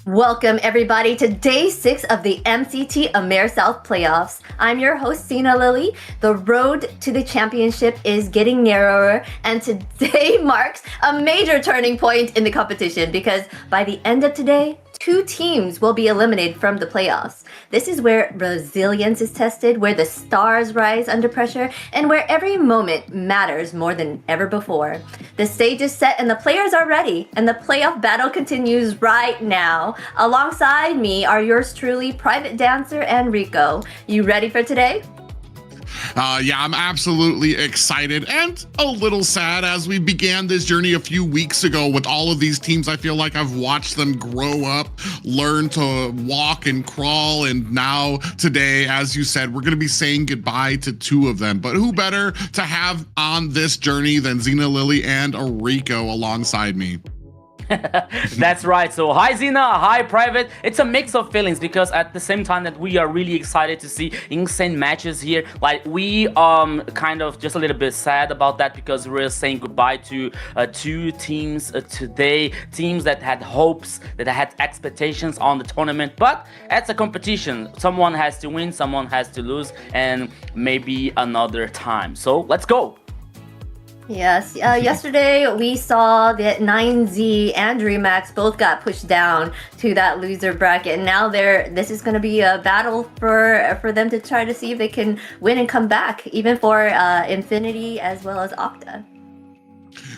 Welcome everybody to day 6 of the MCT AMER South playoffs. I'm your host Sina Lily. The road to the championship is getting narrower, and today marks a major turning point in the competition because by the end of today, 2 teams will be eliminated from the playoffs. This is where resilience is tested, where the stars rise under pressure, and where every moment matters more than ever before. The stage is set and the players are ready, and the playoff battle continues right now. Alongside me are yours truly, Private Dancer and Rico. You ready for today? Yeah, I'm absolutely excited and a little sad as we began this journey a few weeks ago with all of these teams. I feel like I've watched them grow up, learn to walk and crawl, and now today, as you said, we're going to be saying goodbye to 2 of them. But who better to have on this journey than Zena Lily and Rico alongside me? That's right. So hi Zena, hi Private. It's a mix of feelings because at the same time that we are really excited to see insane matches here, like we kind of just a little bit sad about that because we're saying goodbye to 2 teams today, teams that had hopes, that had expectations on the tournament. But it's a competition. Someone has to win, someone has to lose, and maybe another time. So let's go. Yes, yesterday we saw that 9Z and DreamHack both got pushed down to that loser bracket, and now this is going to be a battle for them to try to see if they can win and come back, even for Infinity as well as Octa.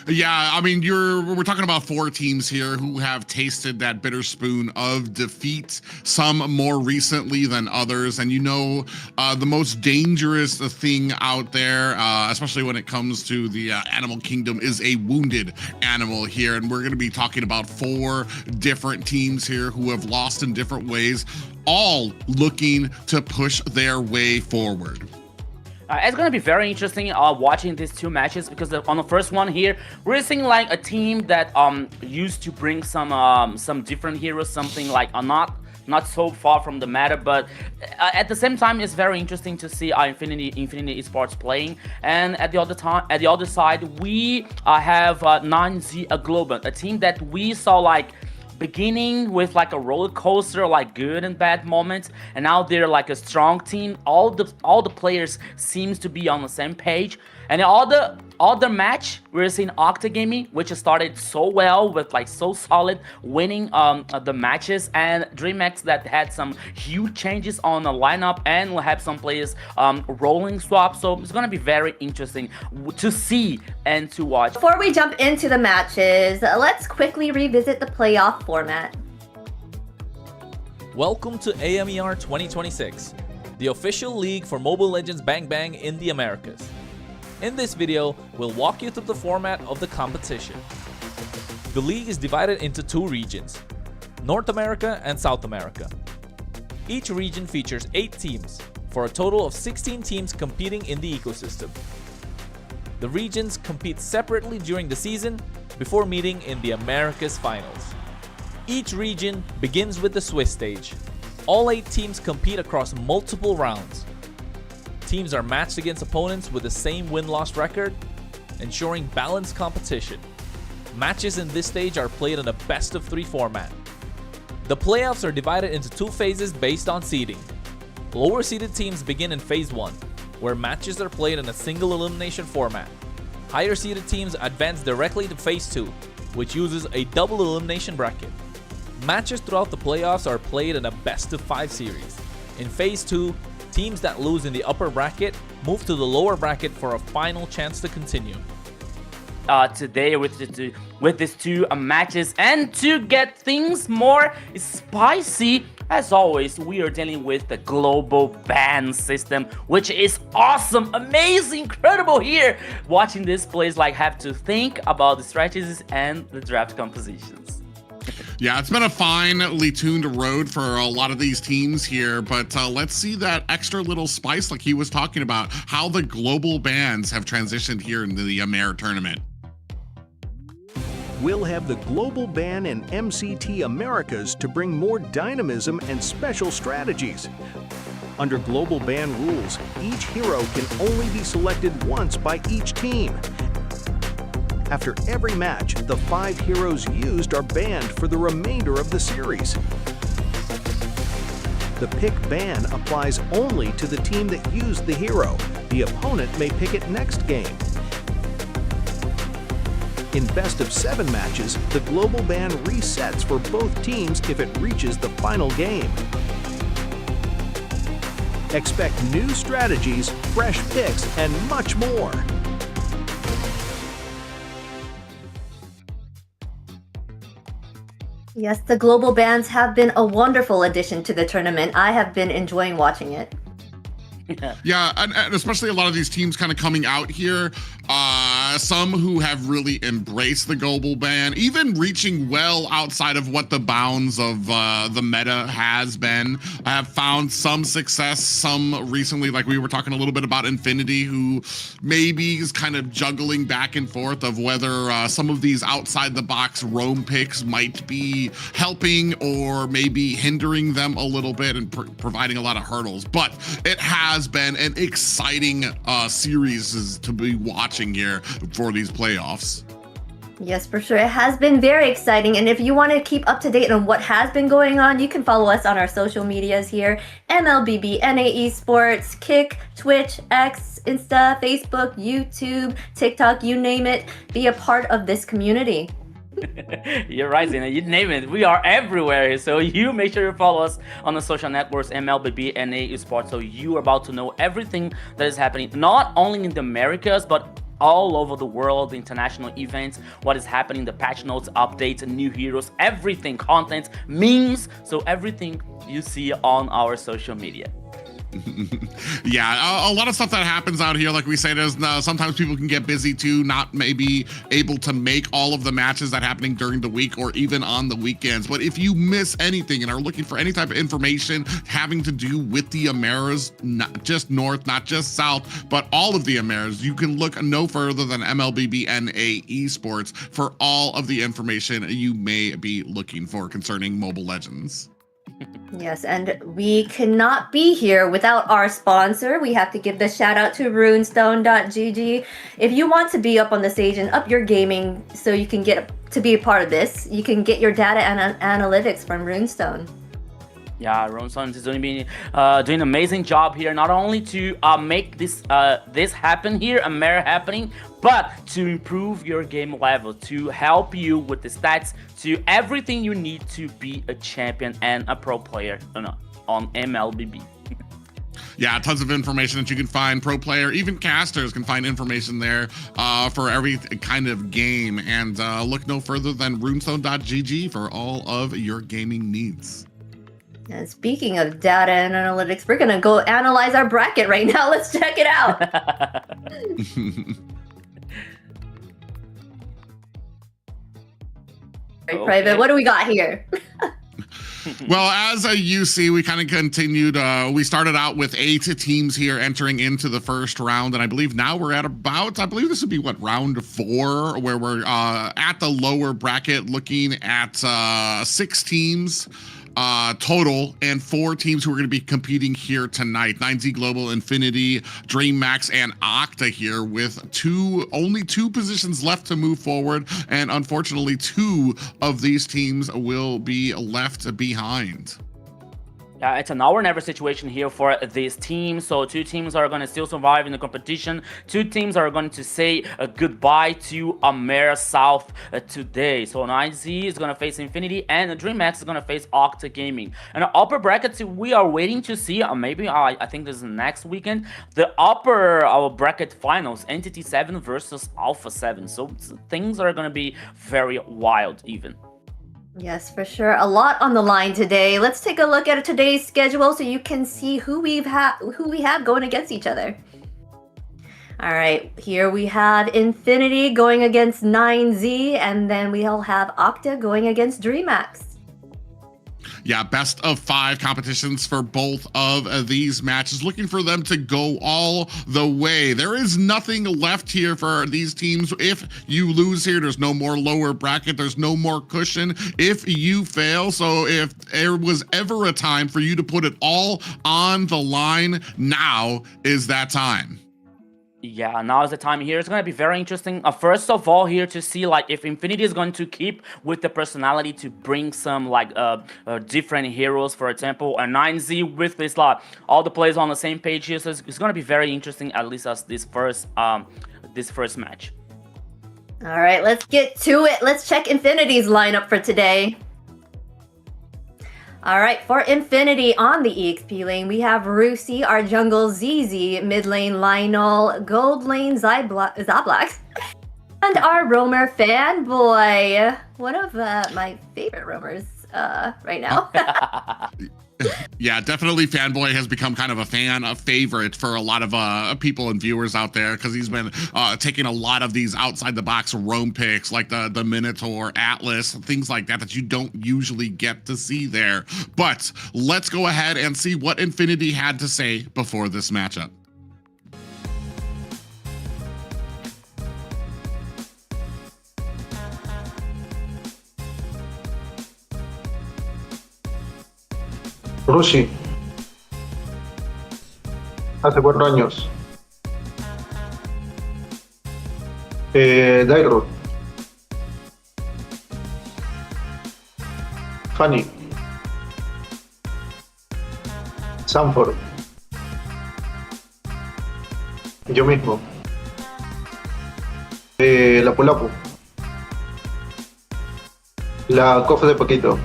Yeah, I mean, we're talking about 4 teams here who have tasted that bitter spoon of defeat, some more recently than others. And the most dangerous thing out there, especially when it comes to the animal kingdom, is a wounded animal here. And we're going to be talking about 4 different teams here who have lost in different ways, all looking to push their way forward. It's going to be very interesting watching these 2 matches because on the first one here, we're seeing like a team that used to bring some different heroes, something like not so far from the meta, but at the same time, it's very interesting to see Infinity Esports playing. And at the other side, we have 9Z Global, a team that we saw like beginning with like a roller coaster, like good and bad moments, and now they're like a strong team. All the players seems to be on the same page. And the other match, we're seeing Octa Gaming, which started so well with like so solid winning the matches, and DreamHack that had some huge changes on the lineup, and we'll have some players rolling swap. So it's gonna be very interesting to see and to watch. Before we jump into the matches, let's quickly revisit the playoff format. Welcome to AMER 2026, the official league for Mobile Legends Bang Bang in the Americas. In this video, we'll walk you through the format of the competition. The league is divided into 2 regions, North America and South America. Each region features 8 teams, for a total of 16 teams competing in the ecosystem. The regions compete separately during the season before meeting in the Americas finals. Each region begins with the Swiss stage. All 8 teams compete across multiple rounds. Teams are matched against opponents with the same win-loss record, ensuring balanced competition. Matches in this stage are played in a best-of-3 format. The playoffs are divided into 2 phases based on seeding. Lower-seeded teams begin in Phase 1, where matches are played in a single elimination format. Higher-seeded teams advance directly to Phase 2, which uses a double elimination bracket. Matches throughout the playoffs are played in a best-of-5 series. In Phase 2, teams that lose in the upper bracket move to the lower bracket for a final chance to continue. Today with these 2 matches, and to get things more spicy, as always, we are dealing with the global ban system, which is awesome, amazing, incredible here. Watching this plays like have to think about the strategies and the draft compositions. Yeah, it's been a finely tuned road for a lot of these teams here, but let's see that extra little spice like he was talking about, how the global bans have transitioned here into the AMER tournament. We'll have the global ban in MCT Americas to bring more dynamism and special strategies. Under global ban rules, each hero can only be selected once by each team. After every match, the 5 heroes used are banned for the remainder of the series. The pick ban applies only to the team that used the hero. The opponent may pick it next game. In best-of-7 matches, the global ban resets for both teams if it reaches the final game. Expect new strategies, fresh picks, and much more. Yes, the global bans have been a wonderful addition to the tournament. I have been enjoying watching it. Yeah, and especially a lot of these teams kind of coming out here, some who have really embraced the global ban, even reaching well outside of what the bounds of the meta has been. I have found some success, some recently, like we were talking a little bit about Infinity, who maybe is kind of juggling back and forth of whether some of these outside the box roam picks might be helping or maybe hindering them a little bit and providing a lot of hurdles. But it has been an exciting series to be watching here for these playoffs. Yes, for sure. It has been very exciting. And if you want to keep up to date on what has been going on, you can follow us on our social medias here. MLBB Esports, Kick, Twitch, X, Insta, Facebook, YouTube, TikTok, you name it. Be a part of this community. You're right, Zena. You name it. We are everywhere. So you make sure you follow us on the social networks, MLBB Esports. So you are about to know everything that is happening, not only in the Americas, but all over the world, the international events, what is happening, the patch notes, updates, new heroes, everything, content, memes. So everything you see on our social media. Yeah, a lot of stuff that happens out here, like we say, there's sometimes people can get busy too, not maybe able to make all of the matches that are happening during the week or even on the weekends. But if you miss anything and are looking for any type of information having to do with the Americas, not just North, not just South, but all of the Americas, you can look no further than MLBB Esports for all of the information you may be looking for concerning Mobile Legends. Yes, and we cannot be here without our sponsor. We have to give the shout out to runestone.gg. If you want to be up on the stage and up your gaming so you can get to be a part of this, you can get your data and analytics from Runestone. Yeah, Runestone is doing an amazing job here, not only to make this happen here, AMER happening, but to improve your game level, to help you with the stats, to everything you need to be a champion and a pro player on MLBB. Yeah, tons of information that you can find. Pro player, even casters can find information there for every kind of game. And look no further than runestone.gg for all of your gaming needs. And speaking of data and analytics, we're going to go analyze our bracket right now. Let's check it out. Okay. Private, what do we got here? Well, as you see, we kind of continued. We started out with 8 teams here entering into the first round, and I believe now we're at about, I believe this would be what, round 4, where we're at the lower bracket looking at 6 teams total, and 4 teams who are going to be competing here tonight. 9Z Global, Infinity, DreamMax, and Octa here with only 2 positions left to move forward, and unfortunately 2 of these teams will be left behind. It's an now or never situation here for this team. So 2 teams are going to still survive in the competition. 2 teams are going to say goodbye to AMER South today. So 9Z is going to face Infinity, and DreamMax is going to face Octa Gaming. And the upper brackets, we are waiting to see, maybe I think this is next weekend, the upper bracket finals, Entity 7 versus Alpha 7. So things are going to be very wild even. Yes, for sure. A lot on the line today. Let's take a look at today's schedule so you can see who we have going against each other. All right, here we have Infinity going against 9Z, and then we'll have Octa going against DreamMax. Yeah, best of 5 competitions for both of these matches. Looking for them to go all the way. There is nothing left here for these teams. If you lose here, there's no more lower bracket. There's no more cushion if you fail. So if there was ever a time for you to put it all on the line, now is that time. Yeah, now is the time here. It's going to be very interesting. First of all, here to see like if Infinity is going to keep with the personality to bring some like different heroes, for example, a 9Z with this lot. All the players on the same page here, so it's going to be very interesting, at least as this first match. All right, let's get to it. Let's check Infinity's lineup for today. All right, for Infinity on the EXP lane, we have Rusi, our jungle ZZ, mid lane Lionel, gold lane Zablax, and our roamer Fanboy. One of my favorite roamers right now. Yeah, definitely Fanboy has become kind of a favorite for a lot of people and viewers out there, because he's been taking a lot of these outside the box roam picks like the Minotaur, Atlas, things like that you don't usually get to see there. But let's go ahead and see what Infinity had to say before this matchup. Rusi, hace 4 años. Dairo, Fanny, Sanford, yo mismo, la Pulapu, la Cofre de Paquito,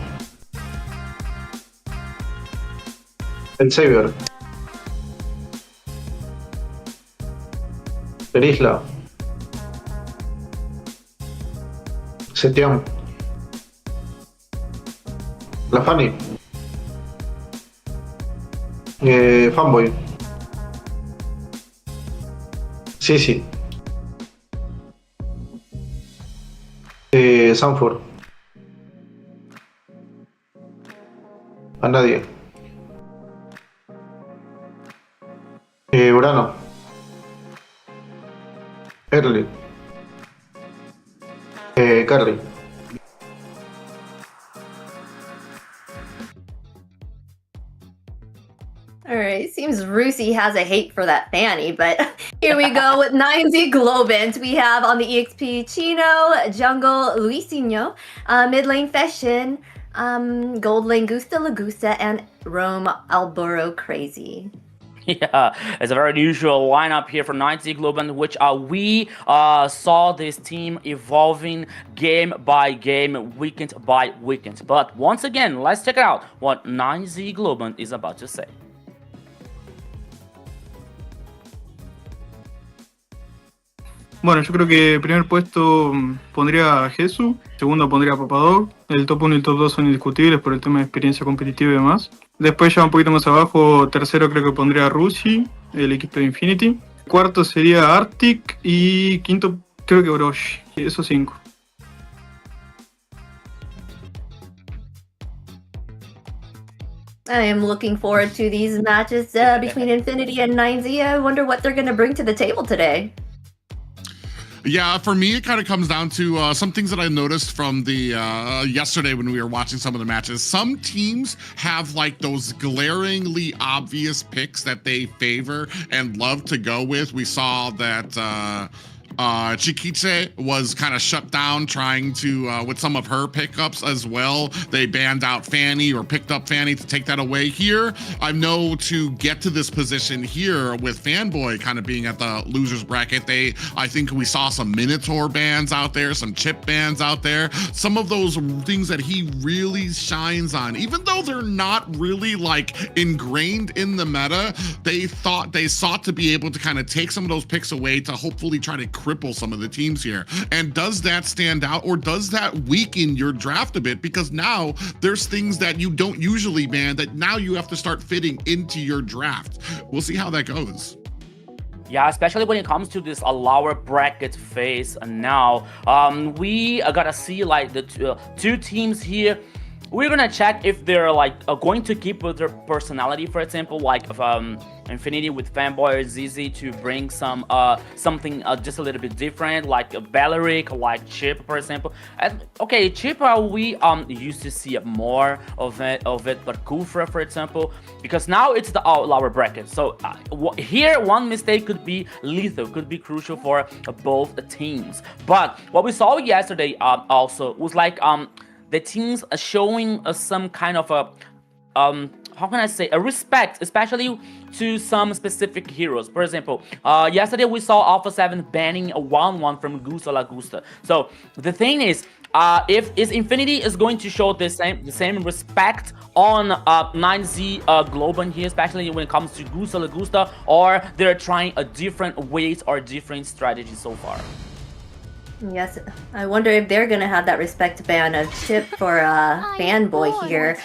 el Saber, el Isla, Setiam, la Fanny, Fanboy, sí, Sanford, a nadie, Urano, Early, Carly. All right, seems Rusi has a hate for that Fanny, but here we go with 9Z Globant. We have on the EXP Chino, jungle Luisinho, mid lane Fashion, gold lane Gusta Lagusta, and Rome Alboro Crazy. Yeah, it's a very unusual lineup here for 9Z Globant, which we saw this team evolving game by game, weekend by weekend. But once again, let's check out what 9Z Globant is about to say. Bueno, yo creo que primer puesto pondría a Jesús, segundo pondría a Papadog, el top 1 y el top 2 son indiscutibles por el tema de experiencia competitiva y demás. Después ya un poquito más abajo, tercero creo que pondría a Rusi, el equipo de Infinity. Cuarto sería Arctic y quinto creo que Orochi, esos 5. I am looking forward to these matches between Infinity and 9Z. I wonder what they're going to bring to the table today. Yeah, for me, it kind of comes down to some things that I noticed from the yesterday when we were watching some of the matches. Some teams have like those glaringly obvious picks that they favor and love to go with. We saw that Chikiche was kind of shut down trying to with some of her pickups as well. They banned out Fanny or picked up Fanny to take that away. Here I know to get to this position here with Fanboy kind of being at the losers bracket, I think we saw some Minotaur bans out there, some chip bans out there, some of those things that he really shines on. Even though they're not really like ingrained in the meta, they sought to be able to kind of take some of those picks away to hopefully try to cripple some of the teams here. And does that stand out, or does that weaken your draft a bit? Because now there's things that you don't usually ban that now you have to start fitting into your draft. We'll see how that goes. Yeah, especially when it comes to this lower bracket phase now. We gotta see like the two teams here. We're gonna check if they're like going to keep with their personality, for example, like Infinity with Fanboy or ZZ to bring some something just a little bit different, like a Belleric, like Chip, for example. And okay, Chip we used to see more of it, but Kufra, for example, because now it's the lower bracket. So here one mistake could be lethal, could be crucial for both teams. But what we saw yesterday also was like the teams are showing some kind of a how can I say, a respect, especially to some specific heroes. For example, yesterday we saw Alpha 7 banning a 1-1 from Gusta La Gusta. So the thing is, if Infinity is going to show the same respect on 9Z Globan here, especially when it comes to Gusta La Gusta, or they're trying a different ways or different strategies so far. Yes, I wonder if they're gonna have that respect ban of Chip for Fanboy here.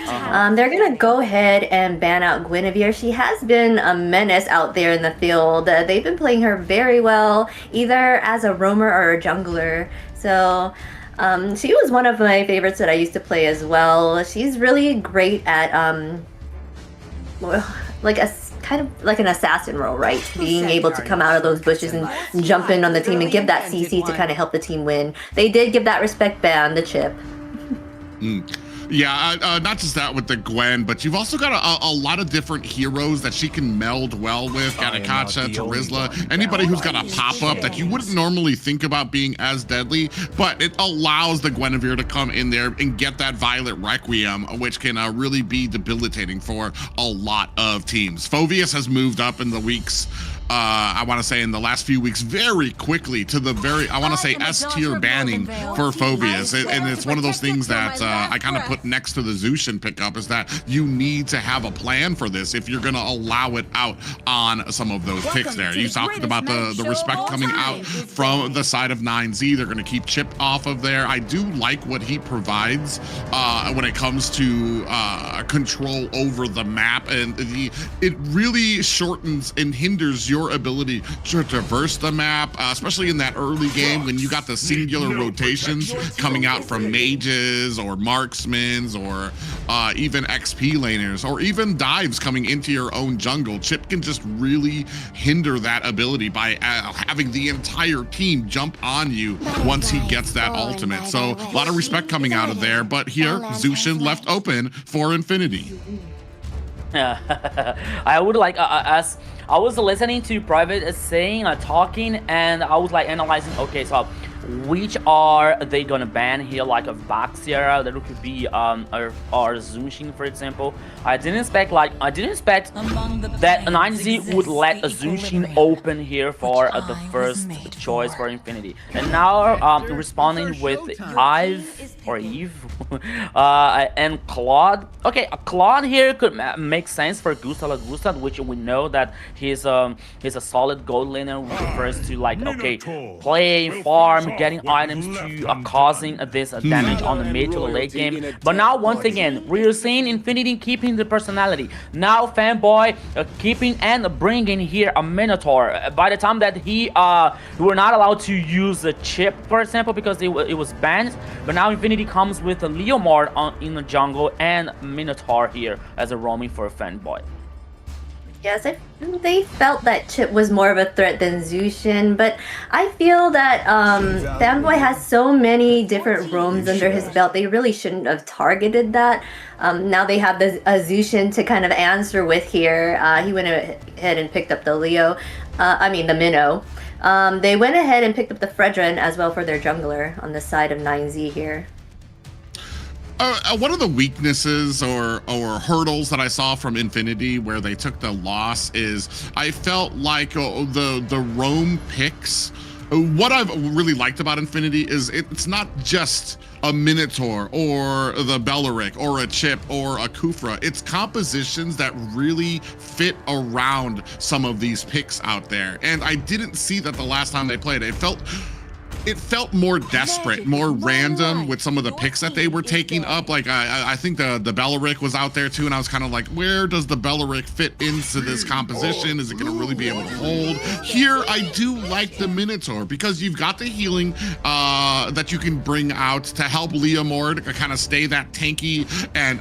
They're gonna go ahead and ban out Guinevere. She has been a menace out there in the field. They've been playing her very well, either as a roamer or a jungler. So she was one of my favorites that I used to play as well. She's really great at like a kind of like an assassin role, right? Being able to come out of those bushes and jump in on the team and give that CC to kind of help the team win. They did give that respect ban to Chip. Yeah, not just that with the Gwen, but you've also got a lot of different heroes that she can meld well with. Gatakacha, Terizla, anybody who's got a pop-up that you wouldn't normally think about being as deadly, but it allows the Guinevere to come in there and get that Violet Requiem, which can really be debilitating for a lot of teams. Phoveus has moved up in the weeks, I want to say in the last few weeks, very quickly to the I want to say S-tier banning for Phoveus. And it's one of those things that I kind of put next to the Zushin pickup, is that you need to have a plan for this if you're going to allow it out on some of those picks there. You talked about the respect coming out from the side of 9Z. They're going to keep Chip off of there. I do like what he provides when it comes to control over the map, and it really shortens and hinders your ability to traverse the map, especially in that early game when you got the singular rotations coming out from mages or marksmen or even XP laners or even dives coming into your own jungle. Chip can just really hinder that ability by having the entire team jump on you once he gets that ultimate. So a lot of respect coming out of there, but here Zushin left open for Infinity. I would like as I was listening to Private saying, talking, and I was like analyzing, okay, so which are they gonna ban here, like a Baxia, that could be or Zushin, for example. I didn't expect that 9Z would let a Zushin open here for the first choice for Infinity. And now responding with Eve and Claude. Okay, Claude here could make sense for Gusta La Gusta, which we know that he's a solid gold laner who prefers to, like, okay, play, farm, getting items to causing this damage on the mid to the late game. But now once again we're seeing Infinity keeping the personality. Now Fanboy keeping and bringing here a Minotaur. By the time that we were not allowed to use a Chip, for example, because it was banned, but now Infinity comes with a Leomord in the jungle and Minotaur here as a roaming for a Fanboy. Yes, they felt that Chip was more of a threat than Zushin, but I feel that Fanboy has so many different roams under his belt, they really shouldn't have targeted that. Now they have a Zushin to kind of answer with here. He went ahead and picked up the the Minnow. They went ahead and picked up the Fredrin as well for their jungler on the side of 9Z here. One of the weaknesses or hurdles that I saw from Infinity where they took the loss is I felt like the roam picks. What I've really liked about Infinity is it's not just a Minotaur or the Belleric or a Chip or a Kufra. It's compositions that really fit around some of these picks out there. And I didn't see that the last time they played. It felt it felt more desperate, more random with some of the picks that they were taking up. Like I think the Belleric was out there too, and I was kind of like, where does the Belleric fit into this composition? Is it going to really be able to hold? Here, I do like the Minotaur because you've got the healing that you can bring out to help Leomord kind of stay that tanky and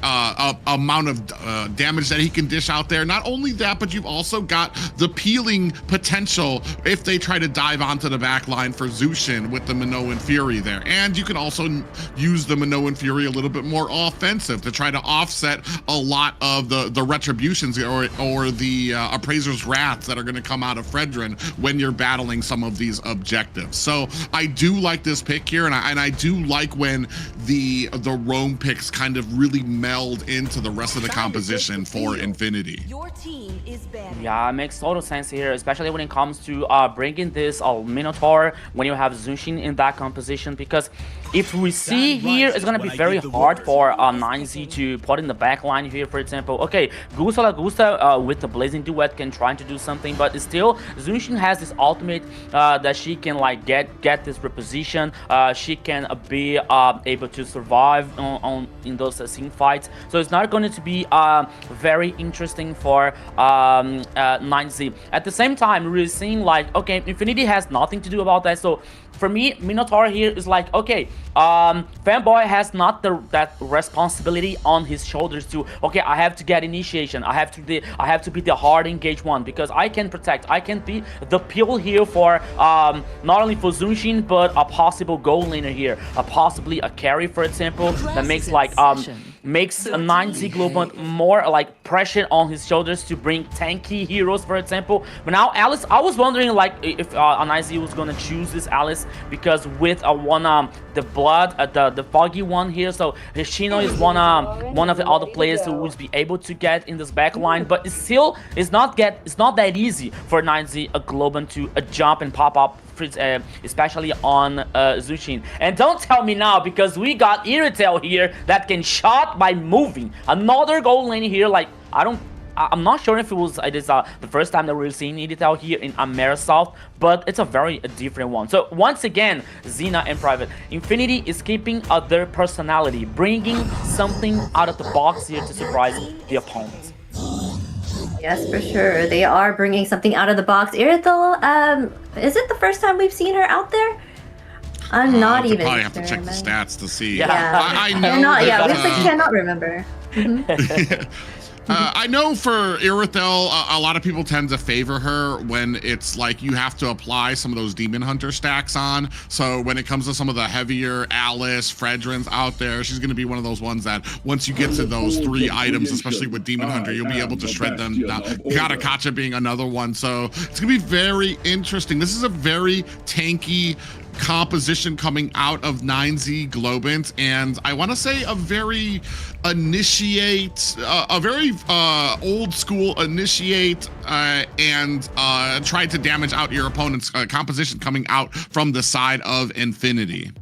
amount of damage that he can dish out there. Not only that, but you've also got the peeling potential if they try to dive onto the back line for Zushin with the Minoan Fury there. And you can also use the Minoan Fury a little bit more offensive to try to offset a lot of the retributions or the Appraiser's Wrath that are going to come out of Fredrin when you're battling some of these objectives. So I do like this pick here, and I do like when the roam picks kind of really meld into the rest of the composition for Infinity. Your team is bad. Yeah, it makes total sense here, especially when it comes to bringing this Minotaur when you have Zushin in that composition, because if we see here, it's going to be very hard for 9Z to put in the back line here, for example. Okay, Gusta with the Blazing Duet can try to do something, but still, Zushin has this ultimate that she can like get this reposition. She can be able to survive in those scene fights. So it's not going to be very interesting for 9Z. At the same time, we're seeing like, okay, Infinity has nothing to do about that. So for me, Minotaur here is like, okay, Fanboy has not that responsibility on his shoulders to, okay, I have to get initiation, I have to be the hard engaged one, because I can protect, I can be the peel here for not only for Zushin, but a possible goal laner here, possibly a carry, for example, that makes like makes a 9Z Global more like pressure on his shoulders to bring tanky heroes, for example. But now Alice, I was wondering like if 9Z was gonna choose this Alice, because with the blood, the foggy one here, so Shino is one of the other players who will be able to get in this back line, but it's not that easy for 9Z Global to jump and pop up, especially on Zushin. And don't tell me now, because we got Irritel here that can shot by moving. Another goal lane here, like I'm not sure if it is the first time that we're seeing Irritel here in AMER South, but it's a very different one. So once again, Xena and Private, Infinity is keeping their personality, bringing something out of the box here to surprise the opponents. Yes, for sure. They are bringing something out of the box. Irithel, is it the first time we've seen her out there? I'm not even probably have sure, to check the stats to see. Yeah. I know we cannot remember. I know for Irithel, a lot of people tend to favor her when it's like you have to apply some of those Demon Hunter stacks on. So when it comes to some of the heavier Alice, Fredrins out there, she's going to be one of those ones that once you get to those 3 items, especially with Demon Hunter, you'll be able to shred them. Katakacha being another one. So it's going to be very interesting. This is a very tanky composition coming out of 9Z Globant, and I want to say a very old school initiate and try to damage out your opponent's composition coming out from the side of Infinity.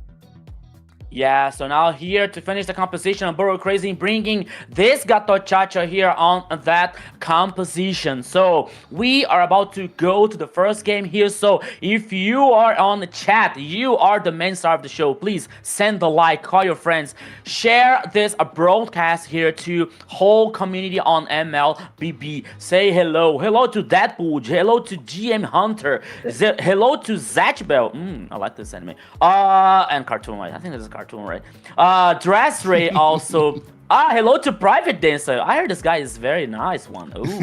Yeah, so now here to finish the composition of Burrow Crazy, bringing this Gato Chacha here on that composition. So we are about to go to the first game here. So if you are on the chat, you are the main star of the show. Please send the like, call your friends, share this broadcast here to whole community on MLBB. Say hello. Hello to Deadpool. Hello to GM Hunter. Hello to Zatchbell. I like this anime. And Cartoon, I think this is Cartoon, right? Dress Ray also. Hello to Private Dancer. I heard this guy is very nice one. Ooh.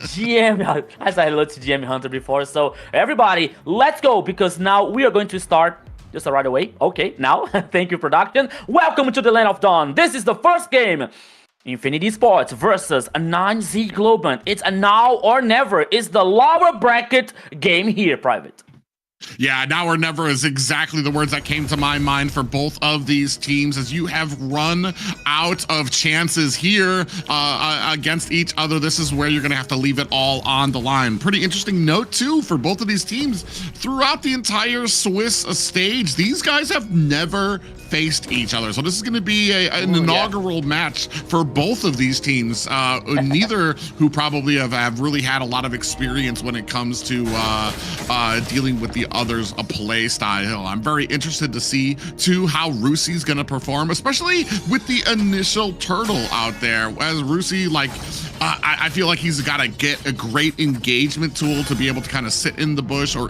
GM, I said hello to GM Hunter before. So everybody, let's go, because now we are going to start just right away. Okay, now, thank you, production. Welcome to the Land of Dawn. This is the first game. Infinity Esports versus a 9Z Globant. It's a now or never. It's the lower bracket game here, Private. Yeah, now or never is exactly the words that came to my mind for both of these teams, as you have run out of chances here against each other. This is where you're going to have to leave it all on the line. Pretty interesting note, too, for both of these teams. Throughout the entire Swiss stage, these guys have never faced each other. So this is going to be an inaugural match for both of these teams, neither who probably have really had a lot of experience when it comes to dealing with the other's play style. I'm very interested to see, too, how Rusi's going to perform, especially with the initial turtle out there. As Rusi, like, I feel like he's got to get a great engagement tool to be able to kind of sit in the bush, or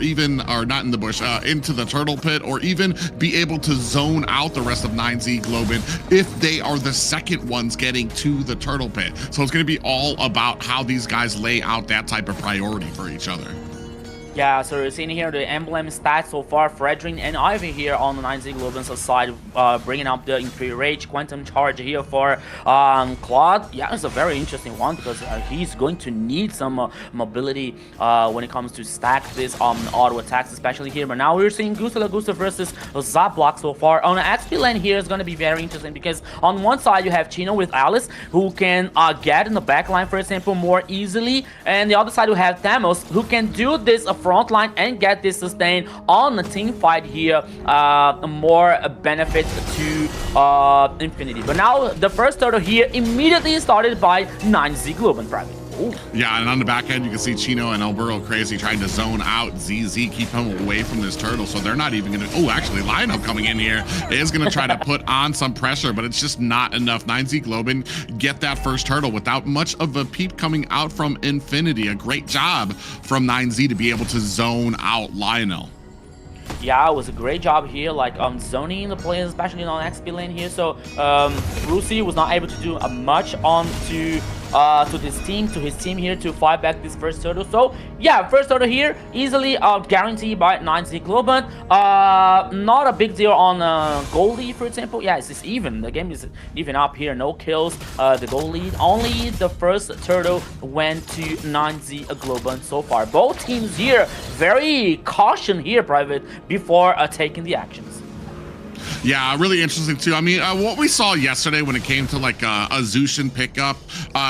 not in the bush, into the turtle pit, or even be able to zone out the rest of 9Z Globin if they are the second ones getting to the turtle pit. So it's going to be all about how these guys lay out that type of priority for each other. Yeah, so you're seeing here the emblem stats so far. Fredrin and Ivy here on the 9Z Globin's side, bringing up the Imperial Rage, Quantum Charge here for Claude. Yeah, it's a very interesting one because he's going to need some mobility when it comes to stack this auto attacks, especially here. But now we're seeing Gusta Lagusta versus Zapblock so far. On the XP lane here is going to be very interesting because on one side you have Chino with Alice, who can get in the back line, for example, more easily. And the other side we have Thamos, who can do this front line and get this sustain on the team fight here, more benefit to Infinity. But now the first turtle here immediately started by 9Z Globin Private. Ooh. Yeah, and on the back end, you can see Chino and Alburo Crazy trying to zone out ZZ, keep him away from this turtle, so they're not even going to... Oh, actually, Lionel coming in here is going to try to put on some pressure, but it's just not enough. 9Z Globin get that first turtle without much of a peep coming out from Infinity. A great job from 9Z to be able to zone out Lionel. Yeah, it was a great job here, like zoning the players, especially on XP lane here. So Rusi was not able to do much on to his team here to fight back this first turtle. So yeah, first turtle here easily guaranteed by 9Z Globin. Not a big deal on goal lead, for example. Yeah, it's just even. The game is even up here. No kills. The goal lead, only the first turtle went to 9Z Globin so far. Both teams here very caution here, Private, before taking the actions. Yeah, really interesting too. I mean, what we saw yesterday when it came to like a Zushin pickup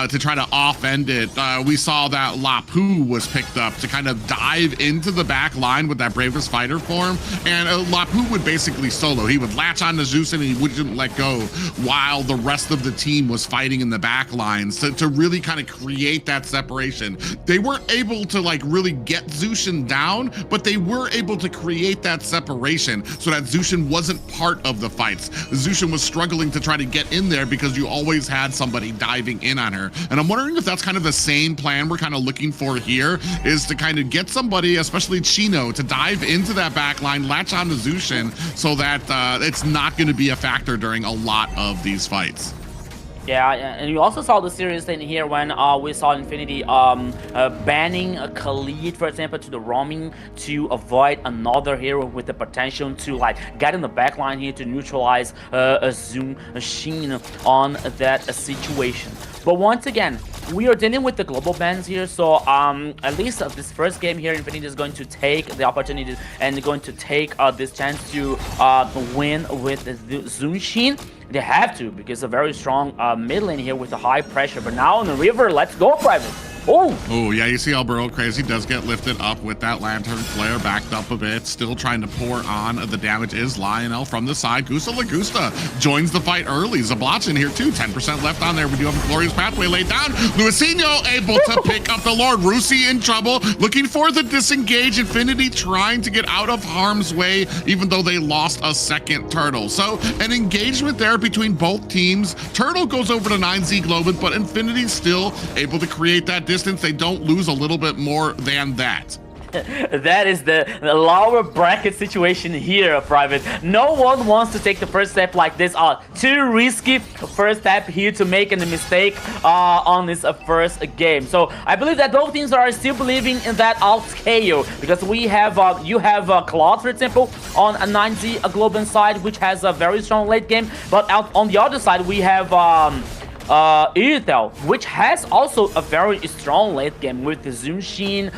to try to off-end it, we saw that Lapu was picked up to kind of dive into the back line with that Bravest Fighter form, and Lapu would basically solo. He would latch on to Zushin and he wouldn't let go while the rest of the team was fighting in the back lines to really kind of create that separation. They weren't able to like really get Zushin down, but they were able to create that separation so that Zushin wasn't part of the fights. Zushin was struggling to try to get in there because you always had somebody diving in on her. And I'm wondering if that's kind of the same plan we're kind of looking for here, is to kind of get somebody, especially Chino, to dive into that back line, latch on to Zushin, so that it's not going to be a factor during a lot of these fights. Yeah, and you also saw the serious thing here when we saw Infinity banning Khalid, for example, to the roaming to avoid another hero with the potential to like get in the back line here to neutralize a Zoom machine on that situation. But once again, we are dealing with the global bans here, so at least this first game here, Infinity is going to take the opportunity and going to take this chance to win with the Zunshin. They have to, because a very strong mid lane here with a high pressure. But now on the river, let's go, Private. Oh, yeah, you see Alburo Crazy does get lifted up with that Lantern Flare, backed up a bit, still trying to pour on. The damage is Lionel from the side. Gusta Lagusta joins the fight early. Zablotch in here too, 10% left on there. We do have a glorious pathway laid down. Luisinho able to pick up the Lord. Rusi in trouble, looking for the disengage. Infinity trying to get out of harm's way, even though they lost a second turtle. So an engagement there between both teams. Turtle goes over to 9Z Globin, but Infinity still able to create that distance. They don't lose a little bit more than that. That is the lower bracket situation here, Private. No one wants to take the first step like this. Too risky first step here to make a mistake on this first game. So I believe that both teams are still believing in that alt KO, because we have you have Claude, for example, on a 9Z Globin side, which has a very strong late game, but on the other side we have Irithel, which has also a very strong late game with the Zunshin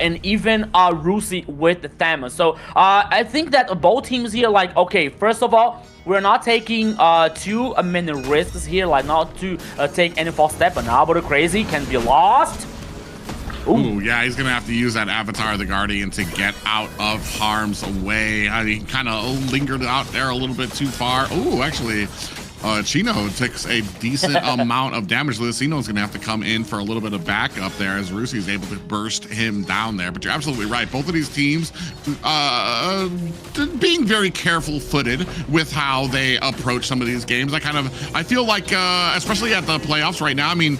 and even Rusi with the Thamos. So I think that both teams here, like, okay, first of all, we're not taking too many risks here, like not to take any false step, but now Alburo Crazy can be lost. Ooh, yeah, he's gonna have to use that Avatar of the Guardian to get out of harm's way. He kind of lingered out there a little bit too far. Ooh, actually, Chino takes a decent amount of damage. Lucino's gonna have to come in for a little bit of backup there as Rusi's able to burst him down there. But you're absolutely right. Both of these teams being very careful-footed with how they approach some of these games. I feel like, especially at the playoffs right now, I mean,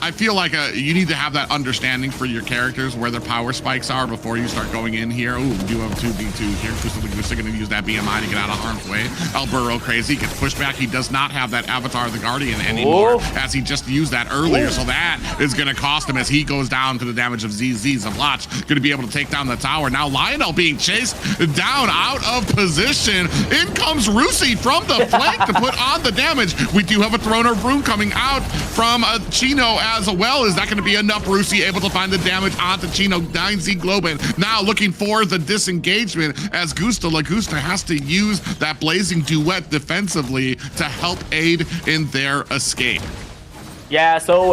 I feel like you need to have that understanding for your characters where their power spikes are before you start going in here. Ooh, do have 2v2 here. Gusta going to use that BMI to get out of harm's way. Alburo crazy, gets pushed back. He does not have that Avatar of the Guardian anymore as he just used that earlier. So that is going to cost him as he goes down to the damage of ZZ. Zablach going to be able to take down the tower. Now Lionel being chased down out of position. In comes Rusi from the flank to put on the damage. We do have a Throne of Ruin coming out from Chino as well. Is that going to be enough? Rusi able to find the damage onto Chino. 9Z Globan now looking for the disengagement as Lagusta has to use that Blazing Duet defensively to help aid in their escape. Yeah, so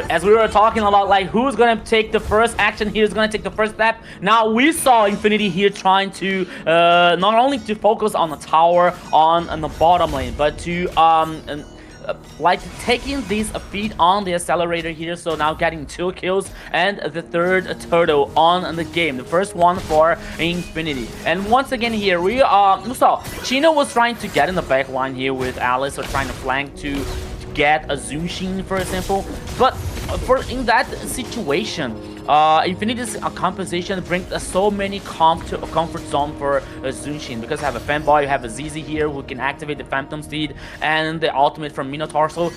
as we were talking about like who's gonna take the first action here, who's gonna take the first step. Now we saw Infinity here trying to not only to focus on the tower on the bottom lane, but to like taking these feet on the accelerator here, so now getting 2 kills and the 3rd turtle on the game, the first one for Infinity. And once again here we saw Chino was trying to get in the back line here with Alice, or trying to flank to get a Zunshin for example, but in that situation Infinity's composition brings so many comfort zone for Zunshin, because you have a Fanboy, you have a ZZ here who can activate the Phantom Steed and the ultimate from Minotaur. So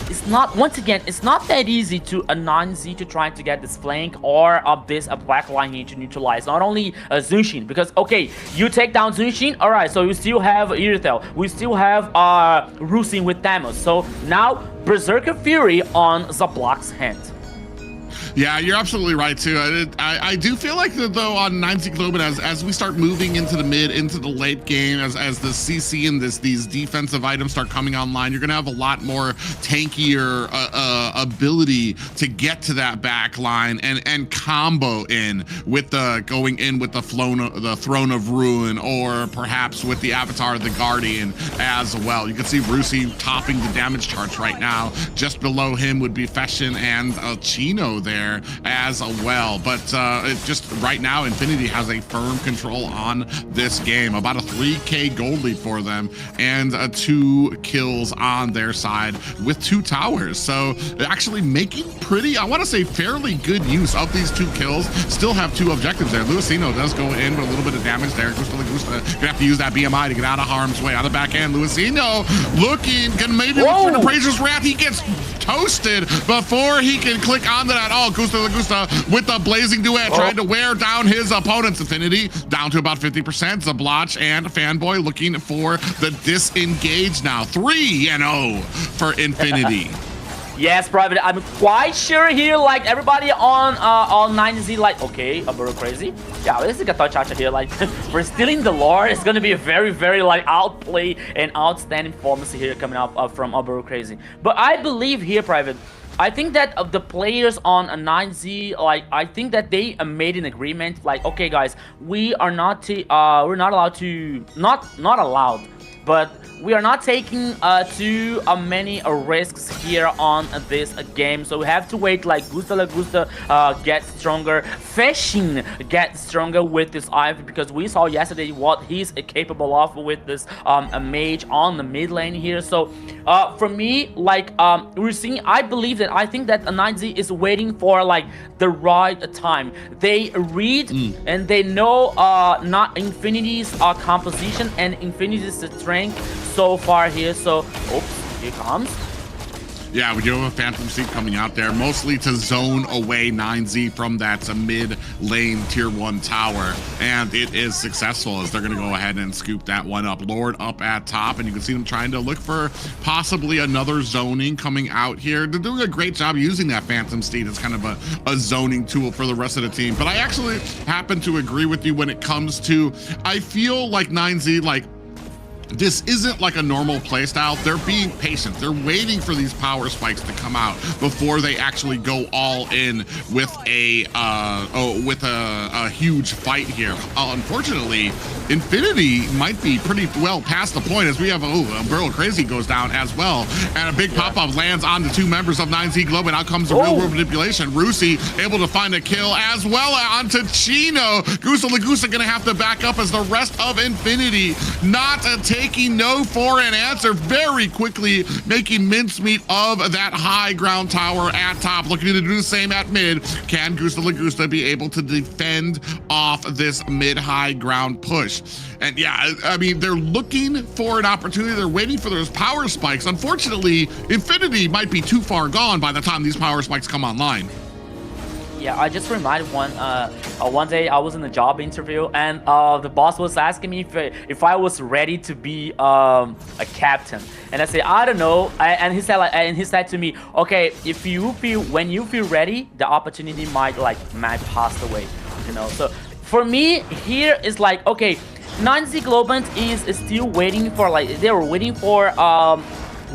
it's not, once again, it's not that easy to a 9Z to try to get this flank or this black line here to neutralize not only Zunshin, because okay, you take down Zunshin, alright, so you still have Irithel, we still have Rusin with Damos, so now Berserker Fury on Zablach's hand. Yeah, you're absolutely right too. I do feel like though on 9Z Globan as we start moving into the mid, into the late game, as the CC and these defensive items start coming online, you're gonna have a lot more tankier ability to get to that back line and combo in with the going in with the Throne of Ruin, or perhaps with the Avatar of the Guardian as well. You can see Rusi topping the damage charts right now. Just below him would be Feshin and Chino there as well, but it just right now Infinity has a firm control on this game, about a 3k gold lead for them and 2 kills on their side with 2 towers, so actually making pretty, I want to say fairly good use of these 2 kills. Still have 2 objectives there. Luisino does go in with a little bit of damage there. Gonna have to use that BMI to get out of harm's way. On the back end, Luisino looking, can maybe look for the Appraiser's Wrath. He gets toasted before he can click onto that. Oh, Gusta with the Blazing Duet trying to wear down his opponent's Infinity down to about 50%. Zablach and Fanboy looking for the disengage now. 3-0 for Infinity. Yes, Private, I'm quite sure here, like, everybody on 9Z, like, okay, Alburo crazy. Yeah, this is a touch out here, like, we're stealing the lore. It's gonna be a very, very, like, outplay and outstanding performance here coming up from Alburo crazy. But I believe here, Private, I think that of the players on a 9Z, like, I think that they made an agreement, like, okay, guys, we are not, we're not allowed to, not allowed, but we are not taking too many risks here on this game, so we have to wait. Like Gusta gets stronger, Feshin gets stronger with this Ivy, because we saw yesterday what he's capable of with this a mage on the mid lane here. So for me, like we're seeing, I think that a 9Z is waiting for like the right time. They read and they know not Infinity's composition and Infinity's strength so far here. So oops, here comes. Yeah, we do have a Phantom Seat coming out there, mostly to zone away 9Z from that mid lane tier 1 tower, and it is successful as they're going to go ahead and scoop that one up. Lord up at top, and you can see them trying to look for possibly another zoning coming out here. They're doing a great job using that Phantom Steed as kind of a zoning tool for the rest of the team, but I actually happen to agree with you when it comes to, I feel like 9Z, like, this isn't like a normal playstyle. They're being patient. They're waiting for these power spikes to come out before they actually go all in with a huge fight here. Unfortunately, Infinity might be pretty well past the point, as we have a Burl Crazy goes down as well, and a big pop-up lands on the two members of 9Z Globe, and out comes the real world manipulation. Rusi able to find a kill as well onto Chino. Gusta Lagusta gonna have to back up as the rest of Infinity not taking no for an answer, very quickly making mincemeat of that high ground tower at top, looking to do the same at mid. Can Gusta Lagusta be able to defend off this mid-high ground push? And yeah, I mean, they're looking for an opportunity. They're waiting for those power spikes. Unfortunately, Infinity might be too far gone by the time these power spikes come online. Yeah, I just reminded one day I was in a job interview, and the boss was asking me if I was ready to be a captain, and I said I don't know. And he said to me, okay, when you feel ready, the opportunity might pass away, you know. So for me here is like, okay, 9Z Globant is still waiting for they were waiting for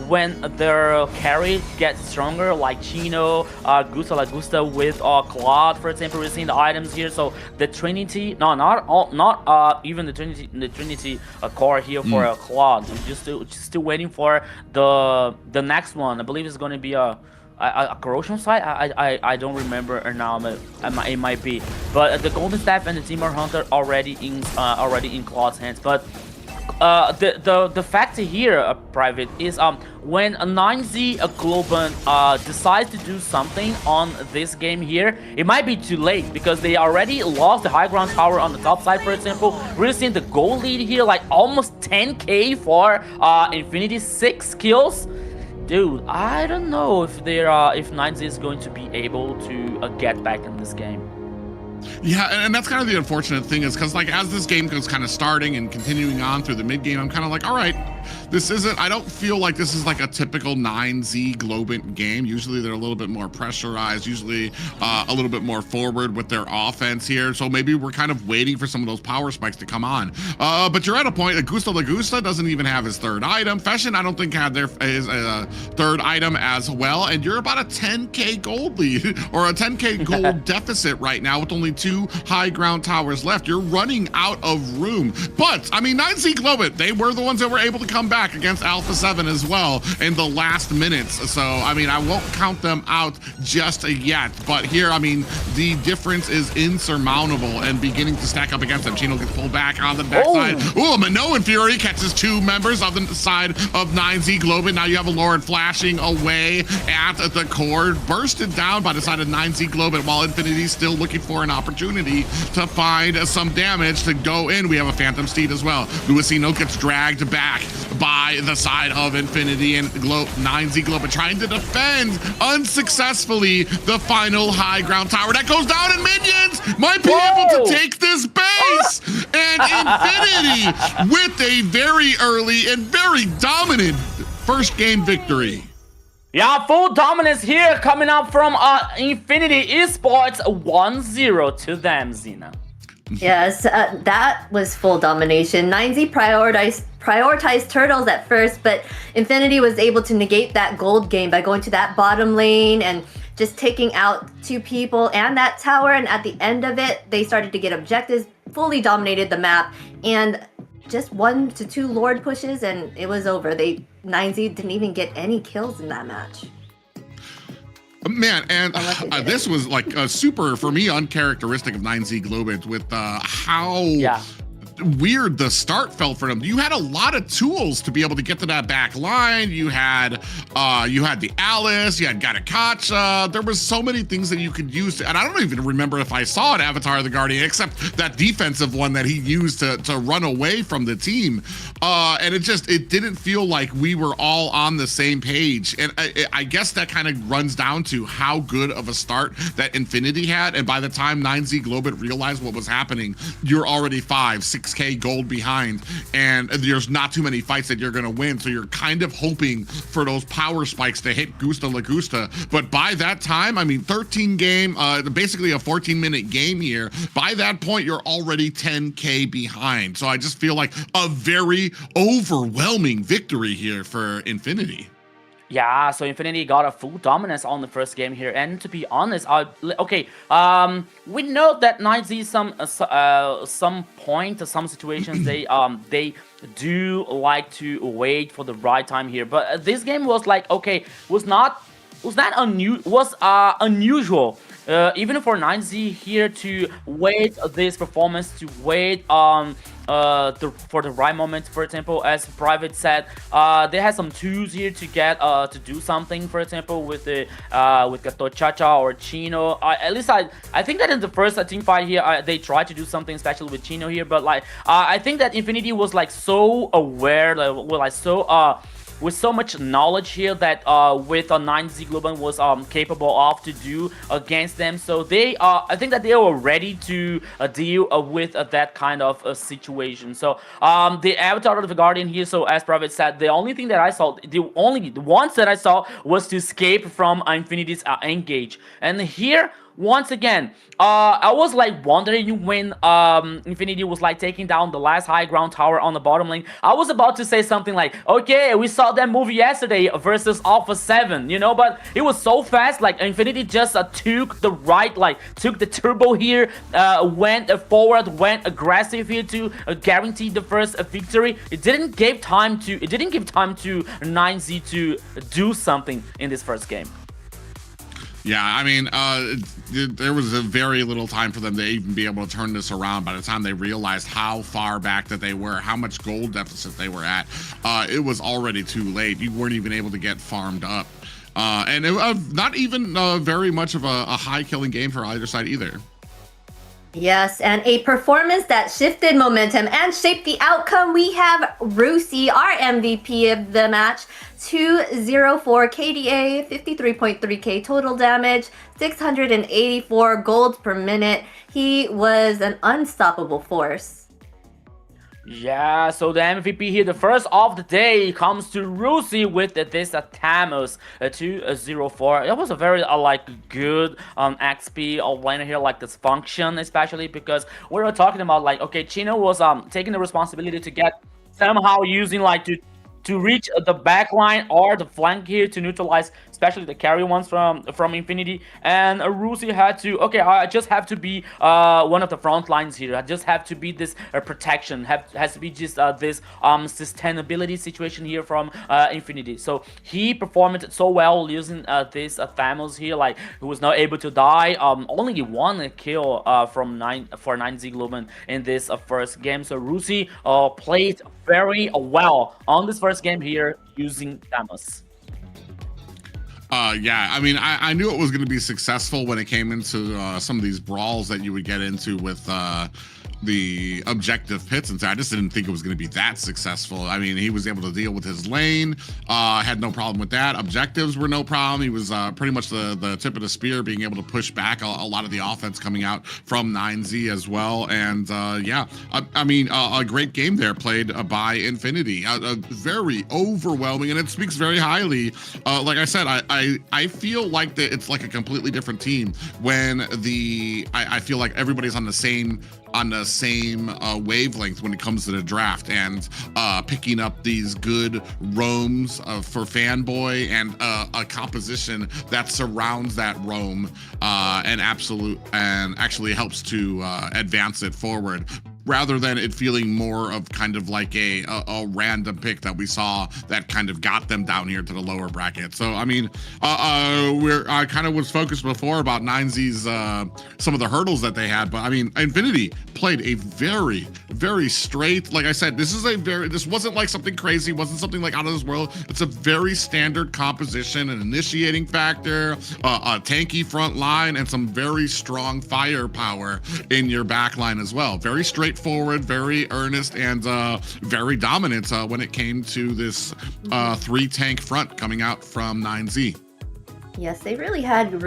when their carry gets stronger, like Chino, Gusta Lagusta with Claude, for example. We're seeing the items here. So the Trinity, not even the Trinity core here for Claude. We're just still waiting for the next one. I believe it's going to be a corrosion site. I don't remember now, but it might be. But the Golden Staff and the Timber Hunter already in Claude's hands. But the fact here, Private, is when a 9Z Globant decides to do something on this game here, it might be too late, because they already lost the high ground tower on the top side, for example. We're seeing the goal lead here, like almost 10k for Infinity, 6 kills. Dude, I don't know if 9Z is going to be able to get back in this game. Yeah, and that's kind of the unfortunate thing, is because as this game goes kind of starting and continuing on through the mid game, I'm kind of like, all right, I don't feel like this is like a typical 9Z Globant game. Usually they're a little bit more pressurized, usually a little bit more forward with their offense here. So maybe we're kind of waiting for some of those power spikes to come on. But you're at a point that Gusta Lagusta doesn't even have his third item. Fashion, I don't think, had his third item as well. And you're about a 10k gold lead, or a 10k gold deficit right now, with only 2 high ground towers left. You're running out of room. But I mean, 9Z Globant, they were the ones that were able to come back against Alpha 7 as well in the last minutes. So I mean, I won't count them out just yet. But here, I mean, the difference is insurmountable and beginning to stack up against them. Chino gets pulled back on the backside. Oh, Minoan Fury catches 2 members of the side of 9Z Globant. Now you have a Lord flashing away at the core, bursted down by the side of 9Z Globant, while Infinity's still looking for an opportunity to find some damage to go in. We have a Phantom Steed as well. Luisino gets dragged back by the side of Infinity, and 9Z Globant trying to defend unsuccessfully the final high ground tower that goes down, and Minions might be able to take this base. And Infinity with a very early and very dominant first game victory. Yeah, full dominance here coming up from Infinity Esports, 1-0 to them, Zena. Yes, that was full domination. 9Z prioritized turtles at first, but Infinity was able to negate that gold game by going to that bottom lane and just taking out 2 people and that tower. And at the end of it, they started to get objectives, fully dominated the map, and just 1 to 2 Lord pushes, and it was over. 9Z didn't even get any kills in that match. Man, and this was like a super, for me, uncharacteristic of 9Z Globant, with how weird the start felt for them. You had a lot of tools to be able to get to that back line. You had the Alice, you had Gatakacha. There was so many things that you could use and I don't even remember if I saw an Avatar of the Guardian, except that defensive one that he used to run away from the team. And it didn't feel like we were all on the same page. And I guess that kind of runs down to how good of a start that Infinity had. And by the time 9Z Globant realized what was happening, you're already 5-6 6K gold behind, and there's not too many fights that you're going to win. So you're kind of hoping for those power spikes to hit Gusta La Gusta. But by that time, I mean, 13 game, basically a 14-minute game here. By that point, you're already 10K behind. So I just feel like a very overwhelming victory here for Infinity. Yeah, so Infinity got a full dominance on the first game here, and to be honest, we know that 9Z some point, some situations they do like to wait for the right time here, but this game was like unusual. Even for 9Z here to wait this performance, to wait for the right moment. For example, as Private said, they had some tools here to get to do something. For example, with the with Gato Chacha or Chino. At least I think that in the first team fight here, they tried to do something, especially with Chino here. But like I think that Infinity was like so aware, with so much knowledge here that with 9Z Global was capable of to do against them. So they I think that they were ready to deal with that kind of situation. So the avatar of the Guardian here, so as Private said, the only thing that I saw, the ones that I saw was to escape from Infinity's engage. And here, once again, I was like wondering when Infinity was like taking down the last high ground tower on the bottom lane. I was about to say something like, okay, we saw that movie yesterday versus Alpha 7, you know, but it was so fast. Like Infinity just took the right, like took the turbo here, went forward, went aggressive here to guarantee the first victory. It didn't give time to 9Z to do something in this first game. Yeah, I mean, there was a very little time for them to even be able to turn this around. By the time they realized how far back that they were, how much gold deficit they were at, it was already too late. You weren't even able to get farmed up. And not even very much of a high killing game for either side either. Yes, and a performance that shifted momentum and shaped the outcome. We have Rusi, our MVP of the match, 204 KDA, 53.3k total damage, 684 gold per minute. He was an unstoppable force. Yeah, so the MVP here, the first of the day, comes to Rusi with this Tamos 204. It was a very good XP of laner here, like this function, especially because we were talking about like, okay, Chino was taking the responsibility to get somehow using like to reach the back line or the flank here to neutralize especially the carry ones from Infinity. And Rusi had to, okay, I just have to be one of the front lines here. I just have to be this protection, has to be just this sustainability situation here from Infinity. So he performed so well using this Thanos here, like who was not able to die. Only one kill for 9Z Global in this first game. So Rusi played very well on this first game here using Thanos. Yeah, I mean, I knew it was going to be successful when it came into some of these brawls that you would get into with the objective pits, and so I just didn't think it was going to be that successful. I mean, he was able to deal with his lane, had no problem with that. Objectives were no problem. He was pretty much the tip of the spear, being able to push back a lot of the offense coming out from 9Z as well. And yeah, I mean, a great game there played by Infinity. Very overwhelming, and it speaks very highly. Like I said, I feel like that it's like a completely different team when I feel like everybody's on the same wavelength when it comes to the draft, and picking up these good roams for Fanboy, and a composition that surrounds that roam and actually helps to advance it forward, rather than it feeling more of kind of like a random pick that we saw that kind of got them down here to the lower bracket. So I mean, I kind of was focused before about 9Z's some of the hurdles that they had, but I mean, Infinity played a very, very straight, like I said, this wasn't like something crazy, wasn't something like out of this world. It's a very standard composition, an initiating factor, a tanky front line, and some very strong firepower in your back line as well. Very straightforward, very earnest, and very dominant when it came to this 3-tank front coming out from 9Z. Yes, they really had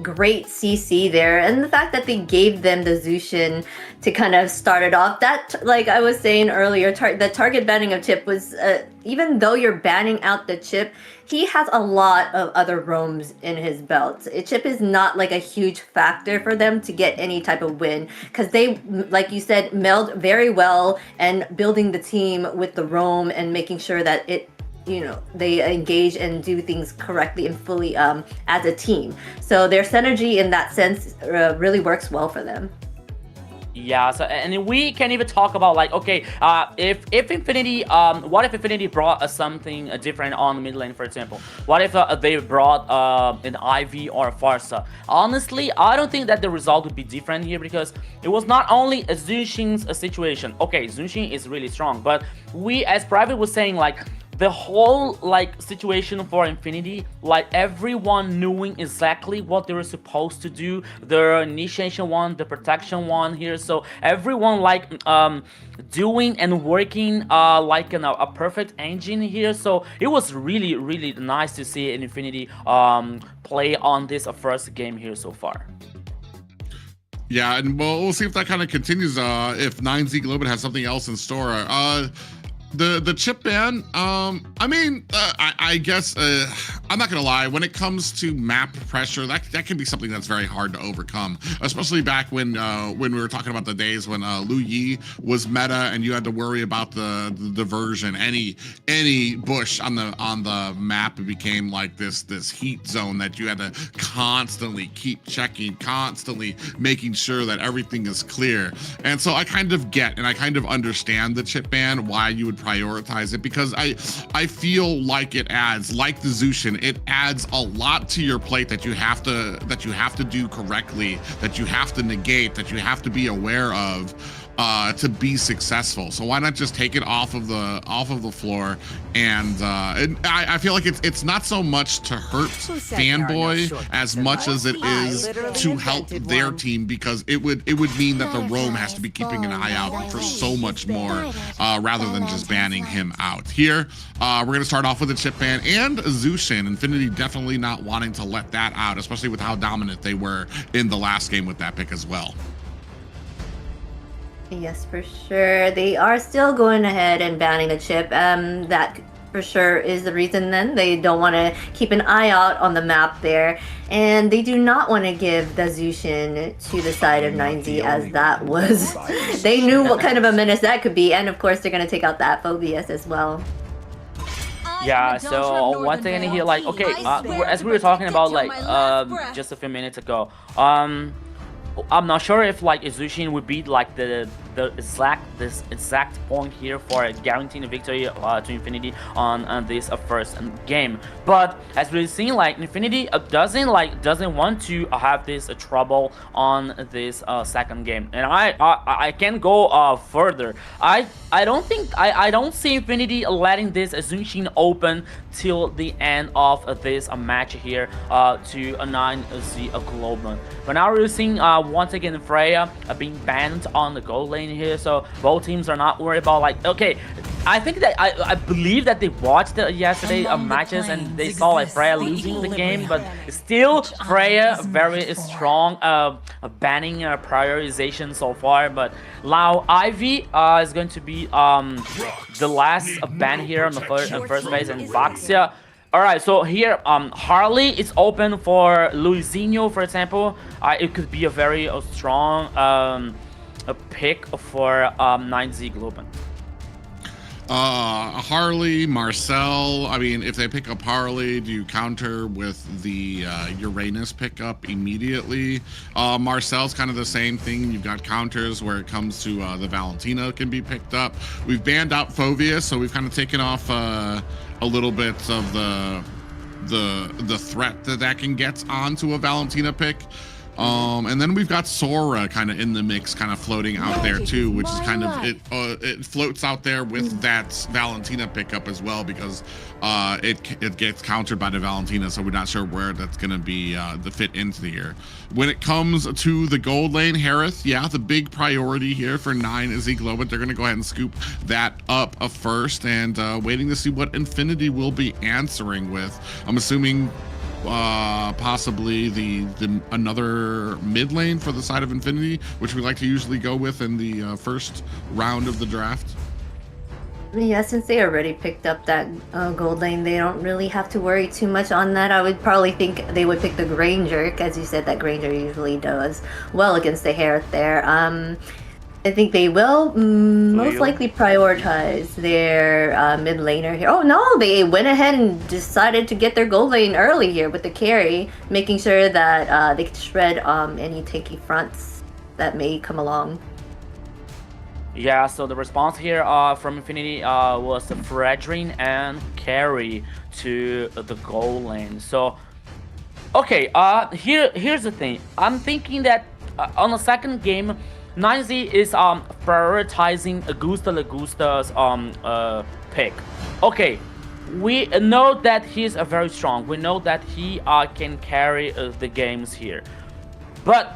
great CC there, and the fact that they gave them the Zushin to kind of start it off, that, like I was saying earlier, the target banning of Chip was, even though you're banning out the Chip, he has a lot of other roams in his belt. Chip is not like a huge factor for them to get any type of win, because they, like you said, meld very well and building the team with the roam and making sure that they engage and do things correctly and fully as a team. So their synergy in that sense really works well for them. Yeah, so and we can even talk about like, okay, if Infinity, what if Infinity brought something different on the mid lane, for example? What if they brought an Ivy or a Farsa? Honestly, I don't think that the result would be different here, because it was not only a Zushin's situation. Okay, Zushin is really strong, but we, as Private was saying, like, the whole like situation for Infinity, like everyone knowing exactly what they were supposed to do, the initiation one, the protection one here, so everyone like doing and working like a perfect engine here. So it was really, really nice to see Infinity play on this first game here so far. Yeah, and we'll see if that kind of continues, if 9Z Globin has something else in store. The chip ban, I mean, I guess, I'm not gonna lie, when it comes to map pressure, that can be something that's very hard to overcome, especially back when we were talking about the days when Lu Yi was meta and you had to worry about the diversion. Any bush on the map, it became like this heat zone that you had to constantly keep checking, constantly making sure that everything is clear. And so I kind of get and I kind of understand the chip ban, why you would prioritize it, because I feel like it adds, like the Zushin, it adds a lot to your plate that you have to do correctly, that you have to negate, that you have to be aware of to be successful. So why not just take it off of the floor? And I feel like it's not so much to hurt Fanboy as much as it is to help their team, because it would mean that the roam has to be keeping an eye out for so much more rather than just banning him out. Here we're gonna start off with a chip ban and a Zushin. Infinity definitely not wanting to let that out, especially with how dominant they were in the last game with that pick as well. Yes, for sure. They are still going ahead and banning the chip. That for sure is the reason then. They don't want to keep an eye out on the map there. And they do not want to give the Zushin to the side of 9Z, as that was... they knew what kind of a menace that could be. And of course, they're going to take out that Phobius as well. Yeah, so one thing here, like, okay, as we were talking about, like, just a few minutes ago, I'm not sure if like Zushin would be like this exact point here for guaranteeing a victory to Infinity on this first game. But as we've seen, like Infinity doesn't want to have this trouble on this second game. And I can go further. I don't see Infinity letting this Zushin open till the end of this match here to a 9Z Global. But now we're seeing once again Freya being banned on the gold lane here, so both teams are not worried about, like, okay, I think that I believe that they watched yesterday matches and they saw like Freya losing the game, but still Freya very strong banning prioritization so far. But now Ivy is going to be the last ban here on the first base, and Baxia. Alright, so here Harley is open for Luizinho, for example. It could be a very strong a pick for 9Z Globin. Harley, Marcel, I mean, if they pick up Harley, do you counter with the Uranus pickup immediately? Marcel's kind of the same thing. You've got counters where it comes to the Valentina can be picked up. We've banned out Phobius, so we've kind of taken off a little bit of the threat that can get onto a Valentina pick. And then we've got Sora kind of in the mix, kind of floating out there too, which is kind of it floats out there with that Valentina pickup as well, because it gets countered by the Valentina, so we're not sure where that's going to be the fit into the year. When it comes to the gold lane, Harith, yeah, the big priority here for 9Z Global, they're going to go ahead and scoop that up first, and waiting to see what Infinity will be answering with. I'm assuming possibly the another mid lane for the side of Infinity, which we like to usually go with in the first round of the draft. Yeah, since they already picked up that gold lane, they don't really have to worry too much on that. I would probably think they would pick the Granger, as you said, that Granger usually does well against the Hereth there. I think they will most likely prioritize their mid laner here. Oh no, they went ahead and decided to get their gold lane early here with the carry, making sure that they could shred any tanky fronts that may come along. Yeah, so the response here from Infinity was the Fredrin and carry to the gold lane. So, okay, here's the thing. I'm thinking that on the second game, 9Z is prioritizing Augusta's pick. Okay, we know that he's very strong. We know that he can carry the games here, but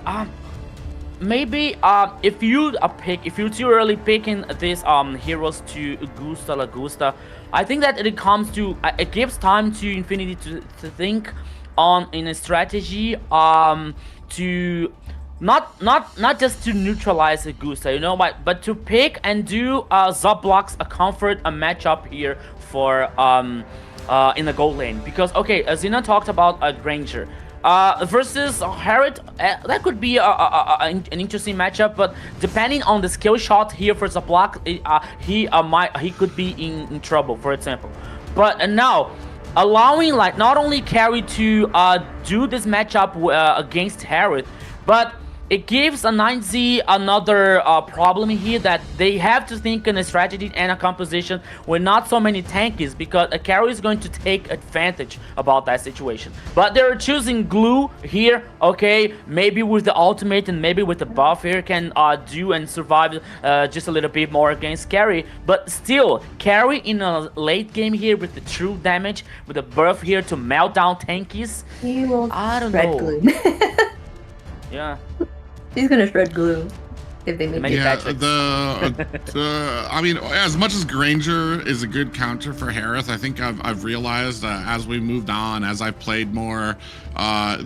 maybe if you're too early picking these heroes to Augusta, I think that it comes to it gives time to Infinity to think on in a strategy to not just to neutralize Augusta, you know, but to pick and do Zubblocks a comfort a matchup here for in the gold lane, because okay, as Zina talked about Granger versus Hereth, that could be an interesting matchup, but depending on the skill shot here for Zublock, he could be in trouble, for example. But now allowing like not only carry to do this matchup against Hereth, but it gives a 9Z another problem here, that they have to think in a strategy and a composition with not so many tankies, because a carry is going to take advantage about that situation. But they're choosing Glue here, okay, maybe with the ultimate and maybe with the buff here can do and survive just a little bit more against carry. But still, carry in a late game here with the true damage, with the buff here to melt down tankies, I don't know. Glue. Yeah. He's gonna shred Glue if they make it. I mean, as much as Granger is a good counter for Hereth, I think I've realized as we moved on, as I've played more, a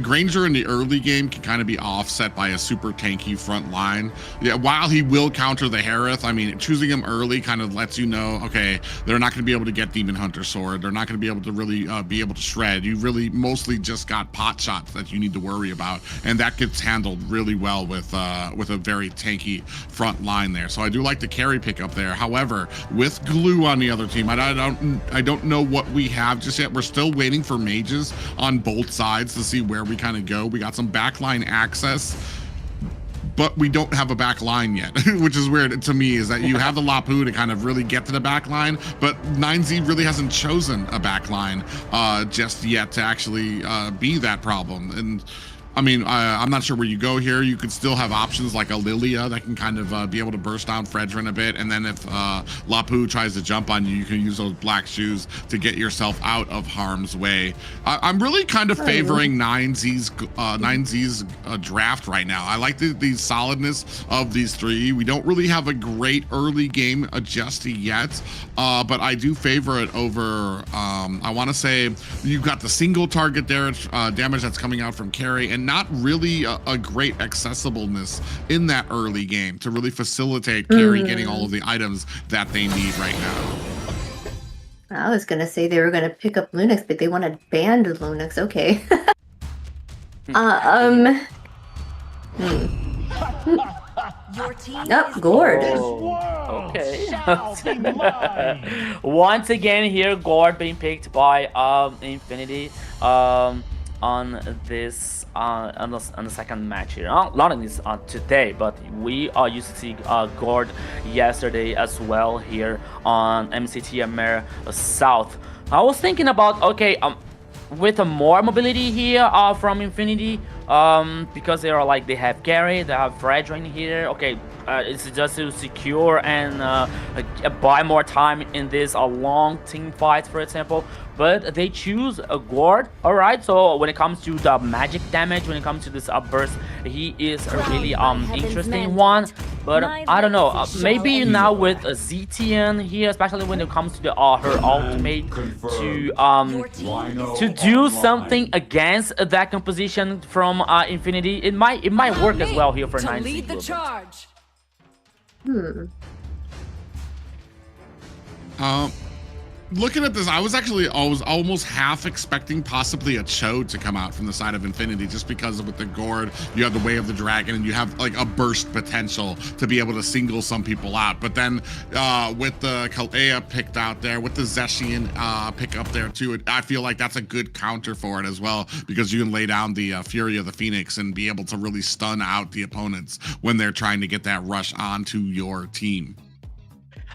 Granger in the early game can kind of be offset by a super tanky front line. Yeah, while he will counter the Hereth, I mean, choosing him early kind of lets you know, okay, they're not going to be able to get Demon Hunter Sword. They're not going to be able to really be able to shred. You really mostly just got pot shots that you need to worry about, and that gets handled really well with a very tanky front line there. So I do like the carry pickup there. However, with Glue on the other team, I don't know what we have just yet. We're still waiting for mages on both sides to see where we kind of go. We got some backline access, but we don't have a back line yet, which is weird to me, is that you have the Lapu to kind of really get to the back line, but 9Z really hasn't chosen a back line just yet to actually be that problem. And I mean, I'm not sure where you go here. You could still have options like a Lilia that can kind of be able to burst down Fredrin a bit, and then if Lapu tries to jump on you, you can use those black shoes to get yourself out of harm's way. I'm really kind of favoring 9Z's draft right now. I like the solidness of these three. We don't really have a great early game just yet, but I do favor it over, I want to say, you've got the single target damage that's coming out from carry, and not really a great accessibleness in that early game to really facilitate carry getting all of the items that they need right now. I was gonna say they were gonna pick up Lunix, but they want to ban Lunix. Okay. Gord. Oh, okay. Once again here, Gord being picked by Infinity on this on the second match here. Not in this today, but we used to see Gord yesterday as well here on MCT AMER South. I was thinking about, okay, with a more mobility here from Infinity, because they have carry, they have Fredrin here. Okay, it's just to secure and buy more time in this long team fight, for example. But they choose a Gord. All right, so when it comes to the magic damage, when it comes to this burst, he is a really interesting one. But I don't know, maybe now with ZTN here, especially when it comes to the her ultimate, to do something against that composition from Infinity, it might work as well here for 9Z. Looking at this, I was almost half expecting possibly a Cho to come out from the side of Infinity, just because with the Gord, you have the Way of the Dragon, and you have like a burst potential to be able to single some people out. But then with the Kalea picked out there, with the Zeshian pick up there too, I feel like that's a good counter for it as well, because you can lay down the Fury of the Phoenix and be able to really stun out the opponents when they're trying to get that rush onto your team.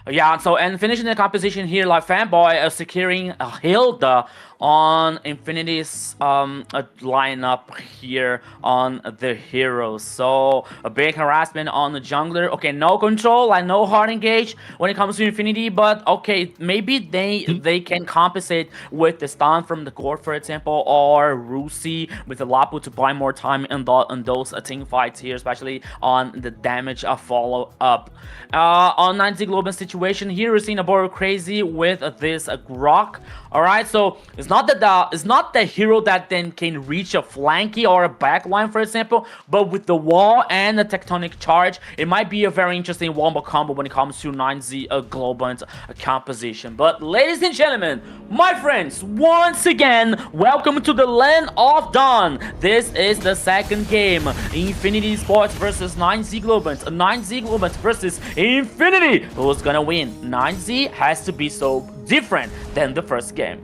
Yeah, so and finishing the composition here, like Fanboy securing Hilda on Infinity's lineup here on the heroes. So a big harassment on the jungler. Okay, no control, like no hard engage when it comes to Infinity, but okay, maybe they can compensate with the stun from the Gord, for example, or Rusi with the Lapu to buy more time in those team fights here, especially on the damage follow up. On 9Z Global situation here, we're seeing a Boro Crazy with this Grok. All right, so it's not the hero that then can reach a flanky or a backline, for example, but with the wall and the tectonic charge, it might be a very interesting wombo combo when it comes to 9Z Global composition. But ladies and gentlemen, my friends, once again, welcome to the Land of Dawn. This is the second game, Infinity Esports versus 9Z Global. 9Z Global versus Infinity. Who's gonna win? 9Z has to be so different than the first game.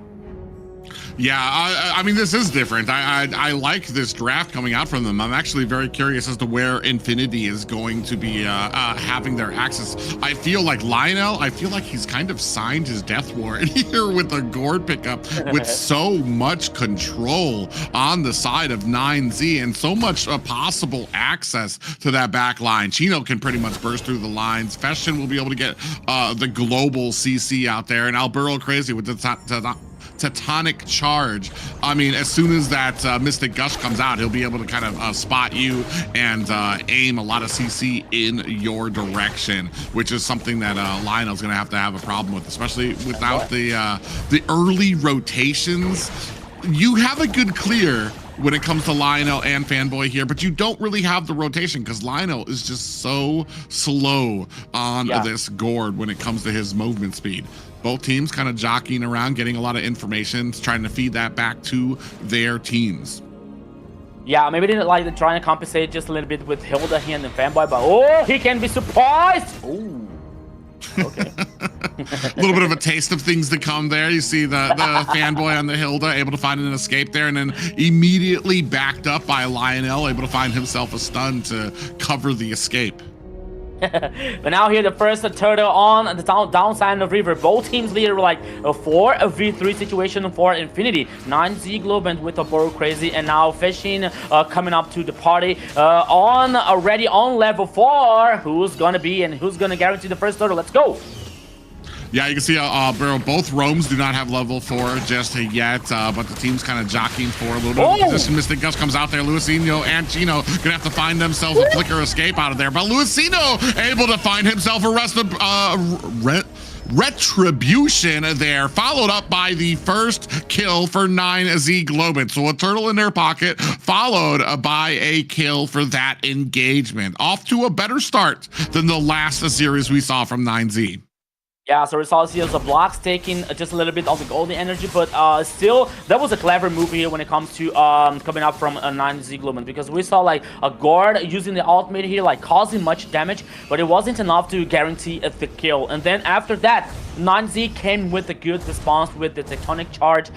Yeah, I mean, this is different. I like this draft coming out from them. I'm actually very curious as to where Infinity is going to be having their access. I feel like Lionel, I feel like he's kind of signed his death warrant here with the Gord pickup with so much control on the side of 9Z and so much possible access to that back line. Chino can pretty much burst through the lines. Feshin will be able to get the global CC out there, and Alburo Crazy with the Tectonic Charge. I mean, as soon as that Mystic Gush comes out, he'll be able to kind of spot you and aim a lot of CC in your direction, which is something that Lionel's going to have a problem with, especially without the early rotations. You have a good clear when it comes to Lionel and Fanboy here, but you don't really have the rotation because Lionel is just so slow on this Gord when it comes to his movement speed. Both teams kind of jockeying around, getting a lot of information, trying to feed that back to their teams. Yeah, maybe they're like trying to compensate just a little bit with Hilda here and the Fanboy, but oh, he can be surprised. Ooh. Okay. A little bit of a taste of things to come there. You see the Fanboy on the Hilda able to find an escape there, and then immediately backed up by Lionel, able to find himself a stun to cover the escape. But now here the first turtle on the downside of river. Both teams leader like a 4v3 situation for Infinity. 9Z Global with a Boro Crazy, and now Fishing coming up to the party already on level 4. Who's gonna be and who's gonna guarantee the first turtle? Let's go. Yeah, you can see both roams do not have level 4 just yet, but the team's kind of jockeying for a little bit of position. Mystic Gus comes out there. Luisino and Chino gonna have to find themselves a flicker escape out of there, but Luisino able to find himself a retribution there, followed up by the first kill for 9Z Global. So a turtle in their pocket, followed by a kill for that engagement. Off to a better start than the last series we saw from 9Z. Yeah, so results here, the blocks taking just a little bit of the golden energy, but still, that was a clever move here when it comes to coming up from a 9Z Global, because we saw like a Gord using the ultimate here, like causing much damage, but it wasn't enough to guarantee the kill. And then after that, 9Z came with a good response with the Tectonic Charge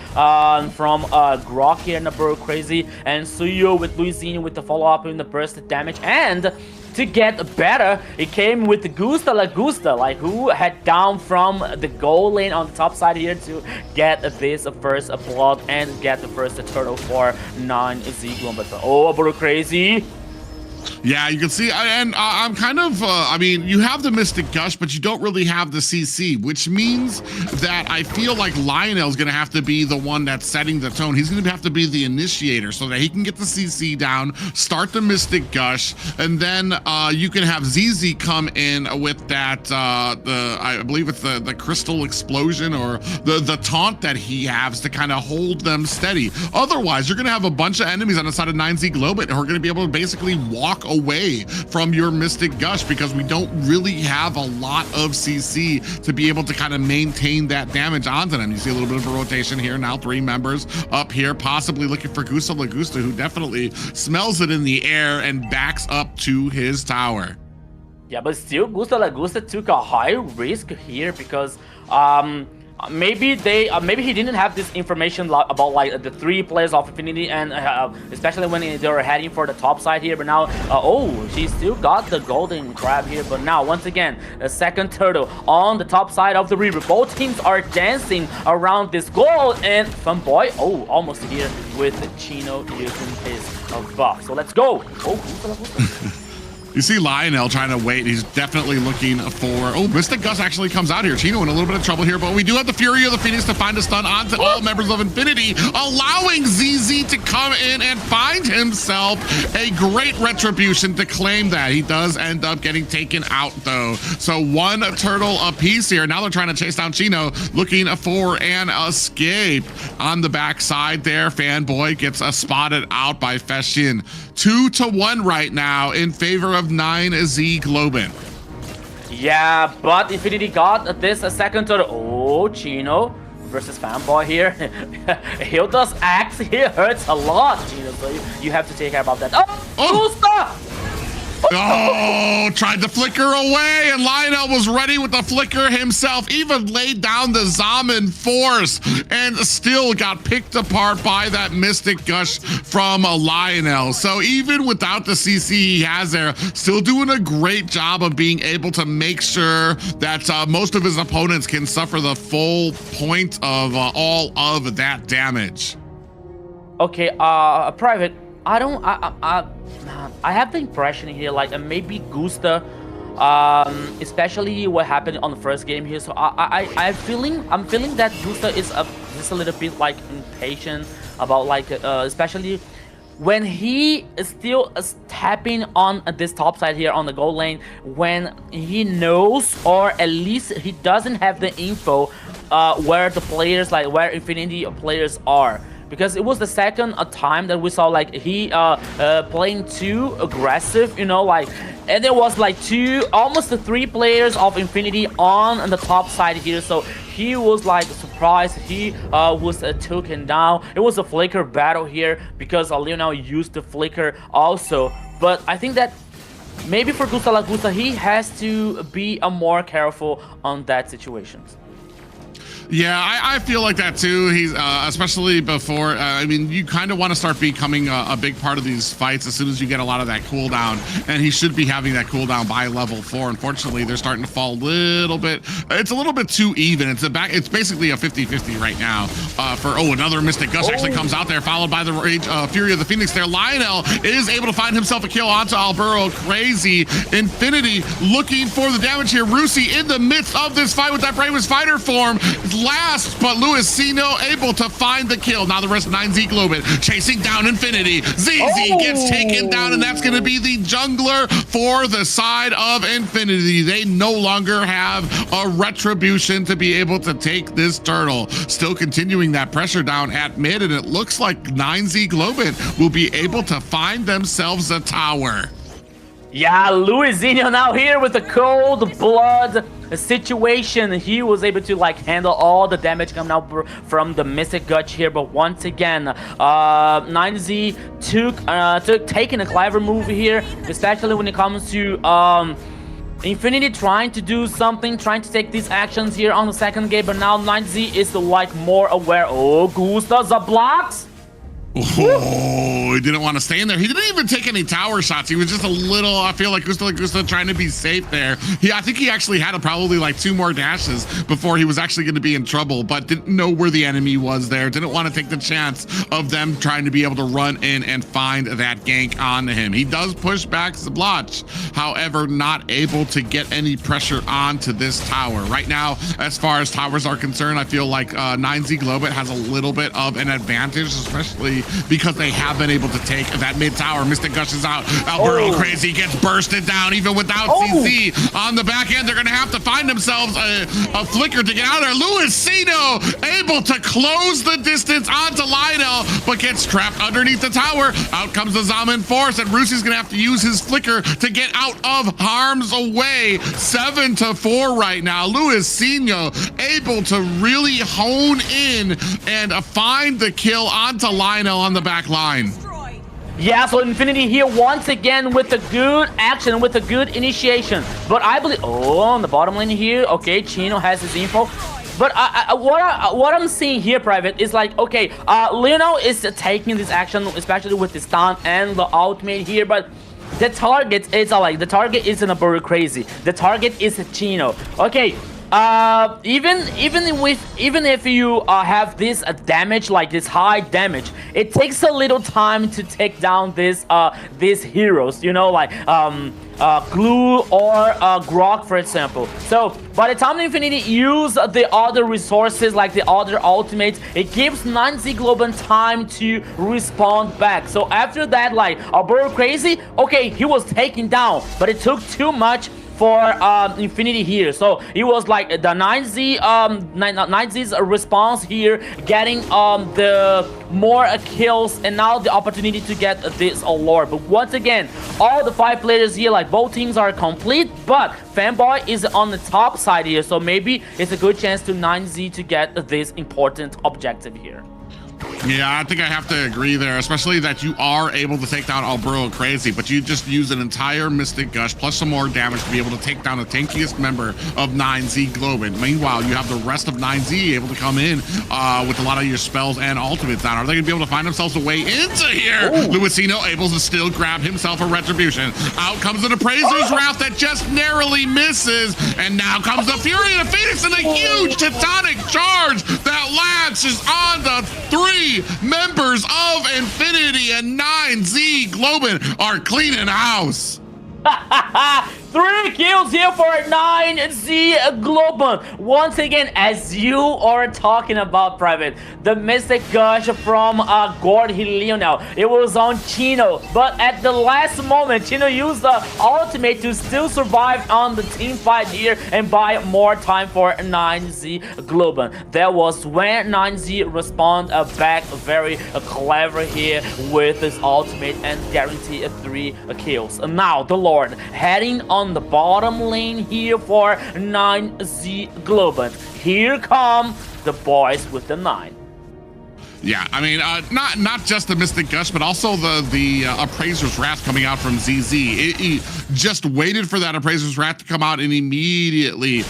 from Grok here and the Bro Crazy, and Suyo with Luisino with the follow-up in the burst damage. And to get better, it came with the Gusta La Gusta, like who had down from the goal lane on the top side here to get this first blood and get the first turtle for 9Z Global. Oh, Bro Crazy. Yeah, you can see, and I'm kind of, I mean, you have the Mystic Gush, but you don't really have the CC, which means that I feel like Lionel's going to have to be the one that's setting the tone. He's going to have to be the initiator so that he can get the CC down, start the Mystic Gush, and then you can have ZZ come in with that, I believe it's the Crystal Explosion or the taunt that he has to kind of hold them steady. Otherwise, you're going to have a bunch of enemies on the side of 9Z Globit who are going to be able to basically walk away from your Mystic Gush because we don't really have a lot of CC to be able to kind of maintain that damage onto them. You see a little bit of a rotation here now, 3 members up here, possibly looking for Gusta Lagusta, who definitely smells it in the air and backs up to his tower. Yeah, but still, Gusta Lagusta took a high risk here because maybe he didn't have this information about like the 3 players of Infinity, and especially when they were heading for the top side here. But now, oh, she still got the golden crab here. But now, once again, a second turtle on the top side of the river. Both teams are dancing around this goal, and Fanboy, oh, almost here with Chino using his buff. So let's go. Oh, You see Lionel trying to wait. He's definitely looking for... Oh, Mystic Gus actually comes out here. Chino in a little bit of trouble here, but we do have the Fury of the Phoenix to find a stun onto all members of Infinity, allowing ZZ to come in and find himself a great retribution to claim that. He does end up getting taken out, though. So 1 turtle apiece here. Now they're trying to chase down Chino, looking for an escape. On the backside there, Fanboy gets spotted out by Feshin. 2-1 right now in favor of 9Z Globin. Yeah, but Infinity got this a second turtle. Oh, Chino versus Fanboy here. Hilda's axe here hurts a lot, Chino, so you have to take care about that. Oh, Gusta! Oh, tried to flicker away, and Lionel was ready with the flicker himself, even laid down the Zaman force, and still got picked apart by that Mystic Gush from Lionel. So even without the CC he has there, still doing a great job of being able to make sure that most of his opponents can suffer the full point of all of that damage. Okay, Private, I have the impression here, like maybe Gusta, especially what happened on the first game here. So I'm feeling that Gusta is just a little bit like impatient about like especially when he is still tapping on this top side here on the goal lane, when he knows, or at least he doesn't have the info where the players, like where Infinity players are. Because it was the second time that we saw like he playing too aggressive, you know, like, and there was like almost 3 players of Infinity on the top side here. So he was like surprised. He was taken down. It was a flicker battle here because Lionel used the flicker also. But I think that maybe for Gusta Lagusta, he has to be more careful on that situations. Yeah, I feel like that too. He's especially before, I mean, you kind of want to start becoming a big part of these fights as soon as you get a lot of that cooldown, and he should be having that cooldown by level 4. Unfortunately, they're starting to fall a little bit. It's a little bit too even. It's basically a 50-50 right now for, another Mystic Gush actually comes out there, followed by the Fury of the Phoenix there. Lionel is able to find himself a kill onto Alburo. Crazy. Infinity looking for the damage here. Rusi in the midst of this fight with that Bravest Fighter form. Last, but Luisino able to find the kill. Now the rest of 9Z Globin chasing down Infinity. ZZ gets taken down, and that's going to be the jungler for the side of Infinity. They no longer have a retribution to be able to take this turtle. Still continuing that pressure down at mid, and it looks like 9Z Globin will be able to find themselves a tower. Yeah, Luisinho now here with the cold blood situation. He was able to like handle all the damage coming out from the Mystic Gush here. But once again, 9Z taking a clever move here, especially when it comes to Infinity trying to do something, trying to take these actions here on the second game. But now 9Z is like more aware. Oh, Gusta, the blocks. Oh, he didn't want to stay in there. He didn't even take any tower shots. He was just a little, I feel like Gusta trying to be safe there. I think he actually had probably like 2 more dashes before he was actually going to be in trouble, but didn't know where the enemy was there. Didn't want to take the chance of them trying to be able to run in and find that gank onto him. He does push back Zabloch, however, not able to get any pressure onto this tower. Right now, as far as towers are concerned, I feel like 9Z Globit has a little bit of an advantage, especially because they have been able to take that mid tower. Mystic Gush is out. Alberto Crazy gets bursted down even without CC on the back end. They're going to have to find themselves a flicker to get out of there. Luisino able to close the distance onto Lionel, but gets trapped underneath the tower. Out comes the Zaman Force, and Rusi's going to have to use his flicker to get out of harm's way. 7-4 right now. Luisino able to really hone in and find the kill onto Lionel on the back line. Yeah, so Infinity here once again with the good action, with the good initiation. But I believe, on the bottom lane here, okay, Chino has his info. But what I'm seeing here, Private, is like, okay, Lionel is taking this action, especially with the stun and the ultimate here, but the target is the target isn't a Burger Crazy. The target is a Chino. Okay. Even if you have this damage, like this high damage, it takes a little time to take down these heroes, you know, like Glue or Grok, for example. So by the time Infinity use the other resources, like the other ultimates, it gives 9Z Globan time to respond back. So after that, like Burger Crazy, okay, he was taken down, but it took too much for Infinity here. So it was like the 9Z's response here, getting the more kills, and now the opportunity to get this allure. But once again, all the 5 players here, like both teams are complete, but Fanboy is on the top side here, so maybe it's a good chance to 9Z to get this important objective here. Yeah, I think I have to agree there, especially that you are able to take down Alberto Crazy, but you just use an entire Mystic Gush plus some more damage to be able to take down the tankiest member of 9Z Globin. Meanwhile, you have the rest of 9Z able to come in with a lot of your spells and ultimates down. Are they going to be able to find themselves a way into here? Luisino able to still grab himself a Retribution. Out comes an Appraiser's Wrath that just narrowly misses, and now comes the Fury of the Phoenix and a huge Teutonic charge that latches on the 3 members of Infinity, and 9Z Globin are cleaning house. 3 kills here for 9Z Global. Once again, as you are talking about, Private, the Mystic Gush from Gord Lionel. It was on Chino, but at the last moment, Chino used the ultimate to still survive on the team fight here and buy more time for 9Z Global. That was when 9Z respond back very clever here with his ultimate and guarantee 3 kills. Now, the Lord heading on the bottom lane here for 9Z Global. Here come the boys with the 9. Yeah, I mean, not just the Mystic Gush, but also the Appraiser's Wrath coming out from ZZ. He just waited for that Appraiser's Wrath to come out and immediately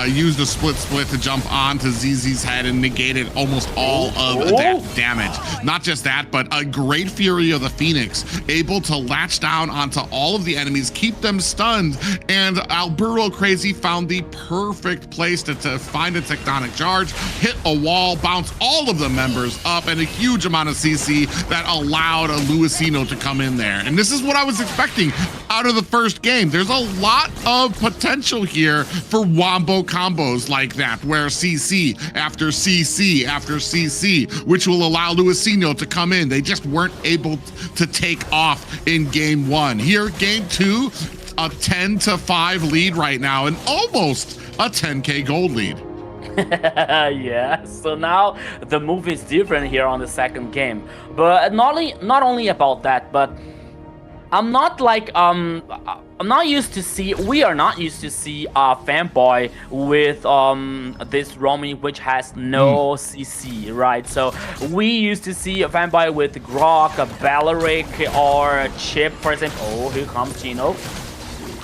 used a split to jump onto ZZ's head and negated almost all of that damage. Not just that, but a great Fury of the Phoenix, able to latch down onto all of the enemies, keep them stunned, and Alberto Crazy found the perfect place to find a tectonic charge, hit a wall, bounce all of the members up, and a huge amount of CC that allowed Luisino to come in there. And this is what I was expecting out of the first game. There's a lot of potential here for wombo combos like that, where CC after CC after CC, which will allow Luisino to come in. They just weren't able to take off in game 1. Here, game 2, a 10-5 lead right now, and almost a 10K gold lead. Yeah, so now the move is different here on the second game. But not only about that, but I'm not like we are not used to see Fanboy with this roaming which has no CC, right? So we used to see a Fanboy with Grok, a Balearic, or a Chip, for example. Oh, here comes Chino.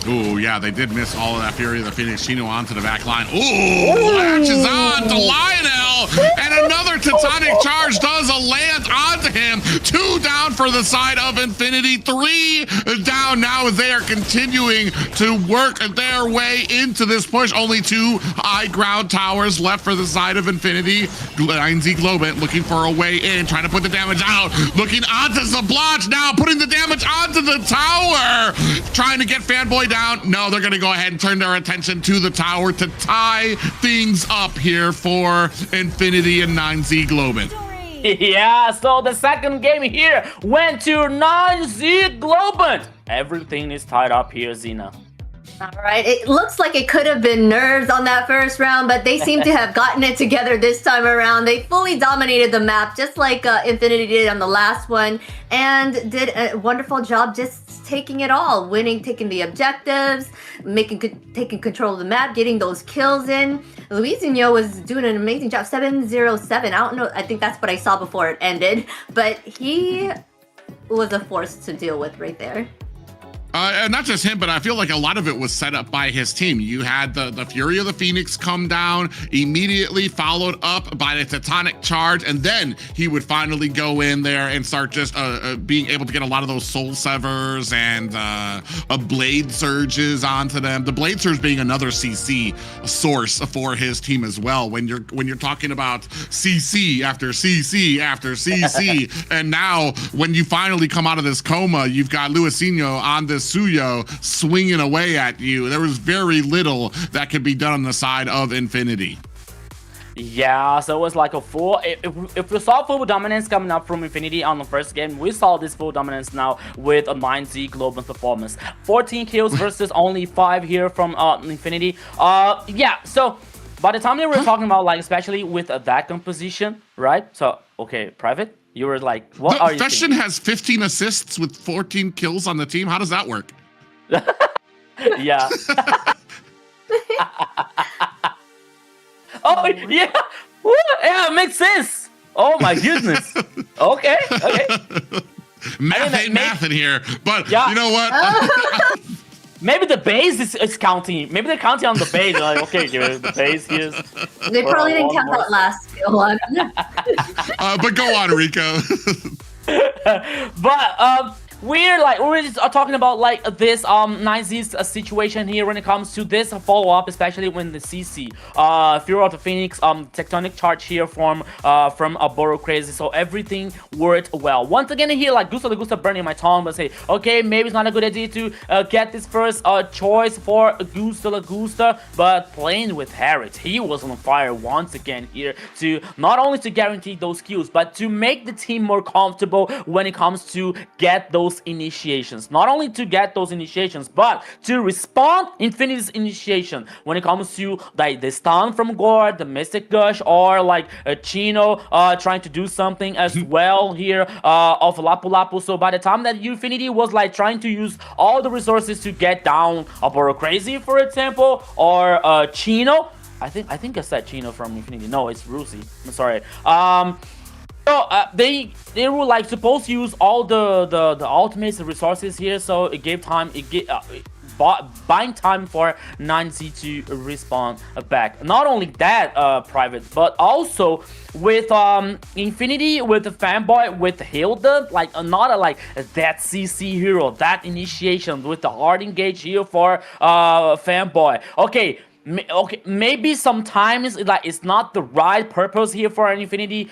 Ooh, yeah, they did miss all of that Fury of the Phoenix. Chino onto the back line. Ooh, latches on to Lionel, and another Teutonic charge does a land onto him. for the side of Infinity. 3 down now as they are continuing to work their way into this push. Only 2 high ground towers left for the side of Infinity. 9Z Globant looking for a way in, trying to put the damage out. Looking onto Zablotch now, putting the damage onto the tower. Trying to get Fanboy down. No, they're going to go ahead and turn their attention to the tower to tie things up here for Infinity and 9Z Globant. Yeah, so the second game here went to 9Z Globant. Everything is tied up here, Xena. All right, it looks like it could have been nerves on that first round, but they seem to have gotten it together this time around. They fully dominated the map, just like Infinity did on the last one, and did a wonderful job just taking it all, winning, taking the objectives, taking control of the map, getting those kills in. Luisinho was doing an amazing job, 707. I don't know, I think that's what I saw before it ended, but he was a force to deal with right there. And not just him, but I feel like a lot of it was set up by his team. You had the Fury of the Phoenix come down, immediately followed up by the Tectonic Charge, and then he would finally go in there and start just being able to get a lot of those Soul Severs and Blade Surges onto them. The Blade Surge being another CC source for his team as well. When you're talking about CC after CC after CC, and now when you finally come out of this coma, you've got Luisinho on this Suyo swinging away at you. There was very little that could be done on the side of Infinity. Yeah, so it was like a full, if we saw full dominance coming up from Infinity on the first game, we saw this full dominance now with a 9Z Global performance. 14 kills versus only 5 here from Infinity. Yeah, so by the time they were talking about, like, especially with that composition, right? So, okay, Private, you were like, what are you Fashion thinking? has 15 assists with 14 kills on the team. How does that work? Yeah. Oh, yeah. Woo, yeah, it makes sense. Oh, my goodness. Okay, okay. Math ain't math in here, but yeah. You know what? Maybe the base is counting. Maybe they're counting on the base. They're like, okay, the base here. They probably didn't count that last skill on. But go on, Rico. But we're just talking about like this 9Z's situation here when it comes to this follow-up, especially when the CC Fury of the Phoenix Tectonic Charge here from Boro Crazy, so everything worked well. Once again here, like Gusta the Gusta burning my tongue, but say, okay, maybe it's not a good idea to get this first choice for Gusta the Gusta, but playing with Harriet, he was on fire once again here to not only to guarantee those kills, but to make the team more comfortable when it comes to get those initiations. Not only to get those initiations, but to respond Infinity's initiation when it comes to like the stun from Gore, the Mystic Gush, or like Chino trying to do something as well here of Lapu Lapu. So by the time that Infinity was like trying to use all the resources to get down a Boro Crazy, for example, or Chino, I think I said Chino from Infinity. No, it's Rusi. I'm sorry. So they were like supposed to use all the ultimates, the resources here, so it gave time, buying time for 9Z to respawn back. Not only that, Private, but also with Infinity, with the Fanboy, with Hilda, like not like that CC hero, that initiation with the hard engage here for Fanboy. Okay, maybe sometimes like it's not the right purpose here for an Infinity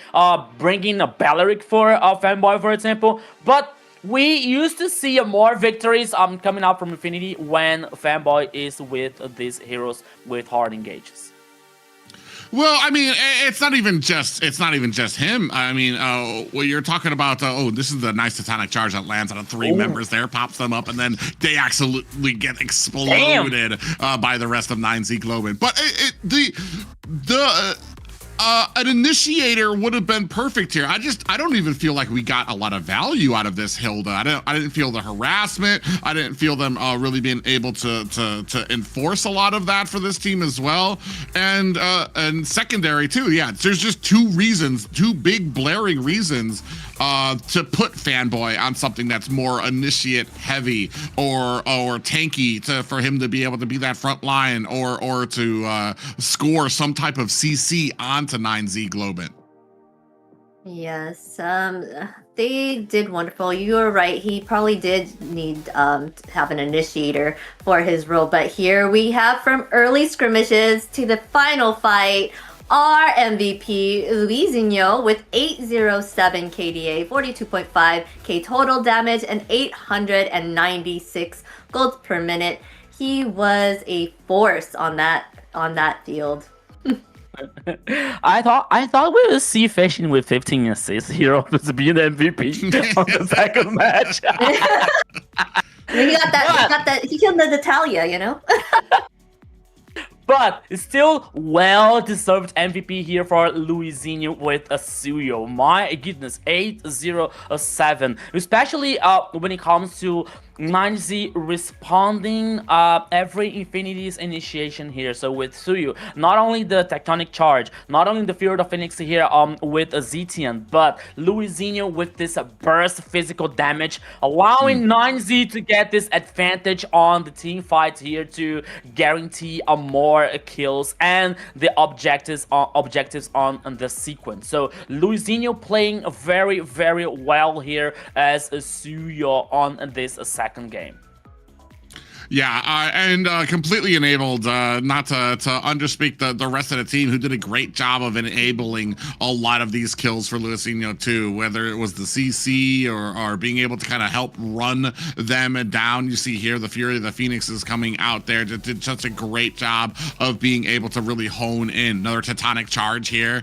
bringing a Balearic for a Fanboy, for example, but we used to see more victories coming out from Infinity when Fanboy is with these heroes with hard engages. Well, I mean, it's not even just him. I mean, well, you're talking about, this is the nice Tectonic Charge that lands on 3 members there, pops them up, and then they absolutely get exploded by the rest of 9Z Globin. But an initiator would have been perfect here. I don't even feel like we got a lot of value out of this Hilda. I didn't feel the harassment. I didn't feel them really being able to enforce a lot of that for this team as well. And secondary too. Yeah, there's just 2 big blaring reasons to put Fanboy on something that's more initiate heavy or tanky for him to be able to be that front line or to score some type of CC onto 9Z Globin. Yes, they did wonderful. You were right. He probably did need to have an initiator for his role. But here we have from early skirmishes to the final fight, our MVP, Luizinho, with 807 KDA, 42.5 K total damage, and 896 gold per minute. He was a force on that field. I thought we would see Fashion with 15 assists here to be the MVP on the second match. He got that. He killed the Natalia, you know. But it's still well-deserved MVP here for Luizinho with a Suyo. My goodness, 807. Especially when it comes to 9Z responding every Infinity's initiation here. So with Suyu, not only the Tectonic Charge, not only the Fury of Phoenix here with a Zetian, but Luizinho with this burst physical damage, allowing 9Z to get this advantage on the team fight here to guarantee more kills and the objectives on the sequence. So Luizinho playing very, very well here as a Suyo on this second game. Yeah, and completely enabled, not to underspeak the rest of the team, who did a great job of enabling a lot of these kills for Luizinho too, whether it was the CC or being able to kind of help run them down. You see here the Fury of the Phoenix is coming out there, did such a great job of being able to really hone in. Another Tectonic Charge here.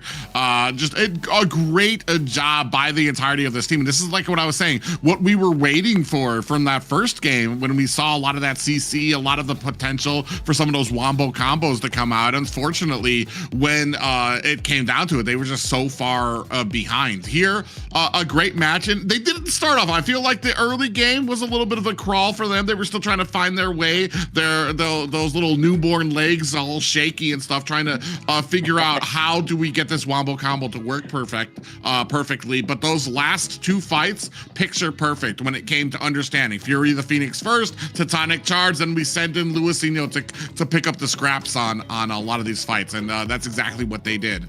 Just a great job by the entirety of this team. And this is like what I was saying, what we were waiting for from that first game when we saw a lot of that CC, a lot of the potential for some of those wombo combos to come out. Unfortunately, when it came down to it, they were just so far behind. Here, a great match, and they didn't start off. I feel like the early game was a little bit of a crawl for them. They were still trying to find their way. Those little newborn legs all shaky and stuff, trying to figure out how do we get this wombo combo to work perfectly. But those last two fights, picture perfect when it came to understanding. Fury the Phoenix first, Tectonic Charge, and we send in Luizinho to pick up the scraps on a lot of these fights, and that's exactly what they did.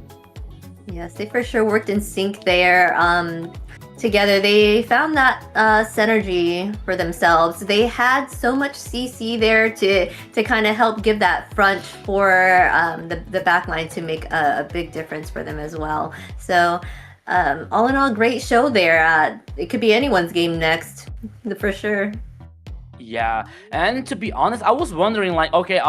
Yes, they for sure worked in sync there. Together, they found that synergy for themselves. They had so much CC there to kind of help give that front for the backline to make a big difference for them as well. So, all in all, great show there. It could be anyone's game next, for sure. Yeah, and to be honest, I was wondering, like, okay,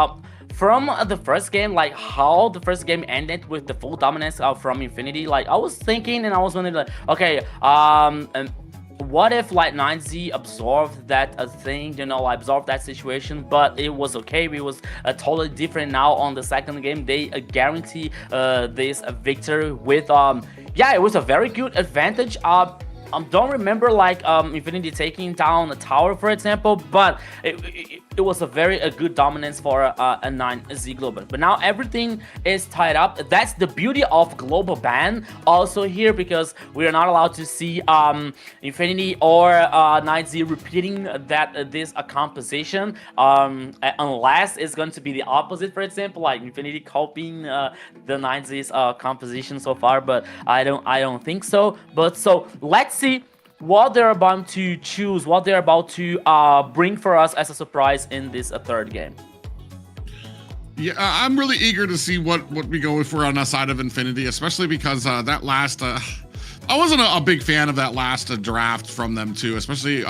from the first game, like how the first game ended with the full dominance from Infinity. Like, I was thinking and I was wondering, like, okay, what if like 9Z absorbed that thing, you know, like absorbed that situation, but it was okay. It was totally different now on the second game. They guarantee this victory with yeah, it was a very good advantage. Don't remember like Infinity taking down a tower, for example, but it was a very good dominance for a 9Z global. But now everything is tied up. That's the beauty of global ban also here, because we are not allowed to see Infinity or 9Z repeating this composition unless it's going to be the opposite, for example, like Infinity copying the 9Z's composition so far, but I don't think so. But so let's see what they're about to choose, what they're about to bring for us as a surprise in this third game. Yeah, I'm really eager to see what we go for on the side of Infinity, especially because that last I wasn't a big fan of that last draft from them too, especially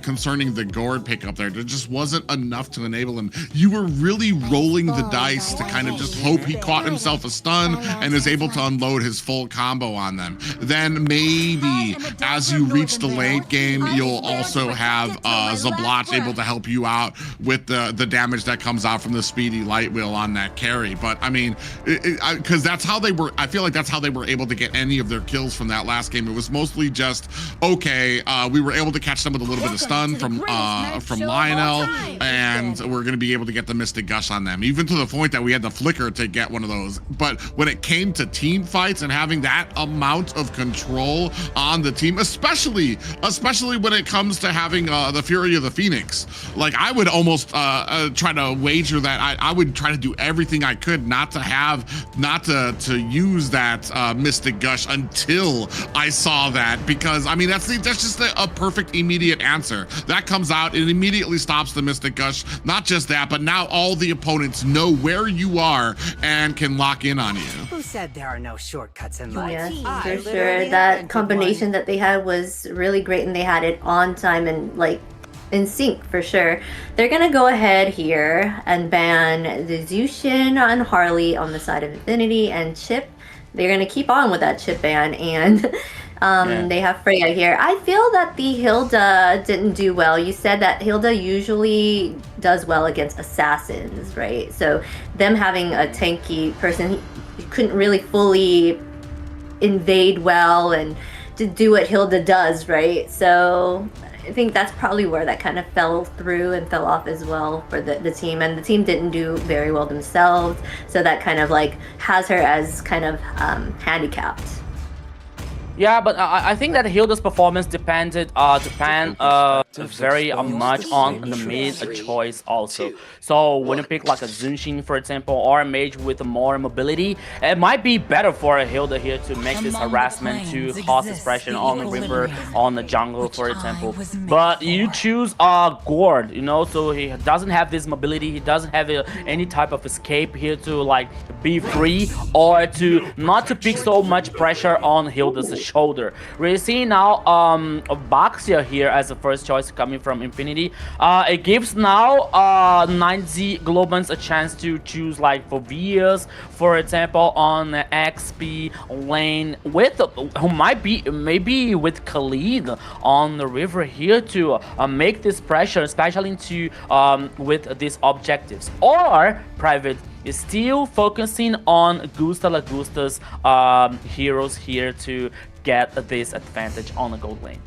concerning the Gord pickup there. There just wasn't enough to enable him. You were really rolling the dice to kind of just hope he caught himself a stun and is able to unload his full combo on them. Then maybe as you reach the late game, you'll also have Zablat able to help you out with the damage that comes out from the speedy light wheel on that carry. But I mean, because that's how they were, I feel like that's how they were able to get any of their kills from that last game. It was mostly just, okay, we were able to catch them with a little bit of stun from Lionel, and we're going to be able to get the Mystic Gush on them, even to the point that we had the Flicker to get one of those. But when it came to team fights and having that amount of control on the team, especially when it comes to having the Fury of the Phoenix, like I would almost try to wager that I would try to do everything I could not to use that Mystic Gush until until I saw that, because I mean that's just a perfect immediate answer. That comes out, it immediately stops the Mystic Gush. Not just that, but now all the opponents know where you are and can lock in on you. Who said there are no shortcuts in life? Yes, for sure. That combination that they had was really great, and they had it on time and like in sync for sure. They're gonna go ahead here and ban the Zushin on Harley on the side of Infinity, and Chip. They're gonna keep on with that Chip ban, and they have Freya here. I feel that the Hilda didn't do well. You said that Hilda usually does well against assassins, right? So them having a tanky person, he couldn't really fully invade well and to do what Hilda does, right? So I think that's probably where that kind of fell through and fell off as well for the team, and the team didn't do very well themselves, so that kind of like has her as kind of handicapped. Yeah, but I think that Hilda's performance depend very much on the mid choice also. So when you pick like a Zunshin, for example, or a mage with more mobility, it might be better for a Hilda here to make this harassment, to cause this pressure on the river, on the jungle, for example. But you choose Gord, you know, so he doesn't have this mobility, he doesn't have any type of escape here to like be free, or to not to pick so much pressure on Hilda's shoulder. We're seeing now Baxia here as the first choice coming from Infinity. It gives now 9Z Globans a chance to choose like Phoveus, for example, on the XP lane with who might be maybe with Khalid on the river here to make this pressure, especially into with these objectives. Or Private is still focusing on Gusta Lagusta's heroes here to get this advantage on the gold lane.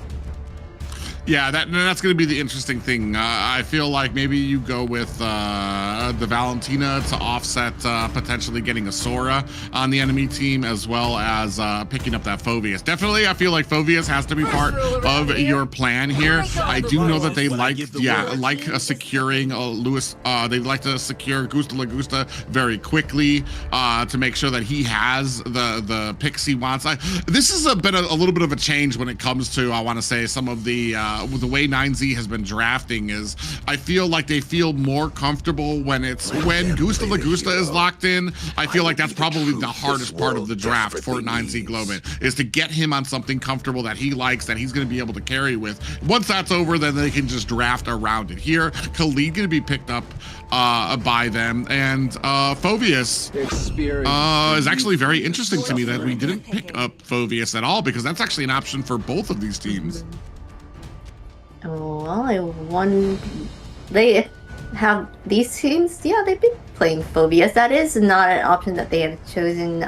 Yeah, that's going to be the interesting thing. I feel like maybe you go with the Valentina to offset potentially getting a Sora on the enemy team, as well as picking up that Phoveus. Definitely, I feel like Phoveus has to be part of your plan here. I do know that they like securing Lewis. They like to secure Gusta Lagusta very quickly to make sure that he has the picks he wants. This has been a little bit of a change when it comes to, I want to say, some of the way 9Z has been drafting. Is I feel like they feel more comfortable when Gusta Lagusta is locked in. I feel like that's probably the hardest part of the draft for 9Z Globan, is to get him on something comfortable that he likes, that he's going to be able to carry with. Once that's over, then they can just draft around it. Here, Khalid going to be picked up by them, and Phoveus is actually very interesting to me that we didn't pick up Phoveus at all, because that's actually an option for both of these teams. Well, they have these teams, yeah, they've been playing Phoveus. That is not an option that they have chosen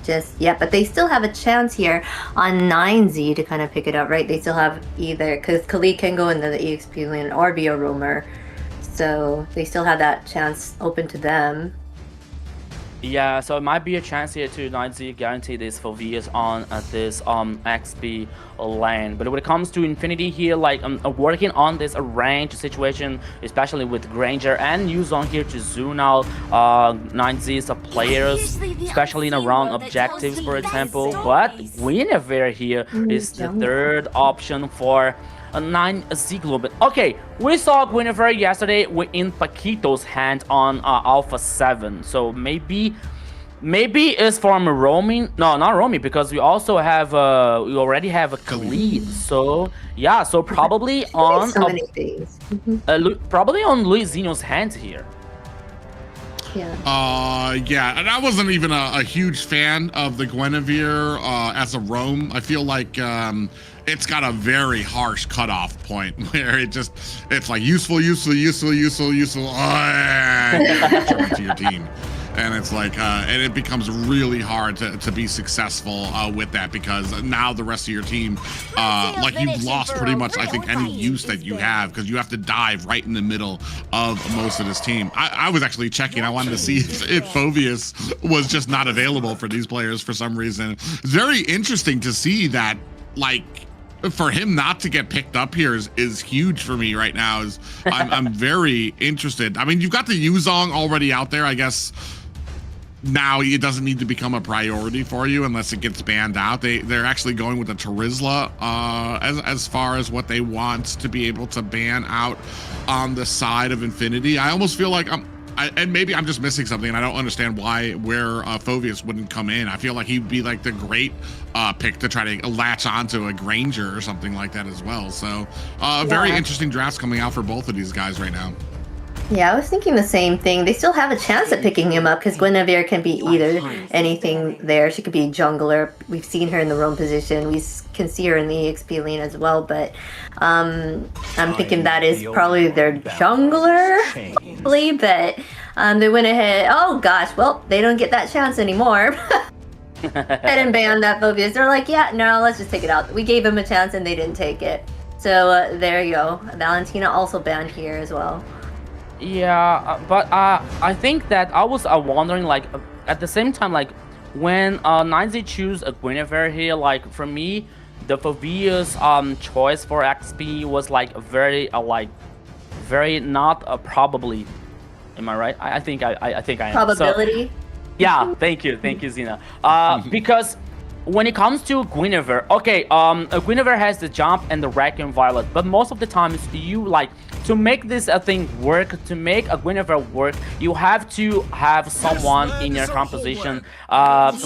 just yet, but they still have a chance here on 9Z to kind of pick it up, right? They still have either, because Khalid can go into the EXP lane or be a roamer, so they still have that chance open to them. Yeah, so it might be a chance here to 9Z guarantee this Phoveus on this XP lane. But when it comes to Infinity here, like working on this range situation, especially with Granger and Yuzong here to zoom out 9Z's players, especially in around objectives, for example. But Guinevere here is the third option for a 9Z Globan. Okay, we saw Guinevere yesterday in Paquito's hand on Alpha 7, so maybe it's from roaming. No, not roaming, because we also have we already have a Khalid. So yeah, so probably on so many things. probably on Luizinho's hands here. Yeah, and I wasn't even a huge fan of the Guinevere as a roam. I feel like it's got a very harsh cutoff point where it's like useful to your team. And it's like, and it becomes really hard to be successful with that, because now the rest of your team, like you've lost pretty much, I think, any use that you have, because you have to dive right in the middle of most of this team. I was actually checking. I wanted to see if Phoveus was just not available for these players for some reason. It's very interesting to see that, like, for him not to get picked up here is huge for me right now. I'm very interested. I mean, you've got the Yuzong already out there, I guess. now it doesn't need to become a priority for you unless it gets banned out. They're actually going with the Tarizla as far as what they want to be able to ban out on the side of Infinity. I almost feel like and maybe I'm just missing something and I don't understand where Phoveus wouldn't come in. I feel like he'd be like the great pick to try to latch onto a Granger or something like that as well. So very interesting drafts coming out for both of these guys right now. Yeah, I was thinking the same thing. They still have a chance at picking him up because Guinevere can be either anything there. She could be a jungler. We've seen her in the roam position. We can see her in the EXP lane as well. But I'm thinking that is probably their jungler, probably. But they went ahead. Oh gosh, well they don't get that chance anymore. And banned that Phoveus. They're like, yeah, no, let's just take it out. We gave him a chance and they didn't take it. So there you go. Valentina also banned here as well. Yeah, but I think that I was wondering, like, at the same time, like, when 9Z choose a Guinevere here, like, for me, the Phoveus choice for XP was, like, very not probably. Am I right? I think I am. Probability? So, yeah, thank you, Zina. Because when it comes to Guinevere, okay, Guinevere has the jump and the Wrecking Violet, but most of the times you like to make this thing work, to make a Guinevere work, you have to have someone in your composition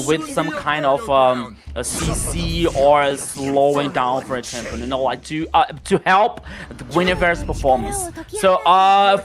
with some kind of a CC or a slowing down, for example, you know, like to help Guinevere's performance. So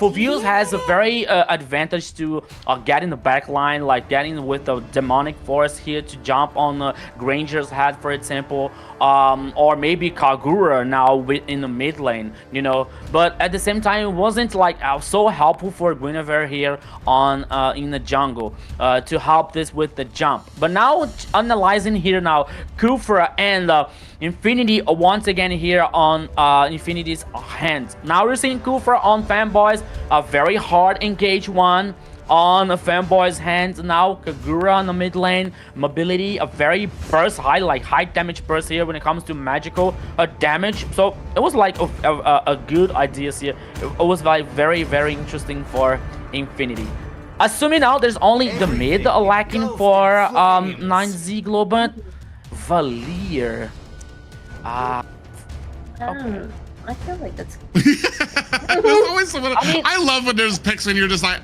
Phoveus has a very advantage to get in the back line, like getting with the demonic force here to jump on Granger's head, for example, or maybe Kagura now in the mid lane, you know. But at the same time, it wasn't like so helpful for Guinevere here on in the jungle to help this with the jump. But now analyzing here now, Kufra and Infinity once again here on Infinity's hands. Now we're seeing Kufra on Fanboys, a very hard engage one on Fanboy's hands. Now Kagura on the mid lane, mobility, a very burst high damage burst here when it comes to magical damage. So it was like a good idea here. It was like very interesting for Infinity. Assuming now there's only the mid lacking for 9Z Global. Valier. Okay. I feel like that's. There's always someone. I love when there's picks when you're just like,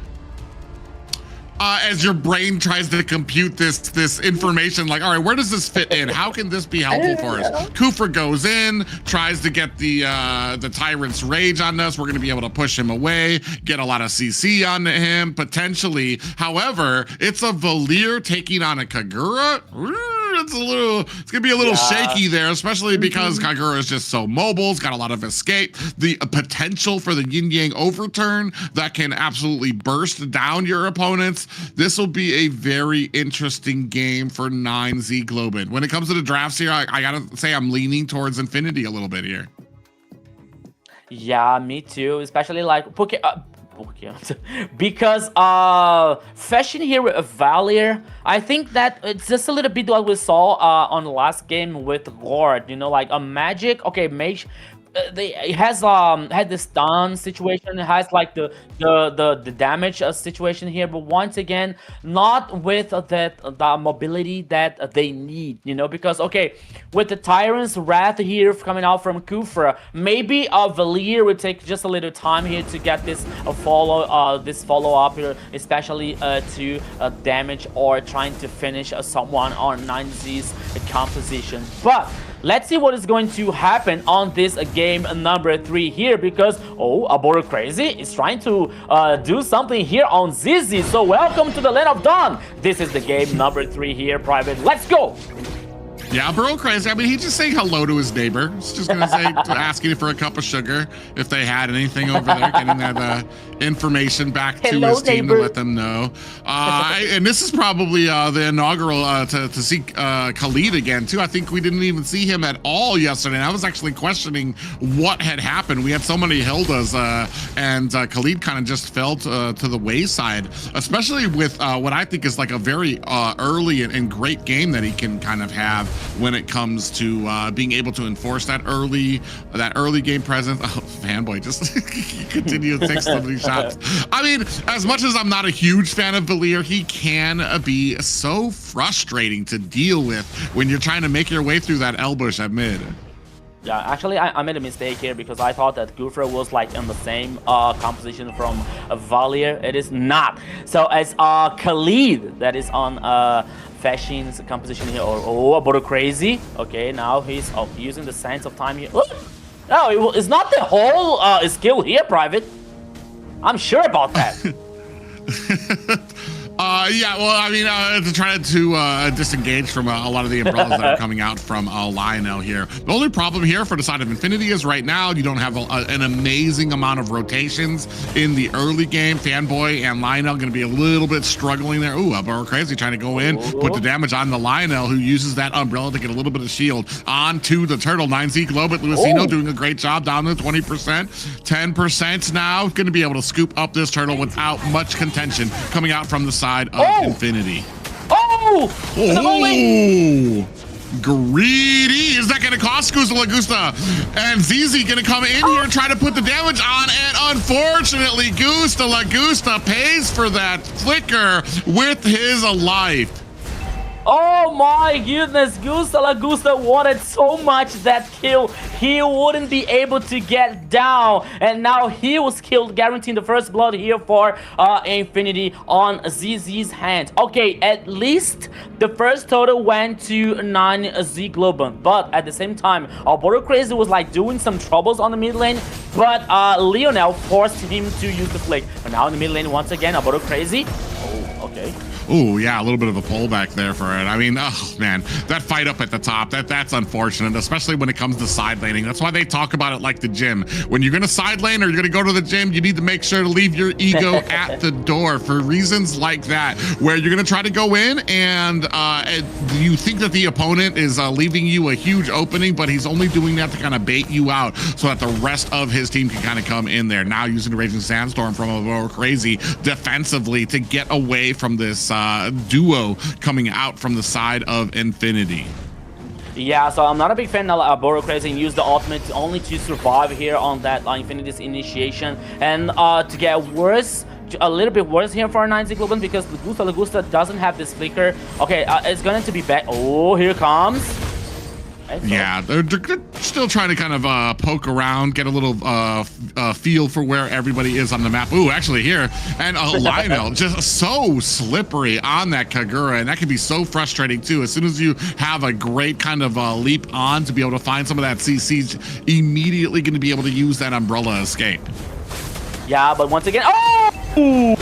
as your brain tries to compute this information, like, all right, where does this fit in? How can this be helpful for us? Kufra goes in, tries to get the Tyrant's Rage on us. We're going to be able to push him away, get a lot of CC onto him, potentially. However, it's a Valier taking on a Kagura. It's gonna be a little shaky there, especially because Kagura is just so mobile. It's got a lot of escape. The potential for the Yin Yang overturn that can absolutely burst down your opponents. This will be a very interesting game for 9Z Globin. When it comes to the drafts here, I gotta say I'm leaning towards Infinity a little bit here. Yeah, me too. Especially like because fashion here with Valier, I think that it's just a little bit what we saw on the last game with Lord, you know, like a magic. Okay, mage. It has had the stun situation. It has like the damage situation here, but once again, not with the mobility that they need, you know, because okay, with the Tyrant's Wrath here coming out from Kufra, maybe Valier would take just a little time here to get this follow up here, especially to damage or trying to finish someone on 9Z's composition. But let's see what is going to happen on this game number 3 here, because Aboro Crazy is trying to do something here on Zizi. So welcome to the Land of Dawn. This is the game number 3 here, Private. Let's go. Yeah, bro, crazy. I mean, he's just saying hello to his neighbor. He's just gonna say, asking for a cup of sugar if they had anything over there, getting that information back to his team to let them know. And this is probably the inaugural to see Khalid again too. I think we didn't even see him at all yesterday. And I was actually questioning what had happened. We had so many Hildas, and Khalid kind of just fell to the wayside, especially with what I think is like a very early and great game that he can kind of have when it comes to being able to enforce that early game presence. Oh, Fanboy just continue to take so many shots. I mean, as much as I'm not a huge fan of Valir, he can be so frustrating to deal with when you're trying to make your way through that Elbush at mid. Yeah, actually, I made a mistake here because I thought that Gufra was like in the same composition from Valir. It is not. So it's Khalid that is on Fashine's composition here. Oh, about crazy. Okay, now he's using the sense of time here. No, it's not the whole skill here, Private. I'm sure about that. Yeah, well, I mean, to try to disengage from a lot of the umbrellas that are coming out from Lionel here. The only problem here for the side of Infinity is right now you don't have an amazing amount of rotations in the early game. Fanboy and Lionel going to be a little bit struggling there. Ooh, Albaro Crazy trying to go in, put the damage on the Lionel, who uses that umbrella to get a little bit of shield onto the turtle. 9Z Globe at Luisino doing a great job down to 20%. 10% now. Going to be able to scoop up this turtle without much contention coming out from the side of Infinity. Oh! Greedy! Is that going to cost Gusta Lagusta? And ZZ going to come in here and try to put the damage on, and unfortunately, Gusta Lagusta pays for that flicker with his life. Oh my goodness, Gusta Lagusta wanted so much that kill. He wouldn't be able to get down. And now he was killed, guaranteeing the first blood here for Infinity on ZZ's hand. Okay, at least the first total went to 9Z Global. But at the same time, Border Crazy was like doing some troubles on the mid lane. But Lionel forced him to use the flick. But now in the mid lane, once again, Border Crazy. Oh, okay. Oh, yeah, a little bit of a pullback there for it. I mean, oh, man, that fight up at the top, that's unfortunate, especially when it comes to side laning. That's why they talk about it like the gym. When you're going to side lane or you're going to go to the gym, you need to make sure to leave your ego at the door for reasons like that, where you're going to try to go in and you think that the opponent is leaving you a huge opening, but he's only doing that to kind of bait you out so that the rest of his team can kind of come in there. Now using the Raging Sandstorm from a Crazy defensively to get away from this duo coming out from the side of Infinity. Yeah, so I'm not a big fan of Boro Crazy and use the ultimate only to survive here on that Infinity's initiation and to get worse, a little bit worse here for 9Z Global because Lagusta doesn't have this flicker. Okay, it's going to be back. Oh, here comes. Yeah, they're still trying to kind of poke around, get a little feel for where everybody is on the map. Ooh, actually here, and Lionel just so slippery on that Kagura, and that can be so frustrating too. As soon as you have a great kind of leap on to be able to find some of that CC, immediately going to be able to use that umbrella escape. Yeah, but once again, oh!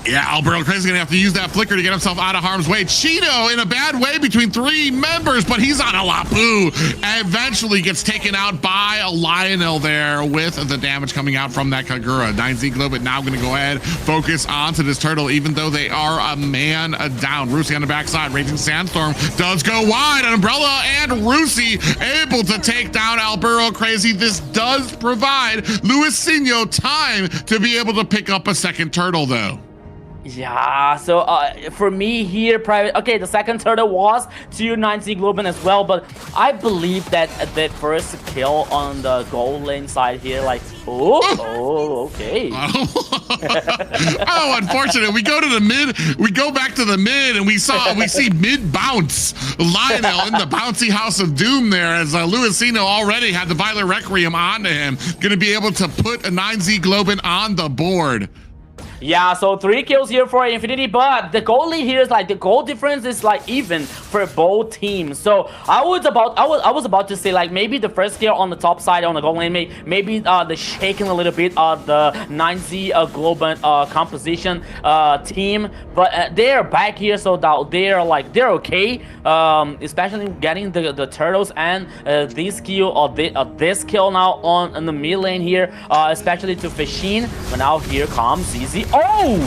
Yeah, Alberto Crazy's gonna have to use that flicker to get himself out of harm's way. Cheeto in a bad way between three members, but he's on a Lapu. Eventually gets taken out by a Lionel there with the damage coming out from that Kagura. 9Z Globit now gonna go ahead, focus onto this turtle, even though they are a man down. Rusi on the backside, Raging Sandstorm does go wide. Umbrella and Rusi able to take down Alberto Crazy. This does provide Luisinho time to be able to pick up a second turtle though. Yeah, so for me here, Private, okay, the second turtle was to 9Z Globin as well, but I believe that the first kill on the gold lane side here, like, okay. Oh, unfortunate. We go to the mid, we go back to the mid, and we see mid bounce Lionel in the bouncy house of doom there, as Luisino already had the Violet Requiem onto him, gonna be able to put a 9Z Globin on the board. Yeah, so 3 kills here for Infinity, but the goal lead here is like the goal difference is like even for both teams. So I was about to say like maybe the first kill on the top side on the goal lane, maybe the shaking a little bit of the 9Z Global composition team, but they're back here, so that they're okay, especially getting the turtles and this kill or this kill now on the mid lane here, especially to Fashin. But now here comes ZZ. Oh!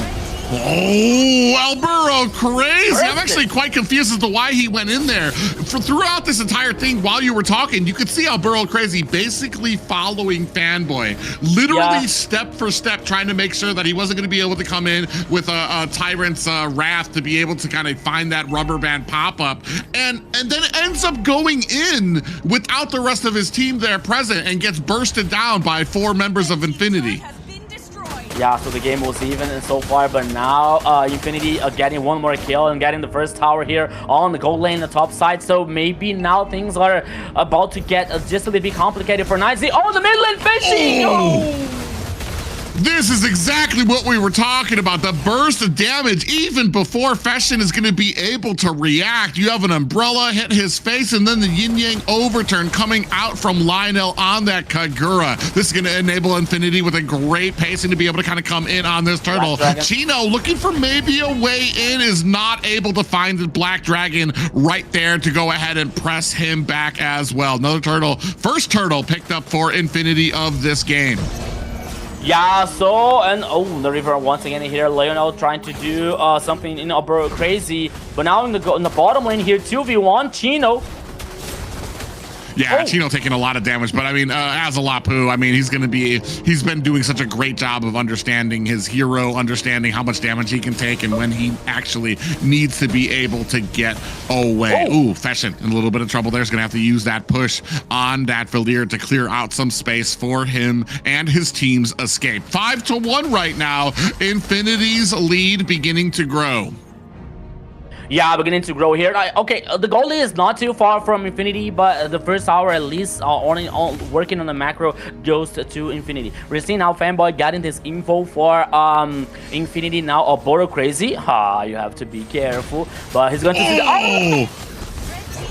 Oh, Alburo crazy. I'm actually quite confused as to why he went in there. Throughout this entire thing, while you were talking, you could see Alburo crazy basically following Fanboy, literally step for step, trying to make sure that he wasn't going to be able to come in with a Tyrant's Wrath to be able to kind of find that rubber band pop-up, and then ends up going in without the rest of his team there present and gets bursted down by 4 members of Infinity. Yeah, so the game was even so far, but now Infinity getting one more kill and getting the first tower here on the gold lane, the top side. So maybe now things are about to get just a little bit complicated for Night. Oh, the mid lane fishing! Oh! This is exactly what we were talking about. The burst of damage, even before Fashion is going to be able to react. You have an umbrella hit his face, and then the yin-yang overturn coming out from Lionel on that Kagura. This is going to enable Infinity with a great pacing to be able to kind of come in on this turtle. Chino looking for maybe a way in, is not able to find the Black Dragon right there to go ahead and press him back as well. Another turtle, first turtle picked up for Infinity of this game. Yeah, so, and the river once again here. Lionel trying to do something in Alburo crazy, but now in the bottom lane here, 2v1, Chino. Yeah, Chino taking a lot of damage, but I mean, as a Lapu, I mean, he's been doing such a great job of understanding his hero, understanding how much damage he can take and when he actually needs to be able to get away. Ooh, Fashion in a little bit of trouble there. He's gonna have to use that push on that Valir to clear out some space for him and his team's escape. 5-1 right now. Infinity's lead beginning to grow. Yeah, beginning to grow here. Okay, the goal is not too far from Infinity, but the first hour at least working on the macro goes to Infinity. We're seeing how Fanboy getting this info for Infinity now. Alburo crazy. You have to be careful, but he's going to see the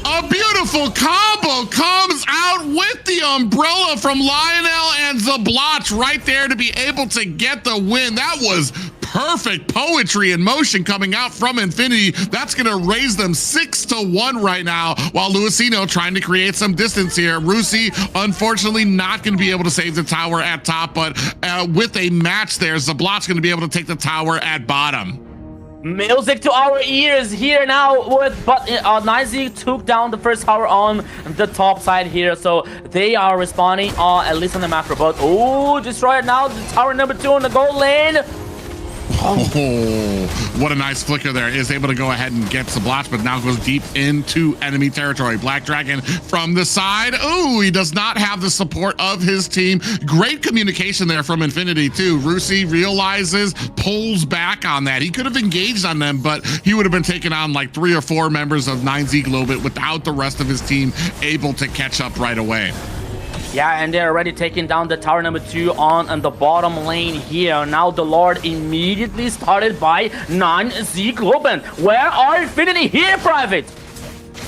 A beautiful combo comes out with the umbrella from Lionel and Zablotch right there to be able to get the win. That was perfect poetry in motion coming out from Infinity. That's going to raise them 6-1 right now, while Luisino trying to create some distance here. Rusi, unfortunately, not going to be able to save the tower at top, but with a match there, Zablotch going to be able to take the tower at bottom. Music to our ears here now, but Nizy took down the first tower on the top side here, so they are responding at least on the macro. But destroy it now, the tower number 2 on the gold lane. Oh, what a nice flicker there. Is able to go ahead and get Zablotch, but now goes deep into enemy territory. Black Dragon from the side. Oh, he does not have the support of his team. Great communication there from Infinity too. Rusi realizes, pulls back on that. He could have engaged on them, but he would have been taking on like 3 or 4 members of 9Z Globit without the rest of his team able to catch up right away. Yeah, and they're already taking down the tower number 2 on the bottom lane here. Now the Lord immediately started by 9Z Globin. Where are Infinity here, Private?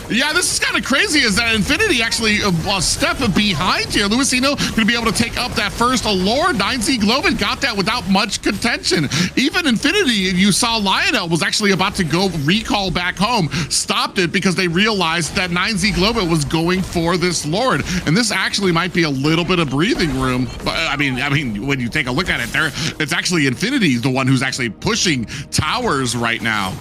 Yeah, this is kind of crazy, is that Infinity actually a step behind here. Luisino going to be able to take up that first Lord. 9Z Globin got that without much contention. Even Infinity, you saw Lionel was actually about to go recall back home, stopped it because they realized that 9Z Globin was going for this Lord. And this actually might be a little bit of breathing room. But I mean, when you take a look at it there, it's actually Infinity the one who's actually pushing towers right now.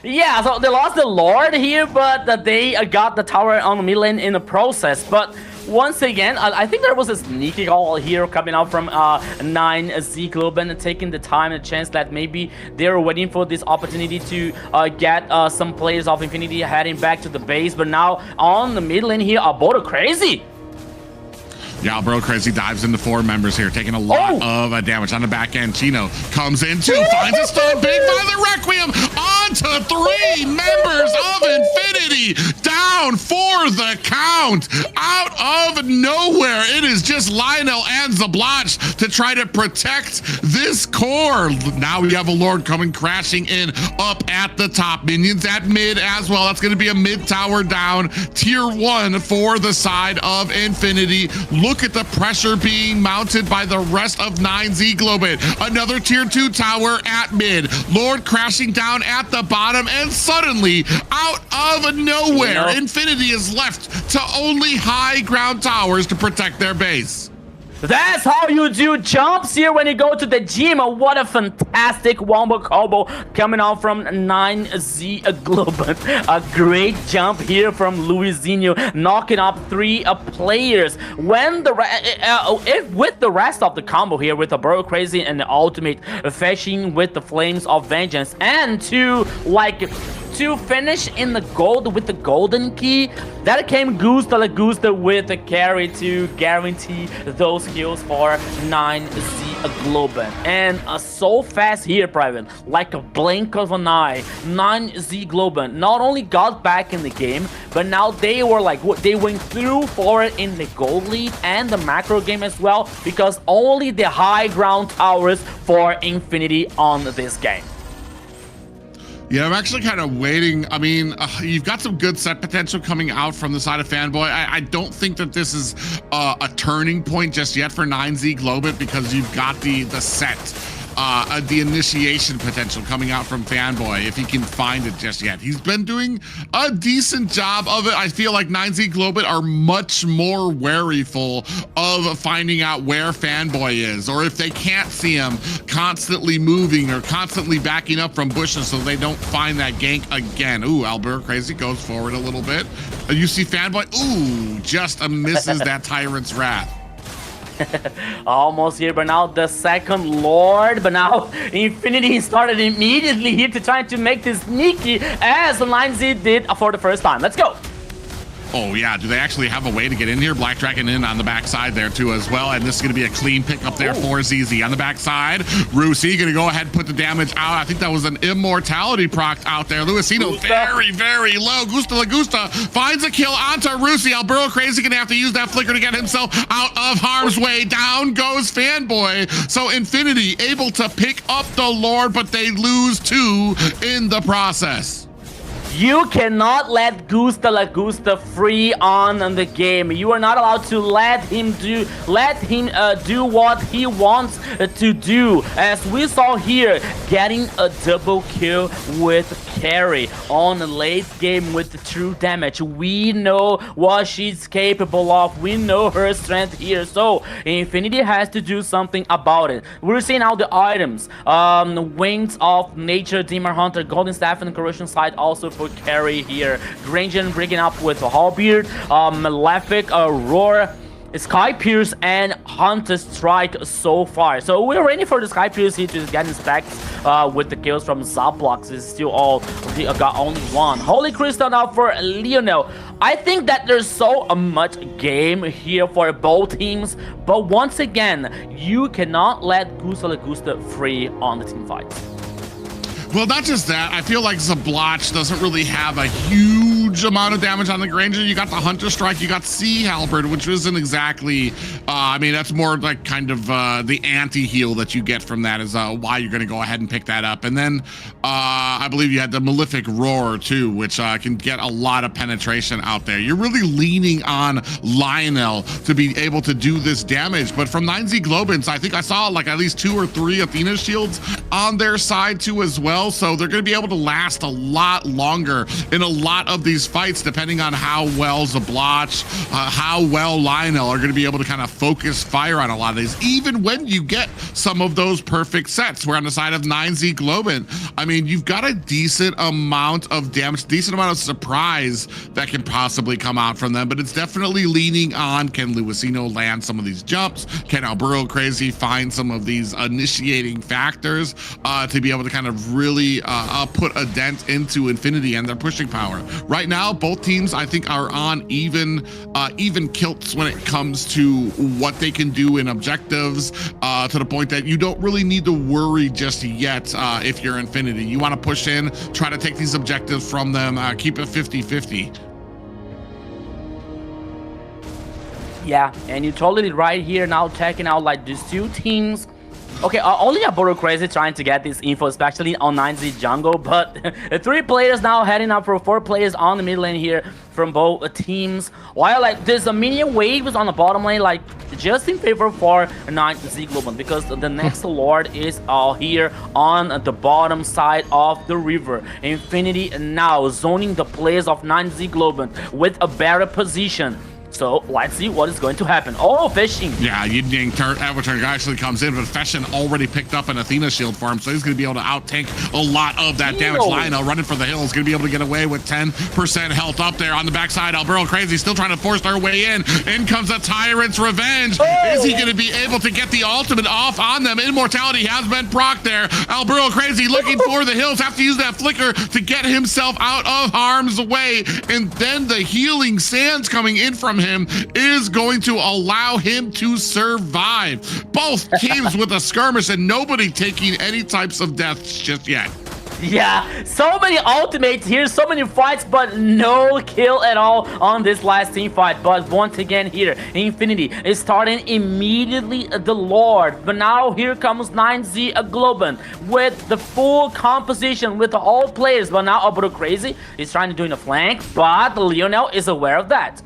Yeah, so they lost the Lord here, but they got the tower on the mid lane in the process. But once again, I think there was a sneaky call here coming out from 9Z Globin, taking the time and chance that maybe they were waiting for this opportunity to get some players of Infinity heading back to the base. But now on the mid lane here, Alburo crazy. Yeah, Bro Crazy dives into 4 members here, taking a lot of damage on the back end. Chino comes in 2, finds a stun, big by the Requiem, onto 3 members of Infinity, down for the count, out of nowhere. It is just Lionel and Zablotch to try to protect this core. Now we have a Lord coming crashing in up at the top. Minions at mid as well. That's going to be a mid tower down, tier 1 for the side of Infinity. Look at the pressure being mounted by the rest of 9Z Globit. Another tier 2 tower at mid. Lord crashing down at the bottom, and suddenly, out of nowhere, Infinity is left to only high ground towers to protect their base. That's how you do jumps here when you go to the gym. What a fantastic wombo combo coming out from 9Z Global. A great jump here from Luizinho, knocking up 3 players. When the with the rest of the combo here with the Burrow Crazy and the ultimate fetching with the Flames of Vengeance, and to finish in the gold with the golden key, that came Gusta with the carry to guarantee those kills for 9Z Global. And so fast here, Private, like a blink of an eye, 9Z Global not only got back in the game, but now they went through for it in the gold lead and the macro game as well, because only the high ground towers for Infinity on this game. Yeah, I'm actually kind of waiting. I mean, you've got some good set potential coming out from the side of Fanboy. I don't think that this is a turning point just yet for 9Z Globit, because you've got the set, the initiation potential coming out from Fanboy, if he can find it just yet. He's been doing a decent job of it. I feel like 9Z Globit are much more waryful of finding out where Fanboy is, or if they can't see him, constantly moving or constantly backing up from bushes so they don't find that gank again. Ooh, Albert Crazy goes forward a little bit. You see Fanboy, ooh, just misses that Tyrant's Wrath. Almost here, but now the second Lord, but now Infinity started immediately here to try to make this sneaky, as 9Z did for the first time. Let's go. Oh yeah, do they actually have a way to get in here? Black Dragon in on the backside there too as well, and this is going to be a clean pick up there for ZZ. On the backside, Rusi going to go ahead and put the damage out. I think that was an immortality proc out there. Luisino very, very low. Gusta Lagusta finds a kill onto Rusi. Alburo Crazy going to have to use that flicker to get himself out of harm's way. Down goes Fanboy. So Infinity able to pick up the Lord, but they lose 2 in the process. You cannot let Gusta Lagusta free on the game. You are not allowed to let him do what he wants to do. As we saw here, getting a double kill with carry on the late game with the true damage. We know what she's capable of. We know her strength here. So Infinity has to do something about it. We're seeing now the items. Wings of Nature, Demon Hunter, Golden Staff, and Corrosion Slide also for carry here. Grangen bringing up with a Halberd, Malefic, Roar, Sky Pierce, and Hunter Strike so far. So we're waiting for the Sky Pierce here to get inspected with the kills from Zablox. It's still all got only 1. Holy Crystal now for Lionel. I think that there's so much game here for both teams, but once again, you cannot let Gusta Lagusta free on the team fight. Well, not just that. I feel like Zabloch doesn't really have a huge amount of damage on the Granger. You got the Hunter Strike, you got Sea Halberd, which isn't exactly, I mean, that's more like kind of the anti-heal that you get from that is why you're going to go ahead and pick that up. And then I believe you had the Malefic Roar too, which can get a lot of penetration out there. You're really leaning on Lionel to be able to do this damage. But from 9Z Globins, I think I saw like at least 2 or 3 Athena shields on their side too as well. So they're going to be able to last a lot longer in a lot of these fights, depending on how well Zabloch, how well Lionel are going to be able to kind of focus fire on a lot of these, even when you get some of those perfect sets. Where on the side of 9Z Globin, I mean, you've got a decent amount of damage, decent amount of surprise that can possibly come out from them, but it's definitely leaning on, can Luisino land some of these jumps? Can Alburo Crazy find some of these initiating factors to be able to kind of really put a dent into Infinity and their pushing power? Right now, both teams I think are on even kilts when it comes to what they can do in objectives, to the point that you don't really need to worry just yet if you're Infinity. You want to push in, try to take these objectives from them, keep it 50-50. Yeah, and you're totally right here now, checking out like these 2 teams. Okay, only Alburo Crazy trying to get this info, especially on 9Z Jungle, but 3 players now heading up for 4 players on the mid lane here from both teams. While like there's a minion waves on the bottom lane, like just in favor for 9Z Global, because the next Lord is here on the bottom side of the river. Infinity now zoning the players of 9Z Global with a better position. So let's see what is going to happen. Oh, fishing. Yeah, Yin Avatar actually comes in, but Feshin already picked up an Athena shield for him, so he's going to be able to out-tank a lot of that damage. Lionel running for the hills, going to be able to get away with 10% health up there on the backside. Alburo Crazy still trying to force their way in. In comes a Tyrant's Revenge. Is he going to be able to get the ultimate off on them? Immortality has been proc there. Alburo Crazy looking for the hills, have to use that flicker to get himself out of harm's way, and then the healing sands coming in from him is going to allow him to survive. Both teams with a skirmish and nobody taking any types of deaths just yet. Yeah, so many ultimates here, so many fights, but no kill at all on this last team fight. But once again here, Infinity is starting immediately the Lord. But now here comes 9Z Globen with the full composition with all players. But now Alburo Crazy is trying to do in a flank, but Lionel is aware of that.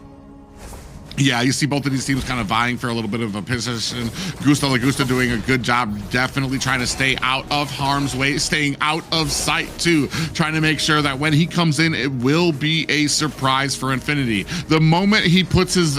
Yeah, you see both of these teams kind of vying for a little bit of a position. Gusta Lagusta doing a good job, definitely trying to stay out of harm's way, staying out of sight too, trying to make sure that when he comes in, it will be a surprise for Infinity. The moment he puts his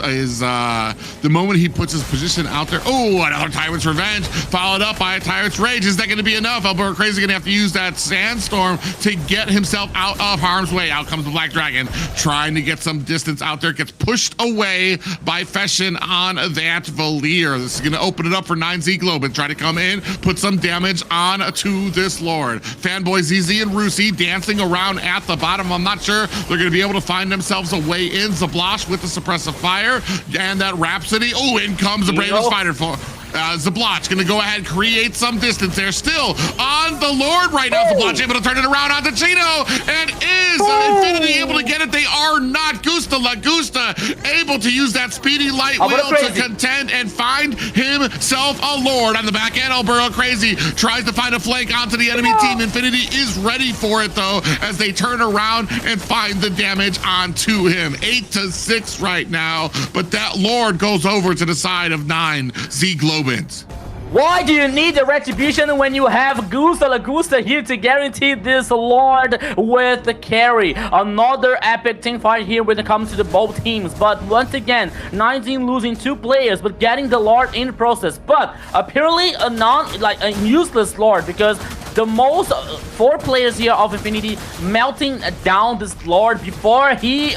position out there, oh, another Tyrant's Revenge, followed up by a Tyrant's Rage. Is that going to be enough? Alburo Crazy going to have to use that Sandstorm to get himself out of harm's way. Out comes the Black Dragon, trying to get some distance out there, gets pushed away by Feshin on that Valier. This is going to open it up for 9Z Globe and try to come in, put some damage on to this Lord. Fanboy ZZ and Rusi dancing around at the bottom. I'm not sure they're going to be able to find themselves a way in. Zablash with the suppressive fire and that Rhapsody. Oh, in comes the Bravest Fighter for Zablash gonna go ahead, create some distance there. Still on the Lord right now. Zablash able to turn it around onto Chino, and is Infinity able to get it? They are not. Gusta Lagusta able to use that speedy light wheel to contend and find himself a Lord on the back end. Alburo Crazy tries to find a flank onto the enemy team. Infinity is ready for it though, as they turn around and find the damage onto him. 8-6 right now, but that Lord goes over to the side of 9Z Globins. Why do you need the retribution when you have Gusta Lagusta here to guarantee this Lord with the carry? Another epic team fight here when it comes to the both teams. But once again, 9Z losing 2 players, but getting the Lord in the process. But apparently a useless Lord, because the most 4 players here of Infinity melting down this Lord before he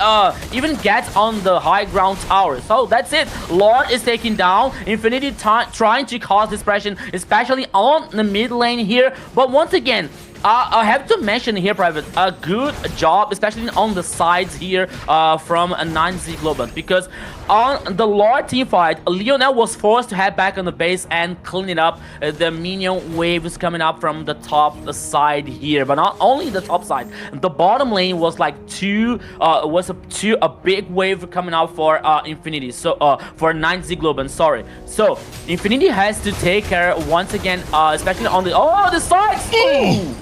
even gets on the high ground tower. So that's it. Lord is taken down. Infinity trying to cause this pressure, especially on the mid lane here. But once again, I have to mention here, Private, a good job, especially on the sides here from a 9Z Global, because on the Lord team fight, Lionel was forced to head back on the base and clean it up. The minion waves coming up from the top side here, but not only the top side, the bottom lane was like a big wave coming out for Infinity. So for 9Z Global, sorry. So Infinity has to take care once again, especially on the sides. Ooh.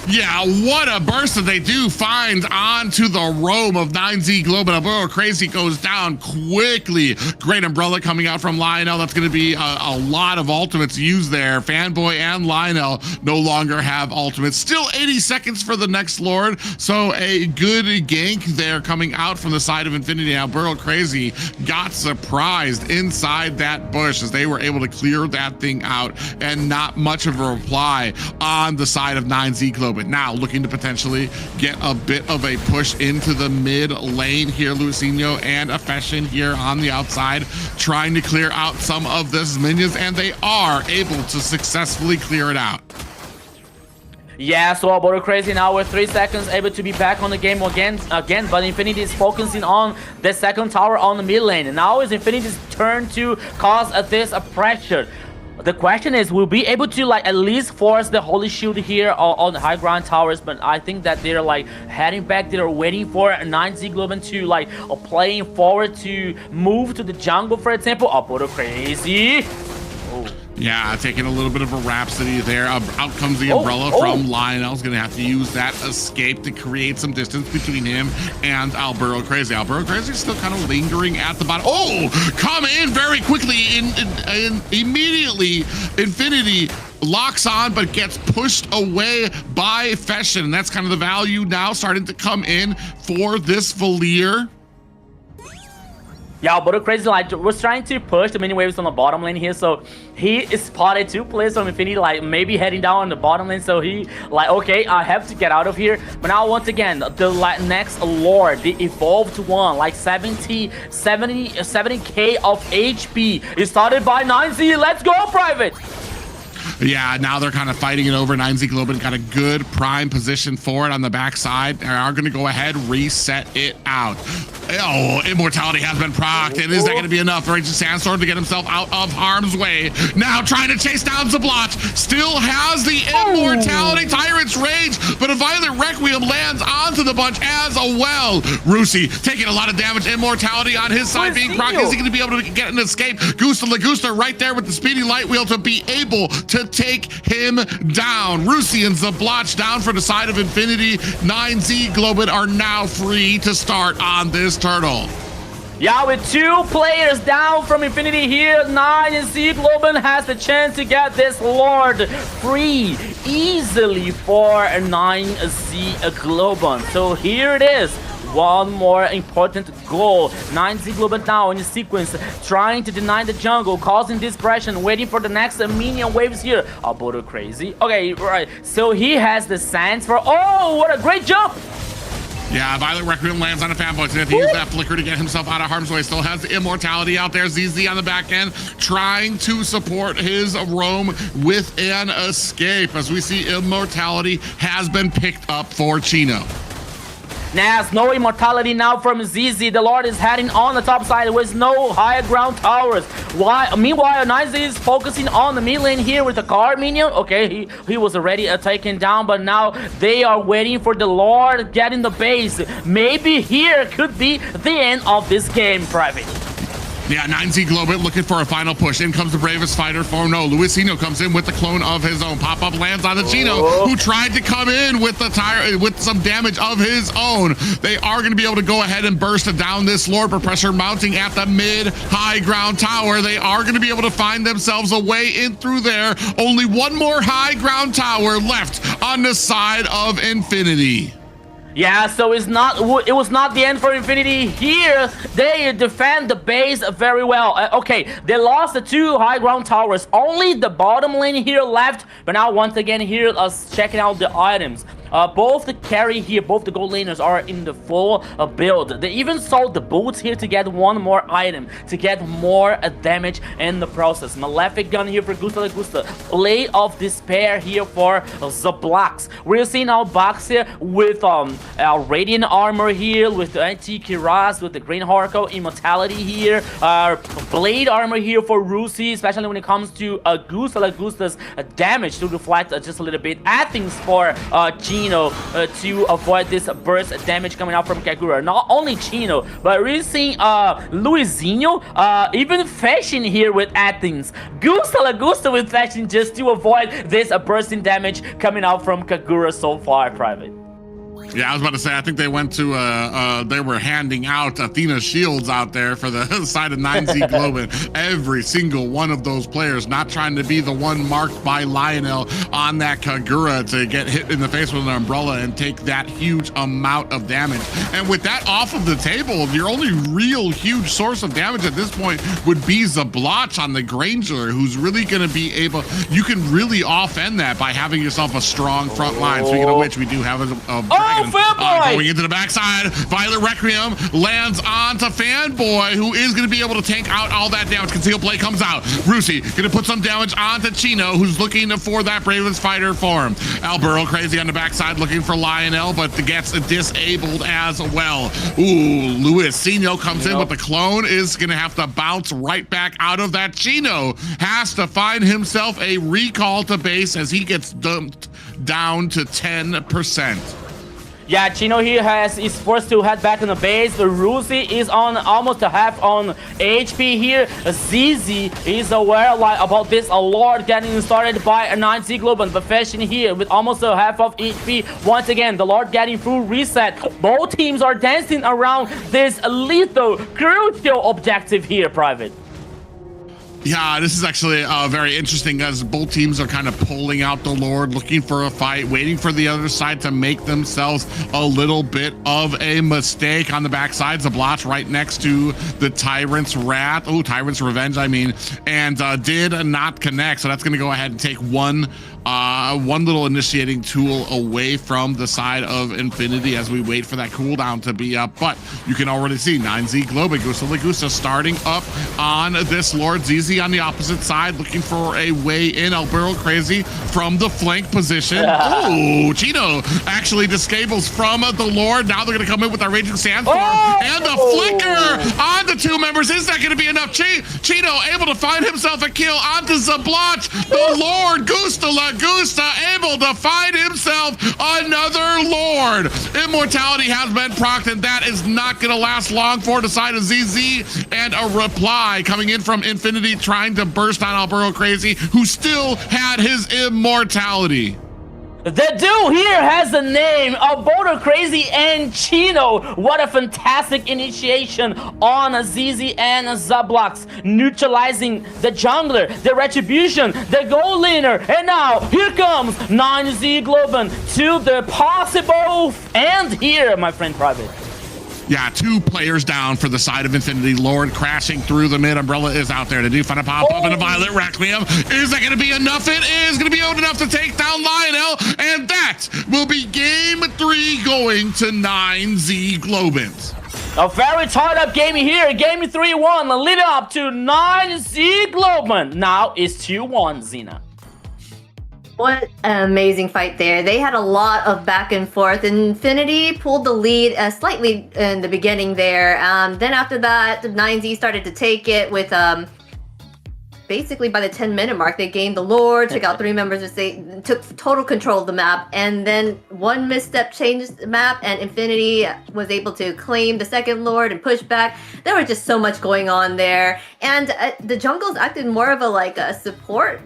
Yeah, what a burst that they do find onto the roam of 9Z Global. Alburo Crazy goes down quickly. Great Umbrella coming out from Lionel. That's going to be a lot of ultimates used there. Fanboy and Lionel no longer have ultimates. Still 80 seconds for the next Lord. So a good gank there coming out from the side of Infinity. Alburo Crazy got surprised inside that bush as they were able to clear that thing out, and not much of a reply on the side of 9Z Global. But now looking to potentially get a bit of a push into the mid lane here. Luisinho and Affection here on the outside trying to clear out some of this minions, and they are able to successfully clear it out. Yeah, so Alburo Crazy now with 3 seconds able to be back on the game again, but Infinity is focusing on the second tower on the mid lane. And now is Infinity's turn to cause this pressure. The question is, will be able to at least force the Holy Shield here on the high ground towers, but I think that they're heading back. They're waiting for 9Z Global to playing forward to move to the jungle, for example. Alburo Crazy. Oh. Yeah, taking a little bit of a Rhapsody there. Out comes the Umbrella from Lionel's going to have to use that escape to create some distance between him and Alburo Crazy. Alburo Crazy still kind of lingering at the bottom. Oh, come in very quickly. Immediately, Infinity locks on, but gets pushed away by Feshin. And that's kind of the value now starting to come in for this Valier. Yeah, but crazy like was trying to push the mini waves on the bottom lane here, so he is spotted 2 players from Infinity, like maybe heading down on the bottom lane. So he like, okay, I have to get out of here. But now once again, the next Lord, the evolved one, like 70k of HP, is started by 9Z. Let's go, Private. Yeah, now they're kind of fighting it over. 9Z Globin got a good prime position for it on the backside. They are going to go ahead, reset it out. Oh, Immortality has been procced, and is that going to be enough for Ancient Sandstorm to get himself out of harm's way? Now trying to chase down Zablotch, still has the Immortality Tyrant's Rage, but a Violent Requiem lands onto the bunch as well. Rusi taking a lot of damage. Immortality on his side being procced. Is he going to be able to get an escape? Gusta Lagusta right there with the speedy light wheel to be able to take him down. Rusi and Zablotch down for the side of Infinity. 9Z Globin are now free to start on this turtle. Yeah, with 2 players down from Infinity here, 9Z Globin has the chance to get this Lord free easily for 9Z Globin. So here it is. One more important goal. 9Z Globin now in the sequence, trying to deny the jungle, causing dispersion, waiting for the next minion waves here. Oh, Bodo crazy. Okay, right. So he has the sands for. Oh, what a great jump! Yeah, Violent Requiem lands on a fanboy. So he used that flicker to get himself out of harm's way. Still has the Immortality out there. ZZ on the back end trying to support his roam with an escape. As we see, Immortality has been picked up for Chino. Nas, no Immortality now from ZZ. The Lord is heading on the top side with no high ground towers. Meanwhile, 9Z is focusing on the mid lane here with the car minion. Okay, he was already taken down, but now they are waiting for the Lord getting the base. Maybe here could be the end of this game, Private. Yeah, 9Z Globin looking for a final push. In comes the bravest fighter for no. Luisino comes in with the clone of his own. Pop-up lands on the Chino, who tried to come in with the tire with some damage of his own. They are going to be able to go ahead and burst down this Lord, but pressure mounting at the mid-high ground tower. They are going to be able to find themselves a way in through there. Only one more high ground tower left on the side of Infinity. Yeah, so it was not the end for Infinity here. They defend the base very well. Okay, they lost the 2 high ground towers. Only the bottom lane here left. But now once again here, checking out the items. Both the carry here, both the gold laners are in the full build. They even sold the boots here to get one more item, to get more damage in the process. Malefic gun here for Gusta Lagusta. Blade of Despair here for Zablotch. We're seeing our box here with Radiant armor here, with the anti-Kiraz, with the Green Horko, Immortality here. Blade armor here for Rusi, especially when it comes to Gusta Lagusta's damage to deflect just a little bit. Athens for Chino to avoid this burst damage coming out from Kagura. Not only Chino, but we're seeing Luisinho even fashion here with Athens. Gusta Lagusta with fashion just to avoid this bursting damage coming out from Kagura so far, Private. Yeah, I was about to say, I think they went to, they were handing out Athena shields out there for the side of 9Z Globin. Every single one of those players not trying to be the one marked by Lionel on that Kagura to get hit in the face with an umbrella and take that huge amount of damage. And with that off of the table, your only real huge source of damage at this point would be Zablotch on the Granger, who's really going to be able, you can really offend that by having yourself a strong front line. Speaking of which, we do have a going into the backside. Violent Requiem lands onto Fanboy, who is going to be able to tank out all that damage. Conceal play comes out. Rusi going to put some damage onto Chino, who's looking for that bravest fighter form. Alburo crazy on the backside looking for Lionel, but gets disabled as well. Ooh, Luisino comes in with the clone, is going to have to bounce right back out of that. Chino has to find himself a recall to base as he gets dumped down to 10%. Yeah, Chino here is forced to head back in the base. The Rusi is on almost a half on HP here. ZZ is aware about this Lord getting started by a 9Z Globin. But Fashion here with almost a half of HP. Once again, the Lord getting full reset. Both teams are dancing around this lethal, crucial objective here, Private. Yeah, this is actually very interesting as both teams are kind of pulling out the Lord, looking for a fight, waiting for the other side to make themselves a little bit of a mistake. On the backside, Zablotch right next to the Tyrant's Wrath. Oh, Tyrant's Revenge, I mean, and did not connect. So that's going to go ahead and take one little initiating tool away from the side of Infinity as we wait for that cooldown to be up. But you can already see 9Z Globe and Gusta Lagusta starting up on this Lord. ZZ on the opposite side looking for a way in. Albero Crazy from the flank position. Oh, Chino actually discables from the Lord. Now they're going to come in with our Raging Sandstorm and the flicker on the two members. Is that going to be enough? Chino able to find himself a kill onto Zablotch. The Lord Gusta Lagusta able to find himself another Lord. Immortality has been procced, and that is not going to last long for the side of ZZ. And a reply coming in from Infinity trying to burst on Albero Crazy, who still had his immortality. The dude here has the name of Boulder Crazy and Chino. What a fantastic initiation on ZZ and Zablotch, neutralizing the jungler, the retribution, the gold laner, and now here comes 9Z Globen to the possible end here, my friend Private. Yeah, 2 players down for the side of Infinity. Lord crashing through the mid. Umbrella is out there to do. Find a pop up and a Violet Requiem. Is that going to be enough? It is going to be enough to take down Lionel. And that will be game 3 going to 9Z Globant. A very tied up game here. Game 3-1 leading up to 9Z Globant. Now it's 2-1, Xena. What an amazing fight there. They had a lot of back and forth. Infinity pulled the lead slightly in the beginning there. Then after that, 9Z started to take it with basically by the 10-minute mark, they gained the Lord, took out 3 members, they took total control of the map, and then one misstep changed the map, and Infinity was able to claim the second Lord and push back. There was just so much going on there, and the jungles acted more of a support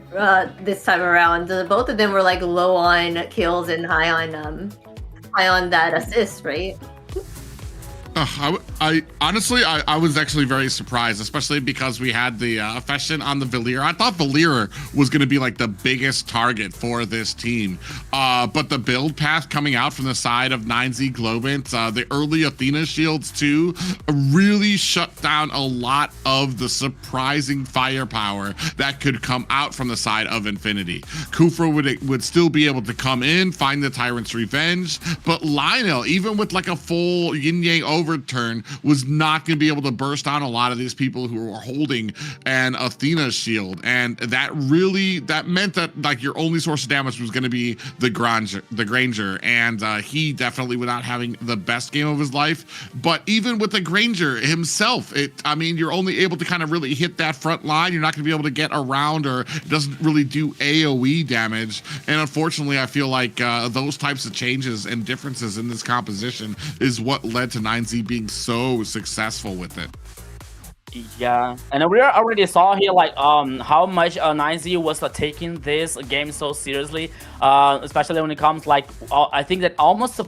this time around. Both of them were low on kills and high on that assist, right? I honestly, I was actually very surprised, especially because we had the Fashion on the Valir. I thought Valir was going to be the biggest target for this team. But the build path coming out from the side of 9Z Globant, the early Athena shields too, really shut down a lot of the surprising firepower that could come out from the side of Infinity. Kufra would still be able to come in, find the Tyrant's Revenge, but Lionel, even with a full yin-yang overturn, was not going to be able to burst on a lot of these people who were holding an Athena shield, and that meant that your only source of damage was going to be the Granger, and he definitely was not having the best game of his life. But even with the Granger himself, you're only able to kind of really hit that front line. You're not going to be able to get around, or it doesn't really do AoE damage. And unfortunately, I feel like those types of changes and differences in this composition is what led to 9Z being so successful with it. Yeah, and we already saw here how much 9Z was taking this game so seriously, especially when it comes I think that almost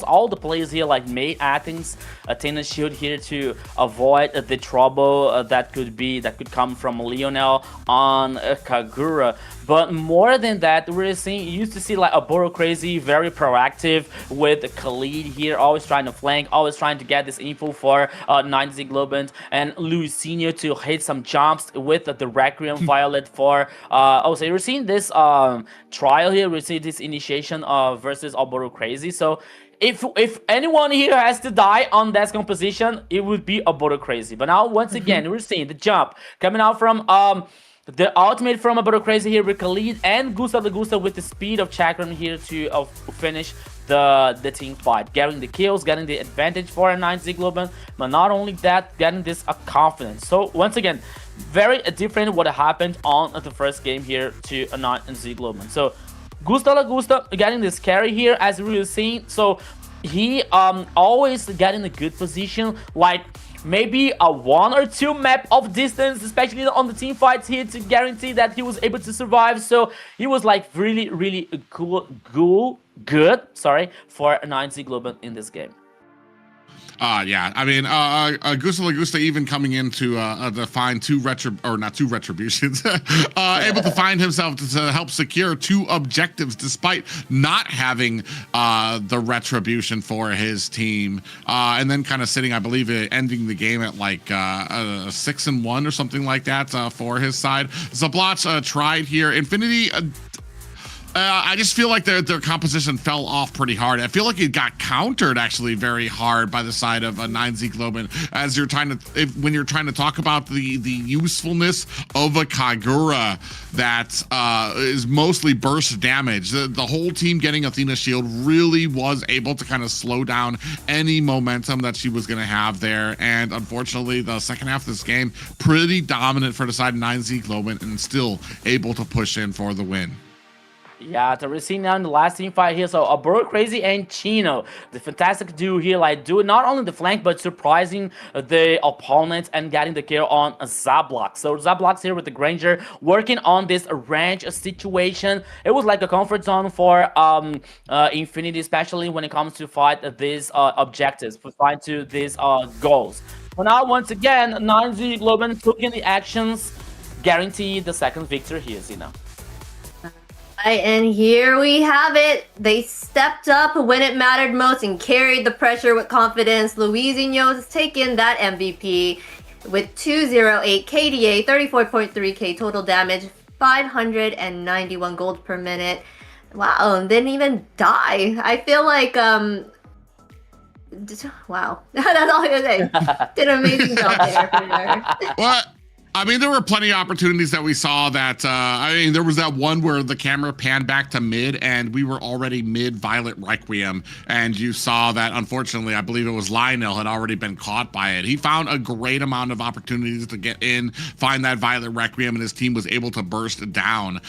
all the players here made Athena shield here to avoid the trouble that could come from Lionel on Kagura. But more than that, we're used to see Albero Crazy very proactive with Khalid here, always trying to flank, always trying to get this info for 9Z Globant, and Lucinio to hit some jumps with the Requiem Violet for so we're seeing this trial here, we see this initiation versus Albero Crazy. So if anyone here has to die on that composition, it would be Albero Crazy. But now once again, we're seeing the jump coming out from the ultimate from Albero Crazy here with Khalid and Gusta the Gusta with the speed of Chakram here to finish the team fight, getting the kills, getting the advantage for a 9Z Globant, but not only that, getting this confidence. So once again, very different what happened on the first game here to a 9Z Globant. So Gusta La Gusta getting this carry here as we were seeing. So he always got in a good position, maybe a 1 or 2 map of distance, especially on the team fights here, to guarantee that he was able to survive. So he was really, really good for 9Z Globant in this game. Yeah, I mean, Gusta Lagusta even coming in to find two retributions, able to find himself to help secure 2 objectives despite not having the retribution for his team, and then kind of sitting, I believe, ending the game at like 6-1 or something like that for his side. Zabloch tried here. Infinity. I just feel like their composition fell off pretty hard. I feel like it got countered actually very hard by the side of 9Z Globen, as when you're trying to talk about the usefulness of a Kagura that is mostly burst damage. The whole team getting Athena Shield really was able to kind of slow down any momentum that she was going to have there. And unfortunately, the second half of this game, pretty dominant for the side of 9Z Globen, and still able to push in for the win. Yeah, we're seeing now in the last team fight here. So Bro Crazy and Chino, the fantastic duo here, like doing not only the flank but surprising the opponents and getting the kill on Zablox. So Zablox here with the Granger working on this range situation. It was like a comfort zone for Infinity, especially when it comes to fight these objectives, to fight to these goals. But now once again, 9Z Globen took in the actions, guaranteed the second victory here, Zina. And here we have it. They stepped up when it mattered most and carried the pressure with confidence. Luizinho has taken that MVP with 208 KDA, 34.3k total damage, 591 gold per minute. Wow, and didn't even die. I feel like wow. That's all I'm gonna say. Did an amazing job there for her. What? I mean, there were plenty of opportunities that we saw that, I mean, there was that one where the camera panned back to mid and we were already mid Violet Requiem. And you saw that, unfortunately, I believe it was Lionel had already been caught by it. He found a great amount of opportunities to get in, find that Violet Requiem, and his team was able to burst down.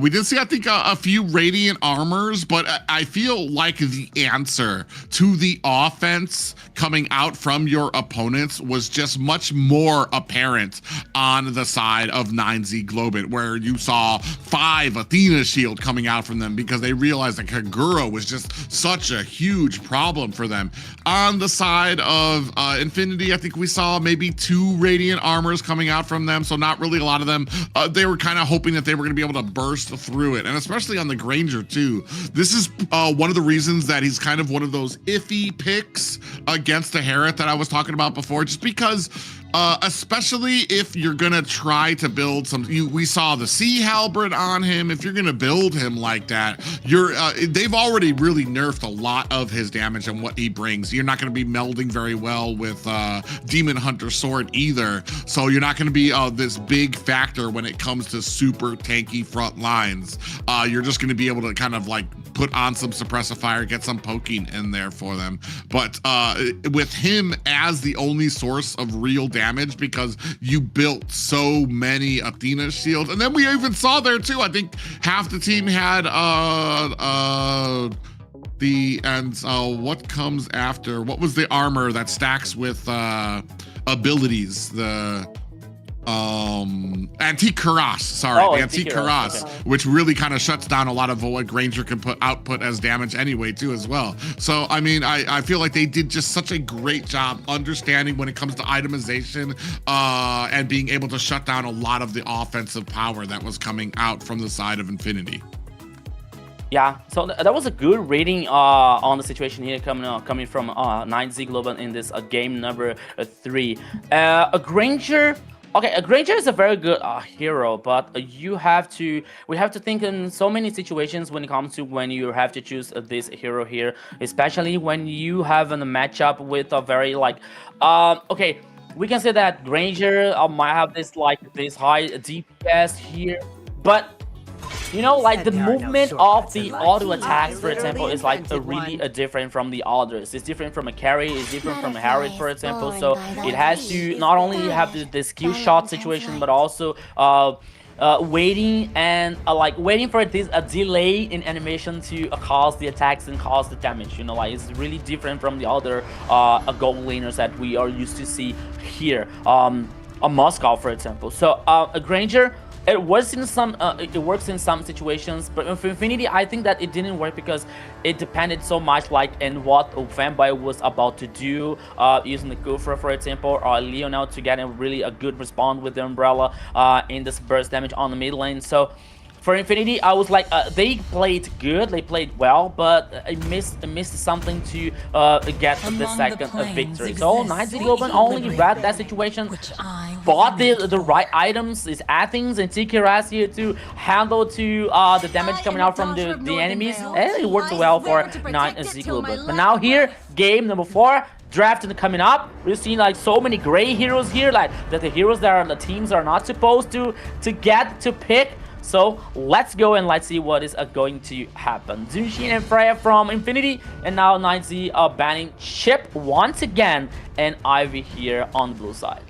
We did see, I think, a few Radiant Armors, but I feel like the answer to the offense coming out from your opponents was just much more apparent on the side of 9Z Globen, where you saw 5 Athena Shield coming out from them because they realized that Kagura was just such a huge problem for them. On the side of Infinity, I think we saw maybe 2 Radiant Armors coming out from them, so not really a lot of them. They were kind of hoping that they were going to be able to burst through it, and especially on the Granger too. This is one of the reasons that he's kind of one of those iffy picks against the Herod that I was talking about before, just because especially if you're gonna try to build some, we saw the Sea Halberd on him. If you're gonna build him like that, they've already really nerfed a lot of his damage and what he brings. You're not gonna be melding very well with Demon Hunter Sword either, so you're not gonna be this big factor when it comes to super tanky front lines. You're just gonna be able to kind of like put on some suppressive fire, get some poking in there for them. But with him as the only source of real damage, because you built so many Athena shields, and then we even saw there too, I think half the team had what comes after, what was the armor that stacks with abilities, the Antique Cuirass, sorry, the Antique Cuirass, okay, which really kind of shuts down a lot of what Granger can output as damage anyway too as well. So I mean, I feel like they did just such a great job understanding when it comes to itemization and being able to shut down a lot of the offensive power that was coming out from the side of Infinity. Yeah, so that was a good reading on the situation here coming from 9Z Global in this game number 3. A Granger. Okay, a Granger is a very good hero, but we have to think in so many situations when it comes to when you have to choose this hero here, especially when you have a matchup with a very like, okay, we can say that Granger might have this high DPS here, but you know, like the movement of the auto attacks, for example, is like really different from the others. It's different from a carry, it's different from a Harriet, for example. So it has to not only have the skill shot situation, but also waiting and waiting for this delay in animation to cause the attacks and cause the damage. You know, like it's really different from the other gold laners that we are used to see here. A Moscow, for example. So a Granger. it works in some situations, but with Infinity, I think that it didn't work because it depended so much like in what Fanboy was about to do, using the Kufra, for example, or Leonel to get a really good response with the Umbrella in this burst damage on the mid lane. So for Infinity, I was like, they played good, they played well, but I missed something to get the second victory. So 9Z Global only read that situation, bought the right items, his Athens and TKRS here to handle the damage coming out from the enemies, and it worked well for 9Z Global. But now here, game number 4. Draft coming up, we're seeing like so many gray heroes here, like that the heroes that are the teams are not supposed to get to pick. So let's go and let's see what is going to happen. Zunshin and Freya from Infinity, and now 9Z banning Chip once again, and Ivy here on the blue side.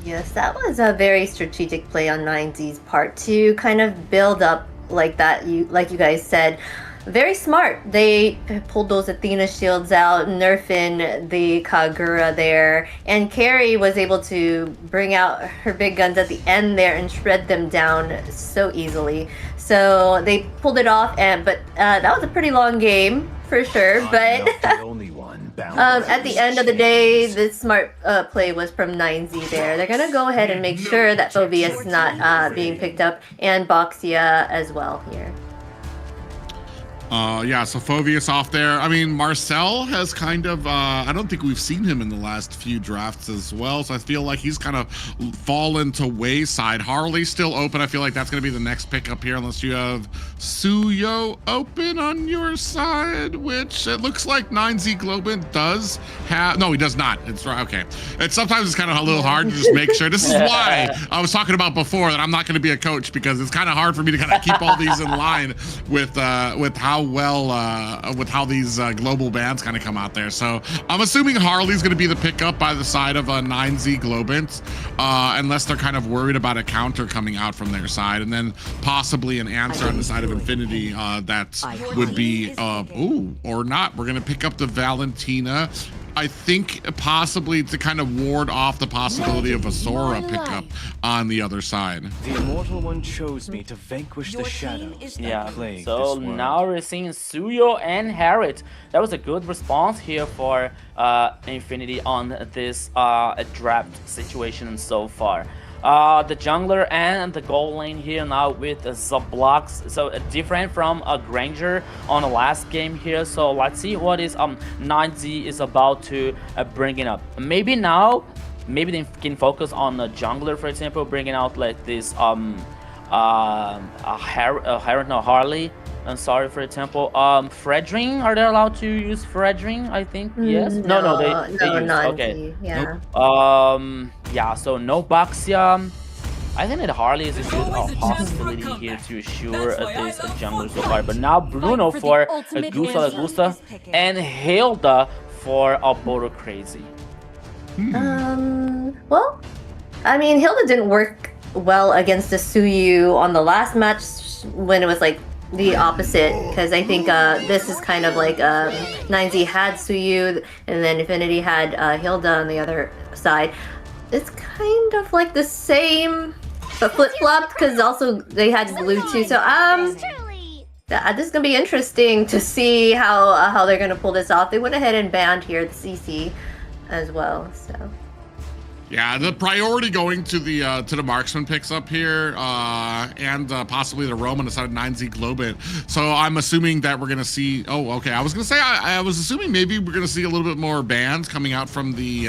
Yes, that was a very strategic play on 9Z's part to kind of build up like that. Like you guys said, very smart. They pulled those Athena shields out, nerfing the Kagura there, and Carrie was able to bring out her big guns at the end there and shred them down so easily. So they pulled it off, but that was a pretty long game for sure. But at the end of the day, the smart play was from 9Z there. They're gonna go ahead and make sure that Phoveus is not being picked up, and Boxia as well here. Yeah, so Phoveus off there. I mean, Marcel has kind of, I don't think we've seen him in the last few drafts as well, so I feel like he's kind of fallen to wayside. Harley's still open. I feel like that's going to be the next pickup here, unless you have Suyo open on your side, which it looks like 9Z Globin does have. No, he does not. It's right. Okay. Sometimes it's kind of a little hard to just make sure. This is why I was talking about before that I'm not going to be a coach, because it's kind of hard for me to kind of keep all these in line with how these global bans kind of come out there. So I'm assuming Harley's going to be the pickup by the side of 9Z Globant, unless they're kind of worried about a counter coming out from their side, and then possibly an answer on the side of Infinity that would be ooh, or not. We're going to pick up the Valentina. I think possibly to kind of ward off the possibility of a Sora pickup on the other side. The Immortal One chose me to vanquish the shadow. Yeah, so now we're seeing Suyo and Harriet. That was a good response here for Infinity on this draft situation so far. The jungler and the gold lane here now with the blocks, so different from a Granger on the last game here. So let's see what is 9Z is about to bring it up. Maybe now, maybe they can focus on the jungler, for example, bringing out like this Harley. I'm sorry, for example, Fredring. Are they allowed to use Fredring? I think yes. No, they use. Okay. Yeah. Yeah. So no Boxia. I think that Harley is a good possibility here to assure this jungler so far. But now Bruno for Gusta and Hilda for Bodo Crazy. Well, I mean, Hilda didn't work well against the Suyu on the last match when it was like the opposite, because I think this is kind of like 9Z had Suyu and then Infinity had Hilda on the other side. It's kind of like the same but flip-flopped, because also they had blue too. So this is gonna be interesting to see how they're gonna pull this off. They went ahead and banned here the CC as well, so yeah, the priority going to the marksman picks up here, and possibly the Roam on the side of 9Z Globit. So I'm assuming that we're gonna see. Oh, okay. I was gonna say I was assuming maybe we're gonna see a little bit more bans coming out from the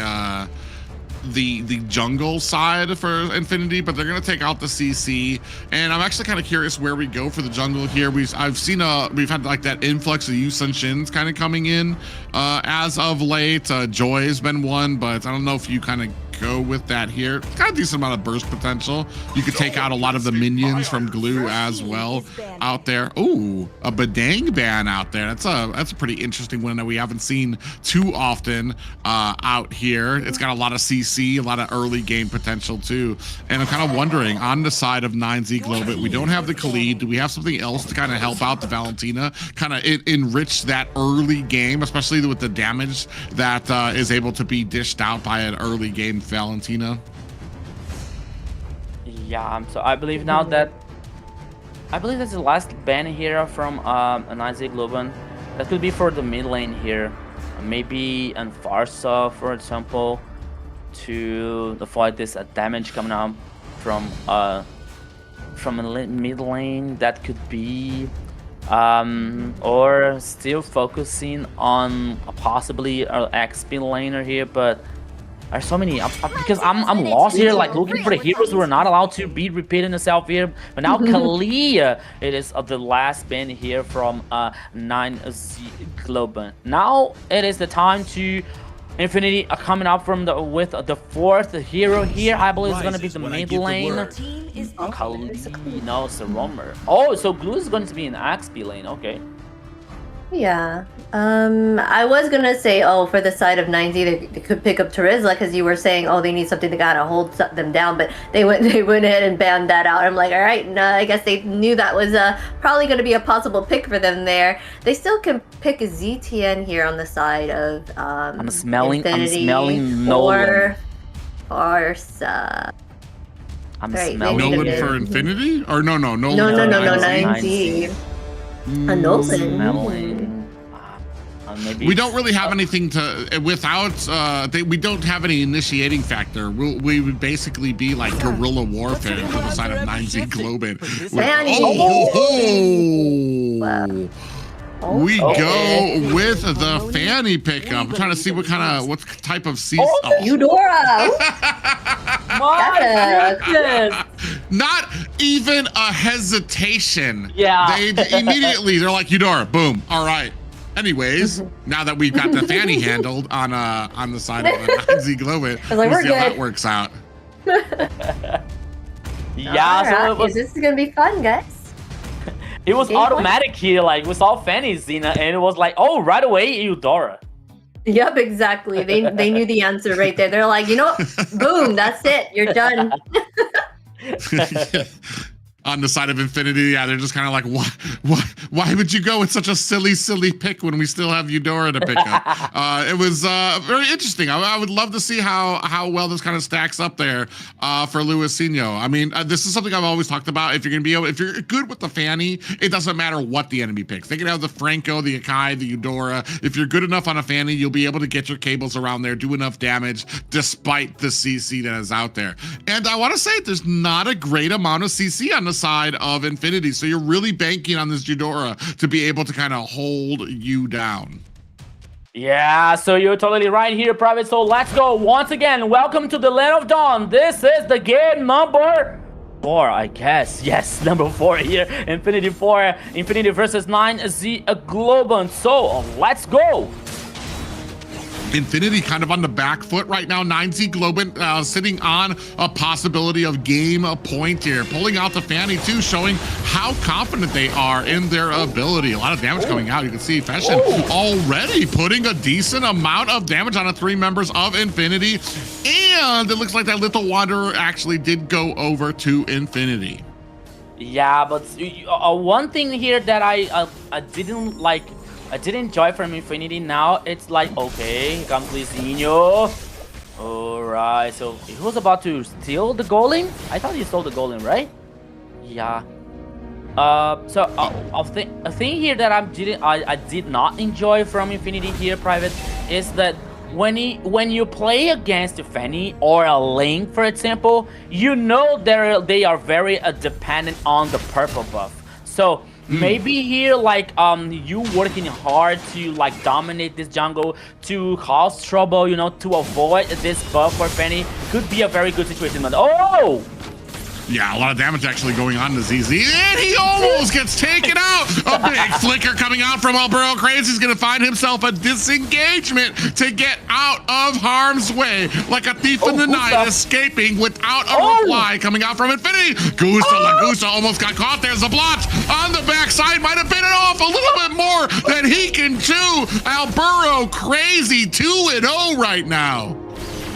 jungle side for Infinity, but they're gonna take out the CC. And I'm actually kind of curious where we go for the jungle here. We've had like that influx of Yu Sun Shins kind of coming in as of late. Joy's been one, but I don't know if you kind of go with that here. It's got a decent amount of burst potential. You could take out a lot of the minions from Glue as well out there. Ooh, a Badang ban out there. That's a pretty interesting one that we haven't seen too often out here. It's got a lot of CC, a lot of early game potential too. And I'm kind of wondering, on the side of 9Z Globit, we don't have the Khalid. Do we have something else to kind of help out the Valentina, kind of enrich that early game, especially with the damage that is able to be dished out by an early game Valentina? Yeah, so I believe now that that's the last ban here from an Isaac Globan. That could be for the mid lane here. Maybe an Farsa, for example, to avoid this damage coming out from a mid lane. That could be, or still focusing on possibly an XP laner here, but there's so many because I'm lost here, like looking for the heroes who are not allowed to be repeating themselves here. But now Kalia, it is the last ban here from 9Z Globan. Now it is the time to Infinity coming up from with the fourth hero here. I believe it's gonna be the mid lane. Kali, no, Saromer. Oh, so Blue is going to be in XP lane. Okay. Yeah. I was gonna say, oh, for the side of 9Z, they could pick up Terizla because you were saying, oh, they need something to kind of hold them down, but they went ahead and banned that out. I'm like, all right, no, I guess they knew that was probably going to be a possible pick for them there. They still can pick a ZTN here on the side of I'm smelling Nolan. Nolan for Infinity? Or no, Nolan. No, 9Z. A Nolan. Maybe we don't really have anything to without we don't have any initiating factor. We would basically be like guerrilla warfare for the side of 9Z Globan. We go with the Fanny pickup. I'm trying to see what type of season. Eudora. Not even a hesitation. Yeah. They're like, Eudora, boom. All right. Anyways, now that we've got the Fanny handled on the side of the 9Z Globan, we'll see how that works out. Yeah, so this is gonna be fun, guys. It was automatic here, like we saw Fanny Xena, and it was like, oh, right away, Eudora. Yep, exactly. They knew the answer right there. They're like, you know what? Boom, that's it. You're done. On the side of Infinity, yeah, they're just kind of like, why would you go with such a silly pick when we still have Eudora to pick up? It was very interesting. I would love to see how well this kind of stacks up there for Luisinho. I mean, this is something I've always talked about. If you're good with the Fanny, it doesn't matter what the enemy picks. They can have the Franco, the Akai, the Eudora. If you're good enough on a Fanny, you'll be able to get your cables around there, do enough damage despite the CC that is out there. And I want to say there's not a great amount of CC on the side of Infinity, so you're really banking on this Eudora to be able to kind of hold you down. Yeah, so you're totally right here, Private. So let's go once again. Welcome to the Land of Dawn. This is the game number 4, I guess. Yes, number 4 here. Infinity 4, Infinity versus 9Z Globan. So let's go. Infinity kind of on the back foot right now. 9Z Globan sitting on a possibility of game point here. Pulling out the Fanny too, showing how confident they are in their ability. A lot of damage coming out. You can see Fashion already putting a decent amount of damage on the 3 members of Infinity. And it looks like that Little Wanderer actually did go over to Infinity. Yeah, but one thing here that I didn't like, I did enjoy from Infinity. Now it's like, okay, here comes Luisinho. Alright, so he was about to steal the golem? I thought he stole the golem, right? Yeah. So a thing here that I did not enjoy from Infinity here, Private, is that when you play against a Fanny or a Link, for example, you know they are very dependent on the purple buff. So maybe here, like, you working hard to, like, dominate this jungle, to cause trouble, you know, to avoid this buff for Fanny could be a very good situation. But oh! Yeah, a lot of damage actually going on to ZZ, and he almost gets taken out. A big flicker coming out from Alberto Crazy. He's going to find himself a disengagement to get out of harm's way, like a thief in the night, escaping without a reply coming out from Infinity. Lagusa almost got caught. There's a blotch on the backside. Might have bitten it off a little bit more than he can chew. Alberto Crazy 2-0 right now.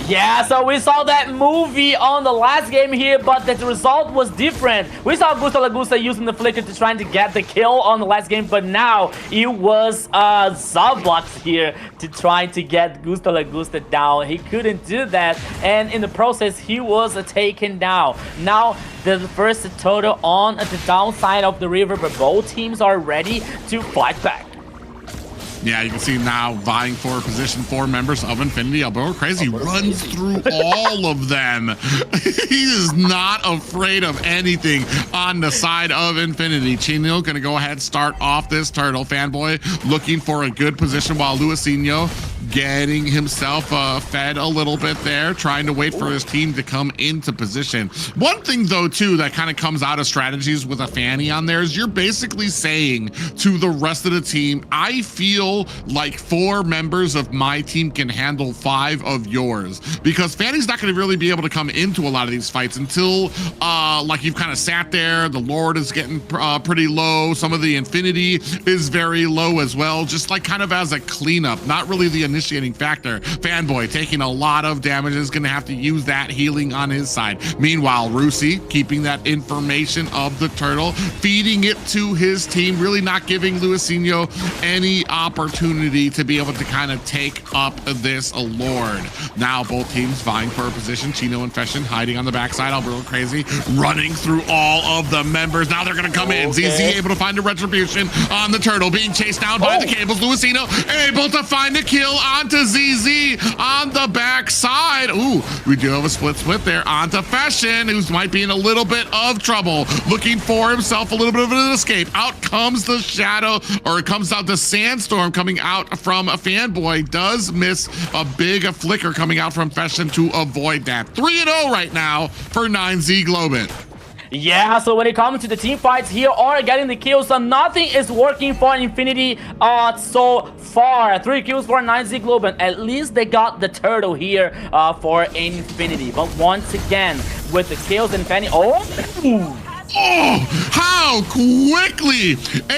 Yeah, so we saw that movie on the last game here, but the result was different. We saw Gusta Lagusta using the flicker to try to get the kill on the last game, but now it was Zablox here to try to get Gusta Lagusta down. He couldn't do that, and in the process, he was taken down. Now, the first total on the downside of the river, but both teams are ready to fight back. Yeah, you can see now vying for position 4 members of Infinity. Alboro Crazy runs through all of them. He is not afraid of anything on the side of Infinity. Chino gonna go ahead, start off this turtle. Fanboy looking for a good position while Luisinho getting himself fed a little bit there, trying to wait for his team to come into position. One thing though too that kind of comes out of strategies with a Fanny on there is you're basically saying to the rest of the team, I feel like 4 members of my team can handle 5 of yours, because Fanny's not going to really be able to come into a lot of these fights until like you've kind of sat there. The Lord is getting pretty low. Some of the Infinity is very low as well, just like kind of as a cleanup, not really the initiating factor. Fanboy taking a lot of damage, is going to have to use that healing on his side. Meanwhile, Rusi keeping that information of the turtle, feeding it to his team, really not giving Luisinho any opportunity to be able to kind of take up this Lord. Now both teams vying for a position. Chino and Fashion hiding on the backside. Alboro Crazy running through all of the members. Now they're going to come in. ZZ able to find a retribution on the turtle, being chased down by the cables. Luisino able to find a kill onto ZZ on the backside. Ooh, we do have a split there onto Fashion, who might be in a little bit of trouble, looking for himself a little bit of an escape. Out comes the Shadow, or it comes out the Sandstorm coming out from a Fanboy. Does miss a big flicker coming out from Fashion to avoid that. 3-0 right now for 9Z Globin. Yeah, so when it comes to the team fights here or getting the kills, so nothing is working for Infinity so far. 3 kills for 9Z Globin. At least they got the turtle here for Infinity. But once again, with the kills, Infinity... Oh, how quickly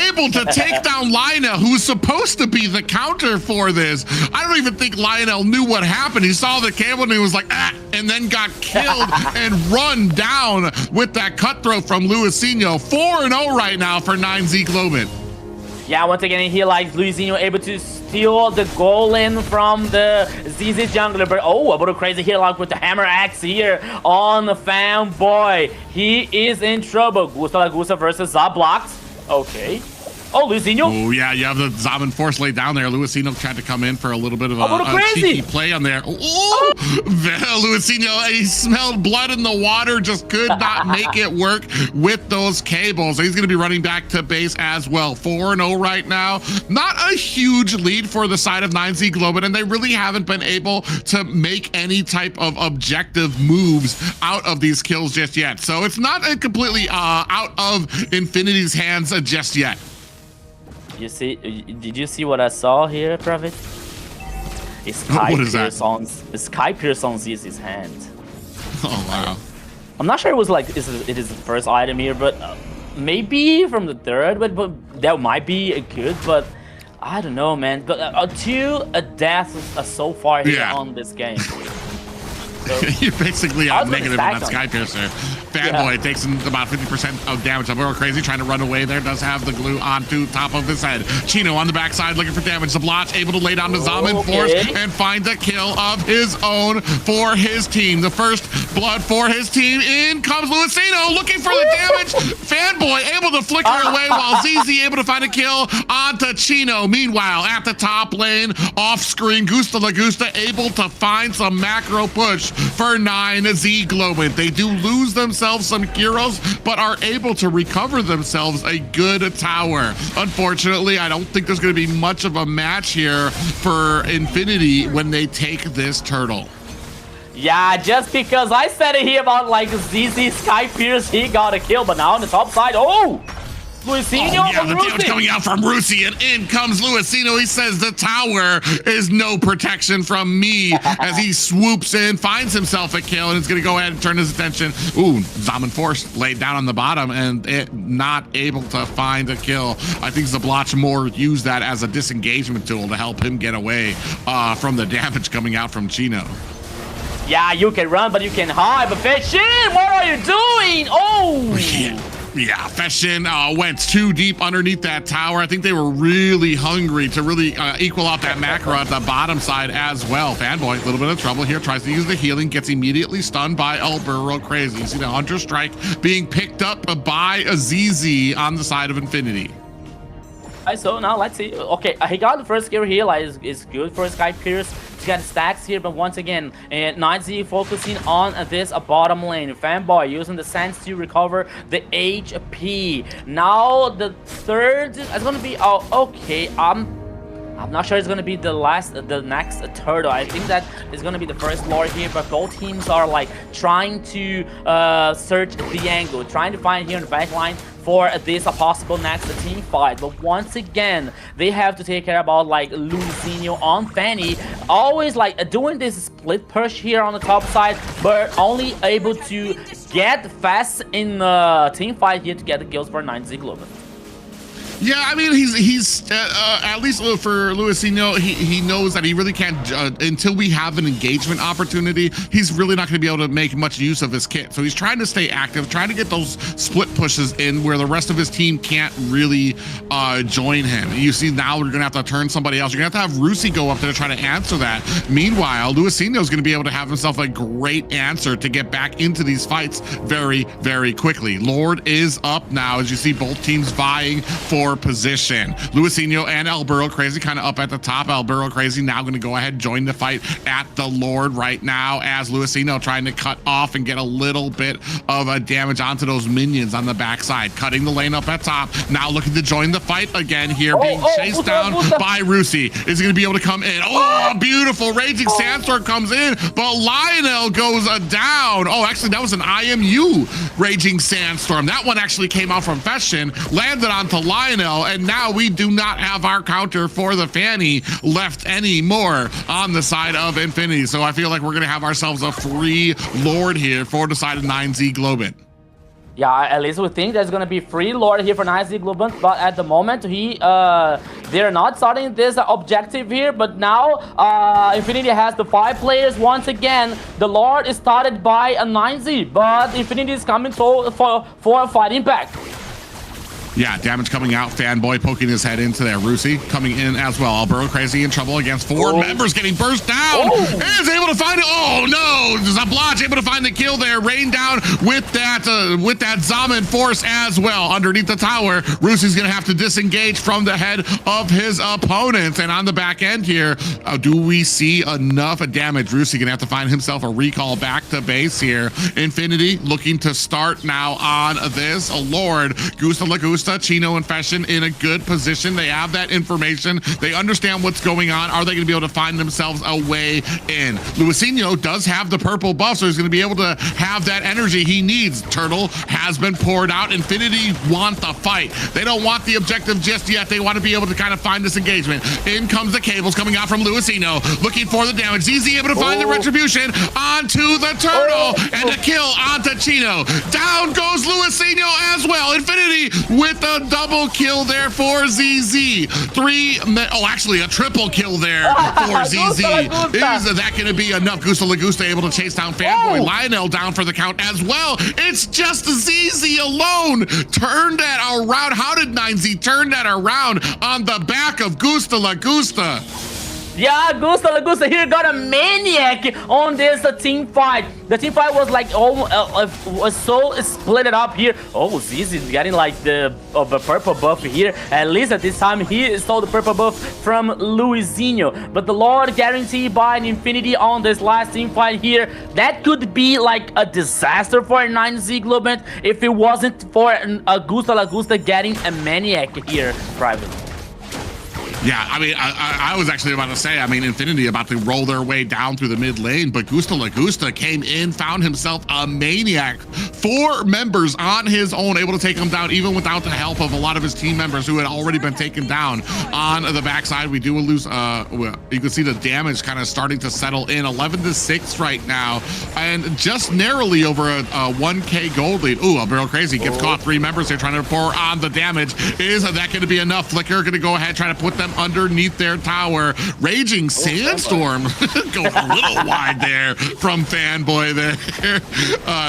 able to take down Lionel, who's supposed to be the counter for this. I don't even think Lionel knew what happened. He saw the cable and he was like, ah, and then got killed and run down with that cutthroat from Luisinho. 4-0 right now for 9Z Globin. Yeah, once again here, like Luisinho able to steal the golem from the ZZ jungler, but a little crazy here, like with the hammer axe here on the Fanboy. He is in trouble. Gusta Lagusta versus Zablox. Okay. Oh, Luisinho. Oh, yeah, you have the Zaman Force laid down there. Luisinho tried to come in for a little bit of a cheeky play on there. Oh, Luisinho, he smelled blood in the water, just could not make it work with those cables. He's going to be running back to base as well. 4-0 right now. Not a huge lead for the side of 9Z Globin, and they really haven't been able to make any type of objective moves out of these kills just yet. So it's not completely out of Infinity's hands just yet. You see? Did you see what I saw here, Prophet? It's Sky Pierce on ZZ's hand. Oh wow! I'm not sure it was like it is the first item here, but maybe from the third. But that might be good. But I don't know, man. But 2 deaths so far here on this game. So, you're basically negative on that Sky Piercer. Fanboy takes about 50% of damage. Alboro Crazy trying to run away there. Does have the glue onto top of his head. Chino on the backside looking for damage. The Blotch able to lay down the Zaman Force and find a kill of his own for his team. The first blood for his team. In comes Luisinho looking for the damage. Fanboy able to flicker away while ZZ able to find a kill onto Chino. Meanwhile, at the top lane, off screen, Gusta Lagusta able to find some macro push for 9Z Globin. They do lose themselves some heroes, but are able to recover themselves a good tower. Unfortunately, I don't think there's going to be much of a match here for Infinity when they take this turtle. Yeah, just because I said it here about like ZZ Sky Pierce, he got a kill, but now on the top side, Luisinho, yeah, the damage coming out from Rusi, and in comes Luisinho. He says the tower is no protection from me as he swoops in, finds himself a kill, and it's going to go ahead and turn his attention. Ooh, Zaman Force laid down on the bottom and not able to find a kill. I think Zabloch more used that as a disengagement tool to help him get away from the damage coming out from Chino. Yeah, you can run, but you can hide. But Fashion, what are you doing? Oh! Yeah, Fashion went too deep underneath that tower. I think they were really hungry to really equal out that macro at the bottom side as well. Fanboy, a little bit of trouble here, tries to use the healing, gets immediately stunned by Alburo Crazy. You see the Hunter Strike being picked up by a ZZ on the side of Infinity. So now let's see. Okay, he got the first kill here, like is good for Sky Pierce. He's got stacks here, but once again, 9Z focusing on this bottom lane. Fanboy using the Sands to recover the HP. Now the third is gonna be okay. I'm not sure it's gonna be the next turtle. I think that is gonna be the first Lord here, but both teams are like trying to search the angle, trying to find here in the back line for this possible next team fight. But once again, they have to take care about like Luizinho on Fanny, always like doing this split push here on the top side, but only able to get fast in the team fight here to get the kills for 9Z Global. Yeah, I mean, he's at least for Luizinho, he knows that he really can't, until we have an engagement opportunity, he's really not going to be able to make much use of his kit. So he's trying to stay active, trying to get those split pushes in where the rest of his team can't really join him. You see now we're going to have to turn somebody else. You're going to have Rusi go up there to try to answer that. Meanwhile, Luizinho is going to be able to have himself a great answer to get back into these fights very, very quickly. Lord is up now, as you see both teams vying for position. Luizinho and Alburo Crazy kind of up at the top. Alburo Crazy now going to go ahead and join the fight at the Lord right now, as Luizinho trying to cut off and get a little bit of a damage onto those minions on the backside. Cutting the lane up at top. Now looking to join the fight again here, being chased down by Rusi. Is he going to be able to come in? Oh, beautiful. Raging Sandstorm comes in, but Lionel goes down. Oh, actually, that was an IMU Raging Sandstorm. That one actually came out from Fashion, landed onto Lionel, and now we do not have our counter for the Fanny left anymore on the side of Infinity. So I feel like we're going to have ourselves a free Lord here for the side of 9Z Globin. Yeah, at least we think there's gonna be free Lord here for 9Z Globin, but at the moment they're not starting this objective here. But now Infinity has the 5 players once again. The Lord is started by a 9Z, but Infinity is coming for a fighting back. Yeah, damage coming out. Fanboy poking his head into there. Rusi coming in as well. Alburo Crazy in trouble against 4 members, getting burst down. Is able to find it. Oh no! Zablaj able to find the kill there. Rain down with that Zaman force as well underneath the tower. Rusi's gonna have to disengage from the head of his opponents. And on the back end here, do we see enough damage? Rusi gonna have to find himself a recall back to base here. Infinity looking to start now on this. Lord, Gusta Lagusta, Chino and Fashion in a good position. They have that information. They understand what's going on. Are they going to be able to find themselves a way in? Luizinho does have the purple buff, so he's going to be able to have that energy he needs. Turtle has been poured out. Infinity want the fight. They don't want the objective just yet. They want to be able to kind of find this engagement. In comes the cables coming out from Luizinho, looking for the damage. ZZ able to find the retribution onto the turtle and the kill onto Chino. Down goes Luizinho as well. Infinity with a double kill there for ZZ. Actually a triple kill there for ZZ. Is that going to be enough? Gusta Lagusta able to chase down Fanboy. Lionel down for the count as well. It's just ZZ alone. Turned that around. How did 9Z turn that around on the back of Gusta Lagusta? Yeah, Gusta Lagusta here got a maniac on this team fight. The team fight was like was so split up here. Oh, ZZ is getting like the purple buff here. At least at this time he stole the purple buff from Luizinho. But the Lord guaranteed by an Infinity on this last team fight here. That could be like a disaster for 9Z Globin if it wasn't for Gusta Lagusta getting a maniac here privately. Yeah, I mean, I was actually about to say, I mean, Infinity about to roll their way down through the mid lane, but Gusta Lagusta came in, found himself a maniac 4 members on his own, able to take him down, even without the help of a lot of his team members who had already been taken down on the backside. We do lose, you can see the damage kind of starting to settle in. 11-6 right now, and just narrowly over a 1K gold lead. Ooh, a barrel crazy gets caught. 3 members here trying to pour on the damage. Is that going to be enough? Flicker going to go ahead, try to put them underneath their tower. Raging Sandstorm goes a little wide there from Fanboy there.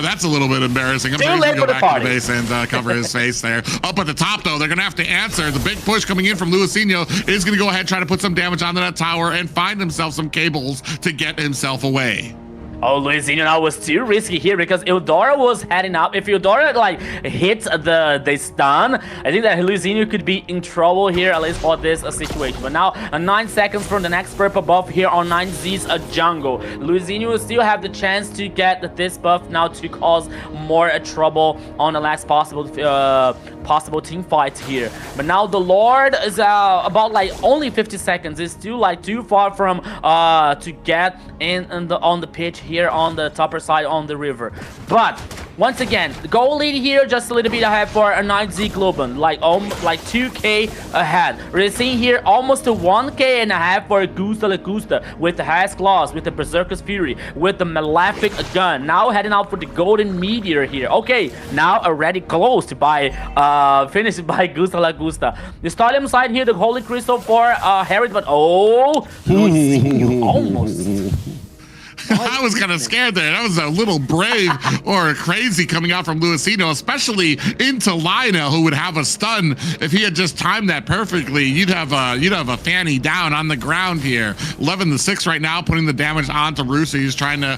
That's a little bit embarrassing. I'm sure he's going to go back to the base and cover his face there. Up at the top, though, they're going to have to answer. The big push coming in from Luisinho is going to go ahead, try to put some damage onto that tower and find himself some cables to get himself away. Oh, Luisinho now was too risky here because Eudora was heading up. If Eudora like hits the stun, I think that Luisinho could be in trouble here, at least for this situation. But now 9 seconds from the next purple buff here on 9Z's jungle. Luisinho will still have the chance to get this buff now to cause more trouble on the last possible team fight here. But now the Lord is about like only 50 seconds. It's still like too far from to get on the pitch here on the topper side on the river. But once again, the goal lead here just a little bit ahead for a 9Z Globen, like 2K ahead. We're seeing here almost a 1K and a half for Gusta Lagusta with the Has Claws, with the Berserker's Fury, with the Malefic Gun. Now heading out for the Golden Meteor here. Okay, now already closed by finished by Gusta Lagusta. The Stallion side here, the Holy Crystal for Harriet, but almost. I was kind of scared there. That was a little brave or crazy coming out from Luisinho, especially into Lionel, who would have a stun if he had just timed that perfectly. You'd have a Fanny down on the ground here. 11-6 right now, putting the damage onto Rusa. He's trying to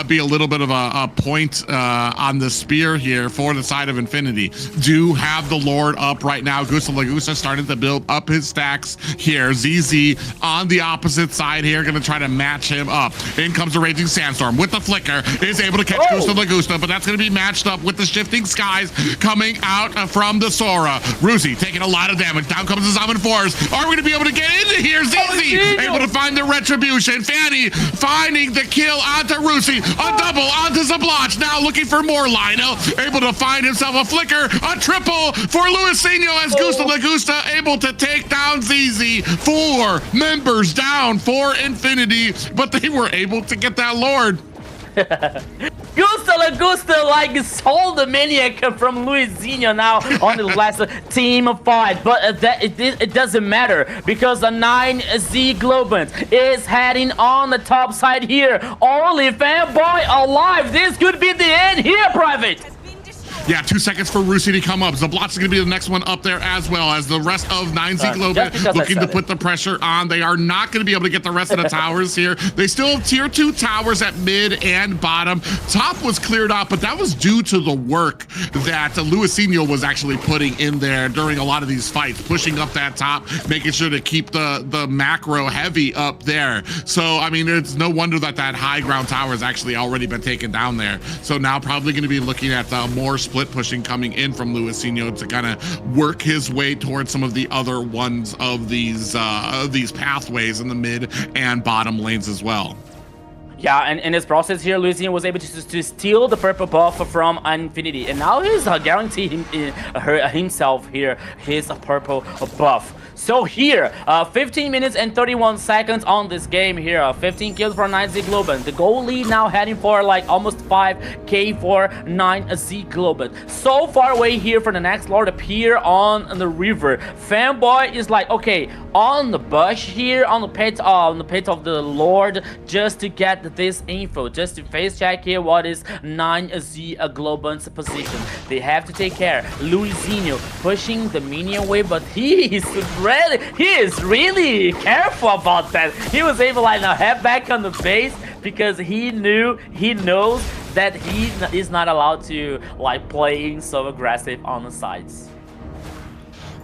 be a little bit of a point on the spear here for the side of Infinity. Do have the Lord up right now. Gusta Lagusa starting to build up his stacks here. ZZ on the opposite side here, going to try to match him up. In comes the Raging Sandstorm with the flicker, is able to catch Gusta Lagusta, but that's going to be matched up with the Shifting Skies coming out from the Sora. Rusi taking a lot of damage. Down comes the Summon Force. Are we going to be able to get into here? ZZ able to find the Retribution. Fanny finding the kill onto Rusi. A double onto Zabloch. Now looking for more. Lionel able to find himself a flicker. A triple for Luisinho as Gusta Lagusta able to take down ZZ. 4 members down for Infinity, but they were able to get that Lord. Gusta Lagusta like stole the Maniac from Luisinho now on the last team fight, but it doesn't matter because the 9Z Globant is heading on the top side here. Only Fanboy alive. This could be the end here, Private. Yeah, 2 seconds for Rusi to come up. Zablot's going to be the next one up there as well as the rest of 9Z Globant looking to put the pressure on. They are not going to be able to get the rest of the towers here. They still have tier 2 towers at mid and bottom. Top was cleared out, but that was due to the work that Luisinho was actually putting in there during a lot of these fights, pushing up that top, making sure to keep the macro heavy up there. So, I mean, it's no wonder that high ground tower has actually already been taken down there. So now probably going to be looking at more split pushing coming in from Luisinho to kind of work his way towards some of the other ones of these pathways in the mid and bottom lanes as well. Yeah, and in this process here, Luisinho was able to steal the purple buff from Infinity, and now he's guaranteed himself here his purple buff. So here, 15 minutes and 31 seconds on this game here. 15 kills for 9Z Globant. The goal lead now heading for like almost 5K for 9Z Globant. So far away here for the next Lord appear on the river. Fanboy is like, okay, on the bush here, on the pit of the Lord, just to get this info, just to face check here what is 9Z Globant's position. They have to take care. Luisinho pushing the minion wave, but he is really careful about that. He was able to like now head back on the base because he knows that he is not allowed to like playing so aggressive on the sides.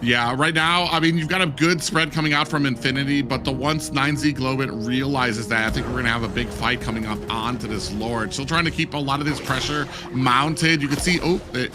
Yeah, right now, I mean, you've got a good spread coming out from Infinity, but once 9Z Globit realizes that, I think we're going to have a big fight coming up onto this Lord. Still trying to keep a lot of this pressure mounted. You can see,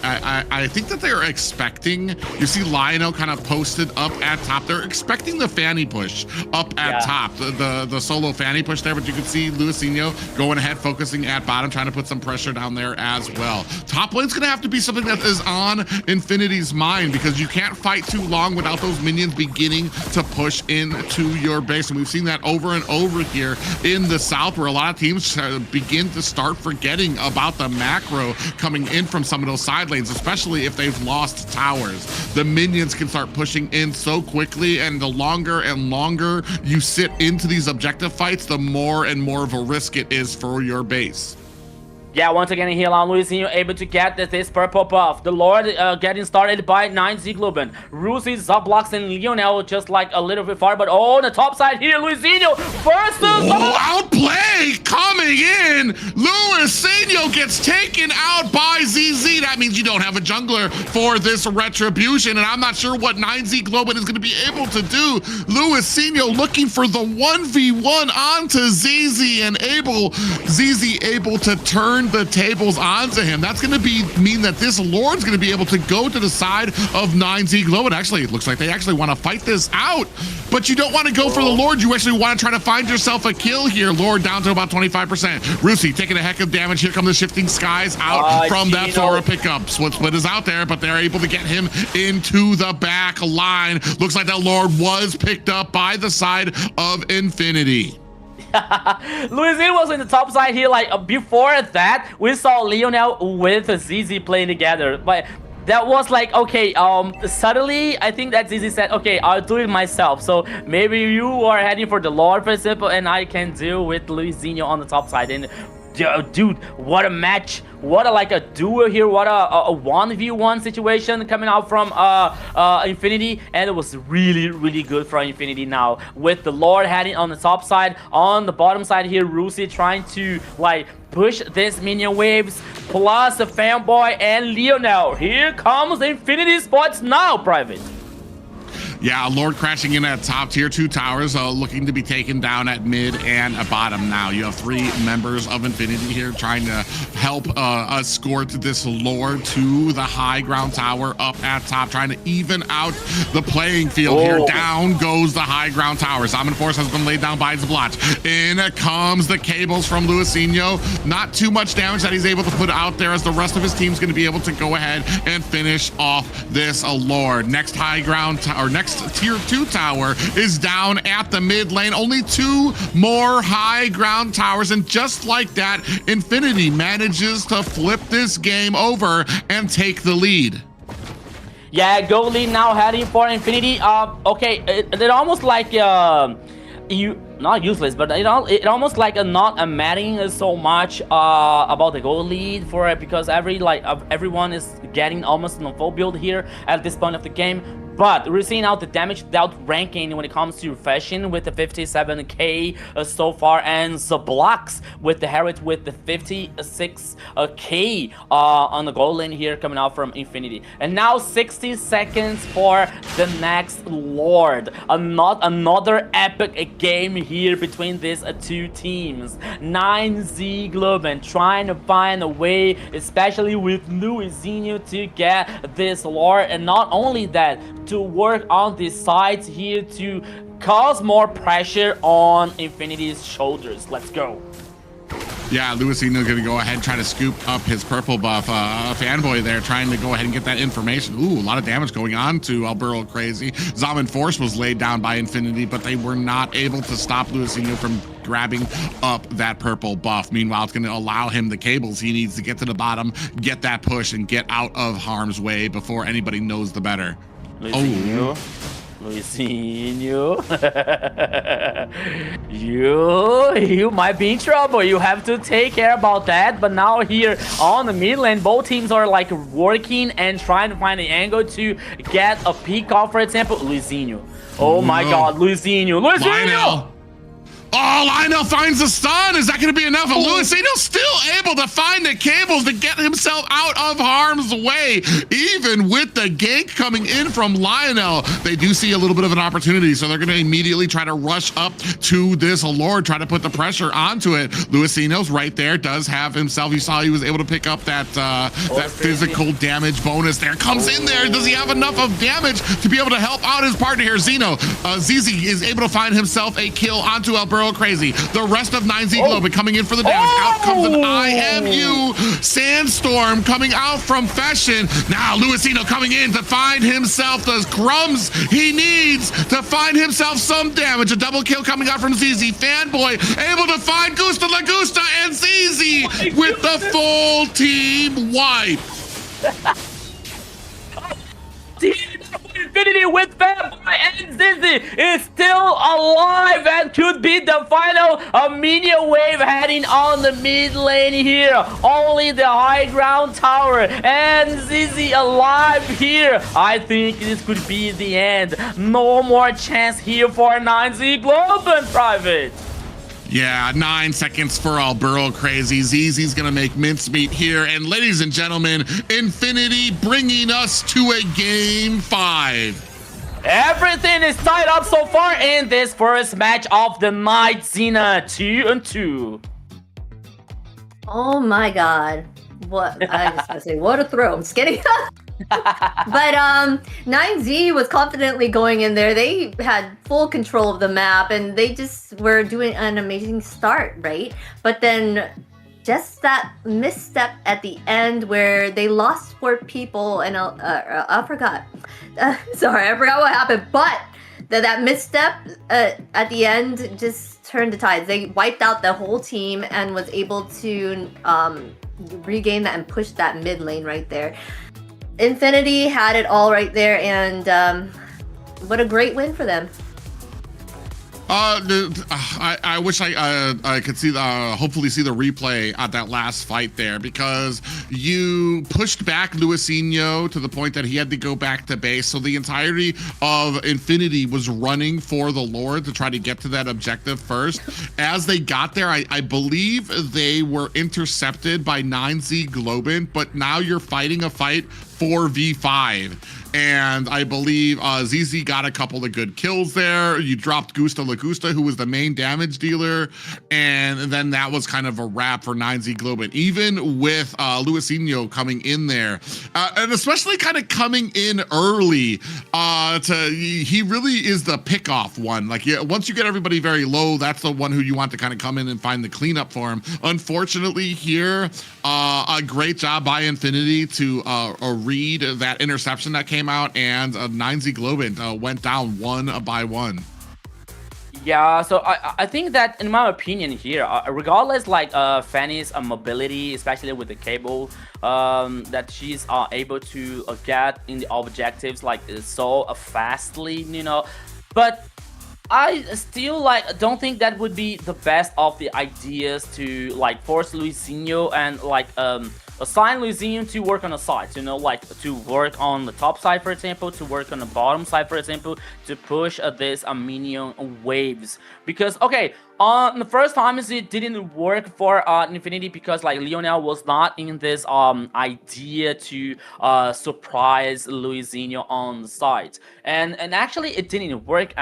I think that they're expecting, you see Lionel kind of posted up at top. They're expecting the fanny push up at top, the solo fanny push there, but you can see Luisinho going ahead, focusing at bottom, trying to put some pressure down there as well. Top lane's going to have to be something that is on Infinity's mind, because you can't fight too long without those minions beginning to push into your base. And we've seen that over and over here in the South, where a lot of teams begin to start forgetting about the macro coming in from some of those side lanes, especially if they've lost towers. The minions can start pushing in so quickly, and the longer and longer you sit into these objective fights, the more and more of a risk it is for your base. Yeah, once again here on Luisinho able to get this purple buff. The Lord getting started by 9Z Globin. Rusi, Zoblox, and Lionel just like a little bit far, but on the top side here, Luisinho versus... outplay coming in! Luisinho gets taken out by ZZ. That means you don't have a jungler for this retribution, and I'm not sure what 9Z Globin is going to be able to do. Luisinho looking for the 1v1 onto ZZ, and ZZ able to turn the tables onto him. That's going to mean that this Lord's going to be able to go to the side of 9Z Globin. Actually, it looks like they actually want to fight this out, but you don't want to go for the Lord. You actually want to try to find yourself a kill here. Lord down to about 25%. Rusi taking a heck of damage. Here come the Shifting Skies out from that Thora pickup. Split is out there, but they're able to get him into the back line. Looks like that Lord was picked up by the side of Infinity. Luisinho was in the top side here. Like before that, we saw Lionel with ZZ playing together, but that was like, okay, suddenly I think that ZZ said, okay, I'll do it myself. So maybe you are heading for the Lord, for example, and I can deal with Luisinho on the top side. And dude, what a match. What a duo here. What a 1v1 situation coming out from Infinity, and it was really good for Infinity now, with the Lord heading on the top side. On the bottom side here, Rusi trying to like push this minion waves, plus the Fanboy and Lionel. Here comes Infinity Esports now, Private. Yeah, Lord crashing in at top tier 2 towers, looking to be taken down at mid and bottom now. You have 3 members of Infinity here trying to help escort this Lord to the high ground tower up at top, trying to even out the playing field here. Down goes the high ground tower. Zaman Force has been laid down by Zblotch. In comes the cables from Luisinho. Not too much damage that he's able to put out there, as the rest of his team's going to be able to go ahead and finish off this Lord. Next high ground or next tier 2 tower is down at the mid lane. Only 2 more high ground towers, and just like that, Infinity manages to flip this game over and take the lead. Yeah, goal lead now heading for Infinity. Okay, it almost like not useless, but it almost like not mattering so much about the goal lead for it, because everyone is getting almost in a full build here at this point of the game. But we're seeing out the damage without ranking when it comes to Fashion with the 57k so far, and Zoblox with the Herald with the 56k on the goal lane here coming out from Infinity. And now 60 seconds for the next Lord. Another epic game here between these 2 teams. 9Z Globin trying to find a way, especially with Luisinho, to get this Lord, and not only that, to work on the sides here to cause more pressure on Infinity's shoulders. Let's go. Yeah, Luisinho going to go ahead and try to scoop up his purple buff. Fanboy there trying to go ahead and get that information. Ooh, a lot of damage going on to Alberto Crazy. Zaman Force was laid down by Infinity, but they were not able to stop Luisinho from grabbing up that purple buff. Meanwhile, it's going to allow him the cables he needs to get to the bottom, get that push, and get out of harm's way before anybody knows the better. Luisinho. You might be in trouble. You have to take care about that. But now here on the mid lane, both teams are like working and trying to find an angle to get a peek off, for example. Luisinho. Oh my god, Luisinho. Oh, Lionel finds the stun. Is that going to be enough? Luisino's still able to find the cables to get himself out of harm's way. Even with the gank coming in from Lionel, they do see a little bit of an opportunity, so they're going to immediately try to rush up to this Lord, try to put the pressure onto it. Luisino's right there, does have himself. You saw he was able to pick up that that physical damage bonus there. Comes in there. Does he have enough of damage to be able to help out his partner here? Zeno, ZZ is able to find himself a kill onto Alberto Crazy. The rest of 9Z Globe coming in for the damage. Out comes an IMU Sandstorm coming out from Fashion. Now Luisino coming in to find himself the crumbs he needs to find himself some damage. A double kill coming out from ZZ. Fanboy able to find Gusta Lagusta and ZZ with the full team wipe. Infinity with Fanboy and Zizzy is still alive and could be the final minion wave heading on the mid lane here. Only the high ground tower and Zizzy alive here. I think this could be the end. No more chance here for 9Z Globe and Private. Yeah, 9 seconds for Alberto Crazy. ZZ's gonna make mincemeat here. And ladies and gentlemen, Infinity bringing us to a game 5. Everything is tied up so far in this first match of the night. Xena 2-2. Oh my god. What? I just gonna say, what a throw. I'm just kidding. But 9Z was confidently going in there. They had full control of the map and they just were doing an amazing start, right? But then just that misstep at the end where they lost 4 people and I forgot. Sorry, I forgot what happened. But that misstep at the end just turned the tides. They wiped out the whole team and was able to regain that and push that mid lane right there. Infinity had it all right there, and what a great win for them. I wish I could see hopefully see the replay at that last fight there, because you pushed back Luisino to the point that he had to go back to base. So the entirety of Infinity was running for the Lord to try to get to that objective first. As they got there, I believe they were intercepted by 9Z Globin, but now you're fighting a fight 4v5. And I believe ZZ got a couple of good kills there. You dropped Gusta Lagusta, who was the main damage dealer. And then that was kind of a wrap for 9Z Globin. Even with Luisino coming in there, and especially kind of coming in early, he really is the pick-off one. Like, yeah, once you get everybody very low, that's the one who you want to kind of come in and find the cleanup for him. Unfortunately here, a great job by Infinity to read that interception that came out, and 9Z Globin went down 1 by 1. Yeah, so I think that, in my opinion here, regardless like Fanny's mobility, especially with the cable, that she's able to get in the objectives like so fastly, you know, but I still like don't think that would be the best of the ideas to like force Luisino and like assign Luisino to work on the sides, you know, like to work on the top side, for example, to work on the bottom side, for example, to push this minion waves. Because, okay, the first time it didn't work for Infinity because like Lionel was not in this idea to surprise Luisino on the side, and actually it didn't work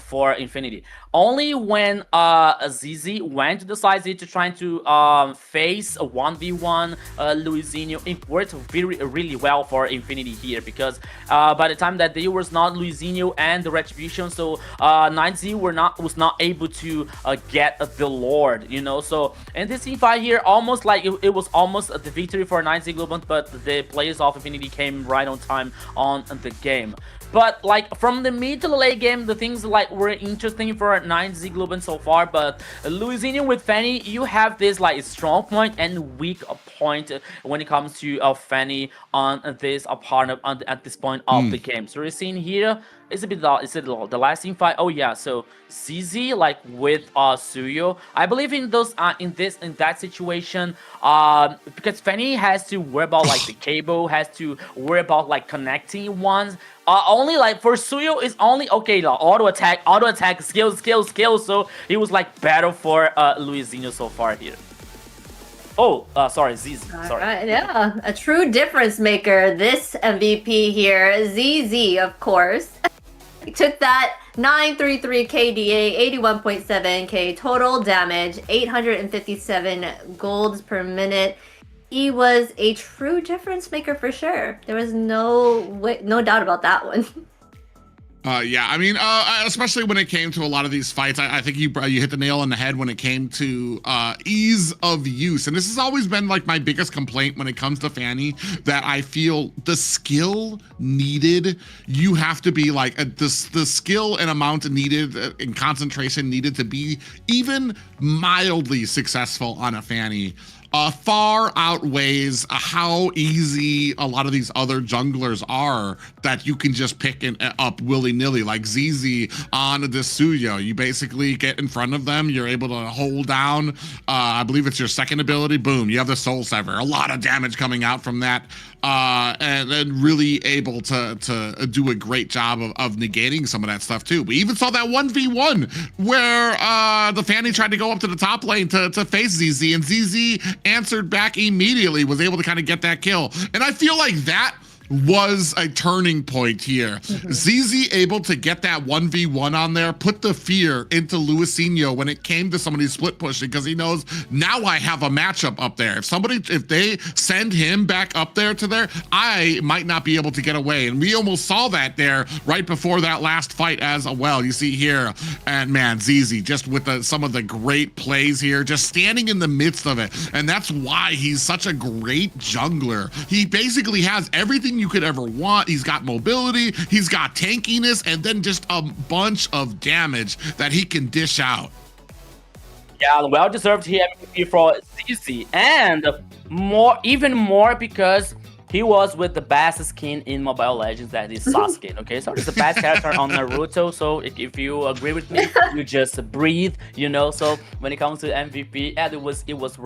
for Infinity. Only when ZZ went to the side to trying to face a 1v1 Luisino, it worked really well for Infinity here, because by the time that there was not Luisino and the Retribution, so 9Z was not able to get the Lord, you know. So in this team fight here, almost like it was almost the victory for 9Z Global, but the players of Infinity came right on time on the game. But like from the mid to the late game, the things like were interesting for 9Z Global so far. But Luisino with Fanny, you have this like strong point and weak point when it comes to Fanny on this partner at this point of the game. So we're seeing here is a bit the last team fight. Oh yeah, so CZ like with Suyo, I believe in those in that situation, because Fanny has to worry about like the cable, has to worry about like connecting ones. only like for Suyo is only okay, like auto attack, skills. So he was like better for Luizinho so far here. Oh, sorry, ZZ. Sorry. Yeah, a true difference maker. This MVP here, ZZ, of course. He took that 933 KDA, 81.7k total damage, 857 golds per minute. He was a true difference maker for sure. There was no doubt about that one. Yeah, I mean, especially when it came to a lot of these fights, I think you hit the nail on the head when it came to ease of use. And this has always been like my biggest complaint when it comes to Fanny, that I feel the skill needed, you have to be like, the skill and amount needed and concentration needed to be even mildly successful on a Fanny far outweighs how easy a lot of these other junglers are that you can just pick up willy-nilly, like ZZ on the Suyo. You basically get in front of them, you're able to hold down, I believe it's your second ability, boom, you have the Soul Sever. A lot of damage coming out from that, and then really able to do a great job of negating some of that stuff too. We even saw that 1v1 where the Fanny tried to go up to the top lane to face ZZ, and ZZ answered back immediately, was able to kind of get that kill. And I feel like that was a turning point here. ZZ able to get that 1v1 on there, put the fear into Luizinho when it came to somebody split pushing, because he knows now I have a matchup up there. If they send him back up there to there, I might not be able to get away. And we almost saw that there right before that last fight as well. You see here, and man, ZZ just with some of the great plays here, just standing in the midst of it. And that's why he's such a great jungler. He basically has everything you could ever want. He's got mobility, he's got tankiness, and then just a bunch of damage that he can dish out. Yeah, well-deserved here MVP for ZZ, and even more because he was with the best skin in Mobile Legends, that is Sasuke. Okay, so it's the best character on Naruto. So if you agree with me, you just breathe, you know. So when it comes to MVP, yeah, it was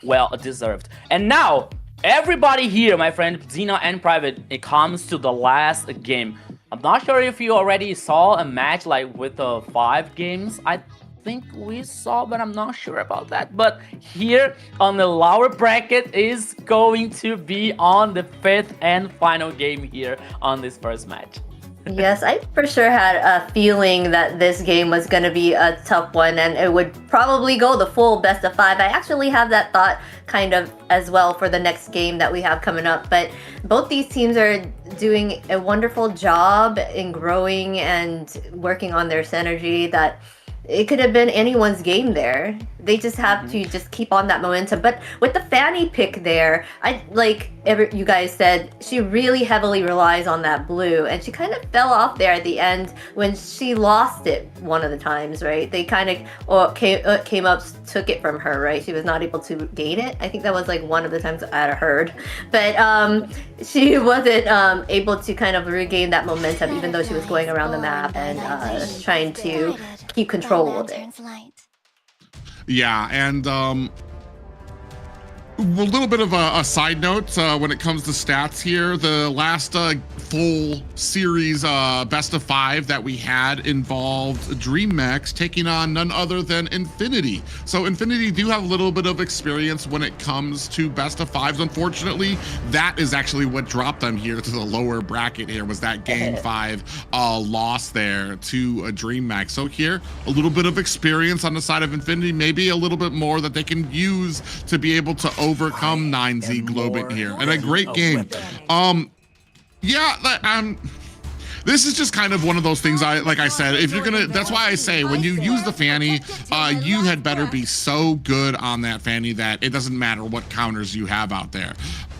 well deserved. And now, everybody here, my friend Xena and Private, it comes to the last game. I'm not sure if you already saw a match like with 5 games. I think we saw, but I'm not sure about that. But here on the lower bracket is going to be on the 5th and final game here on this first match. Yes, I for sure had a feeling that this game was going to be a tough one, and it would probably go the full best of 5. I actually have that thought kind of as well for the next game that we have coming up. But both these teams are doing a wonderful job in growing and working on their synergy, that it could have been anyone's game there. They just have to just keep on that momentum. But with the Fanny pick there, you guys said, she really heavily relies on that blue, and she kind of fell off there at the end when she lost it one of the times, right? They kind of came up, took it from her, right? She was not able to gain it. I think that was like one of the times I had heard. But she wasn't able to kind of regain that momentum, even though she was going around the map and trying to keep control of it. Yeah, and a little bit of a side note when it comes to stats here. The last full series best of 5 that we had involved DreamMax taking on none other than Infinity. So Infinity do have a little bit of experience when it comes to best of 5s. Unfortunately, that is actually what dropped them here to the lower bracket here, was that game 5 loss there to DreamMax. So here, a little bit of experience on the side of Infinity, maybe a little bit more that they can use to be able to overcome 9Z Globant here. And a great game. This is just kind of one of those things, like I said, if you're gonna, that's why I say when you use the Fanny, you had better be so good on that Fanny that it doesn't matter what counters you have out there.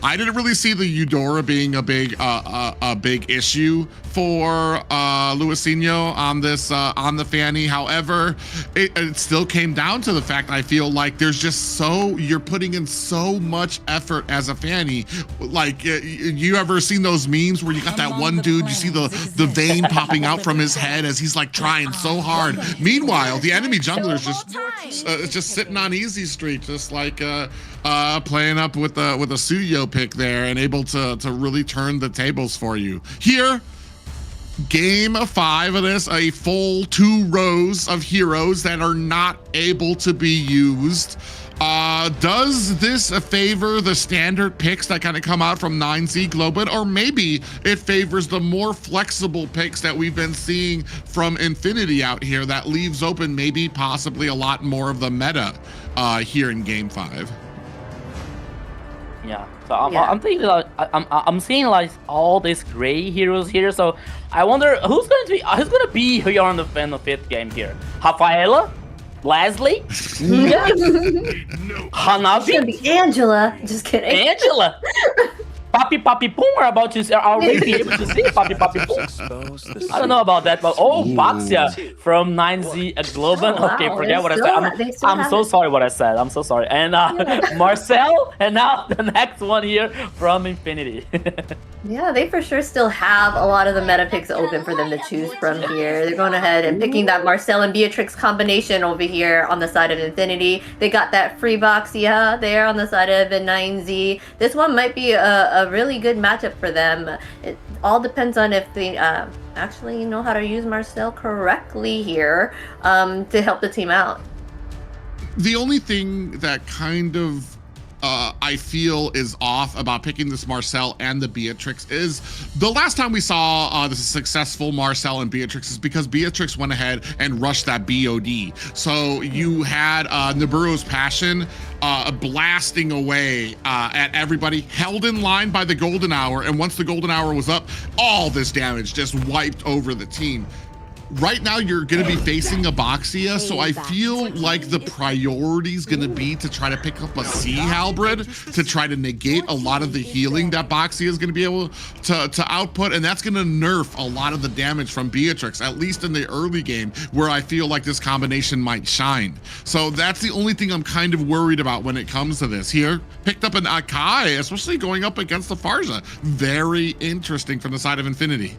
I didn't really see the Eudora being a big issue for Luizinho on this on the Fanny. However, it still came down to the fact, I feel like there's just you're putting in so much effort as a Fanny. Like, you ever seen those memes where you got that one dude, you see the vein popping out from his head as he's like trying so hard. Meanwhile, the enemy jungler is just sitting on easy street, just like playing up with a Suyo pick there, and able to really turn the tables for you. Here, Game 5 of this, a full 2 rows of heroes that are not able to be used. Does this favor the standard picks that kind of come out from 9Z Global, or maybe it favors the more flexible picks that we've been seeing from Infinity out here that leaves open maybe possibly a lot more of the meta here in Game 5? Yeah, so I'm thinking like I'm seeing like all these gray heroes here. So I wonder who's going to be here on the 5th game here. Rafaela, Leslie, Hanabi, It's gonna be Angela. Just kidding. Angela. Papi Pum are about to already be able to see Papi Pum. I don't know about that, but Baxia from 9Z Global. Oh, wow. Okay, forget what I said. I'm so sorry what I said. I'm so sorry. And Marcel, and now the next one here from Infinity. Yeah, they for sure still have a lot of the meta picks open for them to choose from here. They're going ahead and picking that Marcel and Beatrix combination over here on the side of Infinity. They got that free Baxia there on the side of the 9Z. This one might be a really good matchup for them. It all depends on if they actually know how to use Marcel correctly here to help the team out. The only thing that kind of I feel is off about picking this Marcel and the Beatrix is the last time we saw this successful Marcel and Beatrix is because Beatrix went ahead and rushed that BOD. So you had Nibiru's Passion blasting away at everybody, held in line by the Golden Hour, and once the Golden Hour was up, all this damage just wiped over the team. Right now, you're going to be facing a Baxia, so I feel like the priority is going to be to try to pick up a Sea Halberd to try to negate a lot of the healing that Baxia is going to be able to output, and that's going to nerf a lot of the damage from Beatrix, at least in the early game, where I feel like this combination might shine. So that's the only thing I'm kind of worried about when it comes to this. Here, picked up an Akai, especially going up against the Farza. Very interesting from the side of Infinity.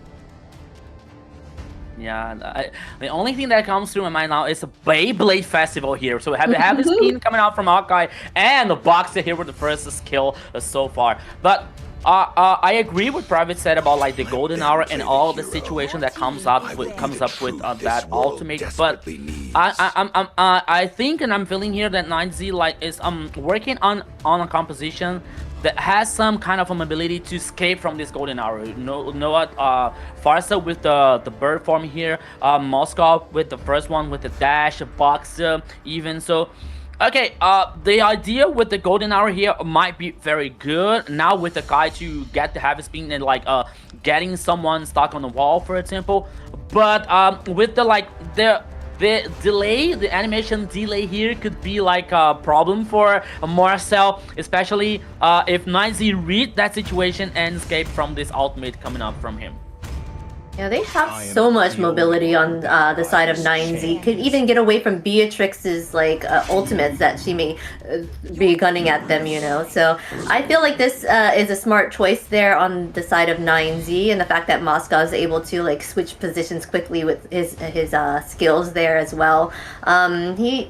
Yeah, the only thing that comes through my mind now is a Beyblade Festival here. So we have this pin coming out from Hawkeye and the Boxer here with the first skill so far. But I agree with Private said about like the Golden Hour and all the situation that comes up with that ultimate. But I think and I'm feeling here that 9Z like is working on a composition that has some kind of ability to escape from this Golden Hour. You know what? Farsa with the bird form here, Moscow with the first one with the dash, Boxer even. So, okay, the idea with the Golden Hour here might be very good. Now with the guy to get the heavy spin and like getting someone stuck on the wall, for example. But with the delay, the animation delay here could be like a problem for Marcel, especially if 9Z read that situation and escape from this ultimate coming up from him. Yeah, they have so much mobility on the side of 9Z. Could even get away from Beatrix's like ultimates that she may be gunning at them, you know. So I feel like this is a smart choice there on the side of 9Z, and the fact that Moscow is able to like switch positions quickly with his skills there as well. Right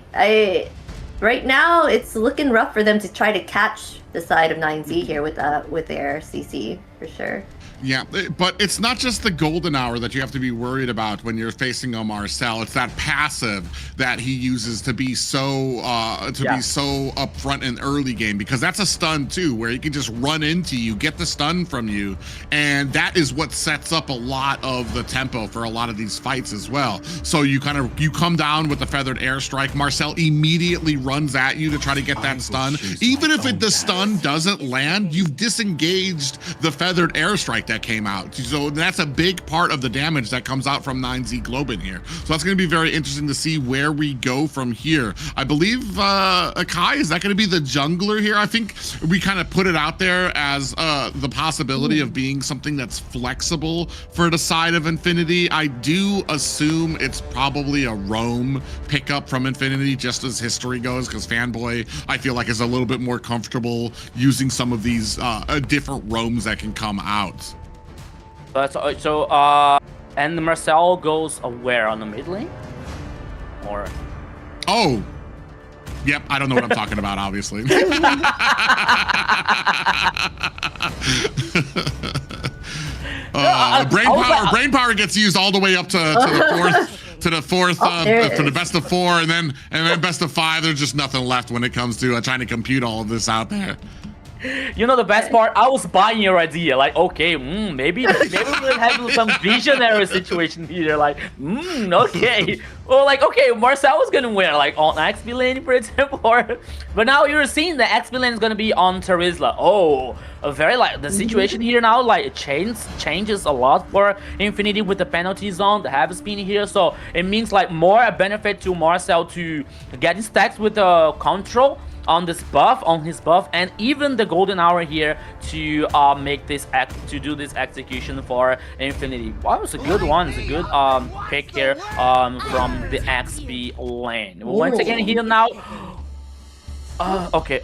now it's looking rough for them to try to catch the side of 9Z here with their CC for sure. Yeah, but it's not just the Golden Hour that you have to be worried about when you're facing a Marcel. It's that passive that he uses to be so upfront in early game, because that's a stun too, where he can just run into you, get the stun from you, and that is what sets up a lot of the tempo for a lot of these fights as well. So you come down with the feathered airstrike. Marcel immediately runs at you to try to get that stun. Even if the stun doesn't land, you've disengaged the feathered airstrike that came out. So that's a big part of the damage that comes out from 9Z Globin here. So that's going to be very interesting to see where we go from here. I believe Akai, is that going to be the jungler here? I think we kind of put it out there as the possibility of being something that's flexible for the side of Infinity. I do assume it's probably a roam pickup from Infinity, just as history goes, because Fanboy, I feel like, is a little bit more comfortable using some of these different roams that can come out. And Marcel goes where, on the mid lane? Or? Oh, yep. I don't know what I'm talking about, obviously. Brain power gets used all the way up to the fourth for the best of 4, and then best of 5. There's just nothing left when it comes to trying to compute all of this out there. You know the best part? I was buying your idea. Like, okay, maybe we'll have some visionary situation here. Like, okay. Well, like, okay, Marcel was gonna win, like, on XP lane, for example. But now you're seeing the XP lane is gonna be on Terizla. Oh, the situation here now, like, it changes a lot for Infinity with the penalty zone, the heavy spin here. So it means, like, more benefit to Marcel to getting stacks with the control on his buff, and even the golden hour here to do this execution for Infinity. Wow, it's a good one. It's a good pick here from the XP lane. Once again here now. Okay.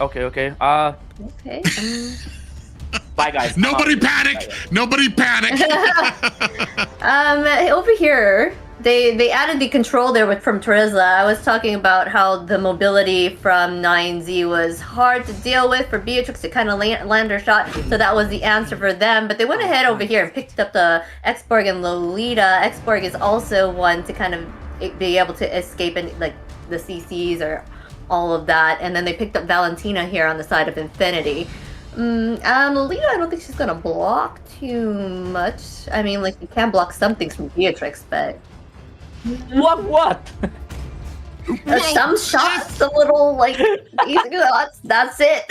Bye guys. Nobody panic. Nobody panic. Over here, they added the control there from Terizla. I was talking about how the mobility from 9Z was hard to deal with for Beatrix to kind of land her shot, so that was the answer for them. But they went ahead over here and picked up the Xborg and Lolita. Xborg is also one to kind of be able to escape in, like, the CCs or all of that. And then they picked up Valentina here on the side of Infinity. Lolita, I don't think she's gonna block too much. I mean, like, you can block some things from Beatrix, but what? Some shots, a little, like, easy shots. That's it.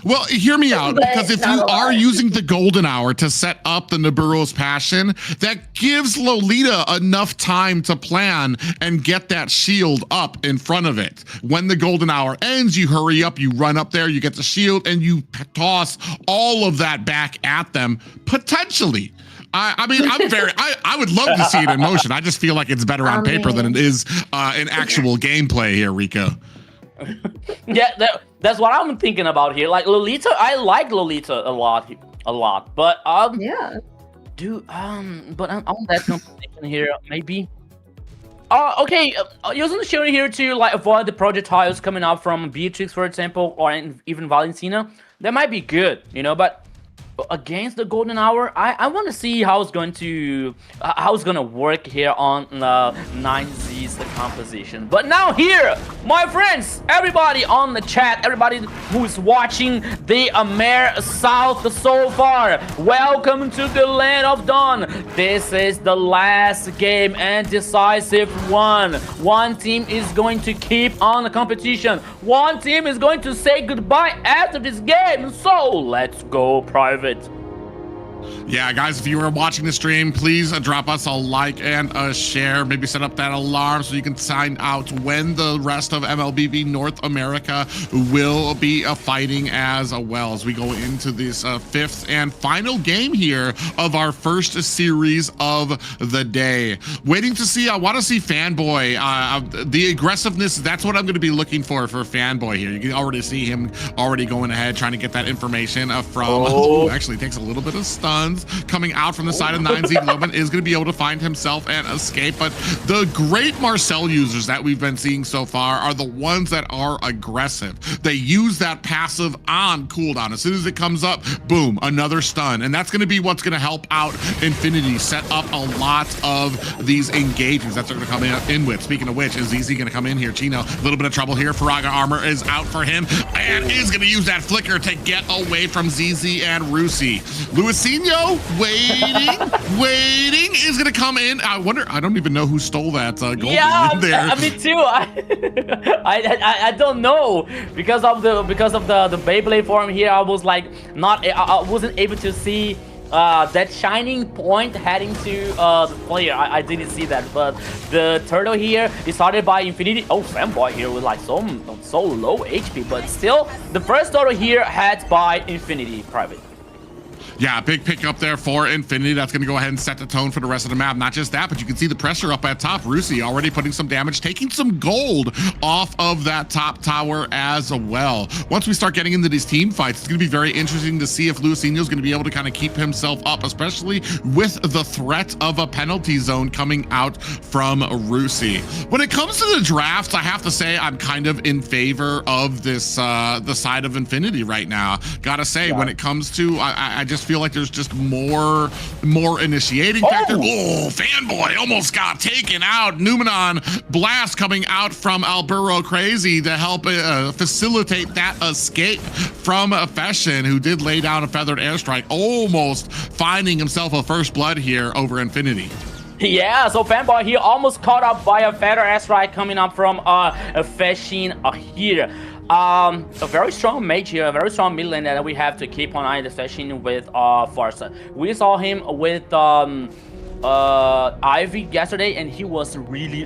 Well, hear me out, because if you are using the golden hour to set up the Nibiru's Passion, that gives Lolita enough time to plan and get that shield up in front of it. When the golden hour ends, you hurry up, you run up there, you get the shield, and you toss all of that back at them, potentially. I mean, I would love to see it in motion. I just feel like it's better on paper than it is in actual gameplay here, Rico. Yeah, that's what I'm thinking about here. Like, Lolita, I like Lolita a lot, but yeah, but on that competition here, maybe. Okay, using the shield here to, like, avoid the projectiles coming out from Beatrix, for example, or even Valentina, that might be good, you know. But against the golden hour, I want to see how it's going to work here on 9Z's composition. But now here, my friends, everybody on the chat, everybody who's watching the AMER South so far, welcome to the Land of Dawn. This is the last game and decisive one. One team is going to keep on the competition. One team is going to say goodbye after this game. So let's go private. Yeah, guys, if you are watching the stream, please drop us a like and a share. Maybe set up that alarm so you can find out when the rest of MLBB North America will be fighting as well, as we go into this 5th and final game here of our first series of the day. Waiting to see, I want to see Fanboy. The aggressiveness, that's what I'm going to be looking for Fanboy here. You can already see him already going ahead, trying to get that information from, actually takes a little bit of stuns coming out from the side of 9Z. Loban is going to be able to find himself and escape, but the great Marcel users that we've been seeing so far are the ones that are aggressive. They use that passive on cooldown. As soon as it comes up, boom, another stun, and that's going to be what's going to help out Infinity set up a lot of these engagements that they're going to come in with. Speaking of which, is Easy going to come in here? Chino, a little bit of trouble here. Faraga armor is out for him, and is going to use that flicker to get away from ZZ and Rusi. Luisinho waiting is gonna come in. I wonder, I don't even know who stole that golden there. Me too. I don't know, because of the Beyblade form here. I was like I wasn't able to see that shining point heading to the player. I didn't see that, but the turtle here is started by Infinity. Oh, Fanboy here with like so low HP, but still the first turtle here had by Infinity private. Yeah, big pick up there for Infinity. That's going to go ahead and set the tone for the rest of the map. Not just that, but you can see the pressure up at top. Rusi already putting some damage, taking some gold off of that top tower as well. Once we start getting into these team fights, it's going to be very interesting to see if Luisinho is going to be able to kind of keep himself up, especially with the threat of a penalty zone coming out from Rusi. When it comes to the drafts, I have to say I'm kind of in favor of this the side of Infinity right now. Gotta say, when it comes to, I just feel like there's just more initiating factor. Oh, Fanboy almost got taken out. Numenon Blast coming out from Alburo Crazy to help facilitate that escape from Feshin, who did lay down a feathered airstrike, almost finding himself a first blood here over Infinity. Yeah, so Fanboy here almost caught up by a feather airstrike coming up from Feshin here. A very strong mage here, a very strong mid lane that we have to keep on eye the session with Farsa. We saw him with Ivy yesterday, and he was really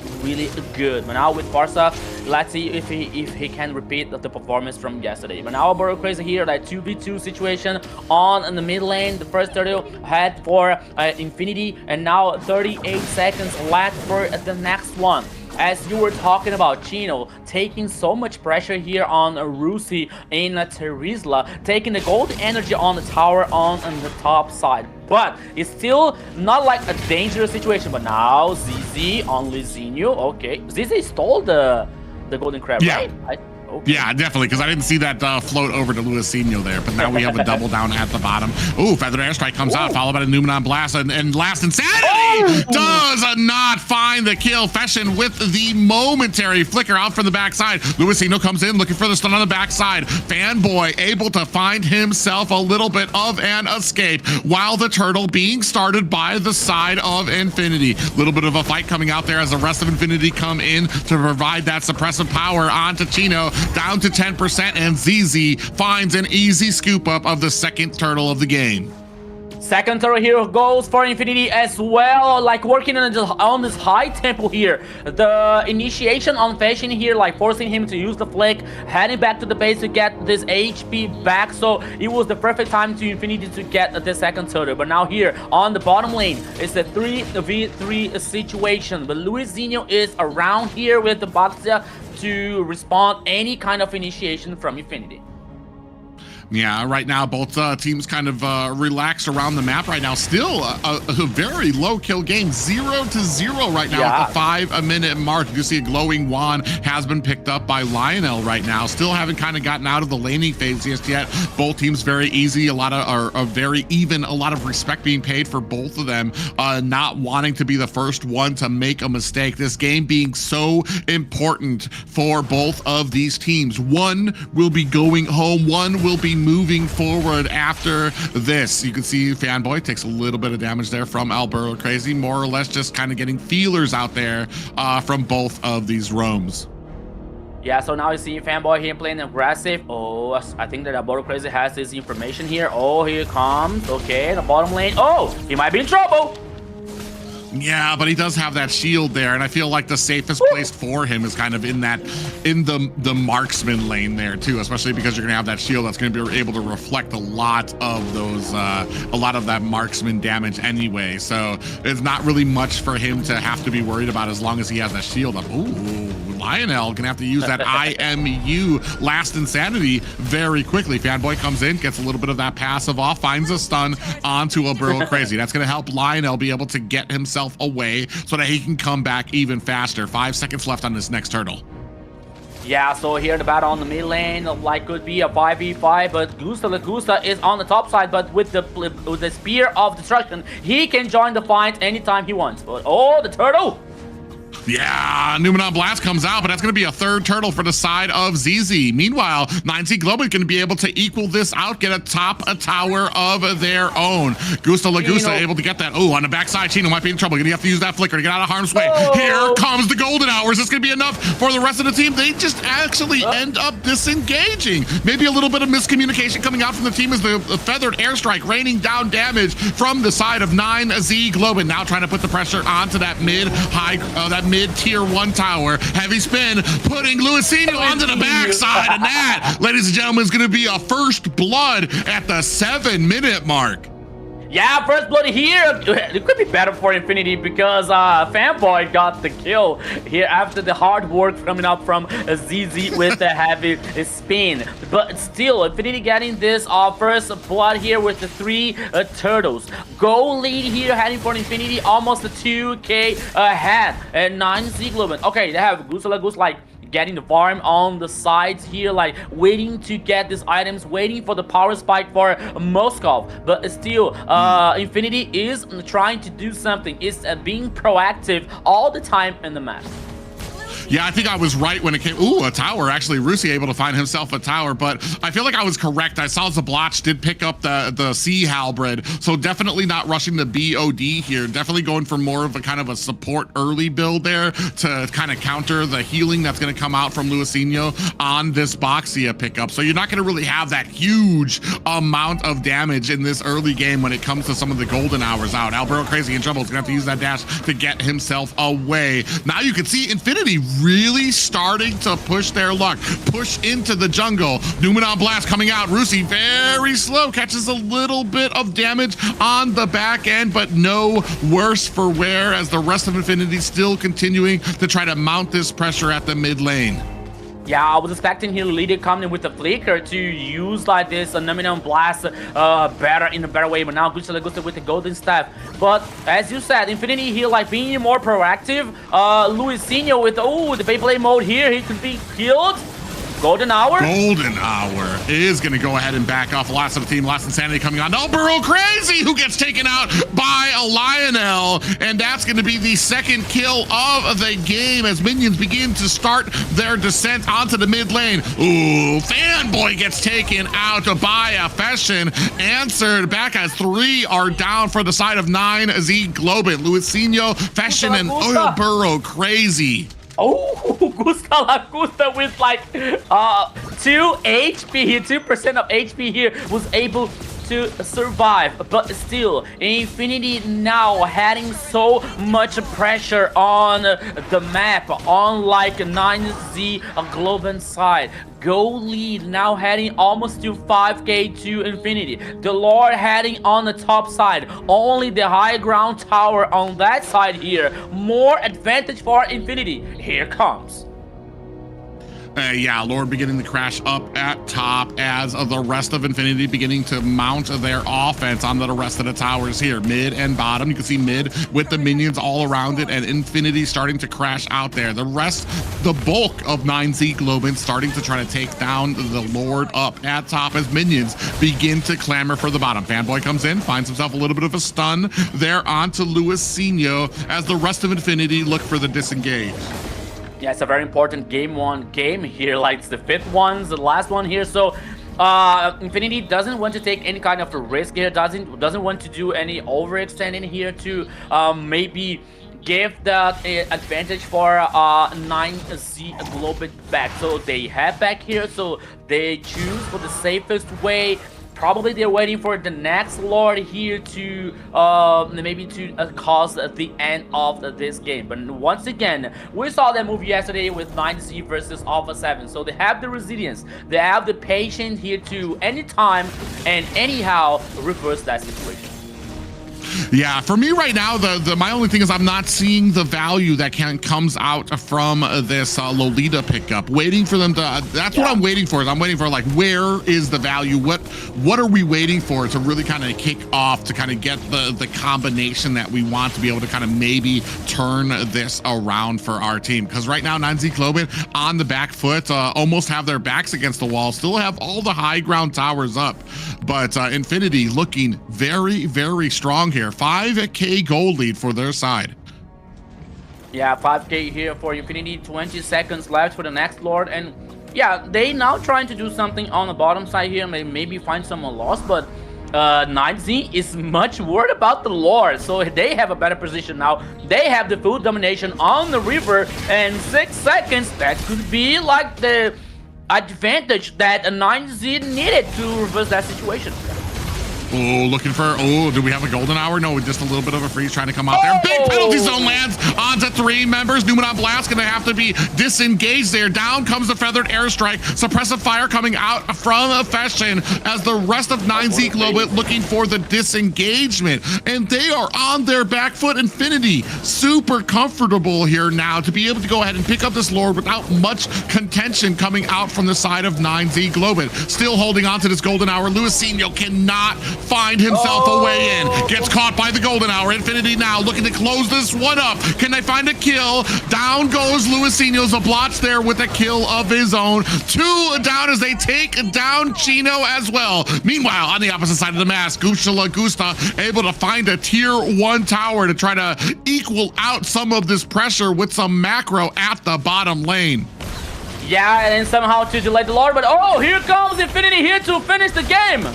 good. But now with Farsa, let's see if he can repeat the performance from yesterday. But now Alburo Crazy here, like 2v2 situation on the mid lane. The first turtle had for Infinity, and now 38 seconds left for the next one. As you were talking about, Chino taking so much pressure here on Rusi in Terizla, taking the gold energy on the tower on the top side. But it's still not like a dangerous situation. But now ZZ on Lizinho. Okay, ZZ stole the golden crab, right? Okay. Yeah, definitely, because I didn't see that float over to Luisinho there, but now we have a double down at the bottom. Ooh, Feathered Airstrike comes out, followed by a Numenon Blast, and Last Insanity does not find the kill. Feshin with the momentary flicker out from the backside. Luisinho comes in looking for the stun on the backside. Fanboy able to find himself a little bit of an escape, while the turtle being started by the side of Infinity. Little bit of a fight coming out there as the rest of Infinity come in to provide that suppressive power onto Chino. Down to 10%, and ZZ finds an easy scoop up of the second turtle of the game. Second turtle here goes for Infinity as well, like working on this high tempo here. The initiation on Fashion here, like forcing him to use the flick, heading back to the base to get this HP back. So it was the perfect time to Infinity to get the second turtle. But now here on the bottom lane, it's a 3v3 situation. But Luisinho is around here with the Batia to respond any kind of initiation from Infinity. Yeah, right now both teams kind of relaxed around the map right now. Still a very low kill game, 0-0 right now at the 5-minute mark. You see a glowing wand has been picked up by Lionel right now. Still haven't kind of gotten out of the laning phase just yet. Both teams very easy, a lot of are very even, a lot of respect being paid for both of them, not wanting to be the first one to make a mistake. This game being so important for both of these teams. One will be going home, one will be moving forward after this. You can see Fanboy takes a little bit of damage there from Alburo Crazy, more or less just kind of getting feelers out there from both of these roams. Yeah, so now you see Fanboy here playing aggressive. Oh, I think that Alburo Crazy has this information here. Oh, here comes. Okay, the bottom lane. Oh, he might be in trouble. Yeah, but he does have that shield there, and I feel like the safest place for him is kind of in the marksman lane there too, especially because you're gonna have that shield that's gonna be able to reflect a lot of those, a lot of that marksman damage anyway. So it's not really much for him to have to be worried about as long as he has that shield up. Ooh, Lionel gonna have to use that IMU Last Insanity very quickly. Fanboy comes in, gets a little bit of that passive off, finds a stun onto Alburo Crazy. That's gonna help Lionel be able to get himself away so that he can come back even faster. 5 seconds left on this next turtle. Yeah, so here the battle on the mid lane, like could be a 5v5, but Gusta is on the top side, but with the Spear of Destruction, he can join the fight anytime he wants. But oh, the turtle! Yeah, Numenon Blast comes out, but that's going to be a third turtle for the side of ZZ. Meanwhile, 9C Global going to be able to equal this out, get a tower of their own. Gusta Lagusta able to get that. Oh, on the backside, Chino might be in trouble. Going to have to use that flicker to get out of harm's way. Here comes the golden hour. Is this going to be enough for the rest of the team? They just actually end up disengaging. Maybe a little bit of miscommunication coming out from the team as the feathered airstrike raining down damage from the side of 9Z Global. Now trying to put the pressure onto that mid-tier 1 tower. Heavy spin, putting Luisinho onto the backside, and that, ladies and gentlemen, is going to be a first blood at the 7-minute mark. Yeah, first blood here. It could be better for Infinity because Fanboy got the kill here after the hard work coming up from ZZ with the heavy spin. But still, Infinity getting this first blood here with the 3 turtles. Goal lead here heading for Infinity, almost a 2K ahead. And 9 Zieglerman. Okay, they have Goose like getting the farm on the sides here, like waiting to get these items, waiting for the power spike for Moskov. But still, Infinity is trying to do something. It's being proactive all the time in the map. Yeah, I think I was right when it came. Ooh, a tower. Actually, Rusi able to find himself a tower, but I feel like I was correct. I saw Zablotch did pick up the Sea Halberd, so definitely not rushing the BOD here. Definitely going for more of a kind of a support early build there to kind of counter the healing that's going to come out from Luisinho on this Boxia pickup. So you're not going to really have that huge amount of damage in this early game when it comes to some of the golden hours out. Albero Crazy in trouble. He's going to have to use that dash to get himself away. Now you can see Infinity really starting to push their luck, push into the jungle. Numenon Blast coming out. Rusi very slow, catches a little bit of damage on the back end, but no worse for wear as the rest of Infinity still continuing to try to mount this pressure at the mid lane. Yeah, I was expecting here Leader coming in with the flicker to use like this Numenon Blast in a better way, but now Gusta with the golden staff. But as you said, Infinity here like being more proactive. Luisinho with the Beyblade mode here, he could be killed. Golden Hour? Golden Hour is going to go ahead and back off. Last of the team, Last Insanity coming on. Albero Crazy, who gets taken out by a Lionel. And that's going to be the second kill of the game as minions begin to start their descent onto the mid lane. Ooh, Fanboy gets taken out by a Fashion. Answered back as 3 are down for the side of 9Z Globin. Luisinho, Fashion, and Albero Crazy. Oh, Gusta with like 2 HP here, 2% of HP here was able to survive, but still Infinity now having so much pressure on the map, on like 9Z Globan side. Gold lead now heading almost to 5k to Infinity. The Lord heading on the top side. Only the high ground tower on that side here. More advantage for Infinity. Here comes. Yeah, Lord beginning to crash up at top as the rest of Infinity beginning to mount their offense on the rest of the towers here, mid and bottom. You can see mid with the minions all around it and Infinity starting to crash out there. The rest, the bulk of 9Z Globin starting to try to take down the Lord up at top as minions begin to clamor for the bottom. Fanboy comes in, finds himself a little bit of a stun there onto Luisinho as the rest of Infinity look for the disengage. Yeah, it's a very important game here, like it's the 5th one, the last one here, so Infinity doesn't want to take any kind of a risk here, doesn't want to do any overextending here to maybe give that advantage for 9Z Globin back. So they have back here, so they choose for the safest way. Probably they're waiting for the next Lord here to maybe to cause the end of this game. But once again, we saw that move yesterday with 9Z versus Alpha 7. So they have the resilience, they have the patience here to anytime and anyhow reverse that situation. Yeah, for me right now, my only thing is I'm not seeing the value that comes out from this Lolita pickup. Waiting for them to, that's what I'm waiting for. I'm waiting for like, where is the value? What are we waiting for to really kind of kick off to kind of get the combination that we want to be able to kind of maybe turn this around for our team? Because right now, 9Z Globin on the back foot, almost have their backs against the wall, still have all the high ground towers up. But Infinity looking very, very strong here. 5k gold lead for their side. Yeah, 5k here for Infinity, 20 seconds left for the next Lord, and yeah, they now trying to do something on the bottom side here, maybe find someone lost, but 9Z is much worried about the Lord, so they have a better position now. They have the full domination on the river, and 6 seconds, that could be like the advantage that 9Z needed to reverse that situation. Oh, looking for, do we have a golden hour? No, just a little bit of a freeze trying to come out there. Big penalty zone lands onto 3 members. Numenon Blast gonna have to be disengaged there. Down comes the feathered airstrike. Suppressive fire coming out from Fashion as the rest of 9Z Globin looking for the disengagement. And they are on their back foot. Infinity, super comfortable here now to be able to go ahead and pick up this Lord without much contention coming out from the side of 9Z Globin. Still holding on to this golden hour. Luisinho cannot find himself a way in. Gets caught by the golden hour. Infinity now looking to close this one up. Can they find a kill? Down goes Luisinho. Zablotch there with a kill of his own. 2 down as they take down Chino as well. Meanwhile, on the opposite side of the map, Gusta able to find a tier 1 tower to try to equal out some of this pressure with some macro at the bottom lane. Yeah, and somehow to delay the Lord, but oh, here comes Infinity here to finish the game.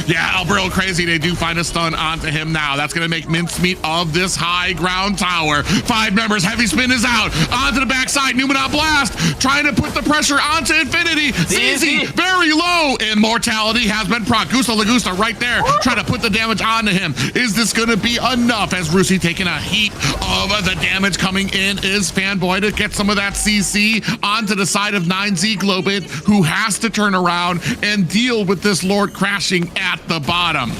Yeah, Alberto crazy. They do find a stun onto him now. That's going to make mincemeat of this high ground tower. 5 members. Heavy spin is out. Onto the backside. Numenot Blast trying to put the pressure onto Infinity. ZZ very low. Immortality has been proc. Gusta Lagusta right there trying to put the damage onto him. Is this going to be enough? As Rusi taking a heap of the damage coming in is Fanboy to get some of that CC onto the side of 9Z Globin, who has to turn around and deal with this Lord crashing at the bottom.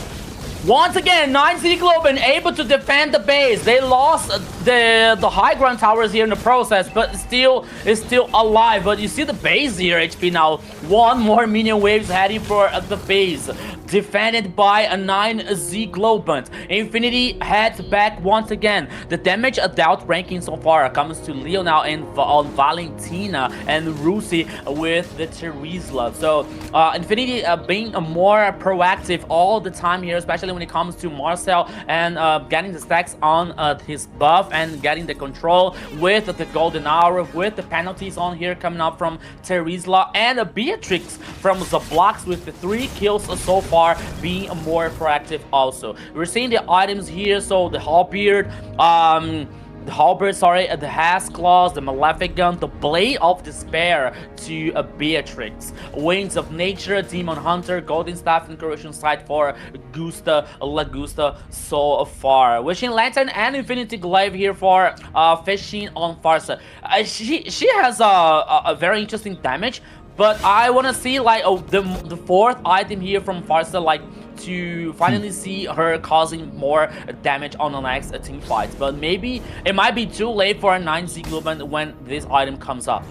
Once again, 9Z Globin able to defend the base. They lost the high ground towers here in the process, but is still alive. But you see the base here, HP now. 1 more minion waves heading for the base. Defended by a 9Z Globin. Infinity heads back once again. The damage dealt ranking so far comes to Leo now and on Valentina and Rusi with the Terizla. So Infinity being more proactive all the time here, especially when it comes to Marcel and getting the stacks on his buff and getting the control with the golden hour, with the penalties on here coming up from Terizla and Beatrix from the blocks with the 3 kills so far, being more proactive also. We're seeing the items here, so the halberd, the Has Claws, the Malefic Gun, the Blade of Despair to Beatrix, Wings of Nature, Demon Hunter, Golden Staff, and Corrosion Sight for Gusta Lagusta so far. Wishing Lantern and Infinity Glaive here for fishing on Farsa. She has a very interesting damage, but I want to see like the 4th item here from Farsa, like to finally see her causing more damage on the next team fights. But maybe it might be too late for a 9Z Globin when this item comes up.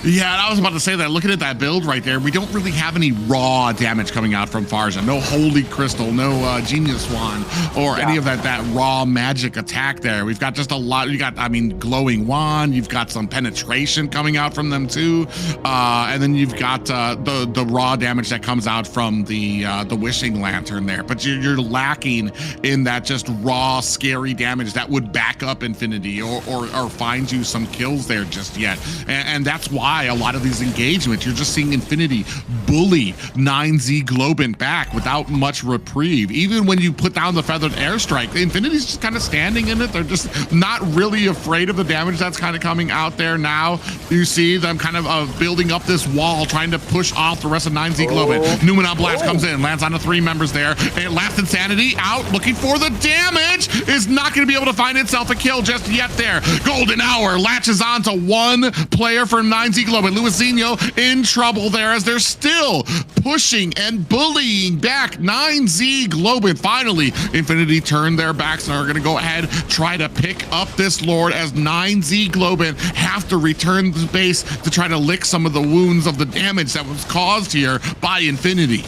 Yeah, and I was about to say that. Looking at that build right there, we don't really have any raw damage coming out from Farsa. No Holy Crystal, no Genius Wand, or any of that raw magic attack there. We've got just a lot. You got, I mean, Glowing Wand. You've got some penetration coming out from them too, and then you've got the raw damage that comes out from the Wishing Lantern there. But you're lacking in that just raw, scary damage that would back up Infinity or find you some kills there just yet. And that's why a lot of these engagements, you're just seeing Infinity bully 9Z Globin back without much reprieve. Even when you put down the Feathered Airstrike, Infinity's just kind of standing in it. They're just not really afraid of the damage that's kind of coming out there now. You see them kind of building up this wall, trying to push off the rest of 9Z Globin. Numenot Blast comes in, lands on the 3 members there. And Last Insanity out, looking for the damage, is not going to be able to find itself a kill just yet there. Golden Hour latches on to 1 player for 9Z Globin. Luisinho in trouble there as they're still pushing and bullying back 9Z Globin. Finally, Infinity turned their backs and are going to go ahead, try to pick up this Lord as 9Z Globin have to return to base to try to lick some of the wounds of the damage that was caused here by Infinity.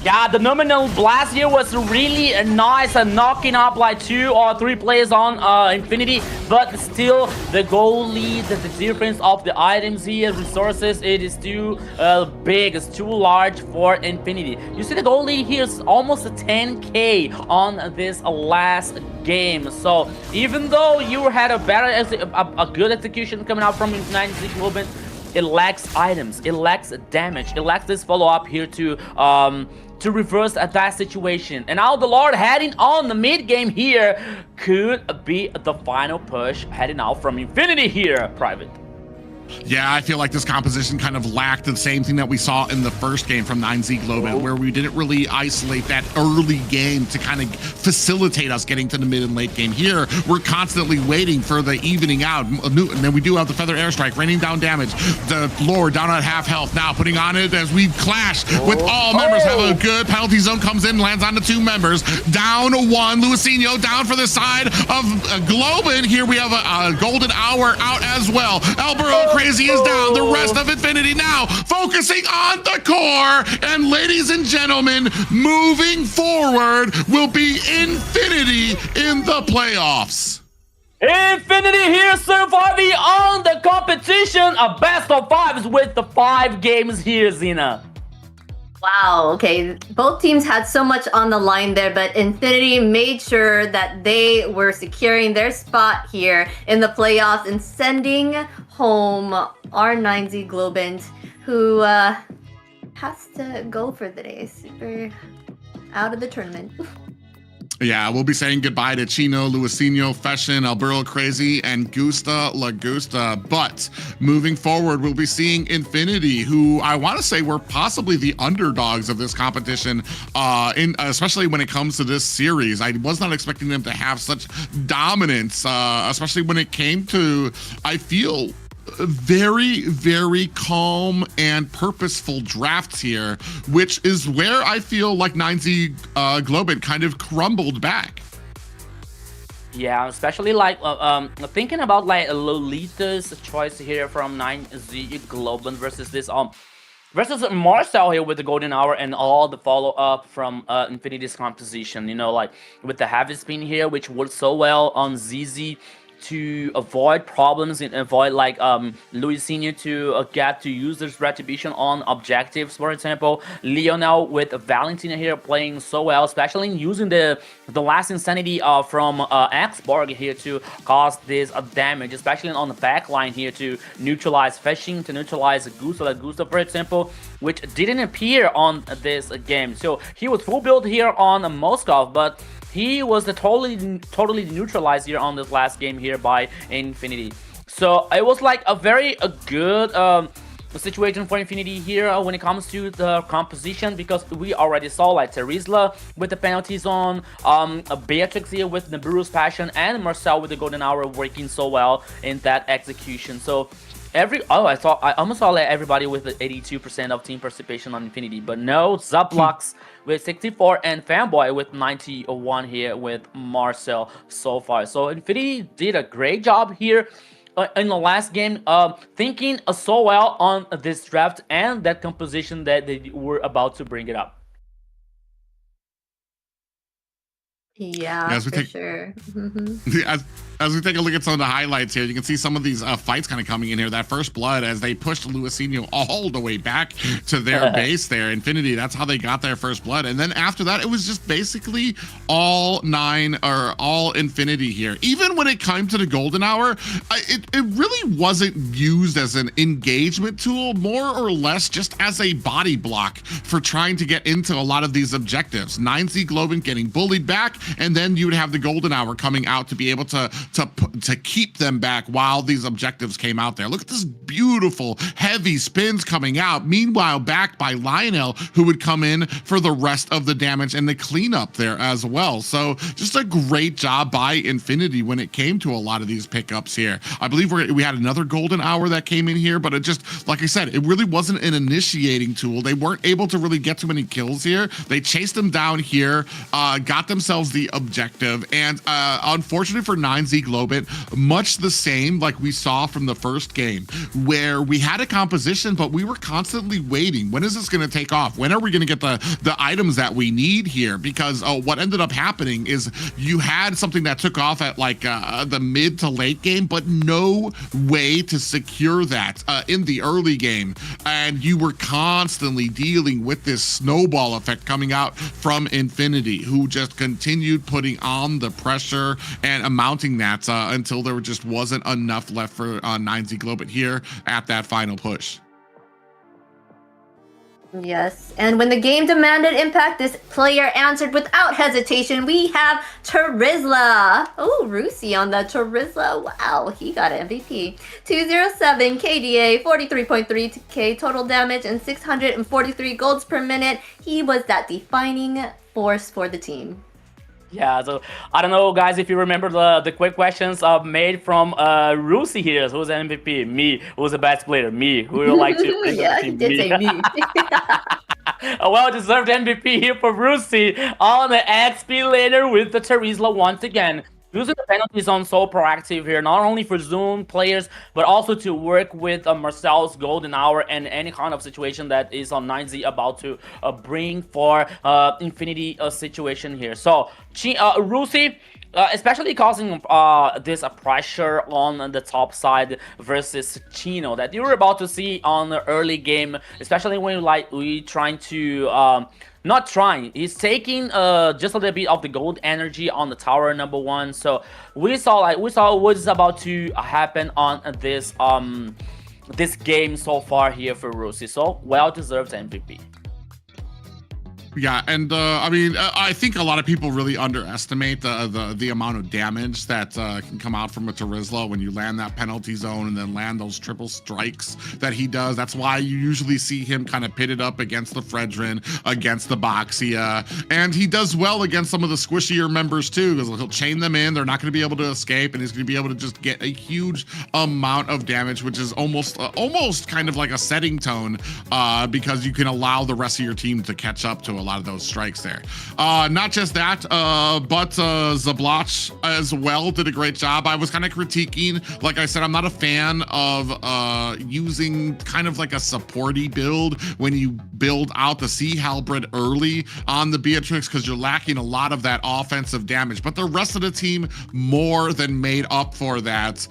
Yeah, the nominal blast here was really nice and knocking up like 2 or 3 players on Infinity, but still the goal lead, the difference of the items here, resources, it is too big, it's too large for Infinity. You see the goal lead here is almost a 10k on this last game. So even though you had a good execution coming out from 9Z Globin, it lacks items, it lacks damage, it lacks this follow-up here to reverse that situation. And now the Lord heading on the mid game here could be the final push heading out from Infinity here, Private. Yeah, I feel like this composition kind of lacked the same thing that we saw in the first game from 9Z Globin, where we didn't really isolate that early game to kind of facilitate us getting to the mid and late game. Here, we're constantly waiting for the evening out. And then we do have the Feather Airstrike, raining down damage. The Lord down at half health now, putting on it as we clash with all members. Have a good penalty zone, comes in, lands on the 2 members. Down 1, Luisinho down for the side of Globin. Here we have a Golden Hour out as well. Albero Crazy is down. The rest of Infinity now focusing on the core. And ladies and gentlemen, moving forward will be Infinity in the playoffs. Infinity here surviving on the competition. A best of fives with the 5 games here, Zena. Wow, okay. Both teams had so much on the line there, but Infinity made sure that they were securing their spot here in the playoffs and sending home R9Z Globant, who has to go for the day. Super out of the tournament. Yeah, we'll be saying goodbye to Chino, Luisinho, Fashion, Alburo Crazy, and Gusta Lagusta. But moving forward, we'll be seeing Infinity, who I want to say were possibly the underdogs of this competition, especially when it comes to this series. I was not expecting them to have such dominance, especially when it came to, I feel, very, very calm and purposeful drafts here, which is where I feel like 9Z Globant kind of crumbled back. Yeah, especially like thinking about like Lolita's choice here from 9Z Globant versus this versus Marcel here with the golden hour and all the follow up from Infinity's composition. You know, like with the heavy spin here, which worked so well on ZZ to avoid problems and avoid like Luisinho to get to users retribution on objectives, for example. Lionel with Valentina here playing so well, especially using the last insanity from Xborg here to cause this damage, especially on the back line here to neutralize Fishing, to neutralize Gusta, for example, which didn't appear on this game. So he was full build here on Moskov, but he was totally neutralized here on this last game here by Infinity. So it was like a very good situation for Infinity here when it comes to the composition, because we already saw like Terizla with the penalty zone, Beatrix here with Nibiru's Passion, and Marcel with the golden hour working so well in that execution. So I almost saw like everybody with the 82% of team participation on Infinity, but no, Zublox with 64 and Fanboy with 91 here with Marcel so far. So Infinity did a great job here in the last game, thinking so well on this draft and that composition that they were about to bring it up. Yeah, for sure. As we take a look at some of the highlights here, you can see some of these fights kind of coming in here. That first blood as they pushed Luisinho all the way back to their base there. Infinity, that's how they got their first blood. And then after that, it was just basically all Infinity here. Even when it came to the golden hour, it really wasn't used as an engagement tool, more or less just as a body block for trying to get into a lot of these objectives. 9Z Globant getting bullied back, and then you would have the golden hour coming out to be able to keep them back while these objectives came out there. Look at this beautiful heavy spins coming out. Meanwhile, backed by Lionel, who would come in for the rest of the damage and the cleanup there as well. So just a great job by Infinity when it came to a lot of these pickups here. I believe we had another golden hour that came in here, but it just, like I said, it really wasn't an initiating tool. They weren't able to really get too many kills here. They chased them down here, got themselves the objective, and unfortunately for 9Z Globant, much the same like we saw from the first game, where we had a composition, but we were constantly waiting. When is this going to take off? When are we going to get the items that we need here? Because what ended up happening is you had something that took off at like the mid to late game, but no way to secure that in the early game. And you were constantly dealing with this snowball effect coming out from Infinity, who just continued putting on the pressure and amounting that until there just wasn't enough left for 9Z Globant here at that final push. Yes, and when the game demanded impact, this player answered without hesitation. We have Terizla. Oh, Rusi on the Terizla. Wow, he got an MVP. 207 KDA, 43.3k total damage, and 643 golds per minute. He was that defining force for the team. Yeah, so I don't know, guys, if you remember the quick questions made from Rusi here. Who's the MVP? Me. Who's the best player? Me. Who would you like to? Yeah, he did say me. A well-deserved MVP here for Rusi on the XP laner with the Terizla once again. using the penalty zone so proactive here, not only for zone players, but also to work with Marcel's golden hour and any kind of situation that is on 9Z about to bring for Infinity situation here. So, Rusi, especially causing this pressure on the top side versus Chino that you were about to see on the early game, especially when we trying to not trying, he's taking just a little bit of the gold energy on the tower number 1. So we saw what's about to happen on this this game so far here for Rusi. So well deserved MVP. Yeah, and I mean, I think a lot of people really underestimate the amount of damage that can come out from a Terizla when you land that penalty zone and then land those triple strikes that he does. That's why you usually see him kind of pitted up against the Fredrin, against the Boxia, and he does well against some of the squishier members too, because he'll chain them in. They're not going to be able to escape, and he's going to be able to just get a huge amount of damage, which is almost kind of like a setting tone, because you can allow the rest of your team to catch up to a lot of those strikes there. Not just that, but Zabloch as well did a great job. I was kind of critiquing, like I said, I'm not a fan of using kind of like a supporty build when you build out the Sea Halberd early on the Beatrix, because you're lacking a lot of that offensive damage. But the rest of the team more than made up for that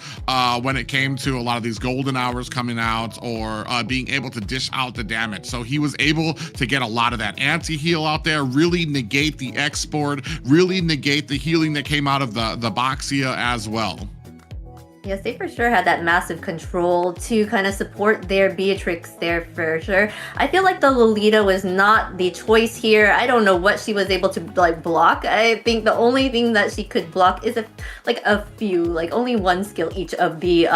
when it came to a lot of these golden hours coming out or being able to dish out the damage. So he was able to get a lot of that anti-heal out there, really negate the export, really negate the healing that came out of the Boxia as well. Yes, they for sure had that massive control to kind of support their Beatrix there for sure. I feel like the Lolita was not the choice here. I don't know what she was able to like block. I think the only thing that she could block is a few, like only one skill each of the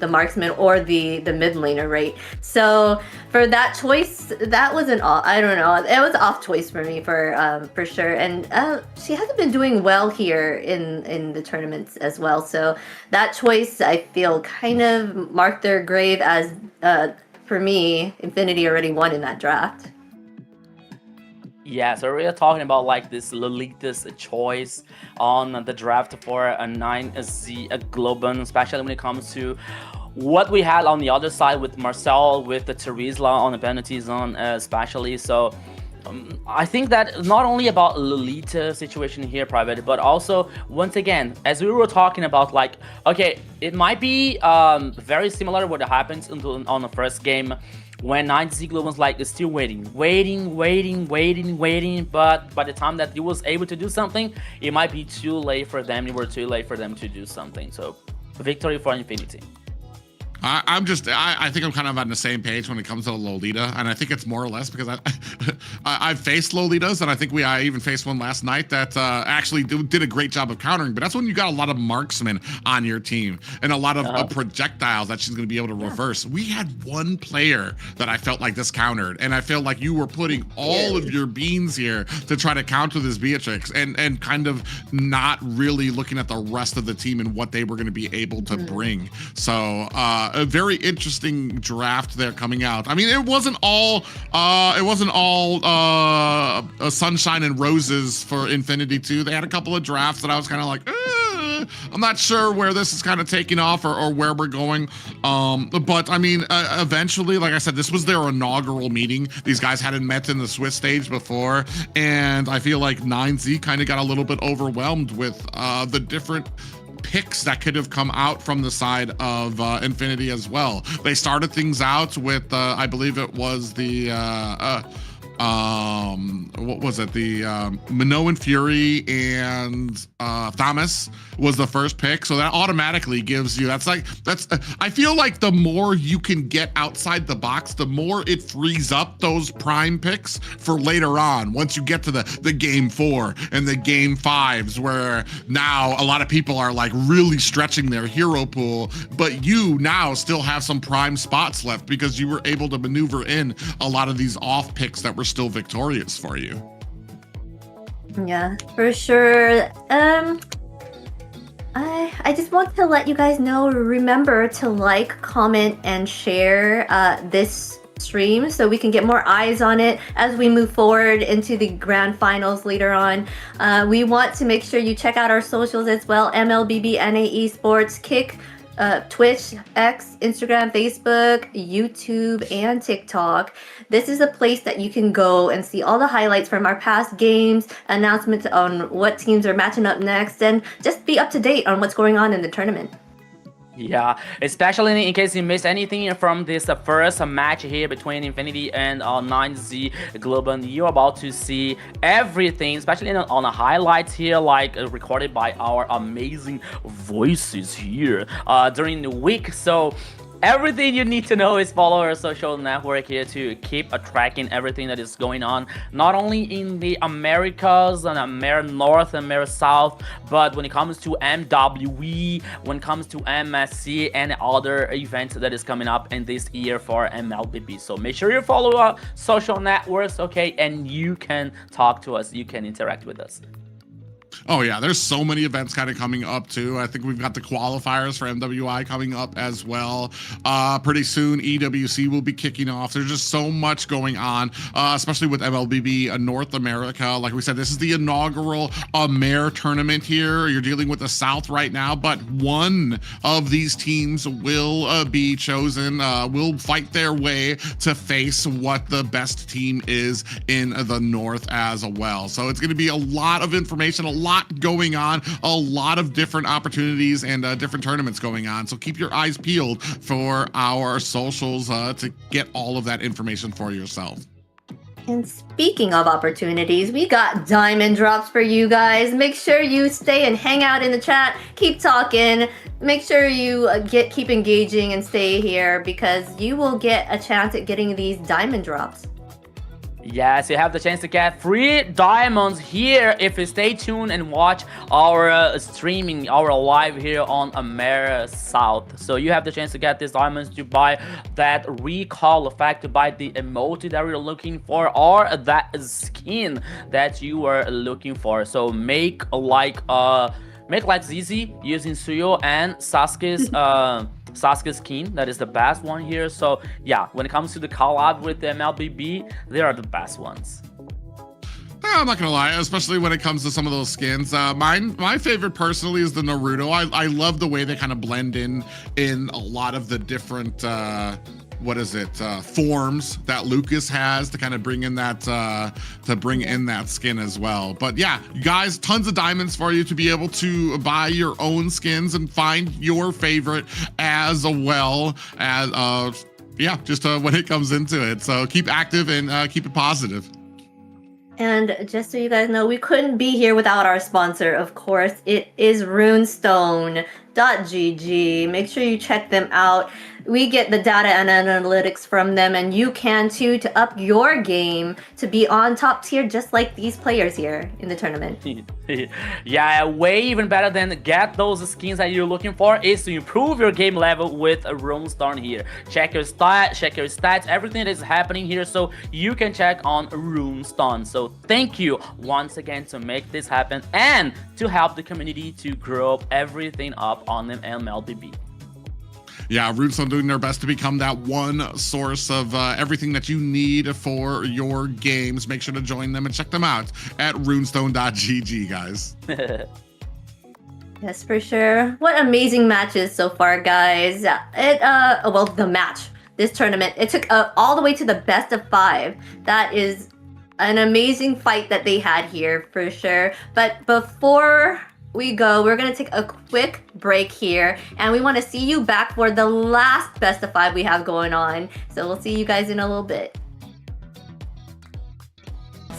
marksman or the mid laner, right? So for that choice, that wasn't all. I don't know. It was off choice for me for sure. And she hasn't been doing well here in the tournaments as well. So that choice, I feel, kind of marked their grave as, for me, Infinity already won in that draft. Yeah, so we're talking about like this Lolita's choice on the draft for a 9Z Globan, especially when it comes to what we had on the other side with Marcel, with the Terizla on the penalty zone especially. So I think that not only about Lolita situation here, Private, but also, once again, as we were talking about, like, okay, it might be very similar to what happens on the first game when 9Z Globan was like, still waiting, but by the time that he was able to do something, it might be too late for them. It were too late for them to do something. So, victory for Infinity. I think I'm kind of on the same page when it comes to Lolita, and I think it's more or less because I've faced Lolitas, and I think I even faced one last night that actually did a great job of countering. But that's when you got a lot of marksmen on your team and a lot of projectiles that she's going to be able to reverse. We had one player that I felt like this countered, and I feel like you were putting all of your beans here to try to counter this Beatrix, and kind of not really looking at the rest of the team and what they were going to be able to bring. So a very interesting draft there coming out. I mean, it wasn't all sunshine and roses for Infinity 2. They had a couple of drafts that I was kind of like, I'm not sure where this is kind of taking off or where we're going. But I mean, eventually, like I said, this was their inaugural meeting. These guys hadn't met in the Swiss stage before, and I feel like 9Z kind of got a little bit overwhelmed with the different picks that could have come out from the side of Infinity as well. They started things out with, I believe it was the, what was it? The Minoan Fury and Thomas was the first pick. So that automatically gives you, I feel like the more you can get outside the box, the more it frees up those prime picks for later on. Once you get to the game 4 and the game 5s, where now a lot of people are like really stretching their hero pool, but you now still have some prime spots left because you were able to maneuver in a lot of these off picks that were still victorious for you. Yeah, for sure. I just want to let you guys know, remember to like, comment, and share this stream so we can get more eyes on it as we move forward into the grand finals later on. We want to make sure you check out our socials as well. MLBB Esports, Kick, Twitch, X, Instagram, Facebook, YouTube, and TikTok. This is a place that you can go and see all the highlights from our past games, announcements on what teams are matching up next, and just be up to date on what's going on in the tournament. Yeah, especially in case you missed anything from this first match here between Infinity and 9Z Global. You're about to see everything, especially on the highlights here, like recorded by our amazing voices here during the week. So everything you need to know is follow our social network here to keep tracking everything that is going on, not only in the Americas and AMER North and AMER South, but when it comes to MWE, when it comes to MSC and other events that is coming up in this year for MLBB. So make sure you follow our social networks, okay, and you can talk to us, you can interact with us. Oh yeah, there's so many events kind of coming up too. I think we've got the qualifiers for MWI coming up as well. Pretty soon EWC will be kicking off. There's just so much going on, especially with MLBB North America. Like we said, this is the inaugural AMER tournament here. You're dealing with the South right now, but one of these teams will be chosen, will fight their way to face what the best team is in the North as well. So it's going to be a lot of information, a lot going on, a lot of different opportunities and different tournaments going on. So keep your eyes peeled for our socials to get all of that information for yourself. And speaking of opportunities, we got diamond drops for you guys. Make sure you stay and hang out in the chat. Keep talking. Make sure you keep engaging and stay here because you will get a chance at getting these diamond drops. Yes, you have the chance to get free diamonds here if you stay tuned and watch our streaming, our live here on AMER South. So you have the chance to get these diamonds to buy that recall effect, to buy the emote that you're looking for, or that skin that you are looking for. So make life easy using Suyo and Sasuke's Sasuke's skin. That is the best one here. So yeah, when it comes to the collab with the MLBB, they are the best ones. I'm not gonna lie, especially when it comes to some of those skins. My favorite personally is the Naruto. I love the way they kind of blend in a lot of the different forms that Lucas has to kind of bring in that skin as well. But yeah, you guys, tons of diamonds for you to be able to buy your own skins and find your favorite as well as when it comes into it. So keep active and keep it positive. And just so you guys know, we couldn't be here without our sponsor, of course. It is runestone.gg. Make sure you check them out. We get the data and analytics from them, and you can too, to up your game to be on top tier, just like these players here in the tournament. Yeah, way even better than get those skins that you're looking for is to improve your game level with Runestone here. Check your stats, everything that is happening here, so you can check on Runestone. So thank you once again to make this happen and to help the community to grow everything up on the MLBB. Yeah, Runestone doing their best to become that one source of everything that you need for your games. Make sure to join them and check them out at runestone.gg, guys. Yes, for sure. What amazing matches so far, guys. The match, this tournament, it took all the way to the best of 5. That is an amazing fight that they had here, for sure. But before we go, we're gonna take a quick break here, and we want to see you back for the last best of 5 we have going on. So we'll see you guys in a little bit.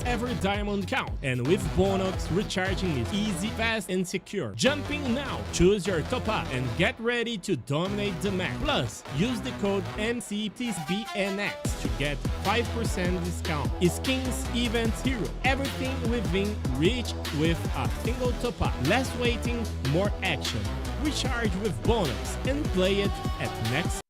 Every diamond count, and with Bonox, recharging is easy, fast, and secure. Jumping now, choose your top up and get ready to dominate the map. Plus, use the code MCTBNX to get 5% discount. Skins, events, hero, everything within reach with a single top up. Less waiting, more action. Recharge with Bonox and play it at next.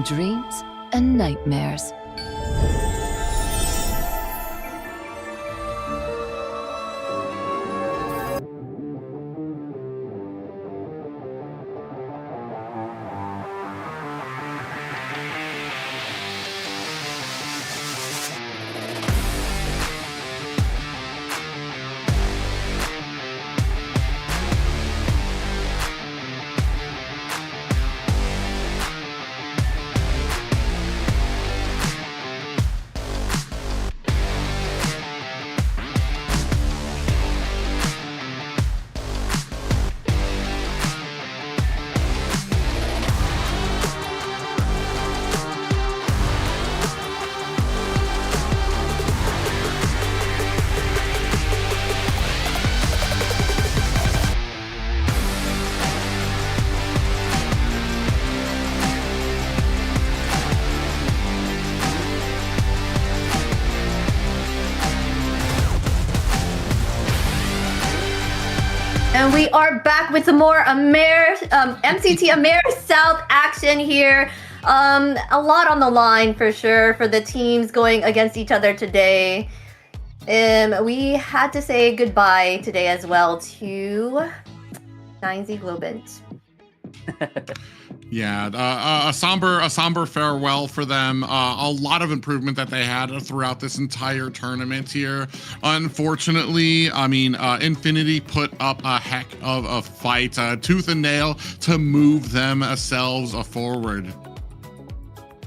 dreams and nightmares. And we are back with some more MCT AMER South action here. A lot on the line for sure for the teams going against each other today. We had to say goodbye today as well to 9Z Globant. Yeah, a somber farewell for them. A lot of improvement that they had throughout this entire tournament here. Unfortunately, I mean, Infinity put up a heck of a fight, tooth and nail, to move themselves forward.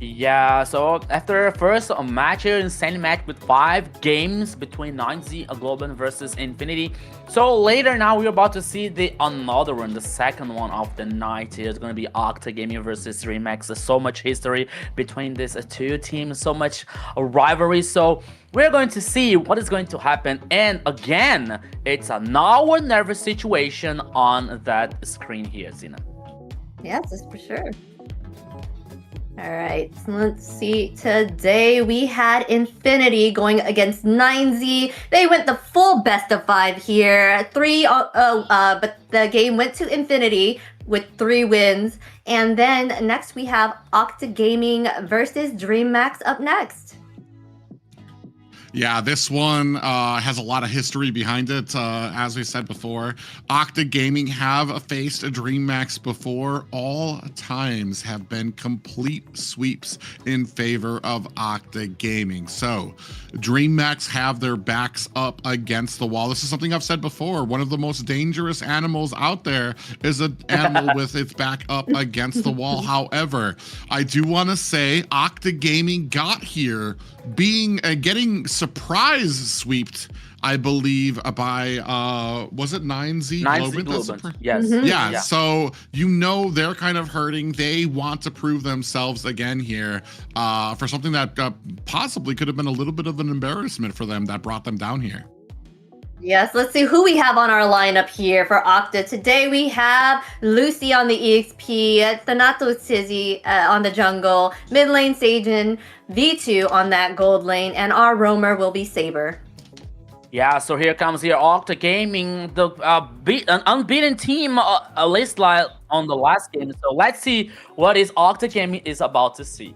Yeah, so after first a match here, insane match with 5 games between 9Z Global versus Infinity. So later now we're about to see another one, the second one of the night here. It's going to be Octa Gaming versus Remax. There's so much history between these two teams, so much rivalry. So we're going to see what is going to happen. And again, it's a now or never situation on that screen here, Zina. Yes, that's for sure. All right, so let's see. Today we had Infinity going against 9Z. They went the full best of 5 here. But the game went to Infinity with 3 wins. And then next we have Octa Gaming versus DreamMax up next. Yeah, this one has a lot of history behind it. As we said before, Octa Gaming have faced a DreamMax before. All times have been complete sweeps in favor of Octa Gaming. So DreamMax have their backs up against the wall. This is something I've said before. One of the most dangerous animals out there is an animal with its back up against the wall. However, I do want to say Octa Gaming got here getting surprise sweeped, I believe, by was it 9Z Globant? Yes. Mm-hmm. Yeah, so you know they're kind of hurting. They want to prove themselves again here for something that possibly could have been a little bit of an embarrassment for them that brought them down here. Yes, let's see who we have on our lineup here for Octa. Today we have Lucy on the EXP, Thanato Tizzy on the jungle, mid lane Sajin, V2 on that gold lane, and our roamer will be Saber. Yeah, so here comes Octa Gaming, the an unbeaten team, at least like on the last game. So let's see what is Octa Gaming is about to see.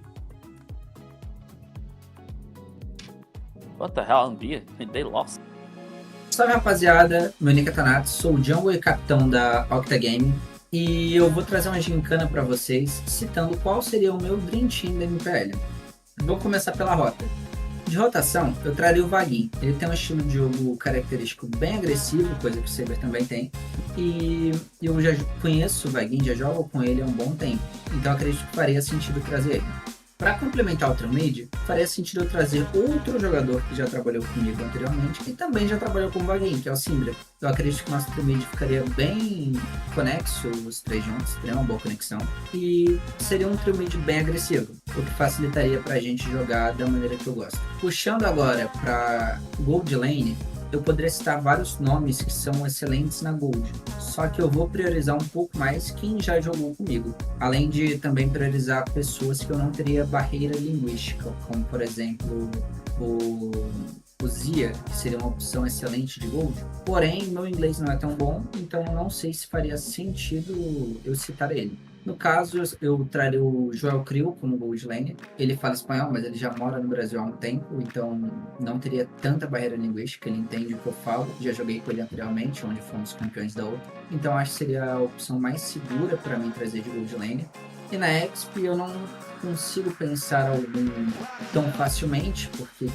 What the hell, unbeaten? They lost. Salve rapaziada, meu nick é Thanato, sou o jungle e capitão da Octa Gaming e eu vou trazer uma gincana para vocês citando qual seria o meu Dream Team da MPL. Vou começar pela rota. De rotação, eu traria o Vaguinho. Ele tem um estilo de jogo característico bem agressivo, coisa que o Saber também tem. E eu já conheço o Vaguinho, já jogo com ele há um bom tempo. Então acredito que faria sentido trazer ele. Para complementar o Mid, faria sentido eu trazer outro jogador que já trabalhou comigo anteriormente e também já trabalhou com o Vaguinho, que é o Syndra. Eu acredito que o nosso Mid ficaria bem conexo, os 3 juntos, teria uma boa conexão. E seria um Mid bem agressivo, o que facilitaria para a gente jogar da maneira que eu gosto. Puxando agora para Gold Lane, eu poderia citar vários nomes que são excelentes na Gold, só que eu vou priorizar um pouco mais quem já jogou comigo, além de também priorizar pessoas que eu não teria barreira linguística, como por exemplo o Zia, que seria uma opção excelente de Gold, porém meu inglês não é tão bom, então eu não sei se faria sentido eu citar ele. No caso, eu traria o Joel Krill como gold lane. Ele fala espanhol, mas ele já mora no Brasil há um tempo, então não teria tanta barreira linguística, ele entende o que eu falo. Já joguei com ele anteriormente, onde fomos campeões da outra. Então acho que seria a opção mais segura para mim trazer de gold lane. E na Exp eu não consigo pensar algum tão facilmente, porque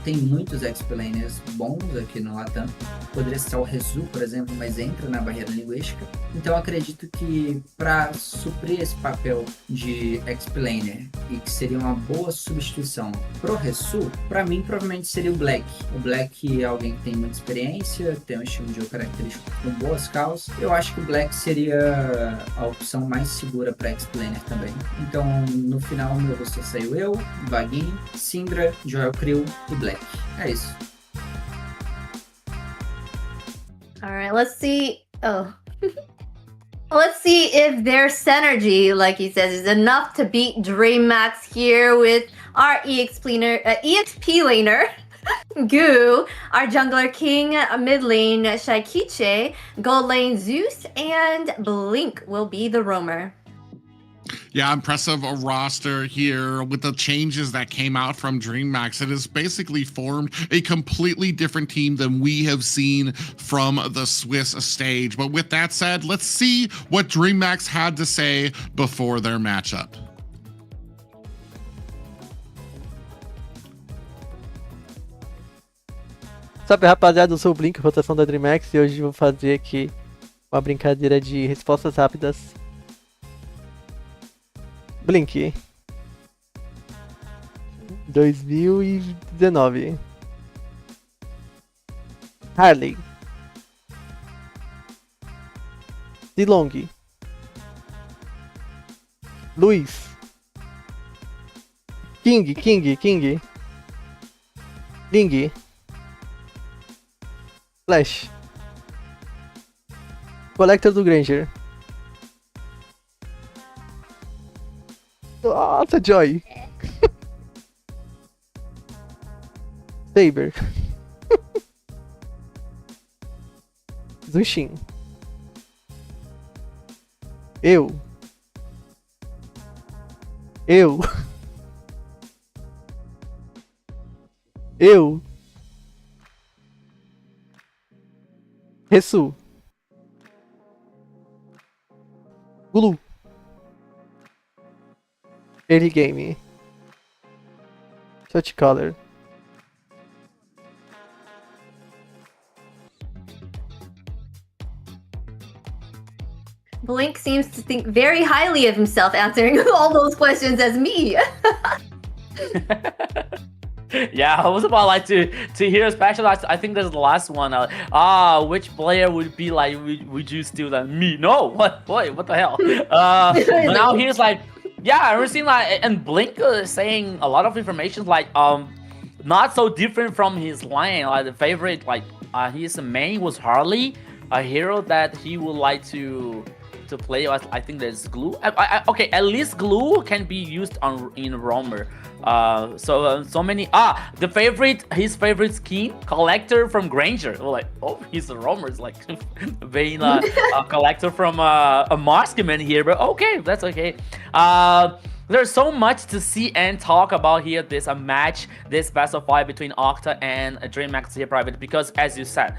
tem muitos Exp laners bons aqui no Latam. Poderia ser o Rezu, por exemplo, mas entra na barreira linguística. Então acredito que para suprir esse papel de Exp laner e que seria uma boa substituição pro Rezu, para mim provavelmente seria o Black. O Black é alguém que tem muita experiência, tem um estilo de jogo característico com boas calls. Eu acho que o Black seria a opção mais segura para Exp laner também. Então no final meu roster saiu eu, Vaguin, Syndra, Joel Krill e Black. É isso. All right, let's see. Oh. Let's see if their synergy, like he says, is enough to beat DreamMax here with our EXP laner, Goo, our jungler King, mid lane Shaikiche, gold lane Zeus, and Blink will be the roamer. Yeah, impressive roster here with the changes that came out from DreamMax. It has basically formed a completely different team than we have seen from the Swiss stage. But with that said, let's see what DreamMax had to say before their matchup. Salve rapaziada, eu sou o Blink, rotação da DreamMax, e hoje vou fazer aqui uma brincadeira de respostas rápidas. Blink 2019. Harley Zilong Luiz King Ling Flash Collector do Granger. Nossa, Joy. Saber. Zushin. Eu. Resu. Gulu. Early game. Shot caller. Blink seems to think very highly of himself answering all those questions as me. Yeah, I was about like to hear especially. I think there's the last one. Which player would be like? Would you steal that? Me? No. What? Boy, what the hell? But now here's like. Yeah, I've seen like, and Blink is saying a lot of information like not so different from his line. Like the favorite, like his main was Harley, a hero that he would like to play. I think there's Glue. Okay, at least Glue can be used in Roamer. So many. His favorite skin, Collector from Granger. Like, oh, he's a Roamer. It's like being a Collector from a Marksman here, but okay, that's okay. There's so much to see and talk about here. This match, this best of 5 between Octa and DreamMax here private, because as you said,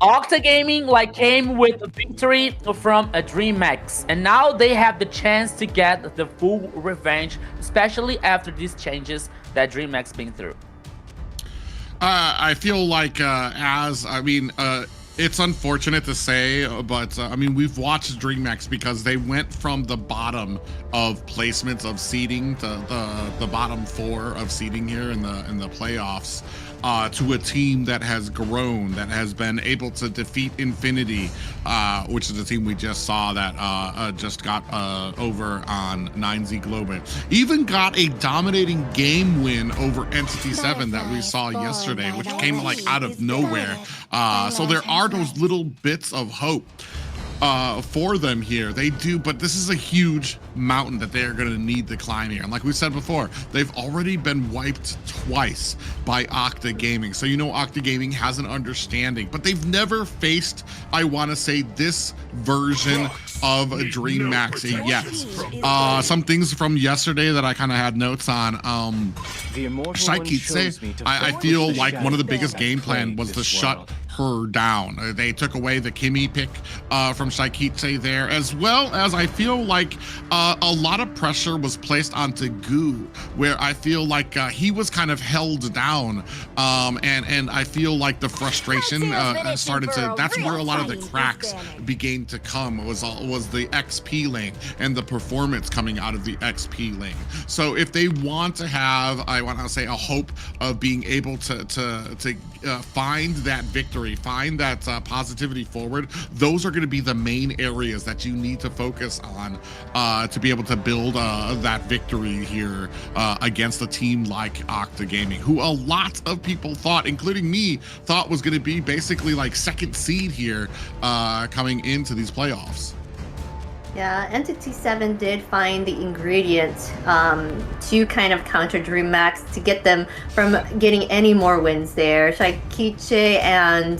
Octa Gaming like came with a victory from a DreamMax, and now they have the chance to get the full revenge, especially after these changes that DreamMax been through. I feel like it's unfortunate to say, but I mean, we've watched DreamMax because they went from the bottom of placements of seeding to the bottom 4 of seeding here in the playoffs. To a team that has grown, that has been able to defeat Infinity, which is the team we just saw that just got over on 9Z Global. Even got a dominating game win over Entity 7 that we saw yesterday, which came like out of nowhere. So there are those little bits of hope for them here. They do, but this is a huge mountain that they are going to need to climb here. And like we said before, they've already been wiped twice by Octa Gaming. So you know Octa Gaming has an understanding, but they've never faced, I want to say, this version of DreamHack's. Yes. Some things from yesterday that I kind of had notes on. Shaikitse, I feel like one of the biggest game plan was to shut her down. They took away the Kimmy pick from Shaikitse there, as well as I feel like a lot of pressure was placed onto Gu, where I feel like he was kind of held down, and I feel like the frustration started to, that's where a lot of the cracks began to come, was the XP lane and the performance coming out of the XP lane. So if they want to have, I want to say, a hope of being able to find that victory, find that positivity forward, those are going to be the main areas that you need to focus on to be able to build that victory here against a team like Octa Gaming, who a lot of people thought, including me, thought was going to be basically like second seed here coming into these playoffs. Yeah, Entity 7 did find the ingredients to kind of counter DreamHack to get them from getting any more wins there. Shaikiche and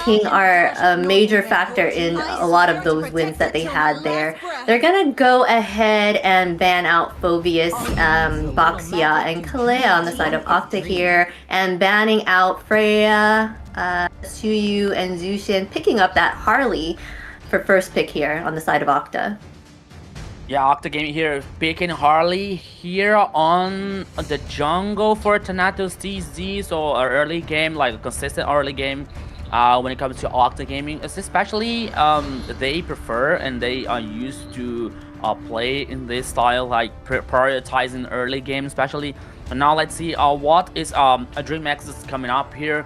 King are a major factor in a lot of those wins that they had there. They're gonna go ahead and ban out Phobius, Boxia, and Kalea on the side of Octa here, and banning out Freya, Suyu, and Zushin, picking up that Harley for first pick here on the side of Octa. Yeah, Octa Gaming here picking Harley here on the jungle for Thanatos TZ, so an early game, like a consistent early game when it comes to Octa Gaming. It's especially they prefer and they are used to play in this style, like prioritizing early game especially. And now let's see what is DreamHack is coming up here.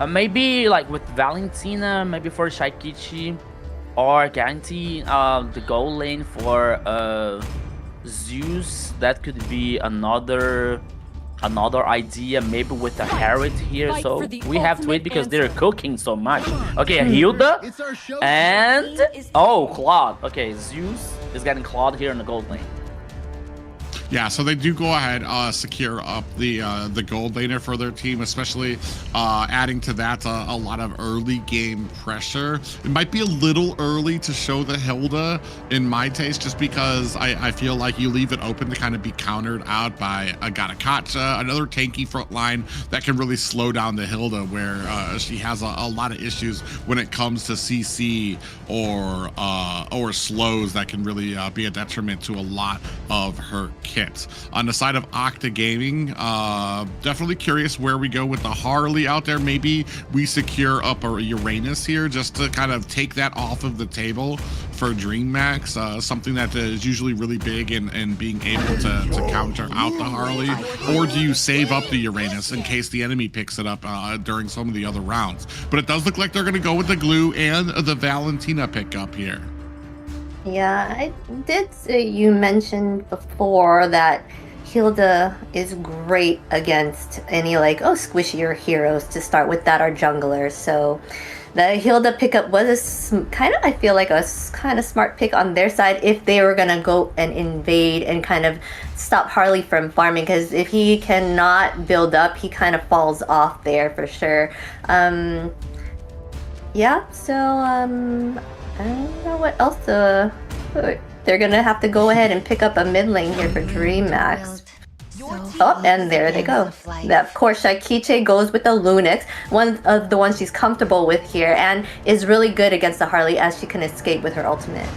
Maybe like with Valentina, maybe for Shaikichi, or guarantee the goal lane for Zeus. That could be another idea, maybe with a Harriet here. So we have to wait because they're cooking so much. Okay, Hilda and Claude. Okay, Zeus is getting Claude here in the gold lane. Yeah, so they do go ahead, secure up the gold laner for their team, especially adding to that a lot of early game pressure. It might be a little early to show the Hilda in my taste, just because I feel like you leave it open to kind of be countered out by a Gatakacha, another tanky front line that can really slow down the Hilda, where she has a lot of issues when it comes to CC or slows that can really be a detriment to a lot of her kits. On the side of Octa Gaming, definitely curious where we go with the Harley out there. Maybe we secure up a Uranus here just to kind of take that off of the table for DreamHack, something that is usually really big in being able to counter out the Harley. Or do you save up the Uranus in case the enemy picks it up during some of the other rounds? But it does look like they're going to go with the Glue and the Valentina pickup here. Yeah, I did say, you mentioned before that Hilda is great against any like squishier heroes to start with that are junglers. So the Hilda pickup was I feel like a kind of smart pick on their side if they were gonna go and invade and kind of stop Harley from farming, because if he cannot build up, he kind of falls off there for sure. Yeah, so I don't know what else they're gonna have to go ahead and pick up a mid lane here for DreamHack. Oh, and there they go. Of course, Shaikiche goes with the Lunix, one of the ones she's comfortable with here, and is really good against the Harley as she can escape with her ultimate.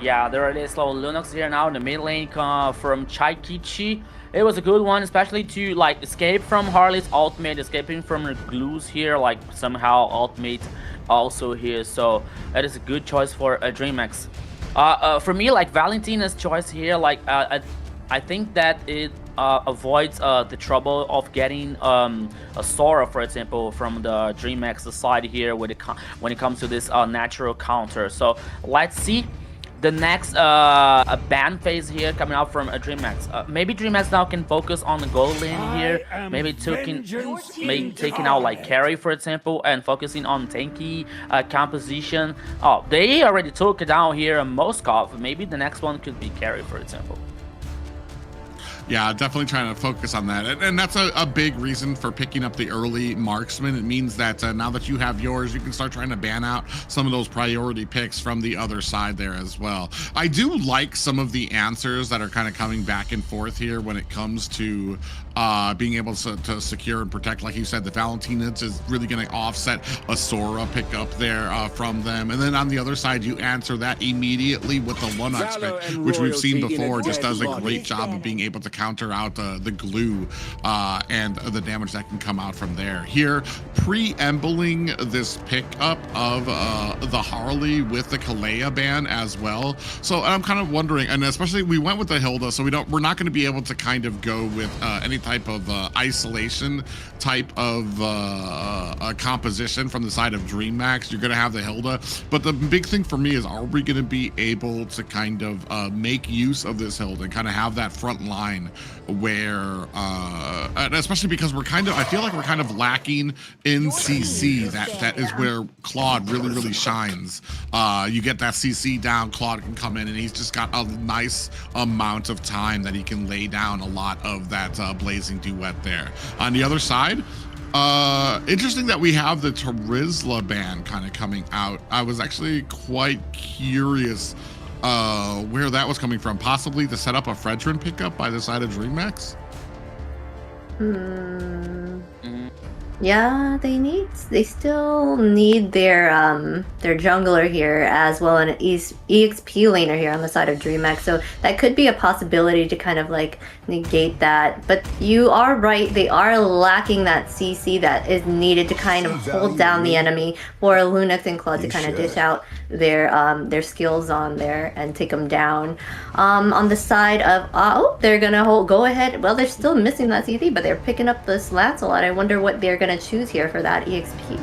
Yeah, there it is. So Lunix here now in the mid lane from Shaikiche. It was a good one, especially to like escape from Harley's ultimate, escaping from her glues here, like somehow ultimate also here. So that is a good choice for DreamHack. For me, like Valentina's choice here, like I think that it avoids the trouble of getting a Sora, for example, from the DreamHack side here when it comes to this natural counter. So let's see the next ban phase here coming out from DreamHack. Maybe DreamHack now can focus on the gold lane here. Maybe taking out like carry, for example, and focusing on tanky composition. Oh, they already took it down here in Moskov. Maybe the next one could be carry, for example. Yeah, definitely trying to focus on that. And that's a big reason for picking up the early marksman. It means that now that you have yours, you can start trying to ban out some of those priority picks from the other side there as well. I do like some of the answers that are kind of coming back and forth here when it comes to being able to secure and protect. Like you said, the Valentinits is really going to offset a Sora pickup there from them. And then on the other side, you answer that immediately with the 1x pick, which we've seen before, just does a great job of being able to counter out the glue and the damage that can come out from there. Here, preambling this pickup of the Harley with the Kalea ban as well. So I'm kind of wondering, and especially we went with the Hilda, so we're not going to be able to kind of go with any type of isolation type of composition from the side of DreamHack. You're going to have the Hilda, but the big thing for me is, are we going to be able to kind of make use of this Hilda and kind of have that front line where, and especially because I feel like we're kind of lacking in CC. That is where Claude really shines. You get that CC down, Claude can come in and he's just got a nice amount of time that he can lay down a lot of that blazing duet there. On the other side, interesting that we have the Terizla ban kind of coming out. I was actually quite curious where that was coming from. Possibly to set up a Fredrin pickup by the side of DreamHack. Yeah, they still need their jungler here as well, and an EXP laner here on the side of DreamHack. So that could be a possibility to kind of like negate that. But you are right, they are lacking that CC that is needed to kind of hold down the enemy for Lunix and Claude to kind of dish out their skills on there and take them down. On the side of they're gonna go ahead. Well, they're still missing that CC, but they're picking up this Lancelot. I wonder what they're gonna choose here for that EXP.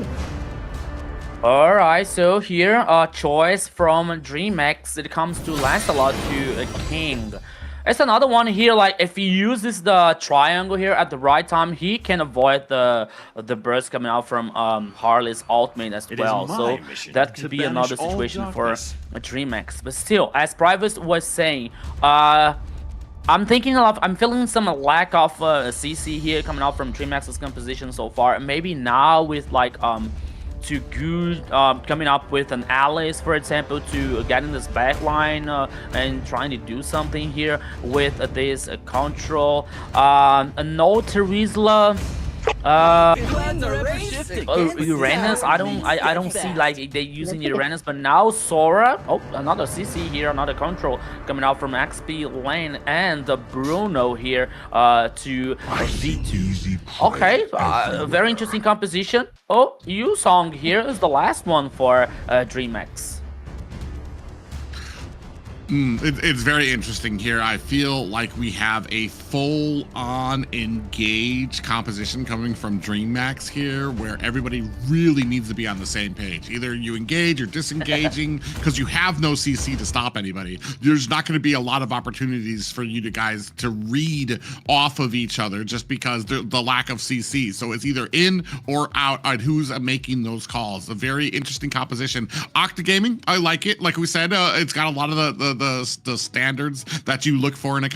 All right, so here a choice from DreamHack. It comes to Lancelot to a King. It's another one here, like if he uses the triangle here at the right time, he can avoid the burst coming out from Harley's ultimate as well. So that could be another situation for DreamHack. But still, as Privis was saying, I'm feeling some lack of CC here coming out from DreamHack's composition so far. Maybe now with like to good coming up with an Alice, for example, to get in this back line and trying to do something here with this control. No Terizla. Uranus, I don't see like they using Uranus, but now Sora. Oh, another CC here, another control coming out from XP lane, and Bruno here to V2. Okay, a very interesting composition. Oh, Yusong here is the last one for DreamHack. It's very interesting here. I feel like we have a full-on engaged composition coming from DreamHack here, where everybody really needs to be on the same page. Either you engage or disengaging, because you have no CC to stop anybody. There's not going to be a lot of opportunities for you guys to read off of each other just because the lack of CC. So it's either in or out on who's making those calls. A very interesting composition. Octa Gaming, I like it. Like we said, it's got a lot of the standards that you look for in a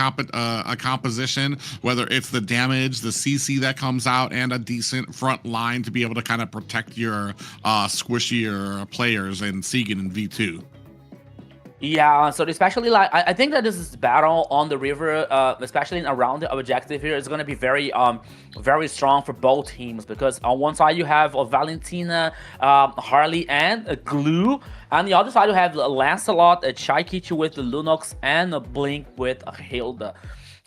composition, whether it's the damage, the CC that comes out, and a decent front line to be able to kind of protect your squishier players in Segan and V2. Yeah, so especially like I think that this is battle on the river, especially around the objective here, is going to be very strong for both teams, because on one side you have Valentina, Harley, and Glue. On the other side you have Lancelot, Chaikichi with the Lunox, and Blink with Hilda.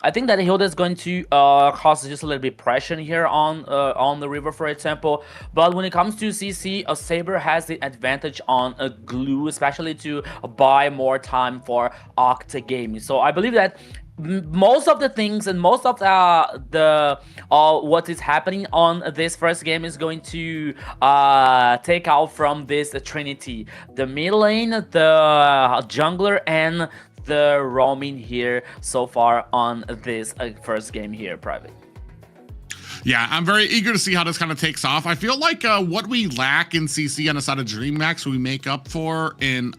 I think that Hilda is going to cause just a little bit pressure here on the river, for example. But when it comes to CC, Saber has the advantage on Glue, especially to buy more time for Octa Gaming. So I believe that most of the things and most of what is happening on this first game is going to take out from this Trinity: the mid lane, the jungler, and the roaming here so far on this first game here, Private. Yeah, I'm very eager to see how this kind of takes off. I feel like what we lack in CC on the side of DreamHack, we make up for in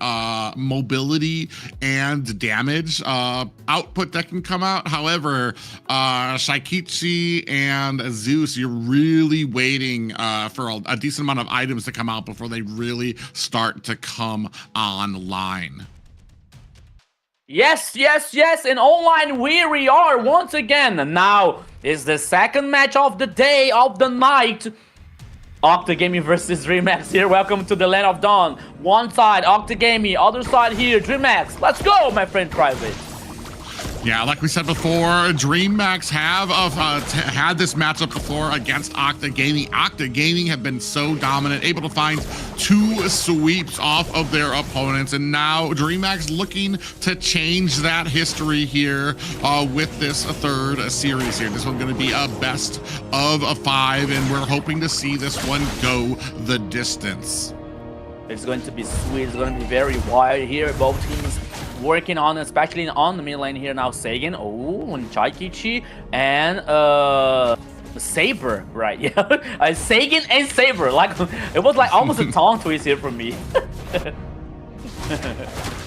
mobility and damage output that can come out. However, Shaikichi and Zeus, you're really waiting for a decent amount of items to come out before they really start to come online. Yes, yes, yes, and online here we are once again. Now is the second match of the day, of the night. Octa Gaming versus DreamHack here. Welcome to the Land of Dawn. One side, Octa Gaming, other side here, DreamHack. Let's go, my friend Private. Yeah, like we said before, DreamHack have had this matchup before against Octa Gaming. Octa Gaming have been so dominant, able to find 2 sweeps off of their opponents, and now DreamHack's looking to change that history here with this third series here. This one's going to be a best of 5, and we're hoping to see this one go the distance. It's going to be sweet. It's going to be very wild here. Both teams working on, especially on the mid lane here now. Sagan, and Chaikichi, and Saber, right? Yeah, Sagan and Saber. Like, it was like almost a tongue twist here from me.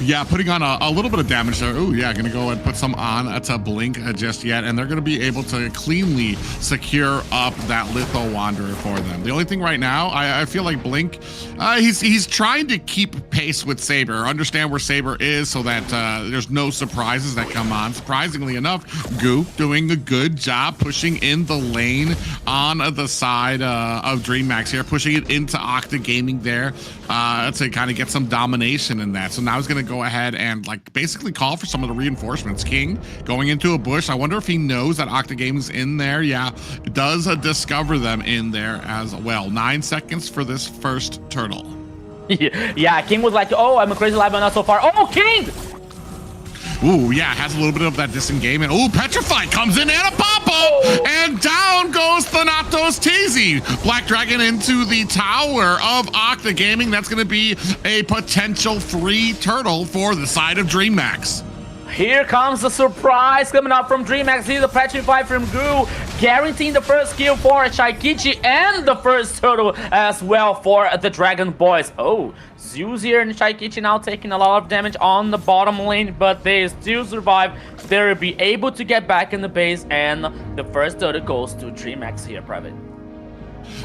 Yeah, putting on a little bit of damage there. Oh, yeah, gonna go and put some on to Blink just yet, and they're gonna be able to cleanly secure up that Litho Wanderer for them. The only thing right now, I feel like Blink, he's trying to keep pace with Saber, understand where Saber is so that there's no surprises that come on. Surprisingly enough, Goop doing a good job pushing in the lane on the side of DreamHack here, pushing it into Octa Gaming there to kind of get some domination in that. So now he's gonna go ahead and like basically call for some of the reinforcements. King going into a bush. I wonder if he knows that Octa Gaming's in there. Yeah, it does discover them in there as well. 9 seconds for this first turtle. Yeah, King was like, oh, I'm a crazy live, but not so far. Oh, King! Ooh, yeah, has a little bit of that disengagement. Ooh, Petrify comes in and a pop-up! And down goes Thanatos Tazy. Black Dragon into the tower of Octa Gaming. That's going to be a potential free turtle for the side of DreamHack. Here comes the surprise coming up from DreamHack. See the Petrify from Gru, guaranteeing the first kill for Shaikichi and the first turtle as well for the Dragon Boys. Oh, Zeus here and Shaikichi now taking a lot of damage on the bottom lane, but they still survive. They'll be able to get back in the base, and the first turtle goes to DreamHack here, Private.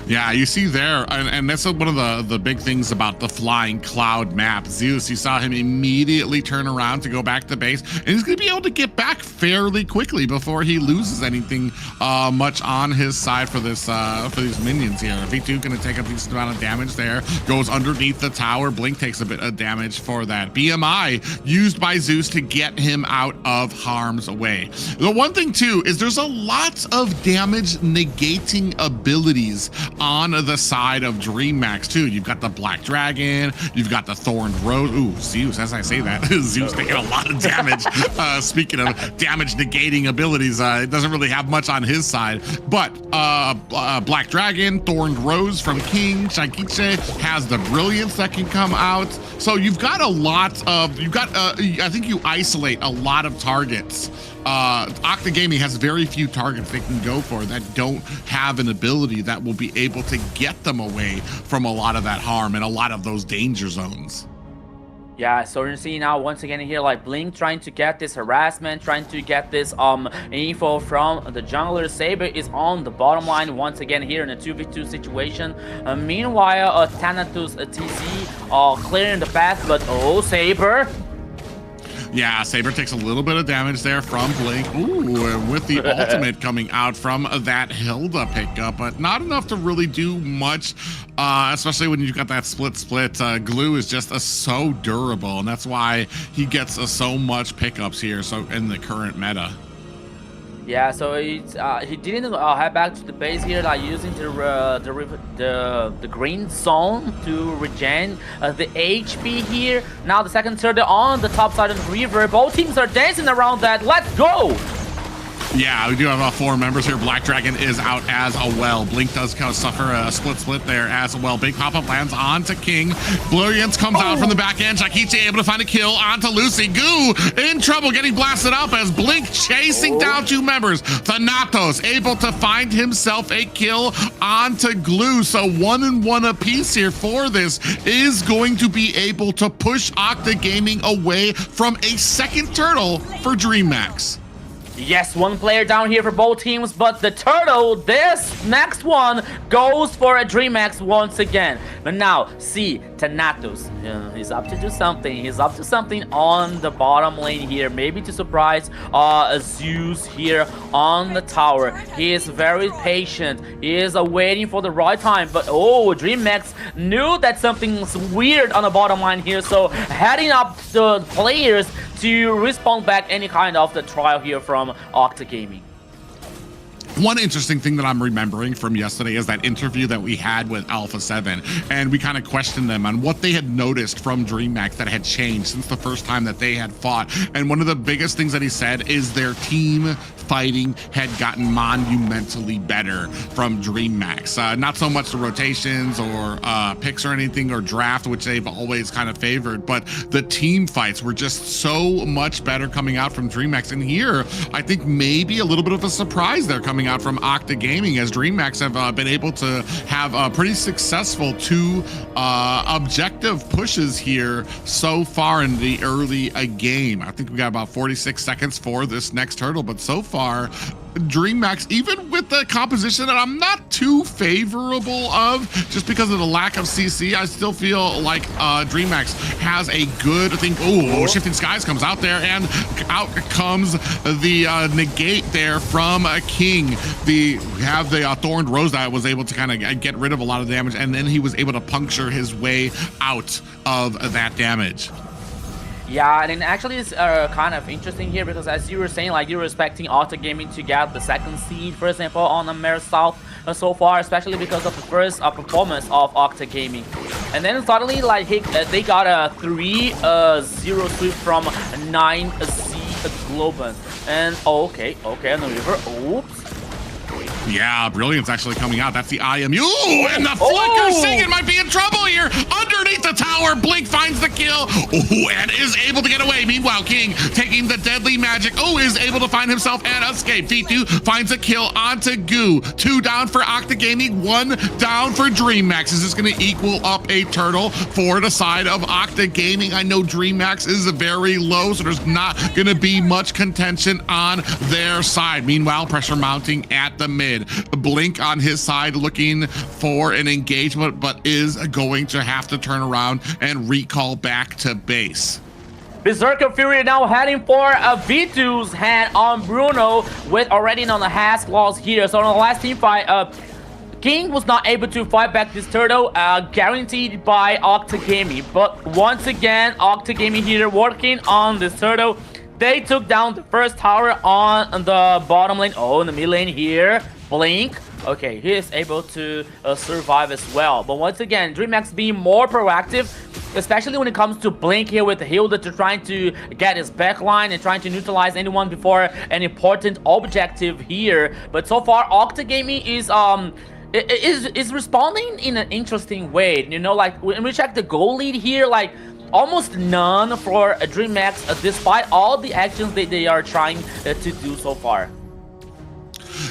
Yeah, you see there, and that's one of the big things about the Flying Cloud map. Zeus, you saw him immediately turn around to go back to base, and he's going to be able to get back fairly quickly before he loses anything much on his side for this for these minions here. V2 going to take a decent amount of damage there, goes underneath the tower. Blink takes a bit of damage for that. BMI used by Zeus to get him out of harm's way. The one thing too is there's a lot of damage negating abilities on the side of DreamHack too. You've got the Black Dragon, you've got the Thorned Rose. Ooh, Zeus, as I say that, Zeus taking a lot of damage. Speaking of damage negating abilities, it doesn't really have much on his side, but Black Dragon, Thorned Rose from King, Shaikichi has the Brilliance that can come out. So you've got a lot of, I think you isolate a lot of targets. Octa Gaming has very few targets they can go for that don't have an ability that will be able to get them away from a lot of that harm and a lot of those danger zones. Yeah, so we're seeing now once again here, like Blink trying to get this harassment, trying to get this info from the jungler. Saber is on the bottom line once again here in a 2v2 situation. Meanwhile, Thanatos TC clearing the path, but oh, Saber. Yeah, Saber takes a little bit of damage there from Blink. Ooh, with the ultimate coming out from that Hilda pickup, but not enough to really do much, especially when you've got that split. Glue is just so durable, and that's why he gets so much pickups here in the current meta. Yeah, so it's, he didn't head back to the base here, like using the green zone to regen the HP here. Now the second turtle on the top side of the river. Both teams are dancing around that. Let's go! Yeah, we do have 4 members here. Black Dragon is out as well. Blink does kind of suffer a split there as well. Big pop-up lands onto King. Brilliance comes out from the back end. Shakichi able to find a kill onto Lucy. Goo in trouble, getting blasted up as Blink chasing down 2 members. Thanatos able to find himself a kill onto Glue. So 1-1 apiece here for this is going to be able to push Octa Gaming away from a second turtle for DreamHack. Yes, 1 player down here for both teams, but the turtle, this next one, goes for a DreamHack once again. But now, see, Thanatos, he's up to do something. He's up to something on the bottom lane here, maybe to surprise Zeus here on the tower. He is very patient. He is waiting for the right time, but oh, DreamHack knew that something's weird on the bottom line here, so heading up the players to respawn back any kind of the trial here from Octa Gaming. One interesting thing that I'm remembering from yesterday is that interview that we had with Alpha 7, and we kind of questioned them on what they had noticed from DreamHack that had changed since the first time that they had fought. And one of the biggest things that he said is their team fighting had gotten monumentally better from DreamHack. Not so much the rotations or picks or anything or draft, which they've always kind of favored, but the team fights were just so much better coming out from DreamHack. And here, I think maybe a little bit of a surprise there coming out from Octa Gaming, as DreamHack have been able to have pretty successful 2 objective pushes here so far in the early game. I think we got about 46 seconds for this next hurdle, but so far DreamHack, even with the composition that I'm not too favorable of, just because of the lack of CC, I still feel like DreamHack has a good thing. Oh, Shifting Skies comes out there, and out comes the negate there from King. We have the Thorned Rose that was able to kind of get rid of a lot of damage, and then he was able to puncture his way out of that damage. Yeah, and actually it's kind of interesting here because as you were saying, like you were expecting Octa Gaming to get the 2nd seed, for example, on AMER South so far, especially because of the first performance of Octa Gaming. And then suddenly, like, they got a 3-0 sweep from 9Z Globan. And okay, on the river, oops. Yeah, Brilliance actually coming out. That's the IMU, and the Flicker Singing might be in trouble here. Underneath the tower, Blink finds the kill, and is able to get away. Meanwhile, King taking the deadly magic, is able to find himself and escape. V2 finds a kill onto Goo. 2 down for Octa Gaming, 1 down for DreamHack. Is this going to equal up a turtle for the side of Octa Gaming? I know DreamHack is very low, so there's not going to be much contention on their side. Meanwhile, pressure mounting at the mid. Blink on his side looking for an engagement, but is going to have to turn around and recall back to base. Berserker Fury now heading for a V2's hand on Bruno with already on the has clause here. So on the last team fight, King was not able to fight back this turtle, guaranteed by Octa Gaming. But once again, Octa Gaming here working on this turtle. They took down the first tower on the bottom lane. Oh, in the mid lane here, Blink. Okay, he is able to survive as well. But once again, DreamHack being more proactive, especially when it comes to Blink here with Hilda, to trying to get his backline and trying to neutralize anyone before an important objective here. But so far, Octa Gaming is responding in an interesting way. You know, like when we check the goal lead here, like almost none for DreamHack, despite all the actions that they are trying to do so far.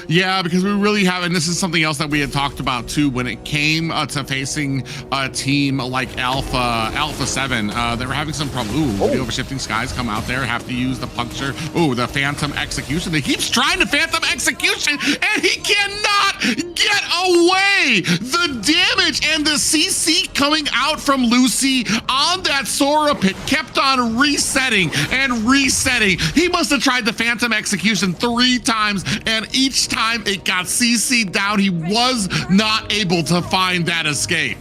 Yeah, because we really have, and this is something else that we had talked about too, when it came to facing a team like Alpha 7, they were having some problems. Ooh, the Shifting Skies come out there, have to use the puncture. Ooh, the Phantom Execution. He keeps trying to Phantom Execution, and he cannot get away. The damage and the CC coming out from Lucy on that Sora pit kept on resetting and resetting. He must have tried the Phantom Execution 3 times, and each time it got CC'd down, he was not able to find that escape.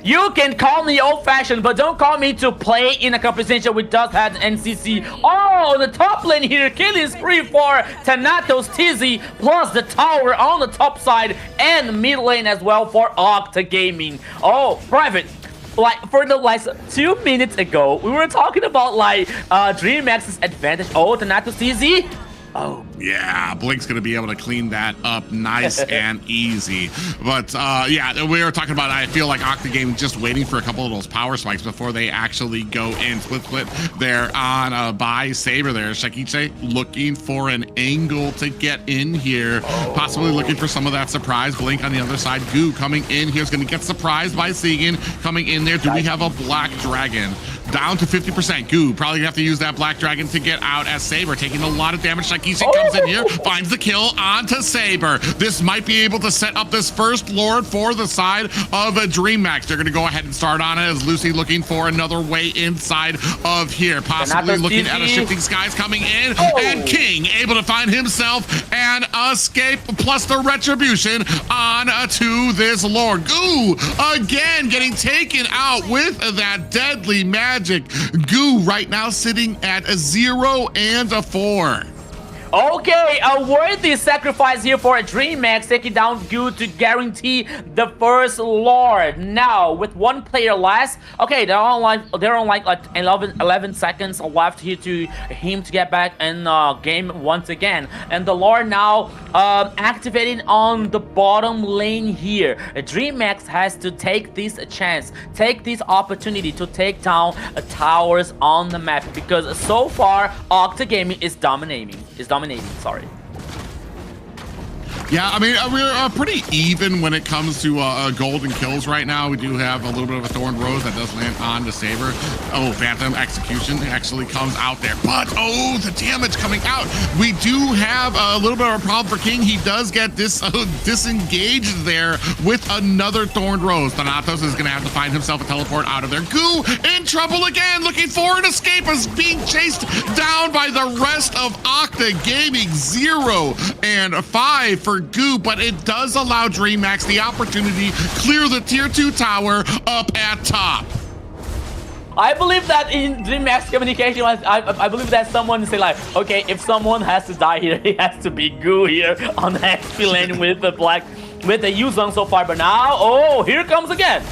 You can call me old-fashioned, but don't call me to play in a competition which does have NCC. Oh, the top lane here, killing spree for Thanatos TZ, plus the tower on the top side, and mid lane as well for Octa Gaming. Oh, Private. Like, for the last 2 minutes ago, we were talking about, like, DreamHack's advantage. Oh, Thanatos TZ. Oh. Yeah, Blink's going to be able to clean that up nice and easy. But yeah, we were talking about, I feel like Octa Gaming just waiting for a couple of those power spikes before they actually go in. Split there on by Saber there. Shakiche looking for an angle to get in here. Possibly looking for some of that surprise. Blink on the other side. Goo coming in here is going to get surprised by Segan coming in there. Do we have a Black Dragon? Down to 50%. Goo probably gonna have to use that Black Dragon to get out as Saber taking a lot of damage. Shakishi comes in here, finds the kill onto Saber. This might be able to set up this first Lord for the side of a DreamHack. They're gonna go ahead and start on it as Lucy looking for another way inside of here. Possibly looking at a Shifting Skies coming in, and King able to find himself an escape plus the retribution on to this Lord. Goo again getting taken out with that deadly magic. Goo right now sitting at a 0 and a 4. Okay, a worthy sacrifice here for a DreamHack, taking down Goo to guarantee the first Lord. Now, with one player less, okay, they're on like 11 seconds left here to him to get back in game once again. And the Lord now activating on the bottom lane here. DreamHack has to take this chance, take this opportunity to take down towers on the map, because so far Octa Gaming is dominating. Sorry. Yeah, I mean, we're pretty even when it comes to golden kills right now. We do have a little bit of a Thorn Rose that does land on the Saber. Oh, Phantom Execution actually comes out there. But, oh, the damage coming out. We do have a little bit of a problem for King. He does get disengaged there with another Thorn Rose. Thanatos is going to have to find himself a teleport out of there. Goo in trouble again, looking for an escape, is being chased down by the rest of Octa Gaming. 0 and 5 for Goo, but it does allow DreamHack the opportunity to clear the tier 2 tower up at top. I believe that in DreamHack communication, I believe that someone say like, okay, if someone has to die here, it has to be Goo here on the XP lane with the Yuzong so far. But now, oh, here comes again.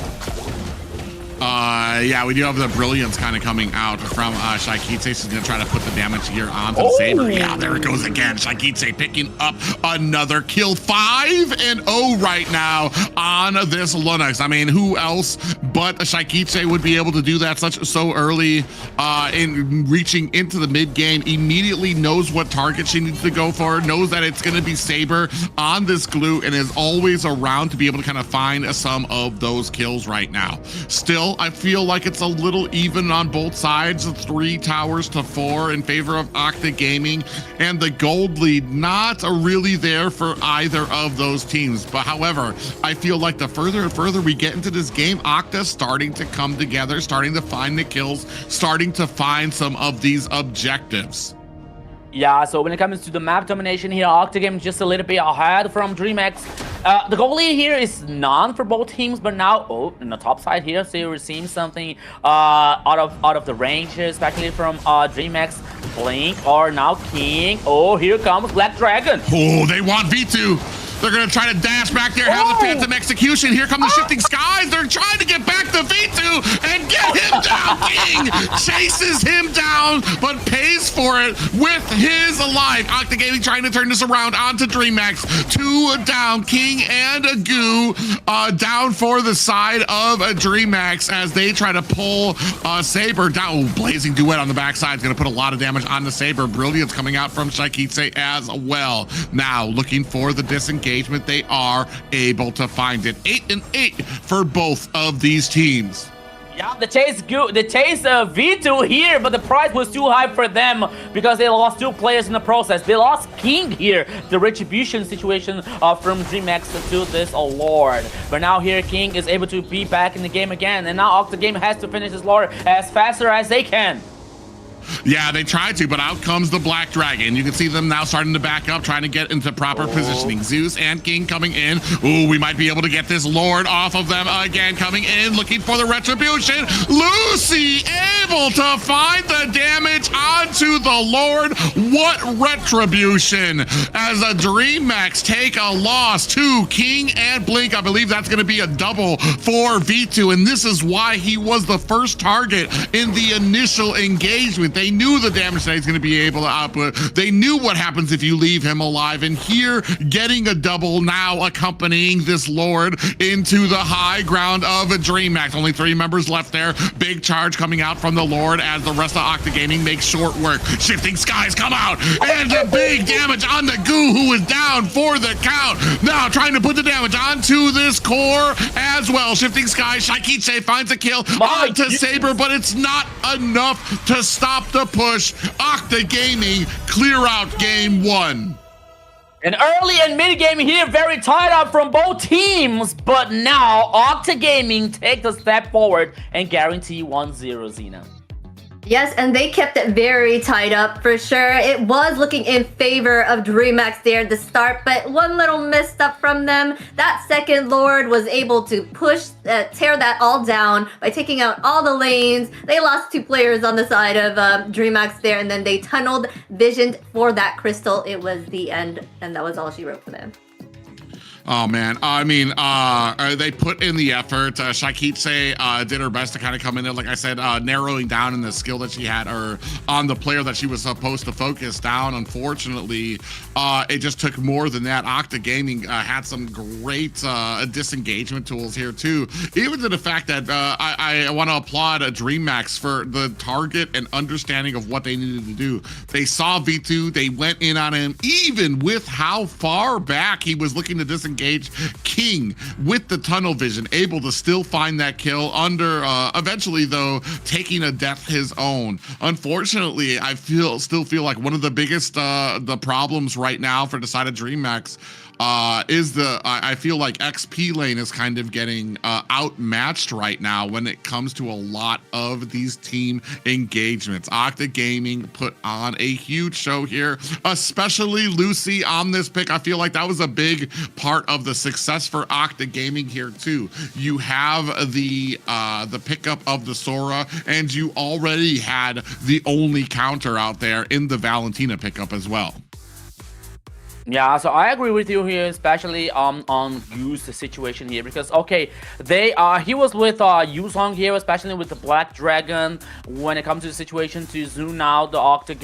Yeah, we do have the Brilliance kind of coming out from Shaikite. She's going to try to put the damage here onto the Saber. Yeah, there it goes again. Shaikite picking up another kill. 5-0 right now on this Lunox. I mean, who else but Shaikite would be able to do that so early in reaching into the mid game? Immediately knows what target she needs to go for, knows that it's going to be Saber on this glue, and is always around to be able to kind of find some of those kills right now. Still, I feel like it's a little even on both sides. 3 towers to 4 in favor of Octa Gaming, and the gold lead not really there for either of those teams. But however, I feel like the further and further we get into this game, Octa starting to come together, starting to find the kills, starting to find some of these objectives. Yeah, so when it comes to the map domination here, Octa Gaming just a little bit ahead from DreamHack. The goal lead here is none for both teams, but now, oh, in the top side here, so we're seeing something out of the range, especially from DreamHack. Blink, or now King. Oh, here comes Black Dragon. Oh, they want V2. They're going to try to dash back there, have the Phantom Execution. Here come the Shifting Skies. They're trying to get back to V2 and get him down. King chases him down, but pays for it with his life. Octa Gaming trying to turn this around onto DreamHack. 2 down. King and a Goo down for the side of DreamHack as they try to pull Saber down. Oh, Blazing Duet on the backside is going to put a lot of damage on the Saber. Brilliance coming out from Shaikite as well. Now looking for the disengagement. They are able to find it. 8-8 for both of these teams. Yeah, the chase V2 here, but the price was too high for them because they lost 2 players in the process. They lost King here, the retribution situation from DreamHack to this Lord. But now here King is able to be back in the game again, and now Octa Gaming has to finish this Lord as faster as they can. Yeah, they tried to, but out comes the Black Dragon. You can see them now starting to back up, trying to get into proper positioning. Zeus and King coming in. Ooh, we might be able to get this Lord off of them again. Coming in, looking for the retribution. Lucy able to find the damage onto the Lord. What retribution as a DreamHack take a loss to King and Blink. I believe that's going to be a double for V2, and this is why he was the first target in the initial engagement. They knew the damage that he's going to be able to output. They knew what happens if you leave him alive. And here, getting a double now accompanying this Lord into the high ground of a DreamHack. Only 3 members left there. Big charge coming out from the Lord as the rest of Octa Gaming makes short work. Shifting Skies come out, and the big damage on the Goo, who is down for the count. Now trying to put the damage onto this core as well. Shifting Skies, Shaikiche finds a kill onto Saber, but it's not enough to stop the push. Octa Gaming clear out game 1. An early and mid game here, very tied up from both teams, but now Octa Gaming take the step forward and guarantee 1-0, Zena. Yes, and they kept it very tied up for sure. It was looking in favor of DreamHack there at the start, but one little misstep from them. That second Lord was able to push, tear that all down by taking out all the lanes. They lost 2 players on the side of DreamHack there, and then they tunneled, visioned for that crystal. It was the end, and that was all she wrote for them. Oh man, I mean, they put in the effort. Shaikiche did her best to kind of come in there, like I said, narrowing down in the skill that she had, or on the player that she was supposed to focus down. Unfortunately, it just took more than that. Octa Gaming had some great disengagement tools here too, even to the fact that I want to applaud DreamHack for the target and understanding of what they needed to do. They saw V2, they went in on him, even with how far back he was looking to disengage. King with the tunnel vision, able to still find that kill under eventually though taking a death his own. Unfortunately, I still feel like one of the biggest the problems right now for Decided DreamHack is I feel like XP lane is kind of getting outmatched right now when it comes to a lot of these team engagements. Octa Gaming put on a huge show here, especially Lucy on this pick. I feel like that was a big part of the success for Octa Gaming here too. You have the pickup of the Sora, and you already had the only counter out there in the Valentina pickup as well. Yeah, so I agree with you here, especially on Goo's situation here, because okay, he was with Yuzong here, especially with the Black Dragon when it comes to the situation to zoom out the Octa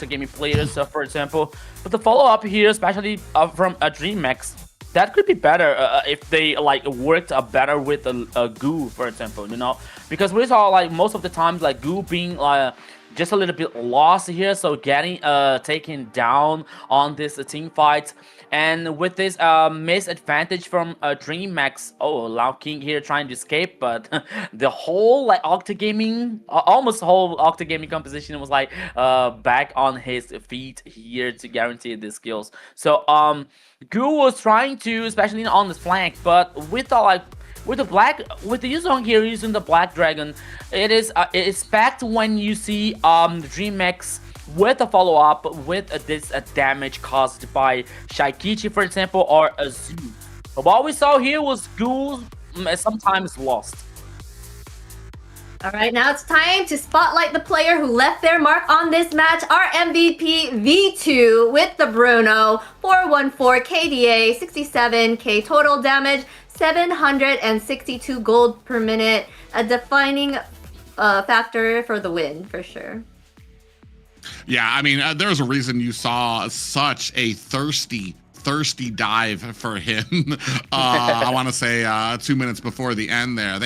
Gaming players, for example. But the follow up here, especially from DreamHack, that could be better if they like worked better with a Goo, for example, you know, because we saw like most of the times like Goo being just a little bit lost here, so getting taken down on this team fight, and with this misadvantage from DreamHack. Oh, Lao King here trying to escape, but the whole like Octa Gaming, almost the whole Octa Gaming composition was like back on his feet here to guarantee the skills. So Goo was trying to, especially on this flank, but with the Yuzong here using the Black Dragon, it's backed when you see DreamHack with a follow-up with this damage caused by Shaikiche, for example, or Azu. But what we saw here was Goo sometimes lost. All right, now it's time to spotlight the player who left their mark on this match, our MVP V2 with the Bruno, 414 KDA, 67k total damage, 762 gold per minute, a defining factor for the win, for sure. Yeah, I mean, there's a reason you saw such a thirsty dive for him. I want to say 2 minutes before the end there.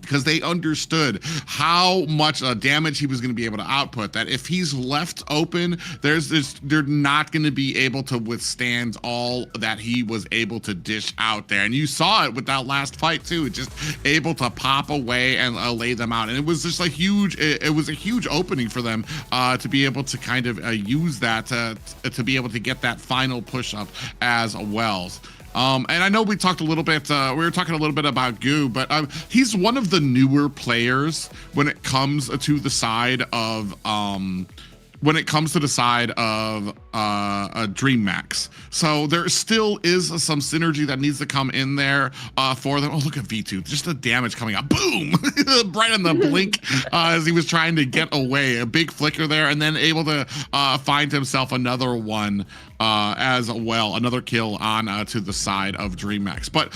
Because they understood how much damage he was going to be able to output, that if he's left open, they're not going to be able to withstand all that he was able to dish out there. And you saw it with that last fight too, just able to pop away and lay them out. And it was just like huge. It was a huge opening for them to be able to kind of use that to be able to get that final push up as well. And I know we talked a little bit, we were talking a little bit about Goo, but he's one of the newer players when it comes to the side of DreamHack. So there still is some synergy that needs to come in there for them. Oh, look at V2, just the damage coming out, boom, right on the blink as he was trying to get away. A big flicker there, and then able to find himself another one as well, another kill on to the side of DreamHack. But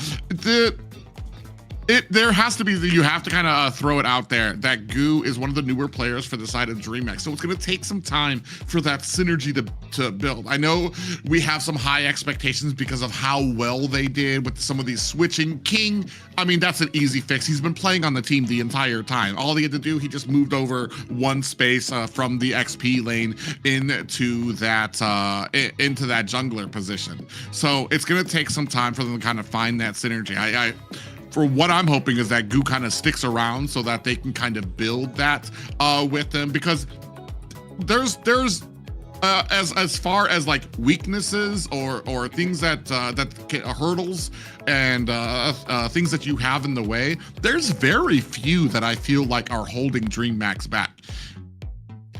There has to be, you have to kind of throw it out there that Goo is one of the newer players for the side of DreamHack, so it's going to take some time for that synergy to build. I know we have some high expectations because of how well they did with some of these switching. King, I mean, that's an easy fix. He's been playing on the team the entire time. All he had to do, he just moved over one space from the XP lane into that jungler position. So it's going to take some time for them to kind of find that synergy. For what I'm hoping is that Goo kind of sticks around so that they can kind of build that with them, because there's as far as like weaknesses or things that hurdles and things that you have in the way, there's very few that I feel like are holding DreamHack back.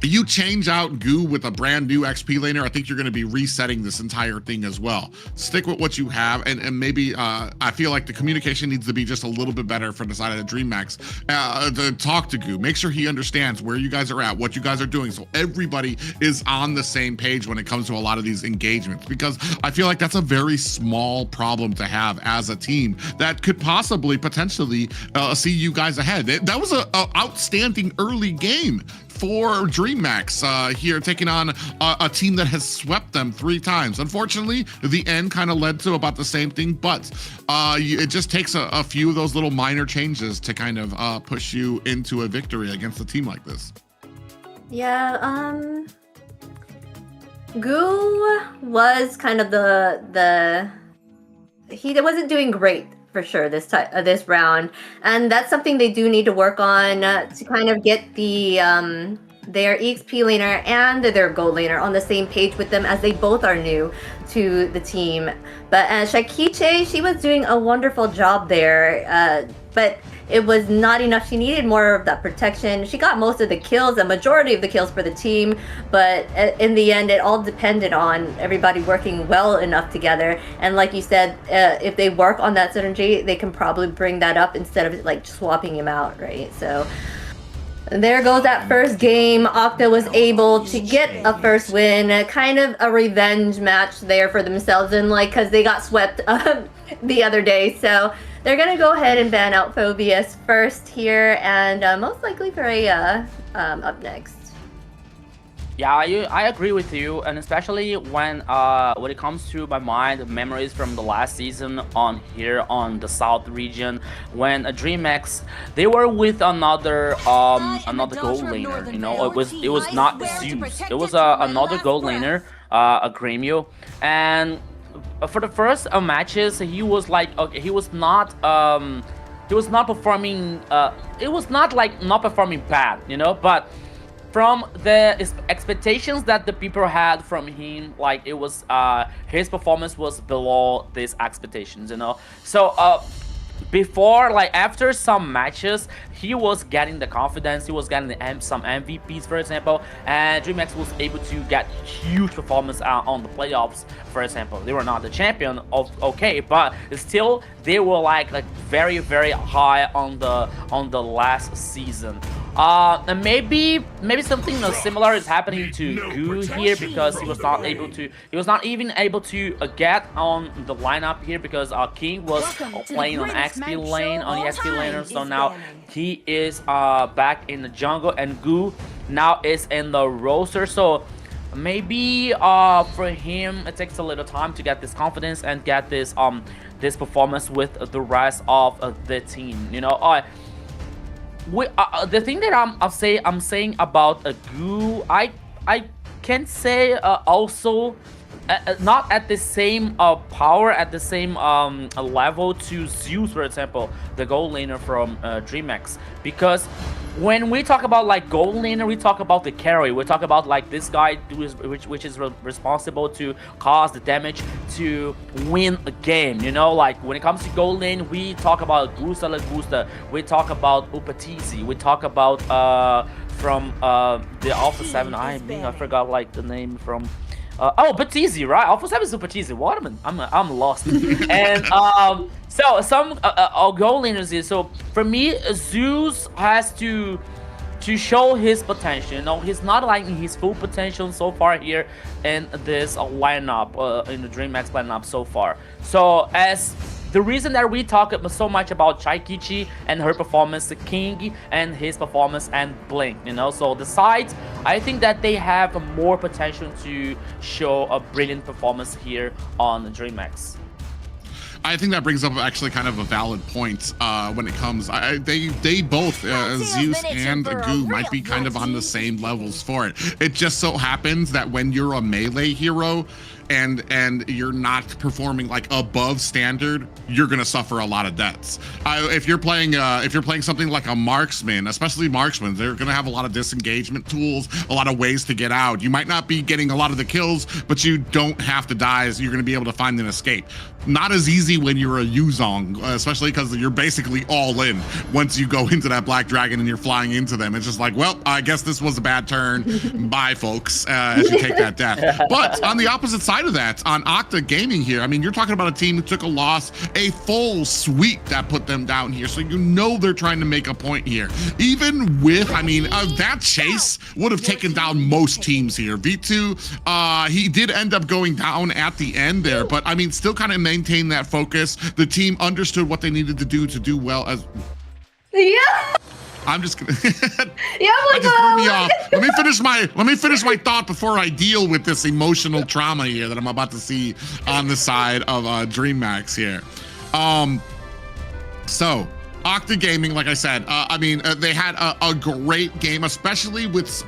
You change out Goo with a brand new XP laner, I think you're going to be resetting this entire thing as well. Stick with what you have, and maybe I feel like the communication needs to be just a little bit better for the side of the DreamHack. To talk to Goo, make sure he understands where you guys are at, what you guys are doing, so everybody is on the same page when it comes to a lot of these engagements, because I feel like that's a very small problem to have as a team that could potentially see you guys ahead. That was an outstanding early game for DreamHack here, taking on a team that has swept them 3 times. Unfortunately, the end kind of led to about the same thing, but it just takes a few of those little minor changes to kind of push you into a victory against a team like this. Yeah, Goo was kind of he wasn't doing great for sure this round, and that's something they do need to work on to kind of get their EXP laner and their gold laner on the same page with them, as they both are new to the team. But Shakiche, she was doing a wonderful job there, but it was not enough. She needed more of that protection. She got most of the kills, the majority of the kills for the team, but in the end, it all depended on everybody working well enough together. And like you said, if they work on that synergy, they can probably bring that up instead of like swapping him out, right? So there goes that first game. Octa was able to get a first win, kind of a revenge match there for themselves, and like, because they got swept the other day. So they're gonna go ahead and ban out Phobius first here, and most likely Freya up next. Yeah, I agree with you, and especially when it comes to my mind, memories from the last season on here on the South region, when DreamHack, they were with another gold laner. You know, it was not Zeus, it was another gold laner, a Gremio, and for the first matches, he was like, okay, he was not performing. It was not like not performing bad, you know, but from the expectations that the people had from him, like it was his performance was below these expectations, you know. So before, like after some matches, he was getting the confidence, he was getting some MVPs, for example, and DreamHack was able to get huge performance on the playoffs, for example. They were not the champion of but still they were like very, very high on the last season. And maybe something similar is happening to Goo here, because he was not even able to get on the lineup here, because King was playing on XP lane, on the XP laner, so now he is back in the jungle, and Goo now is in the roster. So maybe for him it takes a little time to get this confidence and get this this performance with the rest of the team, you know. The thing that I'm saying about Goo, I can say also not at the same power, at the same level to Zeus, for example, the gold laner from DreamHack, because when we talk about like gold laner, we talk about the carry. We talk about like this guy which is responsible to cause the damage to win a game. You know, like when it comes to gold lane, we talk about Gusta Lagusta, we talk about Upatizi, we talk about from the Alpha 7. I forgot like the name from. Oh, Patizi, right? Alpha 7 is Patizi. What I'm lost. And so some gold laners is, so for me, Zeus has to show his potential. You know, he's not like his full potential so far here in this lineup, in the DreamHack lineup so far. So as the reason that we talk so much about Chaikichi and her performance, the King and his performance, and Blink, you know, so the sides, I think that they have more potential to show a brilliant performance here on DreamHack. I think that brings up actually kind of a valid point when it comes. They both, Zeus and Goo, might be kind of on the same levels for it. It just so happens that when you're a melee hero and you're not performing like above standard, you're gonna suffer a lot of deaths. If you're playing something like a marksman, especially marksmen, they're gonna have a lot of disengagement tools, a lot of ways to get out. You might not be getting a lot of the kills, but you don't have to die, so you're gonna be able to find an escape. Not as easy when you're a Yuzong, especially because you're basically all in once you go into that Black Dragon and you're flying into them. It's just like, well, I guess this was a bad turn. Bye, folks, as you take that death. But on the opposite side of that, on Octa Gaming here, I mean, you're talking about a team who took a loss, a full sweep that put them down here. So you know they're trying to make a point here. Even with, I mean, that chase would have taken down most teams here. V2, he did end up going down at the end there, but I mean, still kind of maintain that focus. The team understood what they needed to do well as. Yeah. I'm just gonna. Yeah, I'm like, threw me off. Let me finish my thought before I deal with this emotional trauma here that I'm about to see on the side of DreamHack here. So Octa Gaming, like I said, I mean, they had a great game, especially with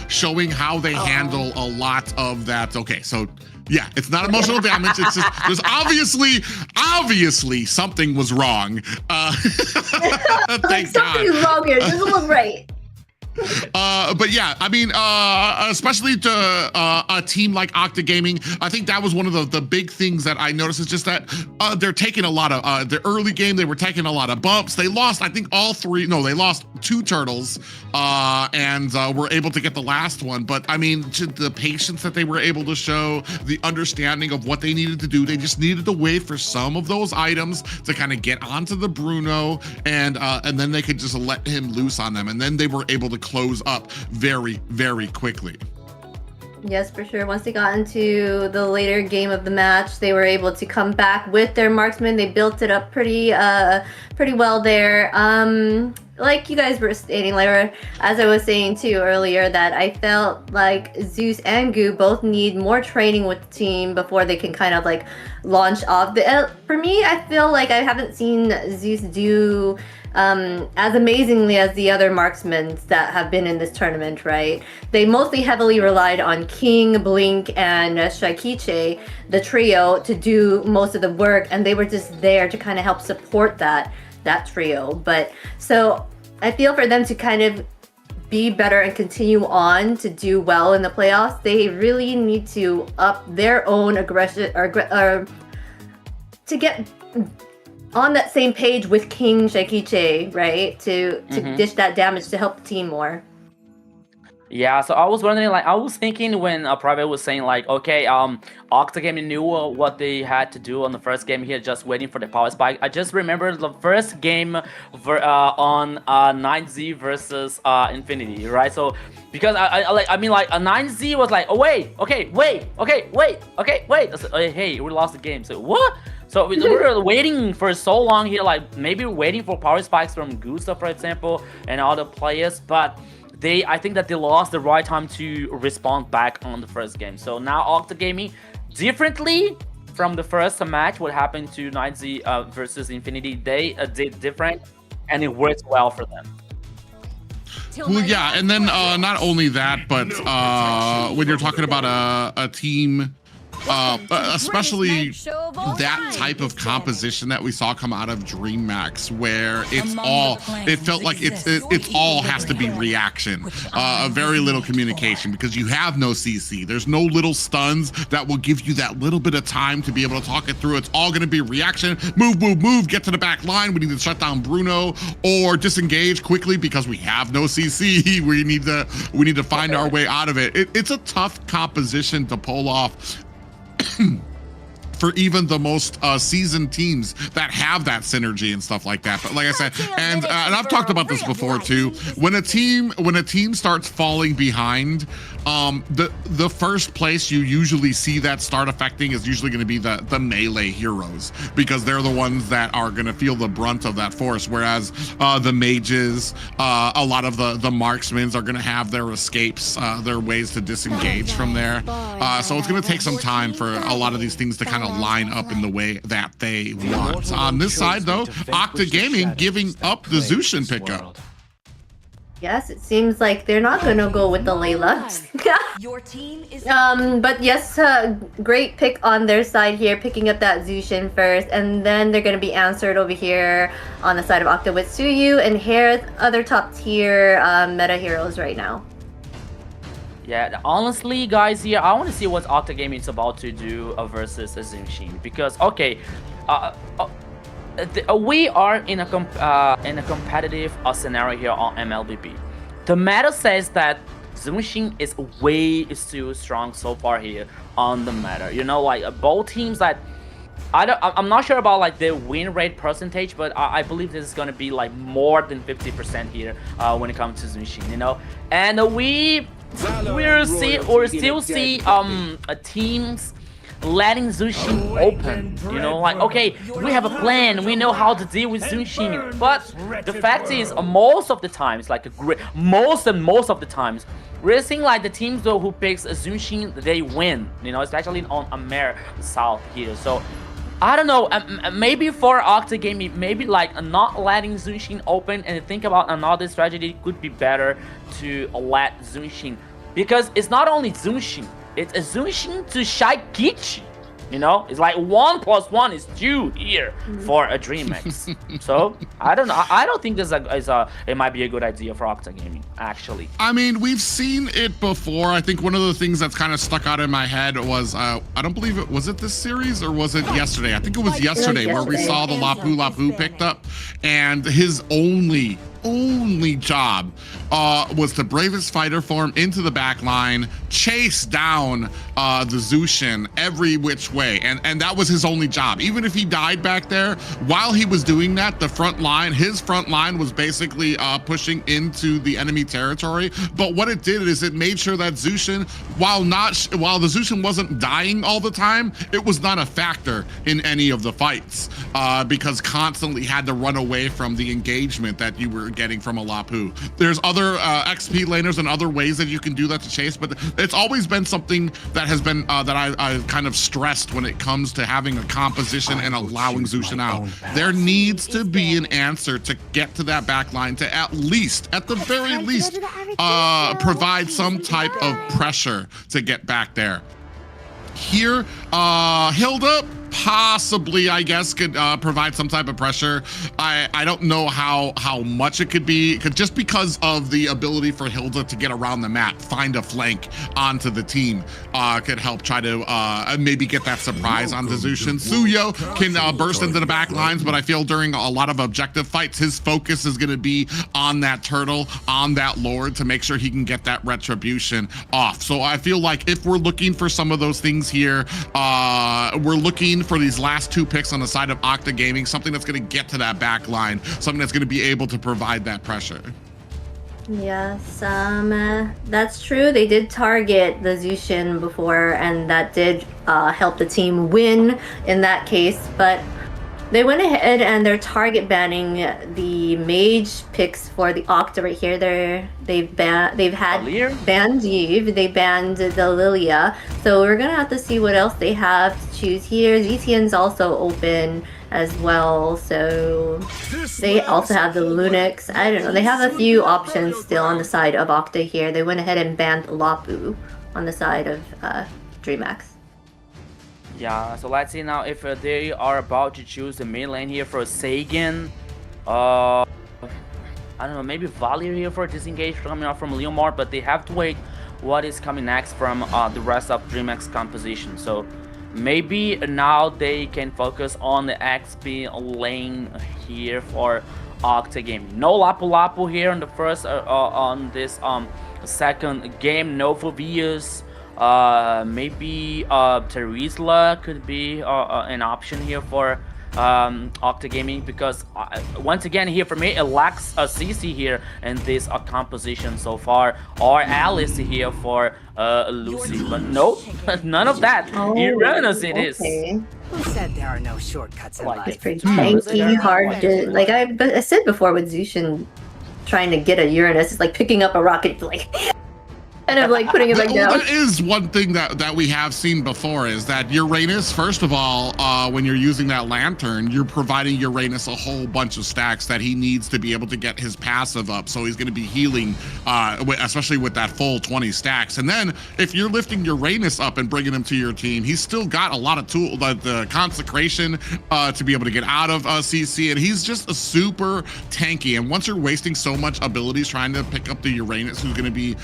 showing how they handle a lot of that. Okay, so. Yeah, it's not emotional damage. It's just there's obviously something was wrong. Thank something's God. wrong here. It doesn't look right. But yeah, I mean, especially to a team like Octa Gaming, I think that was one of the big things that I noticed is just that they're taking a lot of the early game. They were taking a lot of bumps. They lost, I think, they lost 2 turtles and were able to get the last one. But I mean, the patience that they were able to show, the understanding of what they needed to do, they just needed to wait for some of those items to kind of get onto the Bruno, and then they could just let him loose on them, and then they were able to close up very, very quickly. Yes, for sure. Once they got into the later game of the match, they were able to come back with their marksman. They built it up pretty well there. Like you guys were stating, Lyra, as I was saying too earlier, that I felt like Zeus and Goo both need more training with the team before they can kind of like launch off. For me, I feel like I haven't seen Zeus do as amazingly as the other marksmen that have been in this tournament, right? They mostly heavily relied on King, Blink, and Shaikichi, the trio, to do most of the work, and they were just there to kind of help support that trio. But so I feel for them to kind of be better and continue on to do well in the playoffs, they really need to up their own aggression or to get on that same page with King Shaikichi, right? To dish that damage to help the team more. Yeah, so I was wondering, like, I was thinking when Private was saying, like, okay, Octa Gaming knew what they had to do on the first game here, just waiting for the power spike. I just remember the first game on 9Z versus Infinity, right? So, because I mean, like, a 9Z was like, oh, wait. I said, oh, hey, we lost the game. So, what? So we were waiting for so long here, like, maybe waiting for power spikes from Gusta, for example, and other players, but I think that they lost the right time to respond back on the first game. So now Octa Gaming, differently from the first match, what happened to 9Z versus Infinity, they did different, and it worked well for them. Well, yeah, and then not only that, but when you're talking about a team, especially that type of composition that we saw come out of DreamHack, where it felt like it's all has to be reaction, very little communication, because you have no CC. There's no little stuns that will give you that little bit of time to be able to talk it through. It's all going to be reaction, move, get to the back line. We need to shut down Bruno or disengage quickly because we have no CC. We need to find our way out of it. It's a tough composition to pull off. for even the most seasoned teams that have that synergy and stuff like that. But like I said, and I've talked about this before too, when a team starts falling behind, the first place you usually see that start affecting is usually going to be the melee heroes, because they're the ones that are going to feel the brunt of that force, whereas the mages, a lot of the marksmen are going to have their escapes, their ways to disengage from there. So it's going to take some time for a lot of these things to kind of line up in the way that they want. On this side though, Octa Gaming giving up the Zushin pickup. Yes, it seems like they're not gonna go with the Layla. Your team is but yes, great pick on their side here, picking up that Zushin first, and then they're gonna be answered over here on the side of Octa with Suyu and Harith, other top tier meta heroes right now. Yeah, honestly, guys, here I want to see what Octa Gaming is about to do versus Zushin, because okay, we are in a competitive scenario here on MLBB. The meta says that Zushin is way too strong so far here on the meta. You know, like both teams that I'm not sure about like the win rate percentage, but I believe this is gonna be like more than 50% here when it comes to Zushin. You know, and we still see teams letting Zushin open, you know, like, okay, we have a plan, we know how to deal with Zushin, but the fact is, most of the times, like most of the times, we're seeing like the teams though who picks Zushin, they win, you know, especially on AMER South here. So I don't know, maybe for Octa Gaming, maybe like not letting Zushin open and think about another strategy could be better to let Zushin, because it's not only Zushin, it's a Zushin to Shaikichi. You know, it's like 1 + 1 is 2 here for a DreamX. So I don't know. I don't think this it might be a good idea for Octa Gaming, actually. I mean, we've seen it before. I think one of the things that's kind of stuck out in my head was I don't believe it was this series or was it yesterday? I think it was yesterday where we saw the Lapu picked up, and his only job was to bravest fighter form into the back line, chase down the Zushin every which way, and that was his only job. Even if he died back there, while he was doing that, his front line was basically pushing into the enemy territory. But what it did is it made sure that Zushin, while the Zushin wasn't dying all the time, it was not a factor in any of the fights, because constantly had to run away from the engagement that you were getting from a Lapu. There's other XP laners and other ways that you can do that to chase, but it's always been something that has been that I've kind of stressed when it comes to having a composition and allowing Zushin out. There needs to be an answer to get to that back line to at the very least, provide some type of pressure to get back there. Here, Hilda possibly, I guess, could provide some type of pressure. I don't know how much it could be, just because of the ability for Hilda to get around the map, find a flank onto the team, could help try to maybe get that surprise on the Zushin. Suyo can burst into the back lines, but I feel during a lot of objective fights, his focus is going to be on that turtle, on that lord, to make sure he can get that retribution off. So I feel like if we're looking for some of those things here, we're looking for these last 2 picks on the side of Octa Gaming, something that's going to get to that back line, something that's going to be able to provide that pressure. Yes, that's true. They did target the Zushin before, and that did help the team win in that case, but they went ahead and they're target banning the mage picks for the Octa right here. They've banned Eve, they banned the Lilia, so we're gonna have to see what else they have to choose here. Zetian's also open as well, so they also have the Lunix. I don't know, they have a few options still on the side of Octa here. They went ahead and banned Lapu on the side of DreamX. Yeah, so let's see now if they are about to choose the mid lane here for Sagan. I don't know, maybe Valier here for disengage coming out from Leomord, but they have to wait what is coming next from the rest of DreamX composition. So maybe now they can focus on the XP lane here for Octa Gaming. No Lapu Lapu here on the first on this second game. No Fovius. Maybe Terizla could be an option here for Octa Gaming, because once again here for me it lacks a CC here in this composition so far, or Alice here for Lucy, but nope, none of that. Uranus it is. Who said there are no shortcuts in life? It's pretty tanky, hard to, like I said before with Zushin trying to get a Uranus, it's like picking up a rocket, like and I'm like putting it back down. That is one thing that we have seen before, is that Uranus, first of all, when you're using that lantern, you're providing Uranus a whole bunch of stacks that he needs to be able to get his passive up. So he's going to be healing, especially with that full 20 stacks. And then if you're lifting Uranus up and bringing him to your team, he's still got a lot of tools, the consecration to be able to get out of CC. And he's just a super tanky. And once you're wasting so much abilities trying to pick up the Uranus, who's going to be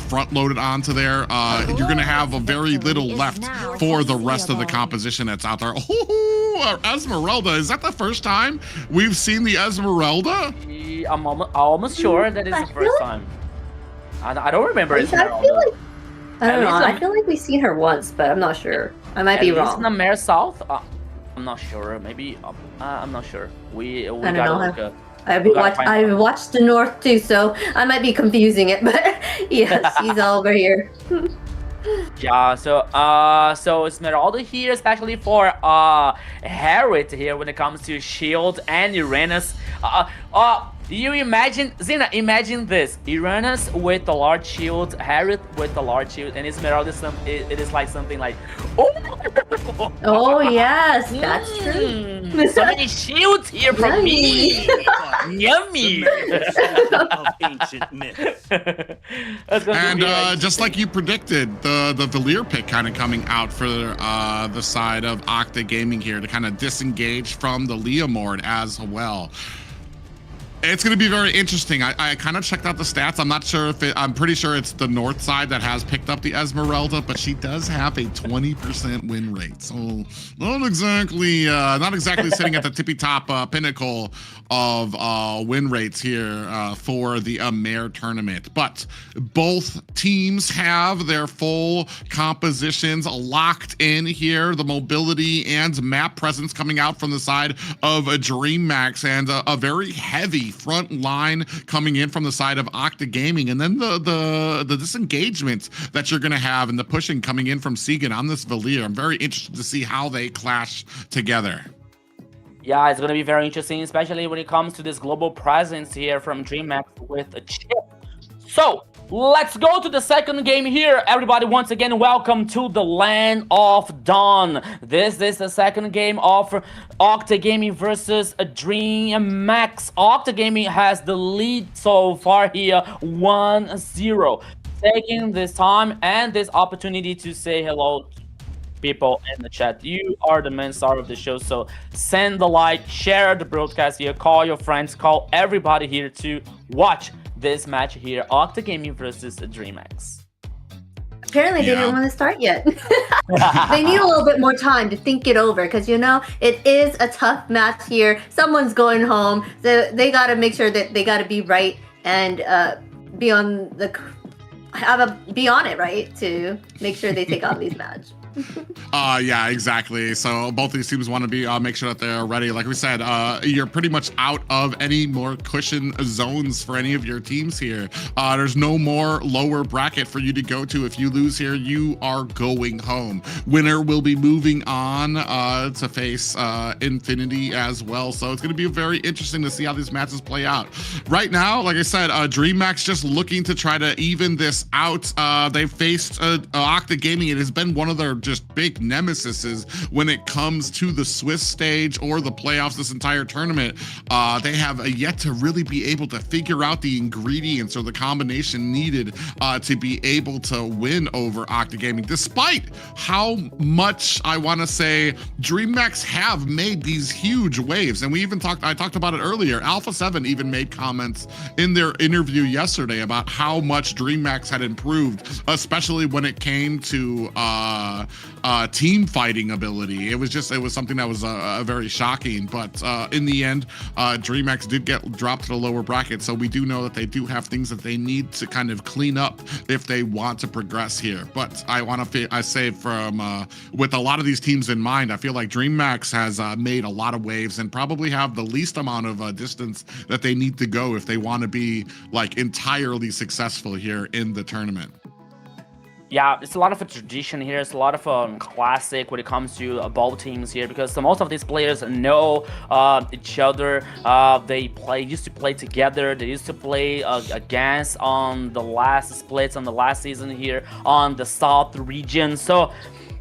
front loaded onto there, you're going to have a very little left for the rest of the composition that's out there. Oh, Esmeralda, is that the first time we've seen the Esmeralda? I'm almost sure that is the first time. I don't remember Esmeralda. I don't know. I feel like we've seen her once, but I'm not sure. I might be wrong. In the Mayor South? I'm not sure. Maybe I'm not sure. We gotta look. I've watched the North too, so I might be confusing it, but yes, he's over here. Yeah, so Esmeralda here, especially for Harriet here when it comes to Shield and Uranus. You imagine, Zena, imagine this: Uranus with the large shield, Harriet with the large shield, and Esmeralda, it is like something like, oh yes, that's true. So many shields here from me. Yummy. Of ancient myth. And just like you predicted, the Valir pick kind of coming out for the side of Octa Gaming here to kind of disengage from the Leomord as well. It's going to be very interesting. I kind of checked out the stats. I'm not sure if I'm pretty sure it's the north side that has picked up the Esmeralda, but she does have a 20% win rate. So not exactly sitting at the tippy top pinnacle of win rates here for the AMER tournament. But both teams have their full compositions locked in here. The mobility and map presence coming out from the side of DreamMax, and a very heavy front line coming in from the side of Octa Gaming, and then the disengagement that you're going to have and the pushing coming in from Segan on this Valir. I'm very interested to see how they clash together. Yeah, it's going to be very interesting, especially when it comes to this global presence here from DreamMax with a chip. So let's go to the second game here. Everybody, once again, welcome to the Land of Dawn. This is the second game of Octa Gaming versus DreamMax. Octa Gaming has the lead so far here, 1-0. Taking this time and this opportunity to say hello to people in the chat. You are the main star of the show, so send the like, share the broadcast here, call your friends, call everybody here to watch this match here, Octa Gaming versus DreamMax. Apparently they didn't want to start yet. They need a little bit more time to think it over, because it is a tough match here. Someone's going home, so they got to make sure that they got to be right and be on it, right, to make sure they take on these matches. Yeah, exactly. So both these teams want to be make sure that they're ready. Like we said, you're pretty much out of any more cushion zones for any of your teams here. There's no more lower bracket for you to go to. If you lose here, you are going home. Winner will be moving on to face Infinity as well. So it's going to be very interesting to see how these matches play out. Right now, like I said, DreamMax just looking to try to even this out. They've faced Octa Gaming. It has been one of their just big nemesis when it comes to the Swiss stage or the playoffs this entire tournament. They have yet to really be able to figure out the ingredients or the combination needed to be able to win over Octa Gaming, despite how much I want to say DreamMax have made these huge waves. And I talked about it earlier. Alpha 7 even made comments in their interview yesterday about how much DreamMax had improved, especially when it came to team fighting ability. It was something that was very shocking. But in the end, DreamHack did get dropped to the lower bracket, so we do know that they do have things that they need to kind of clean up if they want to progress here. But I say from with a lot of these teams in mind, I feel like DreamHack has made a lot of waves and probably have the least amount of distance that they need to go if they want to be like entirely successful here in the tournament. Yeah, it's a lot of a tradition here. It's a lot of classic when it comes to both teams here, because most of these players know each other. They used to play together. They used to play against on the last splits on the last season here on the South region. So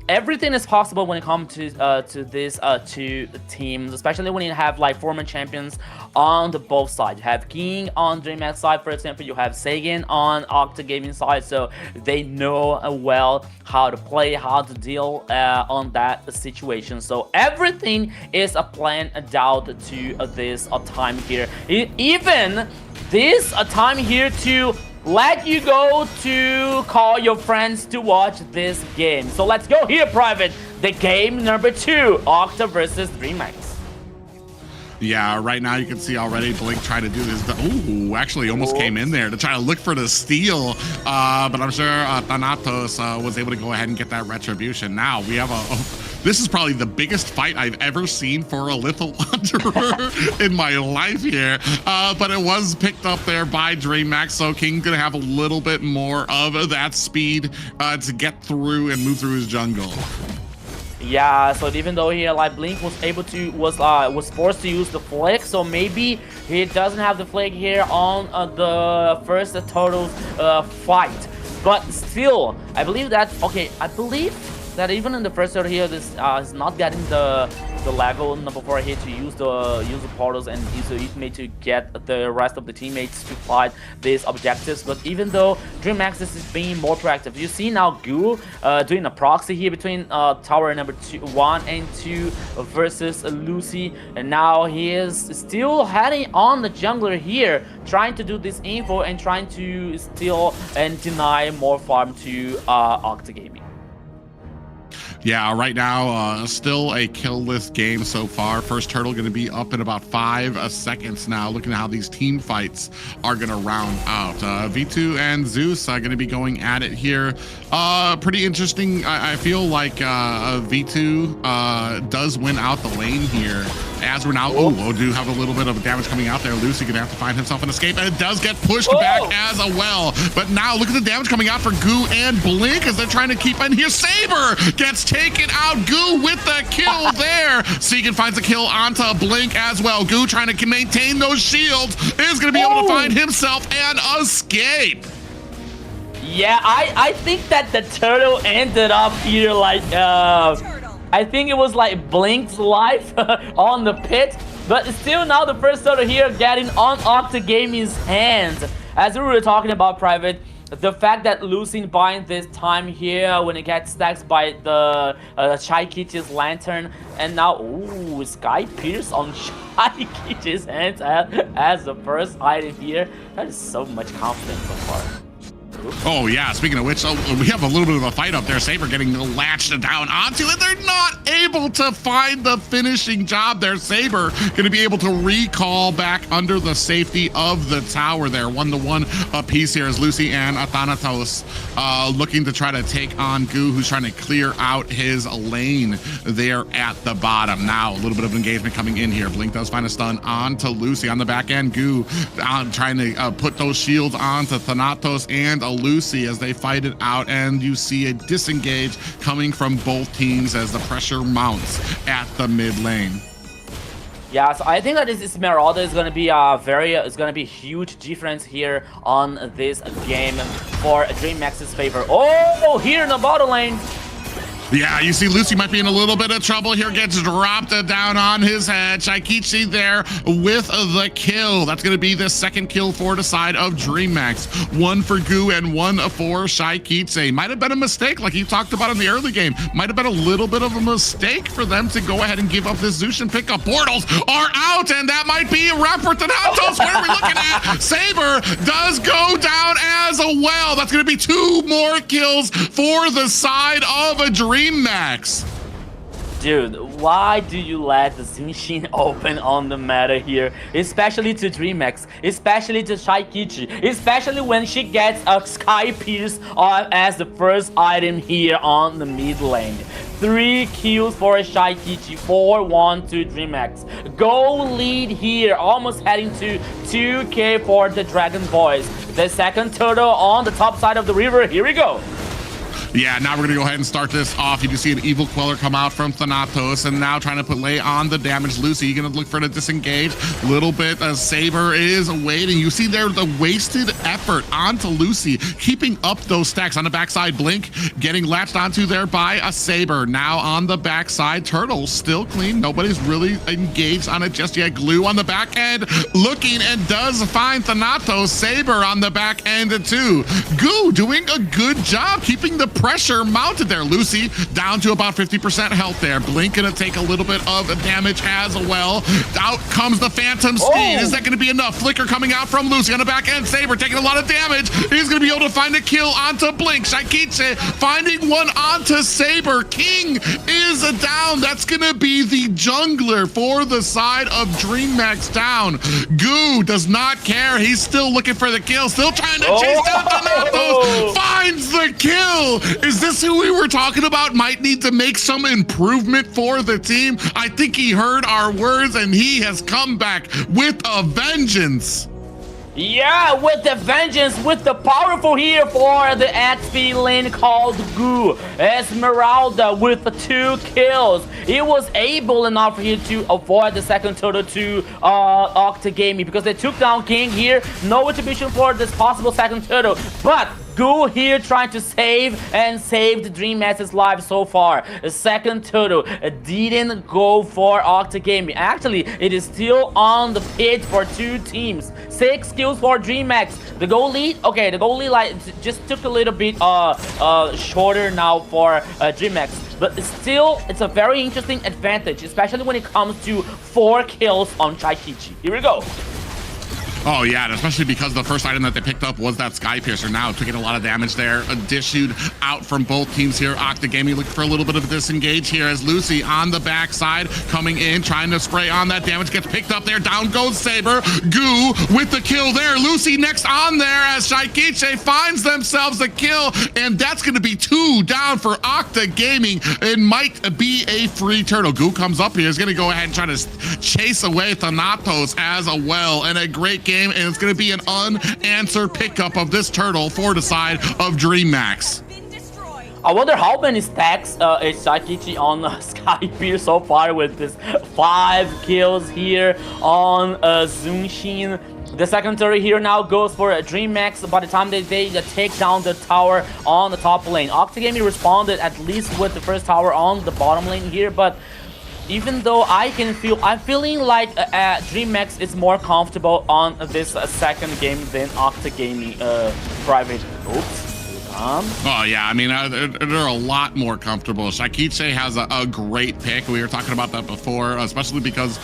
everything is possible when it comes to these two teams, especially when you have like former champions on the both sides. You have King on DreamHack side, for example. You have Sagan on Octa Gaming side, so they know well how to play, how to deal on that situation. So everything is a plan out to this time here. Even this time here to let you go to call your friends to watch this game. So let's go here, Private. The game number 2, Octa versus DreamHack. Yeah, right now you can see already Blink trying to do this. Ooh, actually almost came in there to try to look for the steal. But I'm sure Thanatos was able to go ahead and get that retribution. Now we have this is probably the biggest fight I've ever seen for a Lethal Wanderer in my life here. But it was picked up there by DreamHack, so King's gonna have a little bit more of that speed to get through and move through his jungle. Yeah, so even though here like Blink was forced to use the flick, so maybe he doesn't have the flick here on the first total fight. But still, I believe that even in the first turtle here, this is not getting the level number 4 here to use the portals and use it made to get the rest of the teammates to fight these objectives. But even though DreamHack is being more proactive, you see now Gu doing a proxy here between tower number 1 and 2 versus Lucy, and now he is still heading on the jungler here, trying to do this info and trying to steal and deny more farm to Octa Gaming. Yeah, right now, still a kill-less game so far. First turtle going to be up in about 5 seconds now. Looking at how these team fights are going to round out. V2 and Zeus are going to be going at it here. Pretty interesting. I feel like V2 does win out the lane here. As we're now, do have a little bit of damage coming out there. Lucy gonna have to find himself an escape, and it does get pushed back as well. But now look at the damage coming out for Gu and Blink as they're trying to keep in here. Saber gets taken out. Gu with the kill there. Segan finds a kill onto Blink as well. Gu trying to maintain those shields is gonna be able to find himself an escape. Yeah, I think that the turtle ended up here like I think it was like Blink's life on the pit, but still now the first turtle here getting on Octa Gaming's hands. As we were talking about, Private, the fact that losing buying this time here when it gets stacked by the Shy Kitty's lantern, and now Sky Pierce on Shy Kitty's hands as the first item here. That is so much confidence so far. Oh yeah, speaking of which, we have a little bit of a fight up there. Saber getting latched down onto it. They're not able to find the finishing job there. Saber gonna be able to recall back under the safety of the tower there. 1-to-1 apiece here as Lucy and Thanatos looking to try to take on Gu, who's trying to clear out his lane there at the bottom. Now a little bit of engagement coming in here. Blink does find a stun onto Lucy on the back end. Gu trying to put those shields onto Thanatos and Lucy as they fight it out, and you see a disengage coming from both teams as the pressure mounts at the mid lane. Yeah, so I think that this Esmeralda is gonna be a huge difference here on this game for DreamHack's favor. Oh, here in the bottom lane. Yeah, you see Lucy might be in a little bit of trouble here, gets dropped down on his head. Shaikichi there with the kill. That's going to be the second kill for the side of DreamHack. 1 for Gu and 1 for Shaikichi. Might have been a mistake, like you talked about in the early game. Might have been a little bit of a mistake for them to go ahead and give up this Zeus and pick up. Portals are out, and that might be a wrap for Thanatos. What are we looking at? Saber does go down as well. That's going to be 2 more kills for the side of a DreamMax. Dude, why do you let the Zinshin open on the meta here? Especially to DreamX, especially to Shaikichi, especially when she gets a Sky Pierce as the first item here on the mid lane. 3 kills for Shaikichi, 4-1 to DreamX. Goal lead here, almost heading to 2k for the Dragon Boys. The second turtle on the top side of the river, here we go. Yeah, now we're going to go ahead and start this off. You can see an Evil Queller come out from Thanatos, and now trying to lay on the damage. Lucy, you're going to look for the disengage. Little bit, Saber is waiting. You see there the wasted effort onto Lucy, keeping up those stacks on the backside. Blink getting latched onto there by a Saber. Now on the backside, Turtle still clean. Nobody's really engaged on it just yet. Glue on the back end, looking and does find Thanatos. Saber on the back end too. Goo doing a good job keeping the pressure mounted there. Lucy down to about 50% health there. Blink gonna take a little bit of damage as well. Out comes the Phantom Steed. Is that gonna be enough? Flicker coming out from Lucy on the back end. Saber taking a lot of damage. He's gonna be able to find a kill onto Blink. Shaikichi finding one onto Saber. King is down. That's gonna be the jungler for the side of DreamMax down. Goo does not care. He's still looking for the kill. Still trying to chase down Thanatos. Finds the kill. Is this who we were talking about? Might need to make some improvement for the team. I think he heard our words and he has come back with a vengeance. Yeah, with the vengeance, with the powerful here for the XP lane called Goo. Esmeralda with 2 kills. He was able enough here to avoid the second turtle to Octa Gaming because they took down King here. No attribution for this possible second turtle, but Goo here trying to save the DreamX's life so far. The second turtle didn't go for Octa Gaming. Actually, it is still on the pit for 2 teams. 6 kills for DreamX. The goal lead, okay, the goal lead like just took a little bit shorter now for DreamX. But still, it's a very interesting advantage, especially when it comes to 4 kills on Shaikichi. Here we go. Oh yeah, and especially because the first item that they picked up was that Sky Piercer. Now taking a lot of damage there. A dished out from both teams here. Octa Gaming looking for a little bit of a disengage here as Lucy on the backside coming in, trying to spray on that damage. Gets picked up there. Down goes Saber. Goo with the kill there. Lucy next on there as Shaikichi finds themselves a kill, and that's going to be 2 down for Octa Gaming. It might be a free turtle. Goo comes up here. Is going to go ahead and try to chase away Thanatos as well, and a great game, and it's going to be an unanswered pickup of this turtle for the side of DreamMax. I wonder how many stacks is Shaikichi on Sky Pierce so far with this 5 kills here on Zunshin. The second turret here now goes for a DreamX. By the time they take down the tower on the top lane, Octa Gaming responded at least with the first tower on the bottom lane here, but even though I'm feeling like DreamX is more comfortable on this second game than Octa Gaming private. Oops. Oh yeah, I mean they're a lot more comfortable. Shaikichi has a great pick. We were talking about that before, especially because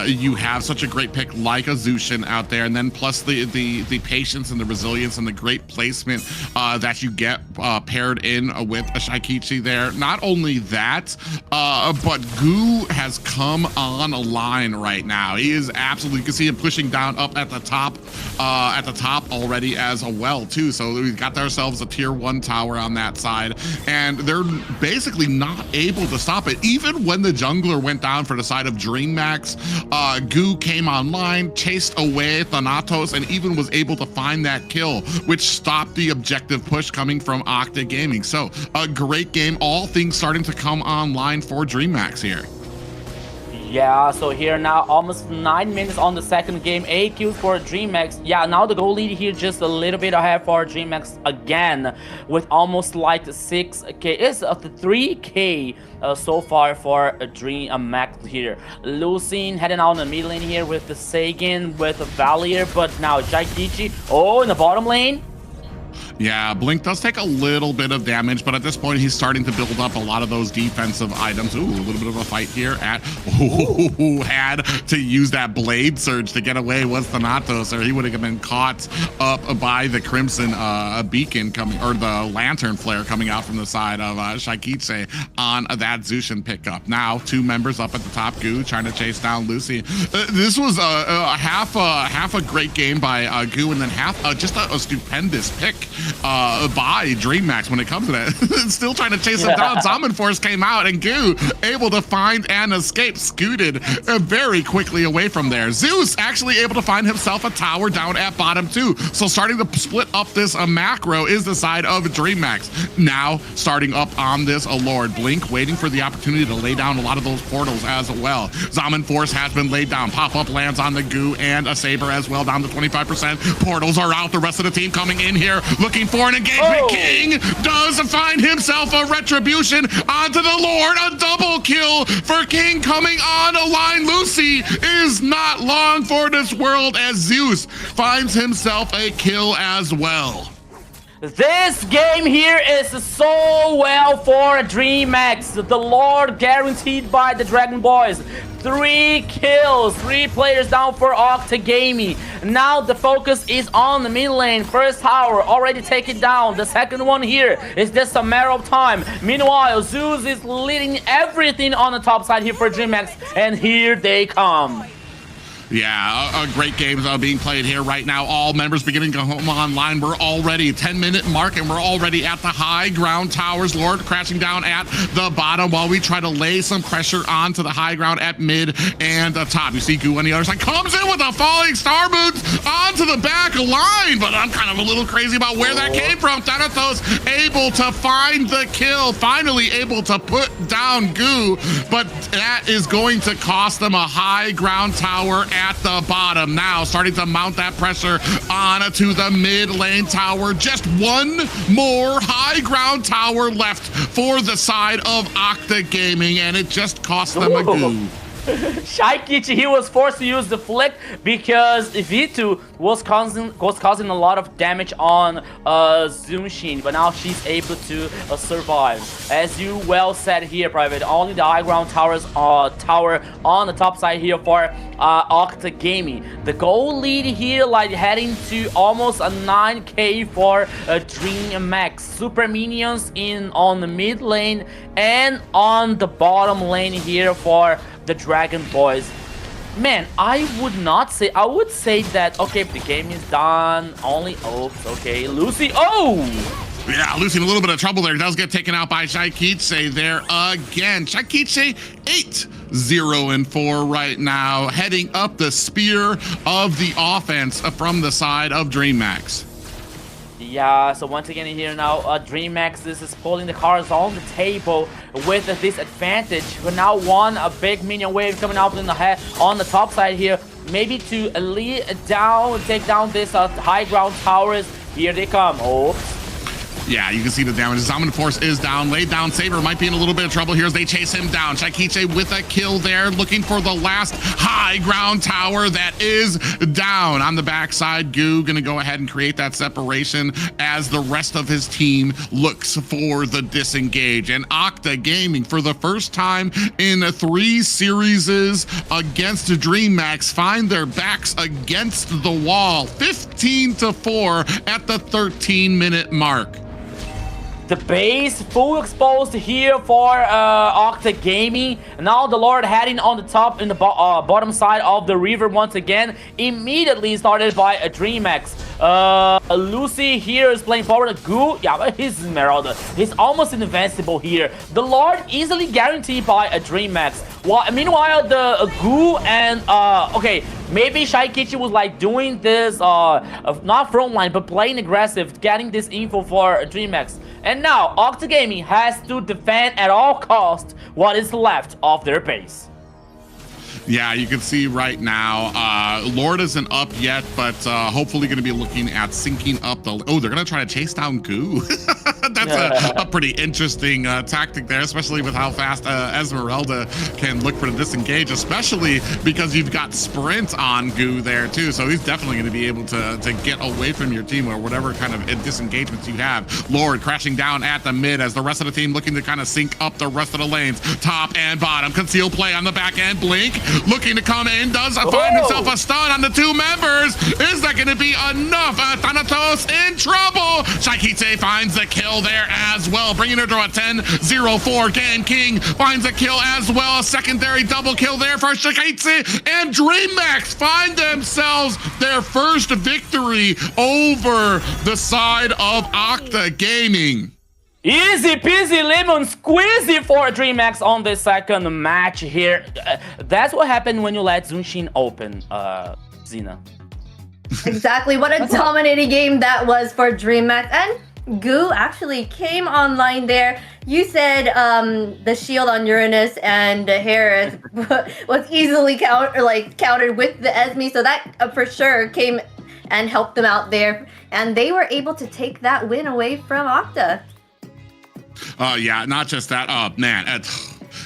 you have such a great pick like a Zushin out there, and then plus the patience and the resilience and the great placement that you get paired in with a Shaikichi there. Not only that, but Goo has come online right now. He is absolutely, you can see him pushing down up at the top already as well too. So we've got ourselves a tier 1 tower on that side, and they're basically not able to stop it. Even when the jungler went down for the side of DreamMax, Goo came online, chased away Thanatos, and even was able to find that kill, which stopped the objective push coming from Octa Gaming. So a great game, all things starting to come online for DreamMax here. Yeah, so here now almost 9 minutes on the second game, 8 kills for DreamX. Yeah, now the goal lead here just a little bit ahead for DreamX again, with almost like 6k. It's 3k so far for DreamX here. Lucine heading out in the mid lane here with the Sagan, with the Valier, but now Shaikichi, in the bottom lane. Yeah, Blink does take a little bit of damage, but at this point, he's starting to build up a lot of those defensive items. Ooh, a little bit of a fight here at had to use that blade surge to get away with Thanatos, or he would have been caught up by the Crimson beacon coming, or the lantern flare coming out from the side of Shaikiche on that Zushin pickup. Now, 2 members up at the top, Goo trying to chase down Lucy. This was half a great game by Goo, and then half just a stupendous pick by DreamMax when it comes to that. Still trying to chase him down. Zaman Force came out, and Goo able to find and escape, scooted very quickly away from there. Zeus actually able to find himself a tower down at bottom too. So starting to split up this macro is the side of DreamMax. Now starting up on this Lord. Blink waiting for the opportunity to lay down a lot of those portals as well. Zaman Force has been laid down. Pop-up lands on the Goo and a Saber as well, down to 25%. Portals are out. The rest of the team coming in here looking for an engagement. King does find himself a retribution onto the Lord. A double kill for King coming on a line. Lucy is not long for this world as Zeus finds himself a kill as well. This game here is so well for DreamMax. The Lord guaranteed by the Dragon Boys. 3 kills, 3 players down for Octa Gaming. Now the focus is on the mid lane. First tower already taken down. The second one here is just a matter of time. Meanwhile, Zeus is leading everything on the top side here for DreamMax, and here they come. Yeah, great games being played here right now. All members beginning to come online. We're already 10-minute mark, and we're already at the high ground towers. Lord crashing down at the bottom while we try to lay some pressure onto the high ground at mid and the top. You see Goo on the other side comes in with a falling star boots onto the back line, but I'm kind of a little crazy about where that came from. Thanatos able to find the kill, finally able to put down Goo, but that is going to cost them a high ground tower at the bottom. Now starting to mount that pressure on to the mid lane tower. Just one more high ground tower left for the side of Octa Gaming, and it just cost them a Goo. Shaikichi, he was forced to use the flick because V2 was causing a lot of damage on Zushin, but now she's able to survive. As you well said here, Private, only the high ground tower on the top side here for Octa Gaming. The goal lead here, like heading to almost a 9k for DreamMax. Super minions on the mid lane and on the bottom lane here for the Dragon Boys. Man, I would say that, okay, the game is done, only, okay, Lucy, yeah, Lucy in a little bit of trouble there. Does get taken out by Shaikiche there again. Shaikiche 8-0-4 right now, heading up the spear of the offense from the side of DreamMax. Yeah, so once again here now, DreamMax, this is pulling the cards on the table with this advantage. But now a big minion wave coming out in the head on the top side here, maybe to take down this high ground towers. Here they come. Yeah, you can see the damage. Zaman Force is down, laid down. Saber might be in a little bit of trouble here as they chase him down. Shaikiche with a kill there, looking for the last high ground tower that is down. On the backside, Goo gonna go ahead and create that separation as the rest of his team looks for the disengage. And Octa Gaming, for the first time in 3 series against DreamMax, find their backs against the wall. 15-4 at the 13-minute mark. The base full exposed here for Octa Gaming. Now the Lord heading on the top in the bottom side of the river once again. Immediately started by a DreamMax. Lucy here is playing forward. Goo, yeah, he's Esmeralda. He's almost invincible here. The Lord easily guaranteed by a DreamMax. Meanwhile, the Goo and okay, maybe Shaikichi was like doing this not frontline but playing aggressive, getting this info for DreamMax. And now Octa Gaming has to defend at all costs what is left of their base. Yeah, you can see right now, Lord isn't up yet, but hopefully going to be looking at syncing up the... Oh, they're going to try to chase down Goo. That's a pretty interesting tactic there, especially with how fast Esmeralda can look for the disengage, especially because you've got sprint on Goo there too. So he's definitely going to be able to get away from your team or whatever kind of disengagements you have. Lord crashing down at the mid as the rest of the team looking to kind of sync up the rest of the lanes, top and bottom. Conceal play on the back end. Blink looking to come in, does find himself a stun on the two members. Is that going to be enough? Thanatos in trouble. Shaikite finds the kill there as well, bringing her to a 10-0-4. Gan King finds a kill as well. A secondary double kill there for Shaikite, and DreamMax find themselves their first victory over the side of Octa Gaming. Easy peasy lemon squeezy for DreamMax on the second match here. That's what happened when you let Zunshin open, Zena. Exactly. What a dominating game that was for DreamMax. And Goo actually came online there. You said the shield on Uranus and Harris was easily countered with the Esme, so that for sure came and helped them out there. And they were able to take that win away from Octa. Yeah, not just that. Man,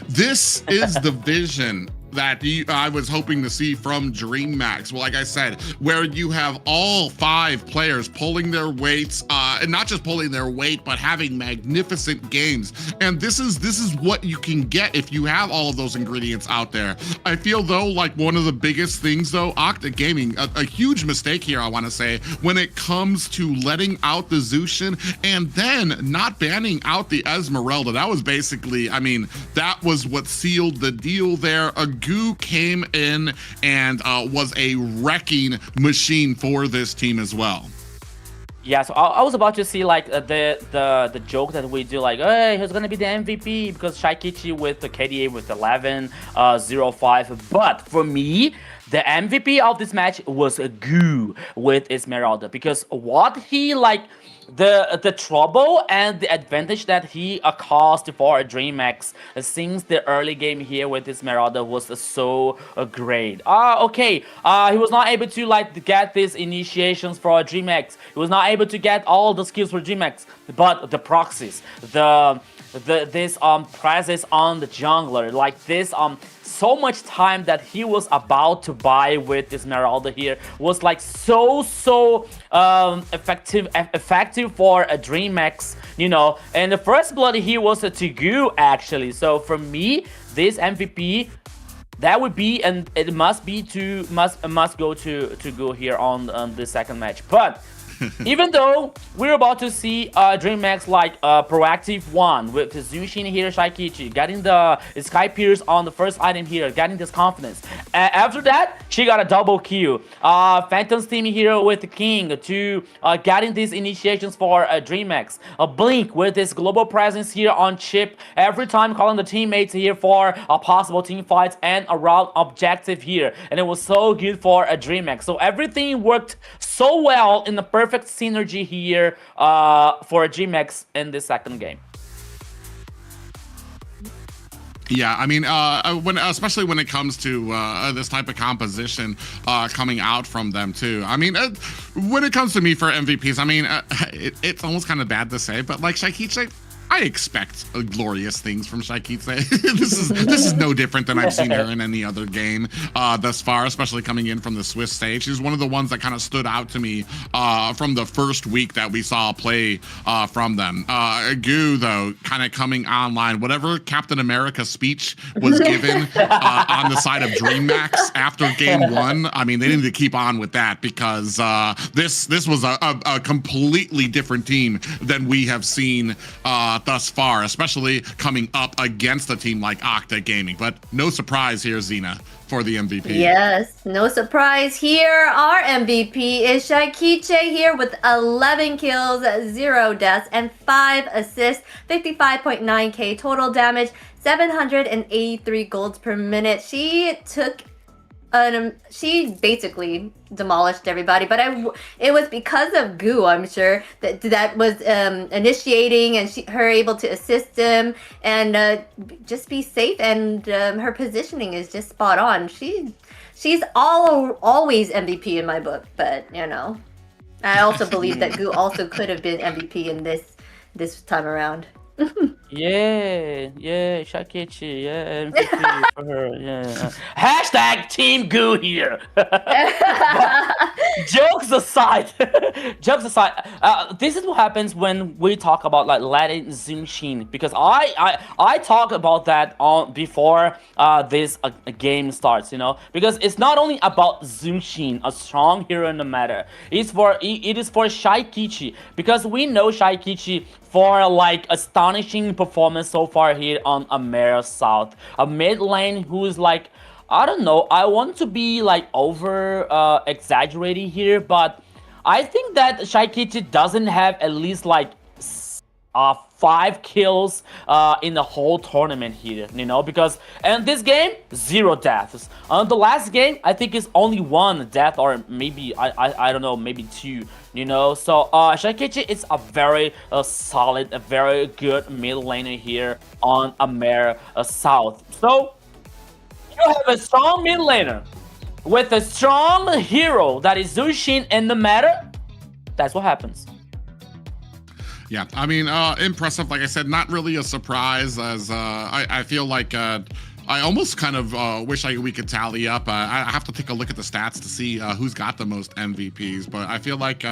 this is the vision that I was hoping to see from DreamMax. Well, like I said, where you have all 5 players pulling their weights, and not just pulling their weight, but having magnificent games. And this is what you can get if you have all of those ingredients out there. I feel though like one of the biggest things though, Octa Gaming, a huge mistake here, I want to say, when it comes to letting out the Zushin and then not banning out the Esmeralda. That was basically, I mean, that was what sealed the deal there. Goo came in and was a wrecking machine for this team as well. Yeah, so I was about to see like the joke that we do, like, hey, who's gonna be the MVP? Because Shaikichi with the KDA with 11, 0-5. But for me, the MVP of this match was Goo with Esmeralda, because what he the trouble and the advantage that he caused for DreamMax since the early game here with Esmeralda was so great. Okay, he was not able to get these initiations for DreamMax. He was not able to get all the skills for DreamMax, but the proxies, this presence on the jungler, like this so much time that he was about to buy with Esmeralda here was like so effective for a DreamMax, you know. And the first blood he was to Goo actually. So for me, this MVP, that would be, and it must go to Goo here on the second match. But even though we're about to see DreamMax proactive one with Zushin here, Shaikichi, getting the Sky Pierce on the first item here, getting this confidence. After that, she got a double kill. Phantom's team here with the King to getting these initiations for DreamMax. Blink with this global presence here on chip, every time calling the teammates here for possible team fights and a route objective here. And it was so good for DreamMax. So everything worked so well in the perfect synergy here for DreamMax in this second game. Yeah, I mean, especially when it comes to this type of composition coming out from them too. I mean, when it comes to me for MVPs, I mean, it's almost kind of bad to say, but like Shaikichi, I expect glorious things from Shaikite. This is no different than I've seen her in any other game thus far, especially coming in from the Swiss stage. She's one of the ones that kind of stood out to me from the first week that we saw play from them. Goo, though, kind of coming online. Whatever Captain America speech was given on the side of DreamMax after game 1, I mean, they needed to keep on with that, because this was a completely different team than we have seen thus far, especially coming up against a team like Octa Gaming. But no surprise here, Zena, for the MVP. Yes, no surprise here. Our MVP is Shaikichi here with 11 kills, 0 deaths, and 5 assists, 55.9k total damage, 783 golds per minute. She basically demolished everybody, but it was because of Goo, I'm sure, that was initiating, and her able to assist him and just be safe, and her positioning is just spot on. She's always MVP in my book, but you know, I also believe that Goo also could have been MVP in this this time around. Yeah, Shakichi, yeah, MVP for her, yeah. Hashtag Team Goo here. Jokes aside, this is what happens when we talk about like letting Zunshin, because I talk about that on before this game starts, you know, because it's not only about Zunshin, a strong hero in the meta. It is for Shaikichi, because we know Shaikichi for like astonishing performance so far here on AMER South. A mid lane who's like, I don't know, I want to be like over exaggerating here, but I think that Shaikichi doesn't have at least like 5 kills in the whole tournament here, you know, because in this game 0 deaths. On the last game I think it's only 1 death, or maybe I don't know, maybe 2, you know. So Shaikichi is a very solid, a very good mid laner here on AMER South. So you have a strong mid laner with a strong hero that is Zunshin in the meta. That's what happens. Yeah, I mean, impressive. Like I said, not really a surprise, as I feel like I almost kind of wish we could tally up. I have to take a look at the stats to see who's got the most MVPs, but I feel like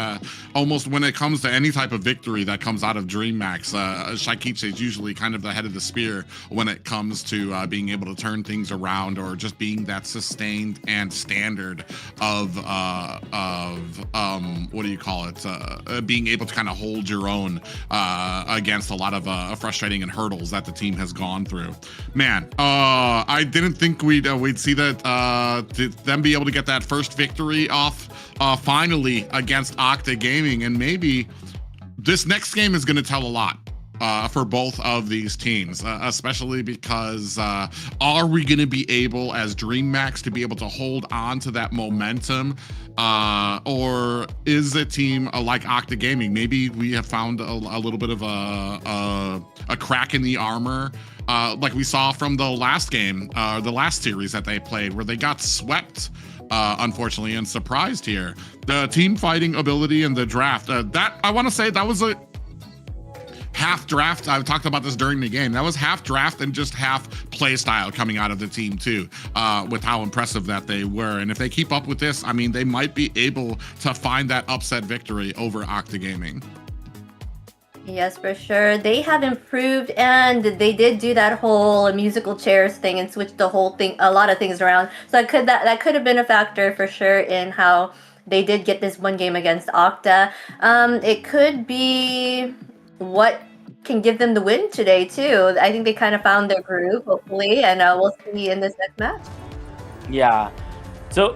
almost when it comes to any type of victory that comes out of DreamHack, Shaikichi is usually kind of the head of the spear when it comes to being able to turn things around, or just being that sustained and standard of what do you call it? Being able to kind of hold your own against a lot of frustrating and hurdles that the team has gone through. Man, I didn't think we'd see that them be able to get that first victory off finally against Octa Gaming, and maybe this next game is going to tell a lot for both of these teams, especially because are we going to be able as DreamHack to be able to hold on to that momentum, or is a team like Octa Gaming, maybe we have found a little bit of a crack in the armor, like we saw from the last game, the last series that they played, where they got swept, unfortunately, and surprised here. The team fighting ability in the draft, that I want to say that was a half draft. I've talked about this during the game. That was half draft and just half play style coming out of the team too, with how impressive that they were. And if they keep up with this, I mean, they might be able to find that upset victory over Octa Gaming. Yes, for sure. They have improved, and they did do that whole musical chairs thing and switch the whole thing, a lot of things around. So that could have been a factor for sure in how they did get this one game against Octa. It could be what can give them the win today too. I think they kind of found their groove, hopefully, and we'll see in this next match. Yeah. So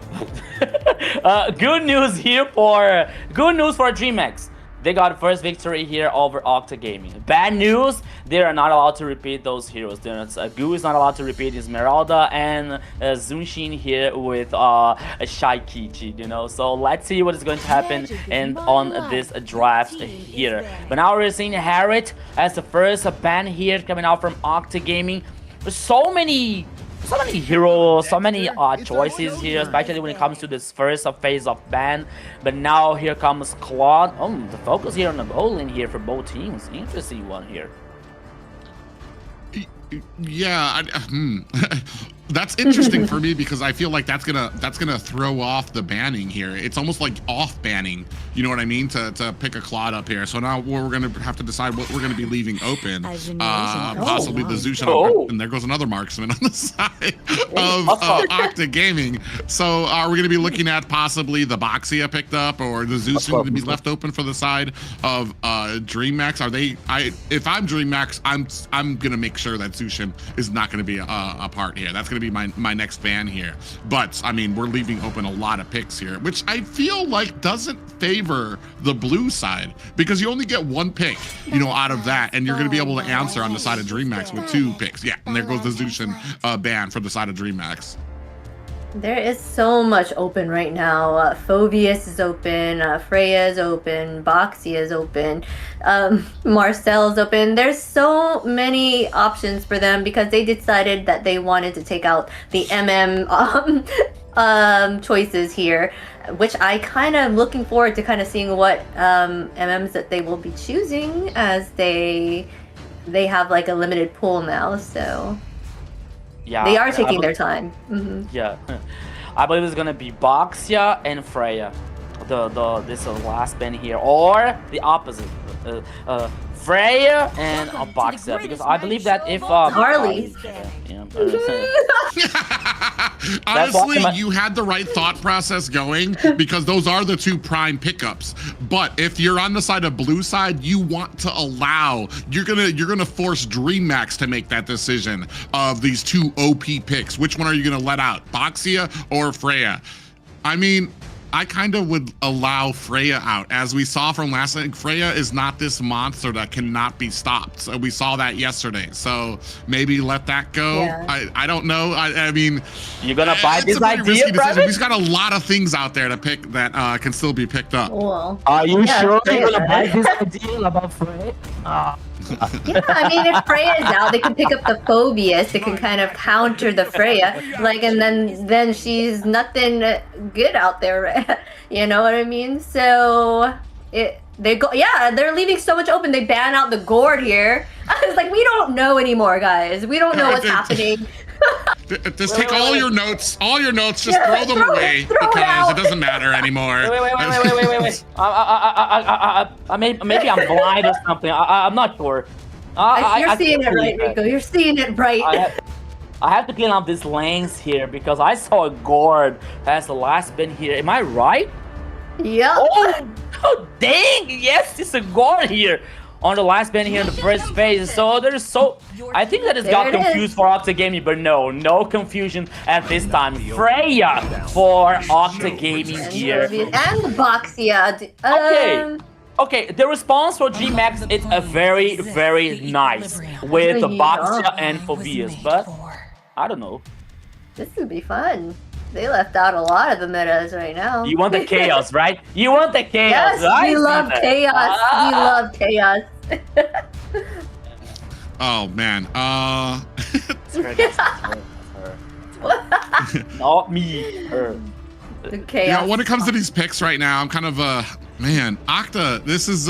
good news for DreamHack. They got first victory here over Octa Gaming. Bad news, they are not allowed to repeat those heroes. Goo is not allowed to repeat Esmeralda and Zunshin here with Shaikichi, you know. So let's see what is going to happen on this draft here. But now we're seeing Harriet as the first ban here coming out from Octa Gaming. There's so many heroes, so many choices here, especially when it comes to this first phase of ban. But now here comes Claude. The focus here on the goal lane here for both teams. Interesting one here. Yeah, that's interesting for me, because I feel like that's gonna throw off the banning here. It's almost like off banning, you know what I mean, to pick a Claude up here. So now we're gonna have to decide what we're gonna be leaving open. Possibly the Zushin, and there goes another marksman on the side of Octa Gaming. So are we gonna be looking at possibly the Boxia picked up, or the Zushin to be left open for the side of DreamHack? If I'm DreamHack, I'm gonna make sure that Zushin is not gonna be a part here. That's gonna be my next ban here. But I mean, we're leaving open a lot of picks here, which I feel like doesn't favor the blue side, because you only get 1 pick, you know, out of that, and you're gonna be able to answer on the side of DreamHack with 2 picks. Yeah, and there goes the Zushin ban for the side of DreamHack. There is so much open right now. Phobius is open, Freya is open, Boxy is open, Marcel's open. There's so many options for them because they decided that they wanted to take out the choices here, which I kind of looking forward to kind of seeing what MMs that they will be choosing as they have like a limited pool now. So. Yeah, they are taking their time. Yeah, I believe it's gonna be Boxia and Freya, this last band here, or the opposite, Freya and Boxia, because I believe that if Harley. Honestly, you had the right thought process going because those are the two prime pickups. But if you're on the side of blue side, you want to allow, you're gonna force DreamMax to make that decision of these two OP picks. Which one are you gonna let out, Boxia or Freya? I mean, I kind of would allow Freya out. As we saw from last night, Freya is not this monster that cannot be stopped. So we saw that yesterday. So maybe let that go. Yeah. I don't know. I mean, you're gonna buy this idea, brother? We've got a lot of things out there to pick that can still be picked up. Well, are you sure you're gonna buy this idea about Freya? Yeah, I mean, if Freya is out, they can pick up the Phobius. They can kind of counter the Freya, like, and then she's nothing good out there, right? You know what I mean? So they're leaving so much open. They ban out the gourd here. I was like, we don't know anymore, guys. We don't know what's happening. Just take all your notes, just throw them away because it doesn't matter anymore. Wait. Maybe I'm blind or something. I'm not sure. You're seeing it right, Rico. You're seeing it right. I have to clean up these lanes here because I saw a gourd as the last bin here. Am I right? Yeah. Oh, dang! Yes, it's a gourd here on the last bin here in the first phase. So I think that it's got confused for Octa Gaming, but no confusion at this time. Freya for Octa Gaming here. And Boxia. Okay, the response for GMAX is a very, very nice with Boxia and Phobius, but I don't know. This would be fun. They left out a lot of the metas right now. You want the chaos, right? You want the chaos, yes, right? We love chaos. We love chaos. Oh man. Not me. Her. The chaos. Yeah, when it comes to these picks right now, I'm kind of man, Octa, this is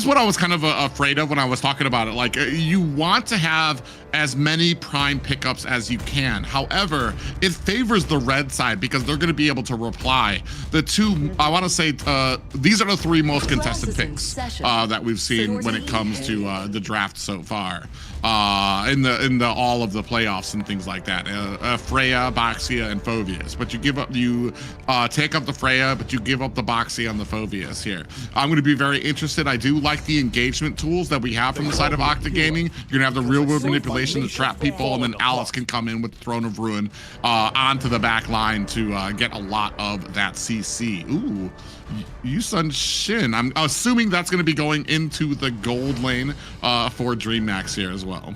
what I was kind of afraid of when I was talking about it. Like, you want to have as many prime pickups as you can. However, it favors the red side because they're going to be able to reply. The two, I want to say, these are the three most contested picks that we've seen when it comes to the draft so far. In the all of the playoffs and things like that. Freya, Boxia, and Phobius. But you take up the Freya, but you give up the Boxia and the Phobius here. I'm going to be very interested. I do like the engagement tools that we have from the side of Octa Gaming. You're going to have the real world manipulation to trap people, and then Alice can come in with Throne of Ruin onto the back line to get a lot of that CC. Ooh, Yusun Shin. I'm assuming that's going to be going into the gold lane for DreamMax here as well.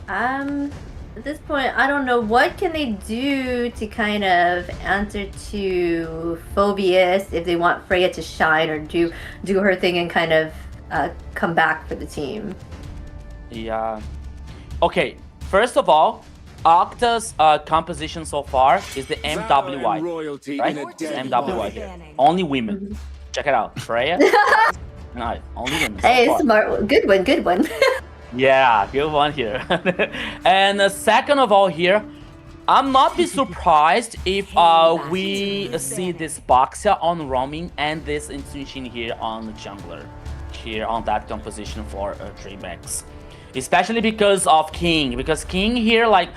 At this point, I don't know what can they do to kind of answer to Phobius if they want Freya to shine or do her thing and kind of come back for the team. Yeah. Okay. First of all, Octa's composition so far is the MWI, right? It's MWI here. Only women. Check it out. Freya. No, only women. Hey, so smart. Good one. Good one. Yeah, good one here. And second of all here, I'm not be surprised if we see this Boxia on roaming and this Intuition here on the jungler, here on that composition for DreamX. Especially because of King, because King here, like,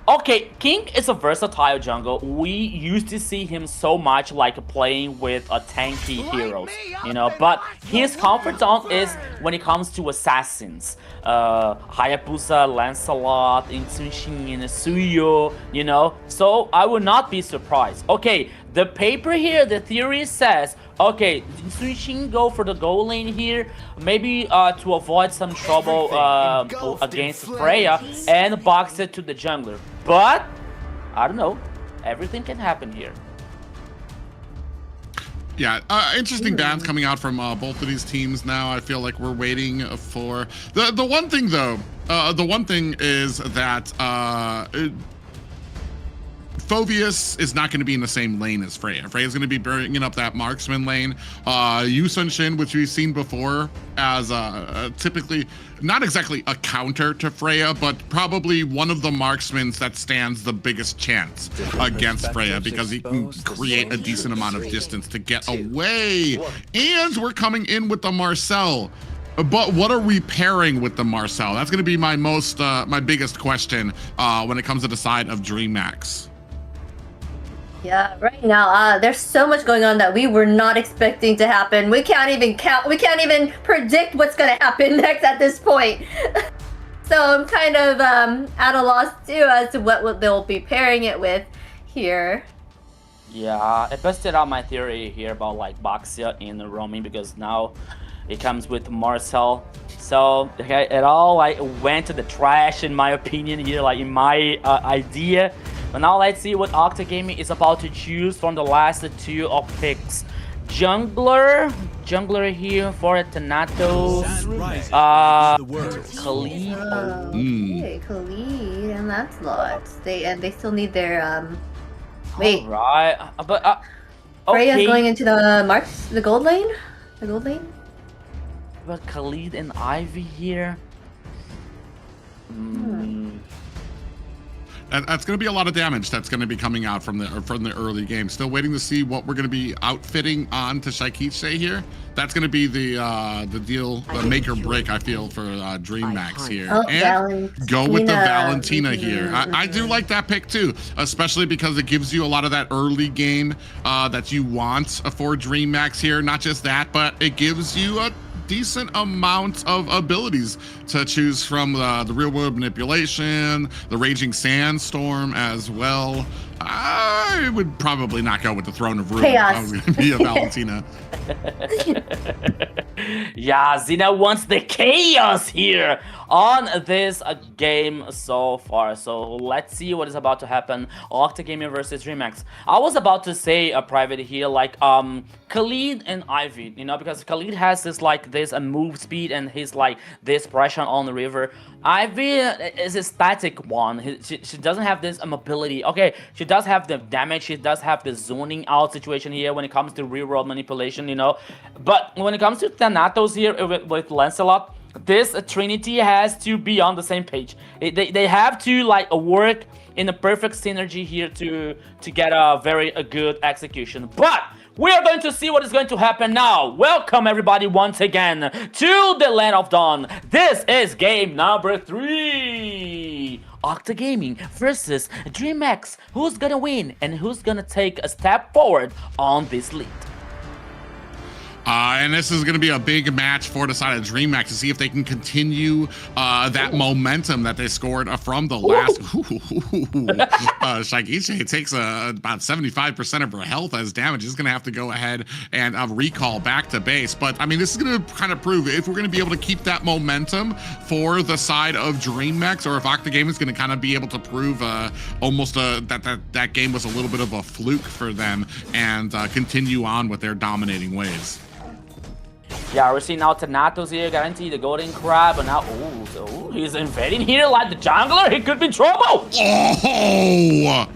okay, King is a versatile jungle. We used to see him so much like playing with a tanky heroes, you know, but his comfort zone is when it comes to assassins. Hayabusa, Lancelot, Intuition, Suyo, you know, so I would not be surprised. Okay, the paper here, the theory says, okay, Intuition go for the goal lane here, maybe to avoid some trouble against Freya, and box it to the jungler. But I don't know. Everything can happen here. Yeah, interesting dance coming out from both of these teams now. I feel like we're waiting for the one thing though. The one thing is that Phoveus is not going to be in the same lane as Freya. Freya's going to be bringing up that marksman lane. Yu Sun Shin, which we've seen before as typically not exactly a counter to Freya, but probably one of the marksmen that stands the biggest chance against Freya because he can create a decent amount of distance to get away. And we're coming in with the Marcel. But what are we pairing with the Marcel? That's going to be my my biggest question when it comes to the side of DreamHack. Yeah, right now, there's so much going on that we were not expecting to happen. We can't even predict what's gonna happen next at this point. So I'm kind of at a loss too as to what they'll be pairing it with here. Yeah, I busted out my theory here about like Baxia in the roaming because now it comes with Marcel. So okay, it all like went to the trash in my opinion here, like in my idea. But now let's see what Octa Gaming is about to choose from the last two of picks. Jungler here for Thanatos. Khalid. Okay, Khalid and Lancelot. They still need their wait. Alright, but Freya's okay. going into the gold lane? The gold lane? But Khalid and Ivy here. That's going to be a lot of damage that's going to be coming out from the early game. Still waiting to see what we're going to be outfitting on to Shaikiche here. That's going to be the deal, the make or break, I feel, for DreamHack here. Oh, and go with the Valentina here. I do like that pick too, especially because it gives you a lot of that early game that you want for DreamHack here. Not just that, but it gives you a decent amount of abilities to choose from, the real world manipulation, the raging sandstorm as well. I would probably not go with the Throne of Ruin if I was going to be a Valentina. Yeah, Zina wants the chaos here on this game so far. So let's see what is about to happen. Octa Gaming versus DreamHack. I was about to say a private here, like Khalid and Ivy, you know, because Khalid has this like this move speed and his like this pressure on the river. Ivy is a static one. She doesn't have this mobility. Okay, she does have the damage. She does have the zoning out situation here when it comes to real world manipulation, you know. But when it comes to Thanatos here with Lancelot, this Trinity has to be on the same page. They have to like work in a perfect synergy here to get a very good execution. But we are going to see what is going to happen now. Welcome everybody once again to the Land of Dawn. This is game number 3. Octa Gaming versus DreamHack. Who's gonna win and who's gonna take a step forward on this lead? And this is going to be a big match for the side of DreamHack to see if they can continue that momentum that they scored from the last. Shaikiche takes about 75% of her health as damage. She's going to have to go ahead and recall back to base. But I mean, this is going to kind of prove if we're going to be able to keep that momentum for the side of DreamHack, or if Octa Gaming is going to kind of be able to prove almost that game was a little bit of a fluke for them and continue on with their dominating ways. Yeah, we're seeing now Thanatos here, guarantee the golden crab, and now, he's invading here like the jungler. He could be trouble. Oh!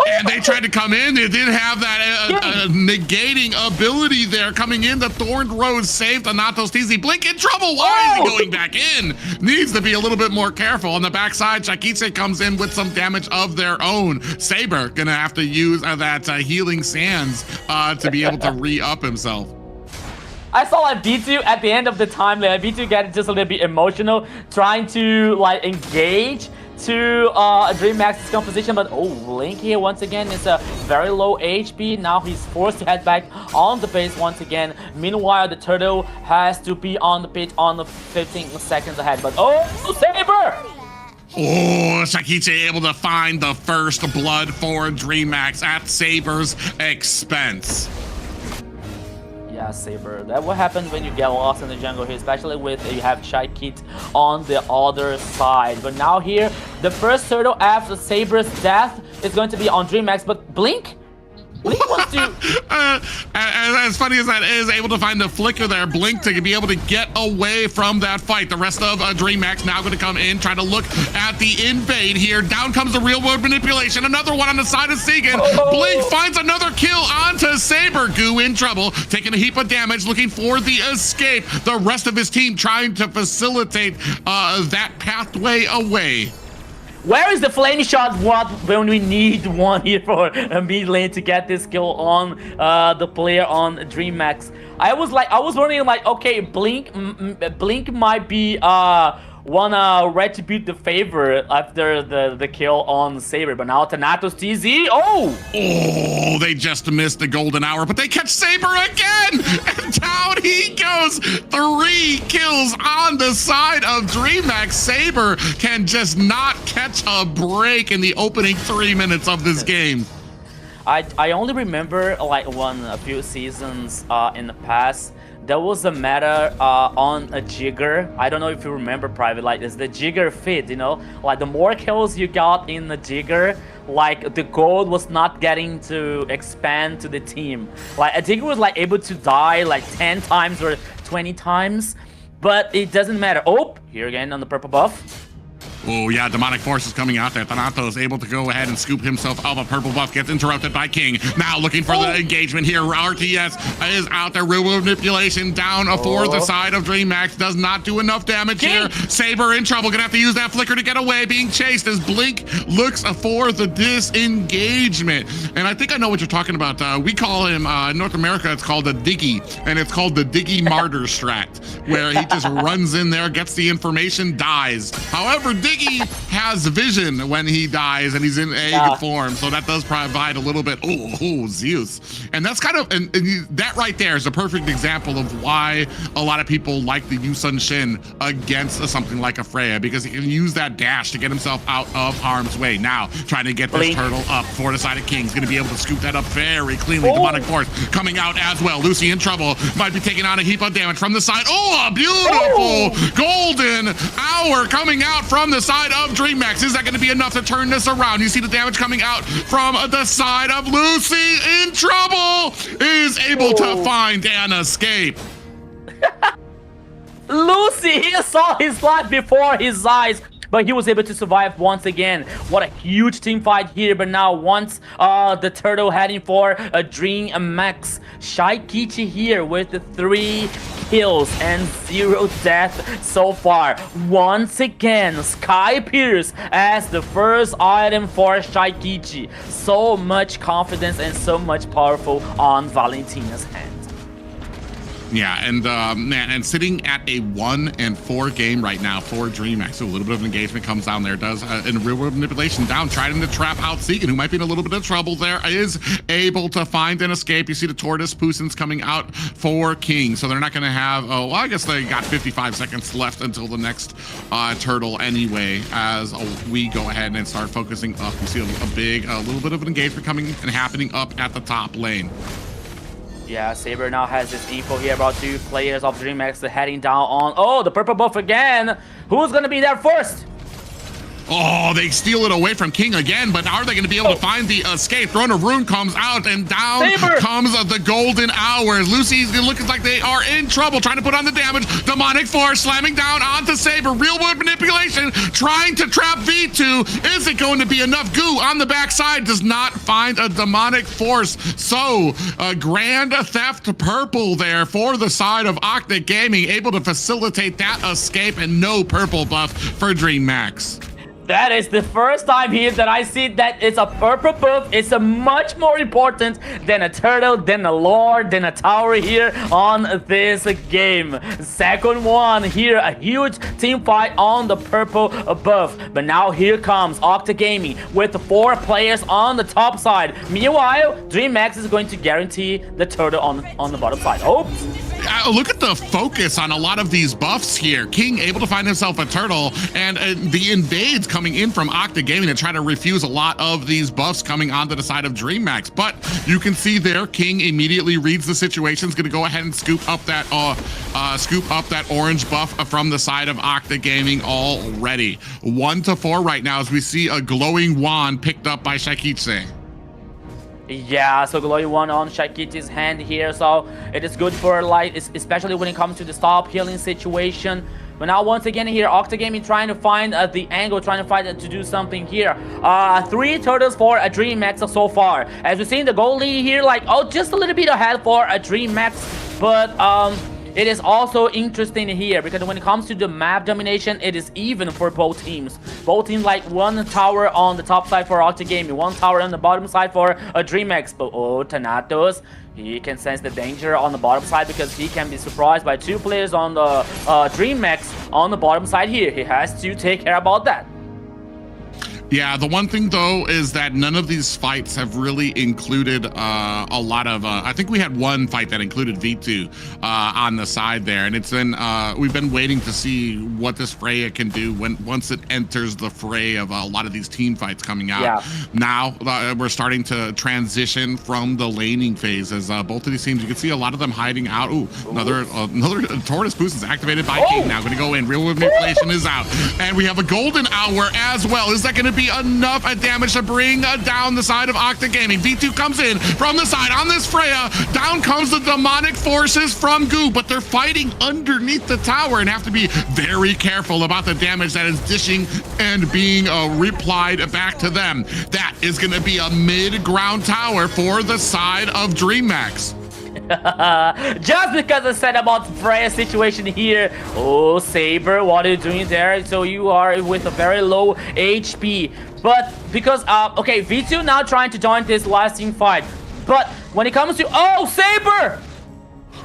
And they tried to come in. They did have that negating ability there coming in. The Thorned Rose saved Thanatos. TZ Blink in trouble. Why is he going back in? Needs to be a little bit more careful. On the backside, Shaikiche comes in with some damage of their own. Saber gonna have to use that healing sands to be able to re-up himself. I saw like B2 at the end of the time, like B2 get just a little bit emotional, trying to like engage to DreamHack's composition, but Link here once again is a very low HP. Now he's forced to head back on the base once again. Meanwhile, the turtle has to be on the pitch on the 15 seconds ahead, but Saber! Shaikiche able to find the first blood for DreamHack at Saber's expense. Yeah, Saber. That's what happens when you get lost in the jungle here, especially with you have Shaikiche on the other side. But now here, the first turtle after Saber's death is going to be on DreamHack, but Blink wants to... as funny as that is, able to find the flicker there, Blink to be able to get away from that fight. The rest of DreamHack now going to come in, try to look at the invade here. Down comes the real world manipulation. Another one on the side of Segan. Blink finds another kill onto Saber. Goo in trouble, taking a heap of damage, looking for the escape. The rest of his team trying to facilitate that pathway away. Where is the flame shot when we need one here for mid lane to get this kill on the player on DreamHack? I was wondering like, okay, Blink might be wanna retribute the favor after the kill on Saber, but now Thanatos TZ, oh, they just missed the golden hour, but they catch Saber again, and down he goes. 3 kills on the side of DreamHack. Saber can just not catch a break in the opening 3 minutes of this game. I only remember like a few seasons in the past. There was a meta on a Jigger. I don't know if you remember, Private, like it's the Jigger fit, you know? Like the more kills you got in the Jigger, like the gold was not getting to expand to the team. Like a Jigger was like able to die like 10 times or 20 times, but it doesn't matter. Oh, here again on the purple buff. Oh yeah, demonic force is coming out there. Thanatos able to go ahead and scoop himself up a purple buff, gets interrupted by King. Now looking for the engagement here. RTS is out there. Real manipulation down for the side of DreamHack. Does not do enough damage here. Saber in trouble. Gonna have to use that flicker to get away. Being chased as Blink looks for the disengagement. And I think I know what you're talking about. We call him, in North America, it's called a Diggy. And it's called the Diggy Martyr strat, where he just runs in there, gets the information, dies. However, Diggy has vision when he dies and he's in egg form, so that does provide a little bit. Oh, Zeus. And that's kind of, and that right there is a perfect example of why a lot of people like the Yusun Shin against something like a Freya, because he can use that dash to get himself out of harm's way. Now, trying to get this turtle up for the side of King. He's going to be able to scoop that up very cleanly. Demonic Force coming out as well. Lucy in trouble. Might be taking on a heap of damage from the side. Oh, a beautiful golden hour coming out from the side of DreamHack. Is that going to be enough to turn this around? You see the damage coming out from the side of Lucy in trouble. Is able to find an escape. Lucy, he saw his life before his eyes, but he was able to survive once again. What a huge team fight here, but now once the turtle heading for a DreamHack. Shaikichi here with the 3 kills and 0 death so far. Once again, Sky Pierce as the first item for Shaikichi. So much confidence and so much powerful on Valentina's hand. Yeah, and man, and sitting at a 1-4 game right now for DreamHack. So a little bit of engagement comes down there. Does in real world manipulation down, trying to trap out Segan, who might be in a little bit of trouble there, is able to find an escape. You see the Tortoise Pusins coming out for King. So they're not going to have, well, I guess they got 55 seconds left until the next turtle anyway, as we go ahead and start focusing up. You see a little bit of an engagement coming and happening up at the top lane. Yeah, Saber now has this info here about 2 players of DreamHack heading down on, the purple buff again. Who's gonna be there first? Oh, they steal it away from King again, but are they going to be able to find the escape? Throne of Rune comes out, and down comes the golden hour. Lucy's looking like they are in trouble, trying to put on the damage. Demonic Force slamming down onto Saber. Real world manipulation, trying to trap V2. Is it going to be enough? Goo on the backside does not find a Demonic Force. So, a Grand Theft Purple there for the side of Octa Gaming, able to facilitate that escape, and no purple buff for DreamHack. That is the first time here that I see that it's a purple buff. It's a much more important than a turtle, than a lord, than a tower here on this game. Second one here, a huge team fight on the purple buff. But now here comes Octa Gaming with 4 players on the top side. Meanwhile, DreamHack is going to guarantee the turtle on the bottom side. Look at the focus on a lot of these buffs here. King able to find himself a turtle, and the invades coming in from Octa Gaming to try to refuse a lot of these buffs coming onto the side of DreamHack. But you can see there, King immediately reads the situation. Is going to go ahead and scoop up that orange buff from the side of Octa Gaming already. 1-4 right now as we see a glowing wand picked up by Shakiche. Yeah, so glowing one on Shakichi's hand here, so it is good for like, especially when it comes to the stop healing situation. But now once again here, Octa Gaming trying to find the angle, trying to find to do something here. 3 turtles for a DreamHack so far. As we've seen the goalie here, like, oh, just a little bit ahead for a DreamHack, but it is also interesting here because when it comes to the map domination, it is even for both teams. Both teams like 1 tower on the top side for Octa Gaming, 1 tower on the bottom side for a DreamHack. But oh, Thanatos, he can sense the danger on the bottom side because he can be surprised by 2 players on the DreamHack on the bottom side here. He has to take care about that. Yeah, the one thing though is that none of these fights have really included a lot of. I think we had one fight that included V2 on the side there, and it's been we've been waiting to see what this Freya can do once it enters the fray of a lot of these team fights coming out. Yeah. Now we're starting to transition from the laning phase as both of these teams. You can see a lot of them hiding out. Ooh, another Tortoise Boost is activated by King. Now going to go in. Real manipulation is out, and we have a golden hour as well. Is that going to be enough damage to bring down the side of Octa Gaming? V2 comes in from the side on this Freya. Down comes the demonic forces from Goo, but they're fighting underneath the tower and have to be very careful about the damage that is dishing and being replied back to them. That is going to be a mid-ground tower for the side of DreamHack. Just because I said about Freya's situation here. Oh, Saber, what are you doing there? So you are with a very low HP. But because, okay, V2 now trying to join this last team fight. But when it comes to, oh, Saber!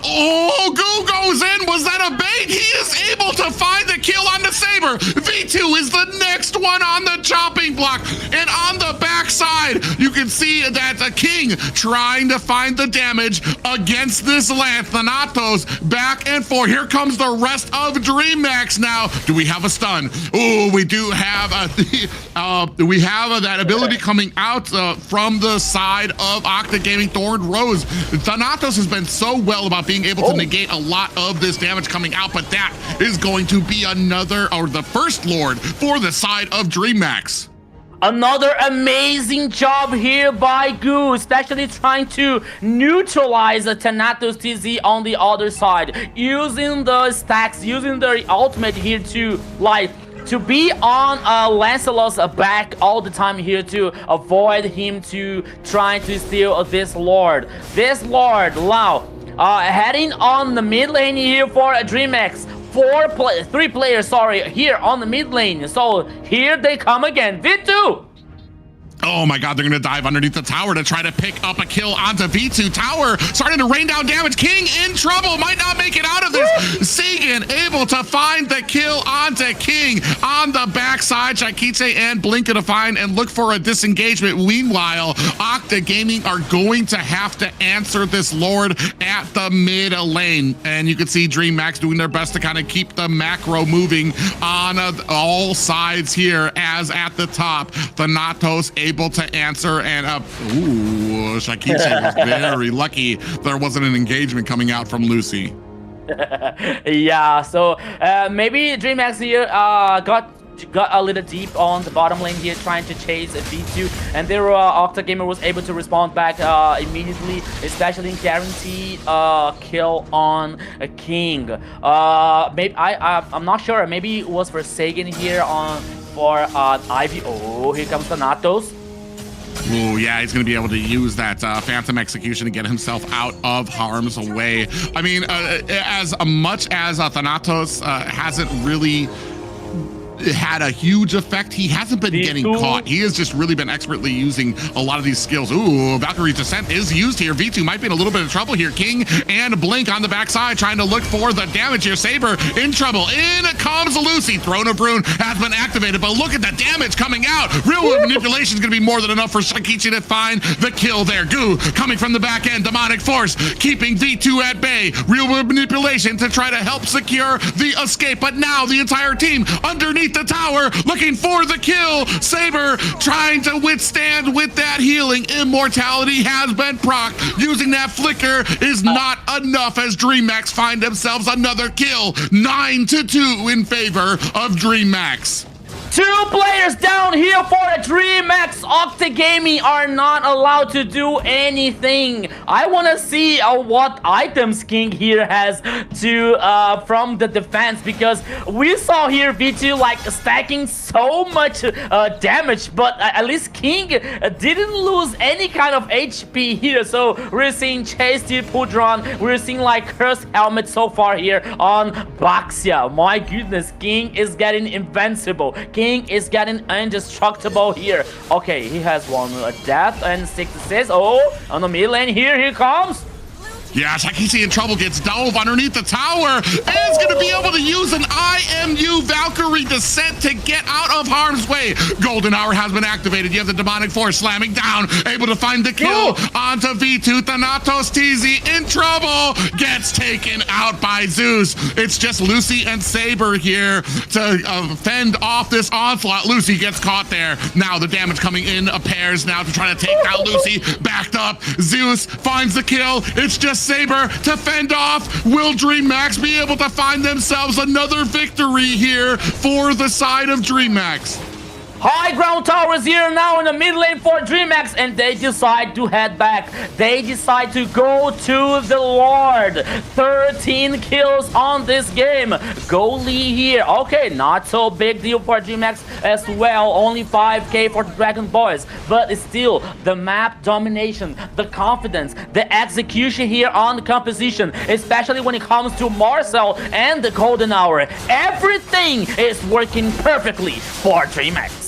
Oh, Goo goes in. Was that a bait? He is able to find the kill on the Saber. V2 is the next one on the chopping block. And on the backside, you can see that the King trying to find the damage against this Lance. Thanatos back and forth. Here comes the rest of DreamHack now. Do we have a stun? Oh, we do have we have that ability coming out from the side of Octa Gaming. Thorned Rose. Thanatos has been so well about being able to negate a lot of this damage coming out, but that is going to be the first Lord for the side of DreamHack. Another amazing job here by Goo, especially trying to neutralize a Thanatos TZ on the other side, using the stacks, using the ultimate here to be on Lancelot's back all the time here to avoid him to trying to steal this Lord. This Lord, Lau, heading on the mid lane here for DreamHack. 3 players, sorry, here on the mid lane. So here they come again. V2! Oh my god, they're gonna dive underneath the tower to try to pick up a kill onto V2. Tower starting to rain down damage. King in trouble, might not make it out of this. Sagan able to find the kill onto King on the backside. Shakiche and Blinka to find and look for a disengagement. Meanwhile, Octa Gaming are going to have to answer this Lord at the mid lane. And you can see DreamHack doing their best to kind of keep the macro moving on all sides here, as at the top, Thanatos able to answer, and Shakiche was very lucky there wasn't an engagement coming out from Lucy. Yeah, so maybe DreamHack here got a little deep on the bottom lane here, trying to chase a V2, and there Octa Gamer was able to respond back immediately, especially in guaranteed kill on a King. Maybe I'm not sure. Maybe it was for Sagan here for Ivy. Oh, here comes Thanatos. Oh, yeah, he's going to be able to use that Phantom Execution to get himself out of harm's way. I mean, as much as Thanatos hasn't really had a huge effect, he hasn't been getting caught. He has just really been expertly using a lot of these skills. Ooh, Valkyrie's Descent is used here. V2 might be in a little bit of trouble here. King and Blink on the backside trying to look for the damage here. Saber in trouble. In comes Lucy. Throne of Rune has been activated, but look at the damage coming out. Real manipulation is going to be more than enough for Shakichi to find the kill there. Goo coming from the back end. Demonic Force keeping V2 at bay. Real manipulation to try to help secure the escape, but now the entire team underneath underneath the tower, looking for the kill. Saber trying to withstand with that healing. Immortality has been procced. Using that flicker is not enough as DreamHack find themselves another kill. 9-2 in favor of DreamHack. 2 players down here for the DreamHack. Octa Gaming are not allowed to do anything. I want to see what items King here has to from the defense, because we saw here V2 like stacking so much damage, but at least King didn't lose any kind of HP here. So we're seeing Chase to Pudron, we're seeing like Cursed Helmet so far here on Baxia. My goodness, King is getting invincible. King is getting indestructible here. Okay, he has 1 death and 6 assists. Oh, on the mid lane here, he comes. Yeah, Shakichi in trouble, gets dove underneath the tower, and is going to be able to use an IMU Valkyrie Descent to get out of harm's way. Golden Hour has been activated. You have the Demonic Force slamming down, able to find the kill onto V2. Thanatos TZ in trouble, gets taken out by Zeus. It's just Lucy and Saber here to fend off this onslaught. Lucy gets caught there. Now the damage coming in pairs now to try to take down Lucy. Backed up, Zeus finds the kill. It's just Saber to fend off. Will DreamHack be able to find themselves another victory here for the side of DreamHack? High ground towers here now in the mid lane for DreamHack, and they decide to head back. They decide to go to the Lord. 13 kills on this game. Goalie here. Okay, not so big deal for DreamHack as well. Only 5k for the Dragon Boys. But it's still the map domination, the confidence, the execution here on the composition, especially when it comes to Marcel and the Golden Hour. Everything is working perfectly for DreamHack.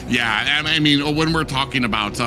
Yeah, I mean, when we're talking about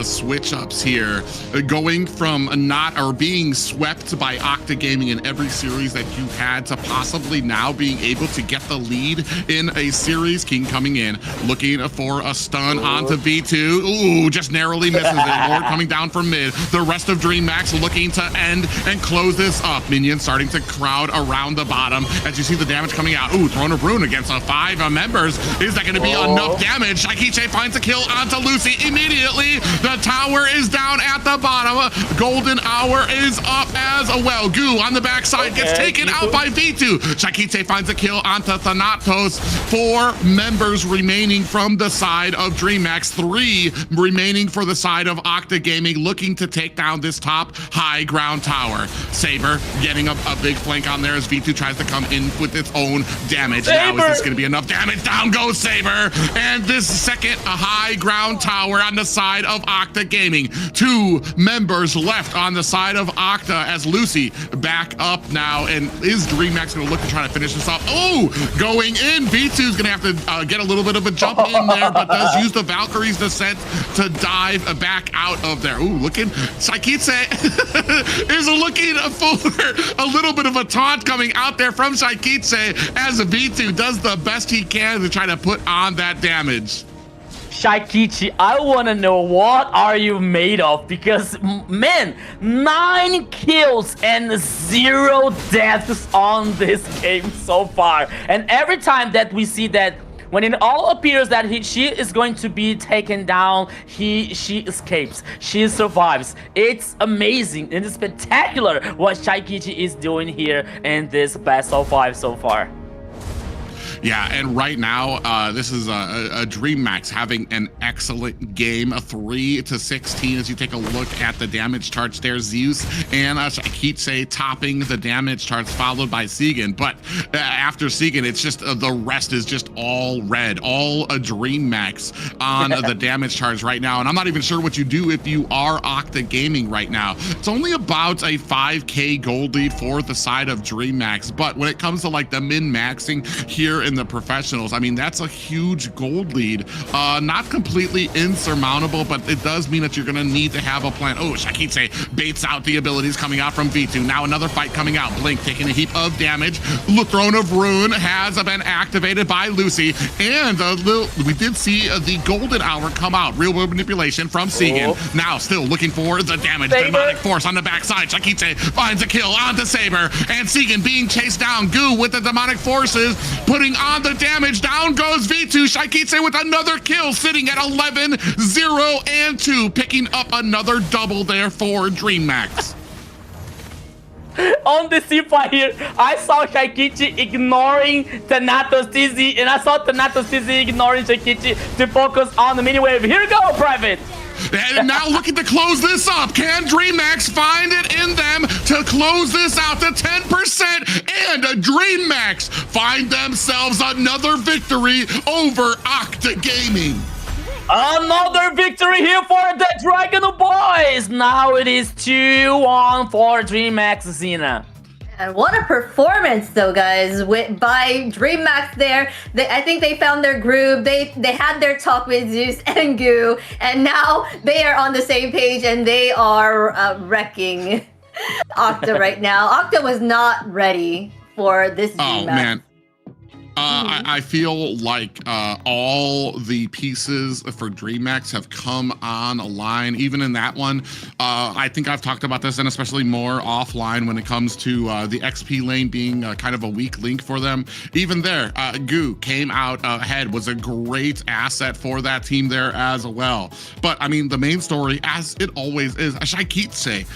switch ups here, going from not or being swept by Octa Gaming in every series that you had to possibly now being able to get the lead in a series. King coming in, looking for a stun onto V2. Ooh, just narrowly misses it. Lord coming down from mid. The rest of DreamHack looking to end and close this up. Minions starting to crowd around the bottom as you see the damage coming out. Ooh, Throne of Ruin against 5 members. Is that going to be enough damage? Shakiche finds a kill onto Lucy immediately. The tower is down at the bottom. Golden Hour is up as well. Goo on the backside gets taken out by V2. Shakiche finds a kill onto Thanatos. 4 members remaining from the side of DreamHack. 3 remaining for the side of Octa Gaming, looking to take down this top high ground tower. Saber getting a big flank on there as V2 tries to come in with its own damage. Saber. Now is this going to be enough damage? Down goes Saber. And this second high ground tower on the side of Octa Gaming. 2 members left on the side of Octa as Lucy back up now. And is DreamHack going to look to try to finish this off? Oh, going in. V2's going to have to get a little bit of a jump in there, but does use the Valkyrie's Descent to dive back out of there. Ooh, looking. Shaikitse is looking for a little bit of a taunt coming out there from Shaikitse as V2 does the best he can to try to put on that damage. Shaikichi, I want to know what are you made of, because man, 9 kills and 0 deaths on this game so far. And every time that we see that, when it all appears that she is going to be taken down, she escapes, she survives. It's amazing and it's spectacular what Shaikichi is doing here in this best of 5 so far. Yeah, and right now, this is a DreamHack having an excellent game, a 3-16 as you take a look at the damage charts there. Zeus and Shaikitse topping the damage charts, followed by Segan. But after Segan, it's just the rest is just all red, all a DreamHack on the damage charts right now. And I'm not even sure what you do if you are Octa Gaming right now. It's only about a 5k gold lead for the side of DreamHack. But when it comes to like the min-maxing here in the professionals, I mean, that's a huge gold lead. Not completely insurmountable, but it does mean that you're going to need to have a plan. Oh, Shaikitse baits out the abilities coming out from V2. Now another fight coming out. Blink taking a heap of damage. Throne of Ruin has been activated by Lucy. And we did see the Golden Hour come out. Real world manipulation from Segan. Now still looking for the damage. Saber. Demonic Force on the backside. Shaikitse finds a kill onto Saber. And Segan being chased down. Goo with the Demonic Forces. Put putting on the damage. Down goes V2. Shaikitse with another kill, sitting at 11, 0, and 2, picking up another double there for DreamHack. On the C5 here, I saw Shaikichi ignoring Thanatos TZ, and I saw Thanatos TZ ignoring Shaikichi to focus on the mini wave. Here we go, Private. And now looking to close this up. Can DreamHack find it in them to close this out to 10%? And DreamHack find themselves another victory over Octa Gaming. Another victory here for the Dragon Boys. Now it is 2-1 for DreamHack, Xena. And what a performance, though, guys, by DreamHack there. I think they found their groove. They had their talk with Zeus and Goo, and now they are on the same page, and they are wrecking Octa right now. Octa was not ready for this DreamHack. Oh, man. I feel like all the pieces for DreamHack have come on a line, even in that one. I think I've talked about this, and especially more offline when it comes to the XP lane being kind of a weak link for them. Even there, Goo came out ahead, was a great asset for that team there as well. But, I mean, the main story, as it always is, Shaikitse.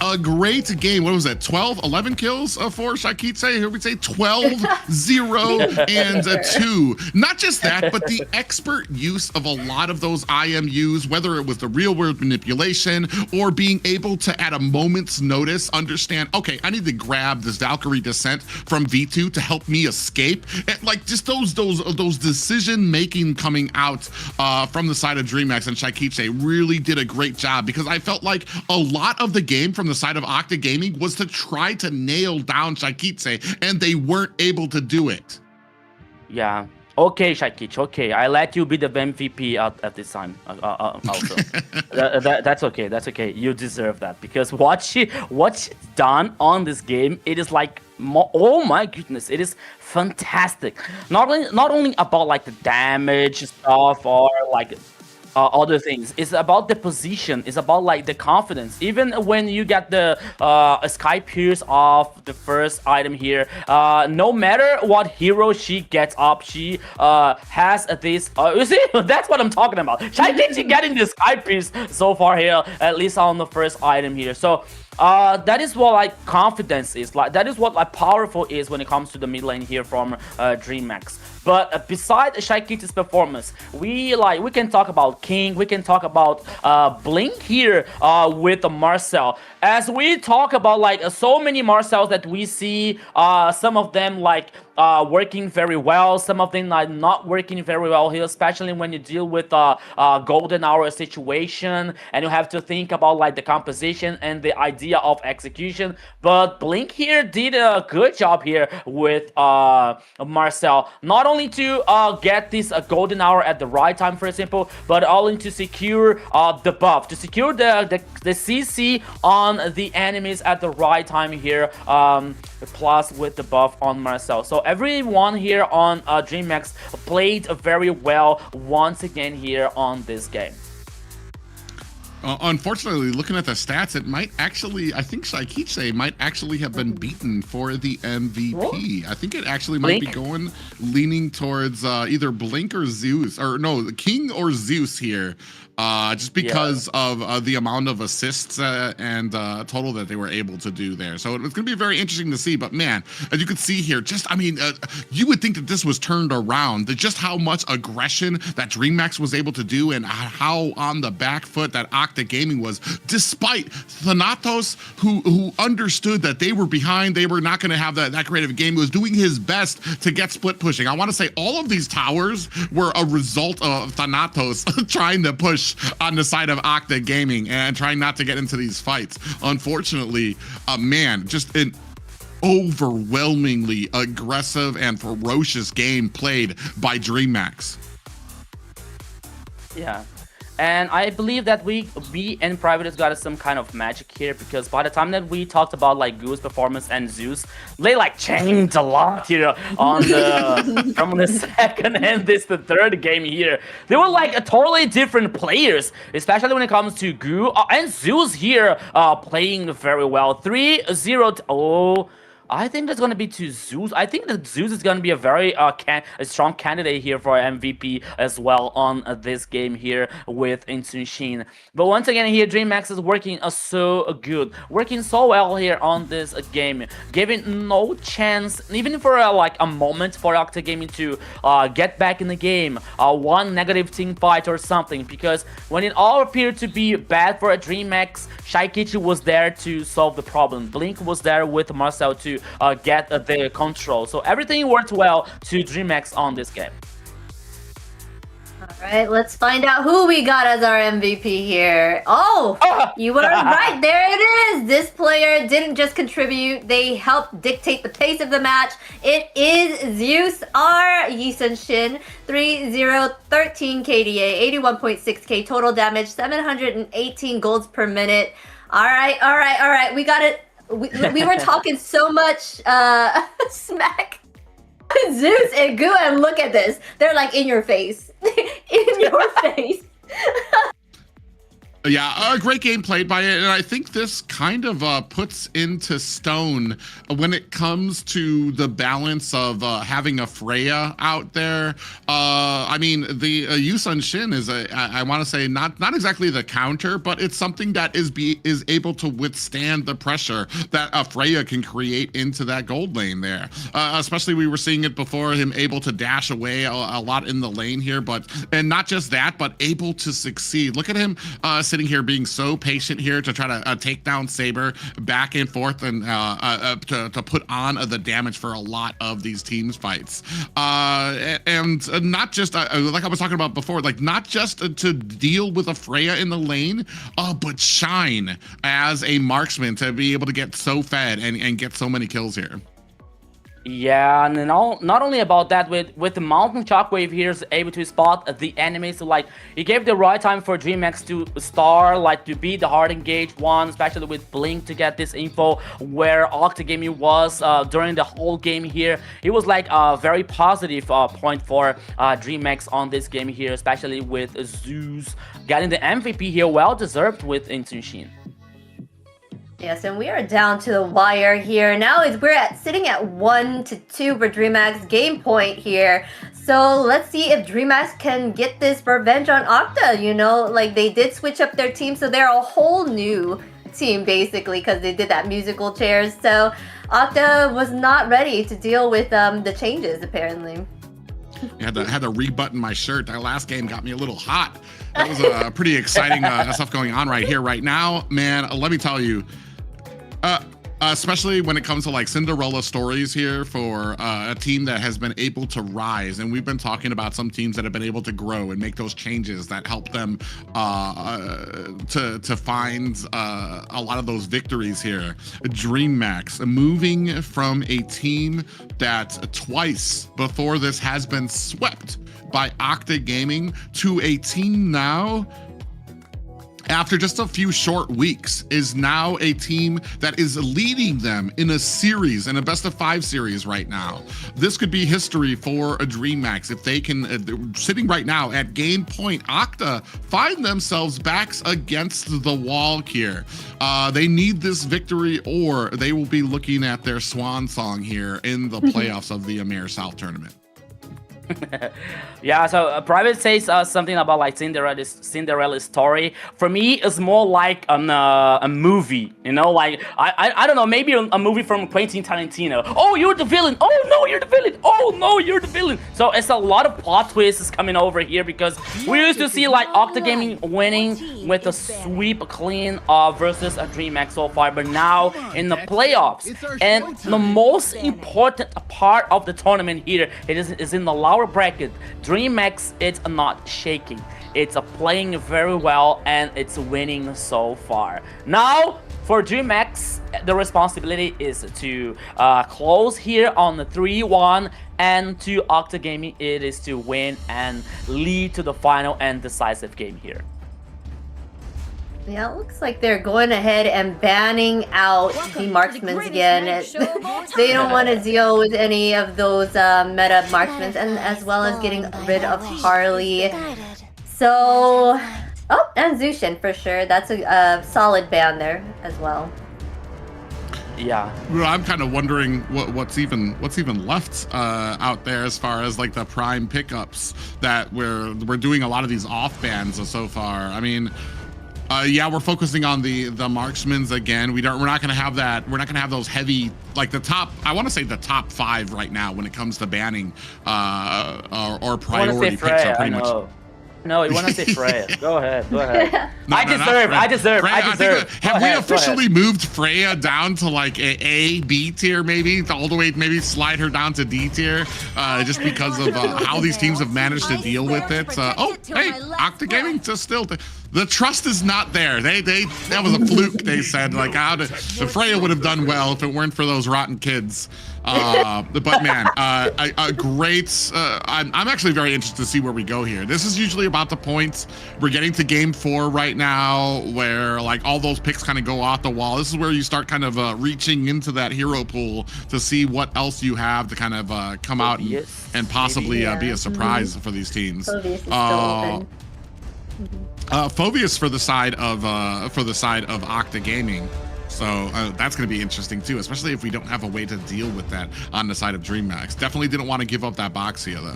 A great game. What was that? 11 kills for Shaikitse. Here we say 12, 0, and 2. Not just that, but the expert use of a lot of those IMUs, whether it was the real world manipulation or being able to, at a moment's notice, understand, okay, I need to grab this Valkyrie descent from V2 to help me escape. And like just those decision making coming out from the side of DreamHack and Shaikitse really did a great job, because I felt like a lot of the game from the side of Octa Gaming was to try to nail down Shaikitse, and they weren't able to do it. Yeah. Okay, Shaikichi. Okay, I let you be the MVP at this time. Also, that's okay. That's okay. You deserve that, because what's done on this game, it is like, oh my goodness, it is fantastic. Not only about like the damage stuff or like other things. It's about the position. It's about like the confidence. Even when you get the Sky Pierce off the first item here, no matter what hero she gets up, she has this. You see, that's what I'm talking about. Shaikichi getting the Sky Pierce so far here, at least on the first item here. So that is what like confidence is like. That is what like powerful is when it comes to the mid lane here from DreamHack. But beside Shaikichi's performance, we can talk about King, we can talk about Blink here with Marcel. As we talk about like so many Marcels that we see, some of them like working very well, some of them like not working very well here, especially when you deal with golden hour situation and you have to think about like the composition and the idea of execution. But Blink here did a good job here with Marcel, not only to get this golden hour at the right time, for example, but only to secure the buff, to secure the CC on the enemies at the right time here, plus with the buff on Marcel. So everyone here on DreamHack played very well once again here on this game. Unfortunately, looking at the stats, it might actually, I think Shaikichi might actually have been beaten for the MVP. What? I think it actually might be leaning towards either Blink or Zeus, or no, King or Zeus here. Just because of the amount of assists and total that they were able to do there. So it's going to be very interesting to see. But man, as you can see here, just, I mean, you would think that this was turned around, that just how much aggression that DreamHack was able to do and how on the back foot that Octa Gaming was, despite Thanatos, who understood that they were behind, they were not going to have that great of a game, was doing his best to get split pushing. I want to say all of these towers were a result of Thanatos trying to push on the side of Octa Gaming and trying not to get into these fights. Unfortunately, man, just an overwhelmingly aggressive and ferocious game played by DreamHack. Yeah. And I believe that we and Private has got some kind of magic here, because by the time that we talked about like Goo's performance and Zeus, they like changed a lot here on the from the second and the third game here. They were like a totally different players, especially when it comes to Goo and Zeus here playing very well. 3-0. Oh, I think that's going to be to Zeus. I think that Zeus is going to be a very a strong candidate here for MVP as well on this game here with Inshin. But once again here, DreamHack is working so good, working so well here on this game, giving no chance, even for like a moment for Octa Gaming to get back in the game, one negative team fight or something. Because when it all appeared to be bad for a DreamHack, Shaikichi was there to solve the problem. Blink was there with Marcel to get the control. So everything worked well to DreamHack on this game. All right, let's find out who we got as our MVP here. Oh, you were right. There it is. This player didn't just contribute. They helped dictate the pace of the match. It is Zeus R. Yisun-shin, 3013 KDA, 81.6k total damage, 718 golds per minute. All right. We got it. We were talking so much smack. Zeus and Gu, and look at this. They're like in your face. In your face. Yeah, a great game played by it, and I think this kind of puts into stone when it comes to the balance of having a Freya out there. I mean, the Yisun-shin is I want to say not exactly the counter, but it's something that is able to withstand the pressure that a Freya can create into that gold lane there. Especially we were seeing it before, him able to dash away a lot in the lane here, and not just that, but able to succeed. Look at him sitting here being so patient here to try to take down Saber back and forth and to put on the damage for a lot of these teams fights. And not just like I was talking about before, like not just to deal with a Freya in the lane, but shine as a marksman to be able to get so fed and get so many kills here. Yeah, and then not only about that, with the Mountain Shockwave here is able to spot the enemies. So like, he gave the right time for DreamHack to start, like to be the hard engaged one, especially with Blink to get this info where Octa Gaming was during the whole game here. It was like a very positive point for DreamHack on this game here, especially with Zeus getting the MVP here, well deserved with Inshin. Yes, and we are down to the wire here. Now we're sitting at 1-2 for DreamHack's game point here. So let's see if DreamHack can get this revenge on Octa. You know, like they did switch up their team, so they're a whole new team basically because they did that musical chairs. So Octa was not ready to deal with the changes apparently. I had to rebutton my shirt. That last game got me a little hot. That was pretty exciting stuff going on right here, right now. Man, let me tell you, especially when it comes to like Cinderella stories here for a team that has been able to rise. And we've been talking about some teams that have been able to grow and make those changes that help them to find a lot of those victories here. DreamHack moving from a team that twice before this has been swept by Octa Gaming to a team now, after just a few short weeks, is now a team that is leading them in a series, in a best-of-5 series right now. This could be history for a DreamHack if they can, sitting right now at game point, Octa find themselves backs against the wall here. They need this victory or they will be looking at their swan song here in the playoffs of the AMER South tournament. Yeah, so Private says something about like Cinderella's story. For me, it's more like a movie, you know, like I don't know, maybe a movie from Quentin Tarantino. Oh, you're the villain. Oh no, you're the villain. Oh no, you're the villain. So it's a lot of plot twists coming over here because we used to see like Octa Gaming winning with a sweep clean versus a DreamHack so far, but now in the playoffs, and the most important part of the tournament here is in the lower bracket. DreamHack, it's not shaking. It's playing very well and it's winning so far. Now, for DreamHack, the responsibility is to close here on the 3-1, and to Octa Gaming, it is to win and lead to the final and decisive game here. Yeah, it looks like they're going ahead and banning out the marksmen again. They don't want to deal with any of those meta marksmen, and as well as getting rid of Harley. So, oh, and Zushin for sure. That's a solid ban there as well. Yeah. Well, I'm kind of wondering what's even left out there as far as like the prime pickups that we're doing a lot of these off bans so far. I mean, yeah, we're focusing on the marksmans again. We're not gonna have that. We're not gonna have those heavy, like the top. I want to say the top 5 right now when it comes to banning or priority picks are pretty much. No, you want to say Freya. Go ahead. I deserve. Have we officially moved Freya down to like a B tier, maybe all the way, maybe slide her down to D tier, just because of how these teams have managed to deal with it. Oh, hey, Octa Gaming just still. The trust is not there. That was a fluke. They said like Freya would have done well if it weren't for those rotten kids. But man, great. I'm actually very interested to see where we go here. This is usually about the points. We're getting to game 4 right now, where like all those picks kind of go off the wall. This is where you start kind of reaching into that hero pool to see what else you have to kind of come out and possibly be a surprise for these teams. Phobius for the side of Octa Gaming. So that's going to be interesting too, especially if we don't have a way to deal with that on the side of DreamHack. Definitely didn't want to give up that box here though.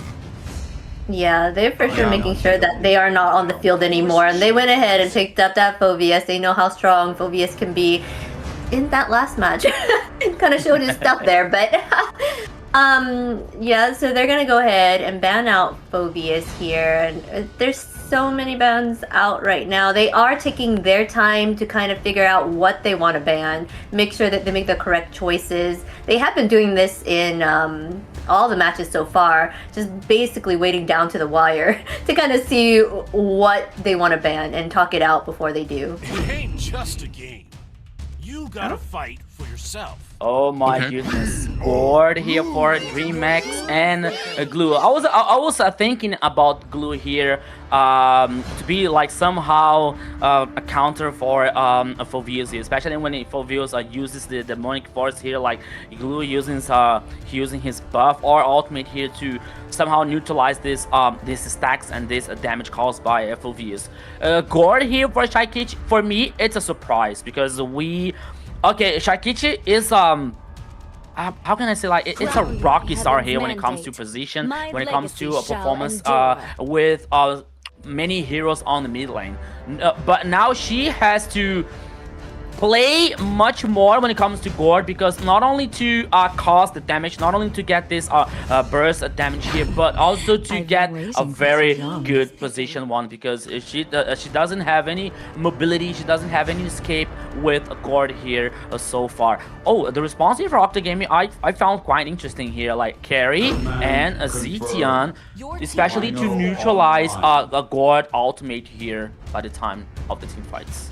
Yeah, they're for sure making sure that they are not on the field anymore, and they went ahead and picked up that Phobius. They know how strong Phobius can be. In that last match, kind of showed his stuff there, but yeah. So they're gonna go ahead and ban out Phobius here, and there's so many bans out right now. They are taking their time to kind of figure out what they want to ban, make sure that they make the correct choices. They have been doing this in all the matches so far, just basically waiting down to the wire to kind of see what they want to ban and talk it out before they do. It ain't just a game. You gotta fight for yourself. Oh my goodness. Board here for DreamHack and Glue. I was thinking about Glue here to be like somehow a counter for Phobius, especially when Phobius uses the demonic force here, like Glue using his buff or ultimate here to somehow neutralize this stacks and this damage caused by Phobius. Gord here for Shaikichi, for me it's a surprise because Shaikichi is how can I say, like it's a rocky star here when it comes to position, when it comes to a performance with many heroes on the mid lane. But now she has to play much more when it comes to Gord, because not only to cause the damage, not only to get this burst damage here, but also to get a very good position one, because she doesn't have any mobility, she doesn't have any escape with Gord here so far. Oh, the response here for Octa Gaming I found quite interesting here, like Carry and Zetian, especially to neutralize a Gord ultimate here by the time of the team fights.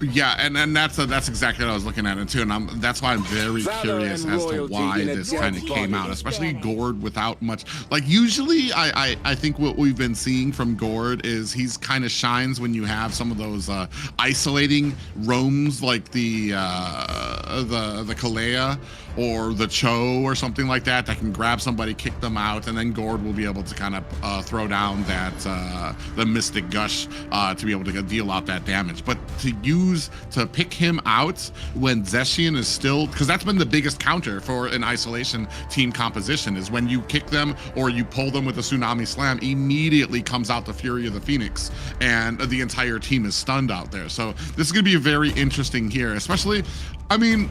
Yeah, and that's exactly what I was looking at it too, and that's why I'm very curious as to why this kind of came out, especially Gord without much. Like usually, I think what we've been seeing from Gord is he's kind of shines when you have some of those isolating roams, like the Kalea or the Cho or something like that can grab somebody, kick them out, and then Gord will be able to kind of throw down that the Mystic Gush to be able to deal out that damage. But to pick him out when Zetian is still, because that's been the biggest counter for an isolation team composition, is when you kick them or you pull them with a Tsunami Slam, immediately comes out the Fury of the Phoenix and the entire team is stunned out there. So this is going to be very interesting here, especially, I mean,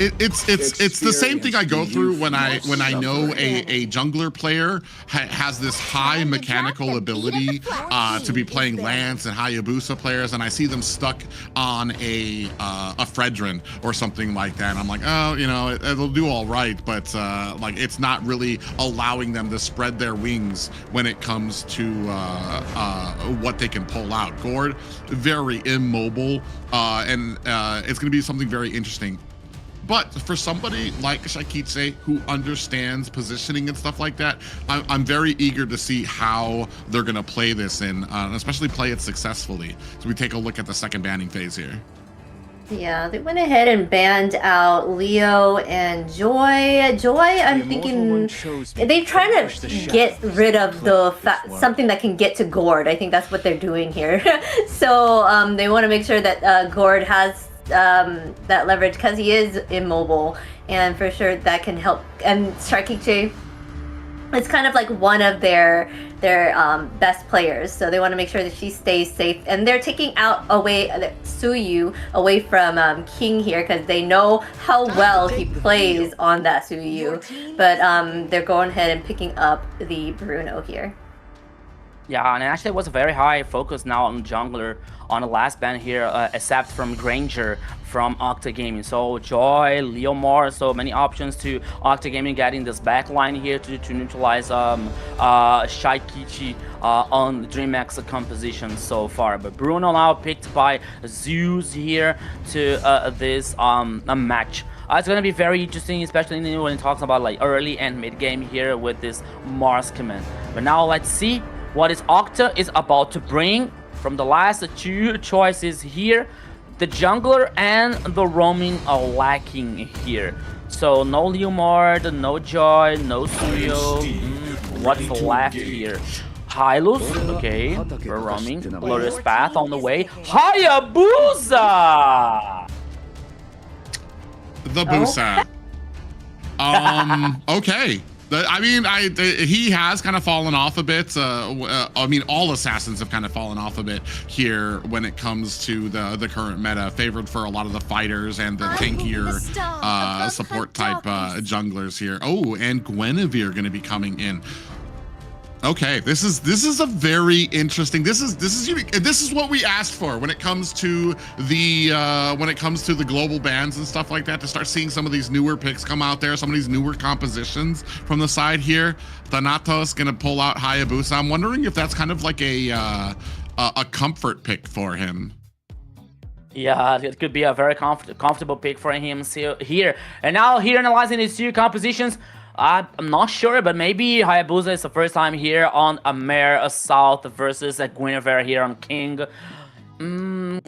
it's the same thing I go through when I know a jungler player has this high mechanical ability to be playing Lance and Hayabusa players, and I see them stuck on a Fredrin or something like that, and I'm like, oh, you know, it'll do all right, but like it's not really allowing them to spread their wings when it comes to what they can pull out. Gord, very immobile, and it's going to be something very interesting. But for somebody like Shaikichi who understands positioning and stuff like that, I'm very eager to see how they're going to play this and especially play it successfully. So we take a look at the second banning phase here. Yeah, they went ahead and banned out Leo and Joy. Joy, I'm thinking they're trying to get rid of the something that can get to Gord. I think that's what they're doing here. So they want to make sure that Gord has that leverage because he is immobile, and for sure that can help. And Sharkiche, it's kind of like one of their best players, so they want to make sure that she stays safe. And they're taking out Suyu away from King here because they know how well he plays on that Suyu. But they're going ahead and picking up the Bruno here. Yeah, and actually it was a very high focus now on jungler on the last ban here, except from Granger from Octa Gaming. So Joy, Leomar, so many options to Octa Gaming getting this back line here to neutralize Shaikichi on DreamHack's composition so far. But Bruno now picked by Zeus here to this match. It's going to be very interesting, especially when it talks about like early and mid game here with this Mars command. But now let's see what is Octa is about to bring from the last two choices here. The jungler and the roaming are lacking here. So no Leomard, no Joy, no Suyo. What's left here? Hylos, okay, we're roaming. Glorious Path on the way. Hayabusa! The Busa. Okay. I mean, he has kind of fallen off a bit. I mean, all assassins have kind of fallen off a bit here when it comes to the current meta, favored for a lot of the fighters and the tankier support type junglers here. Oh, and Guinevere going to be coming in. Okay, this is a very interesting. This is what we asked for when it comes to the global bans and stuff like that, to start seeing some of these newer picks come out there, some of these newer compositions from the side here. Thanatos gonna pull out Hayabusa. I'm wondering if that's kind of like a comfort pick for him. Yeah, it could be a very comfortable pick for him here. And now here analyzing these two compositions, I'm not sure, but maybe Hayabusa is the first time here on AMER South versus Guinevere here on King.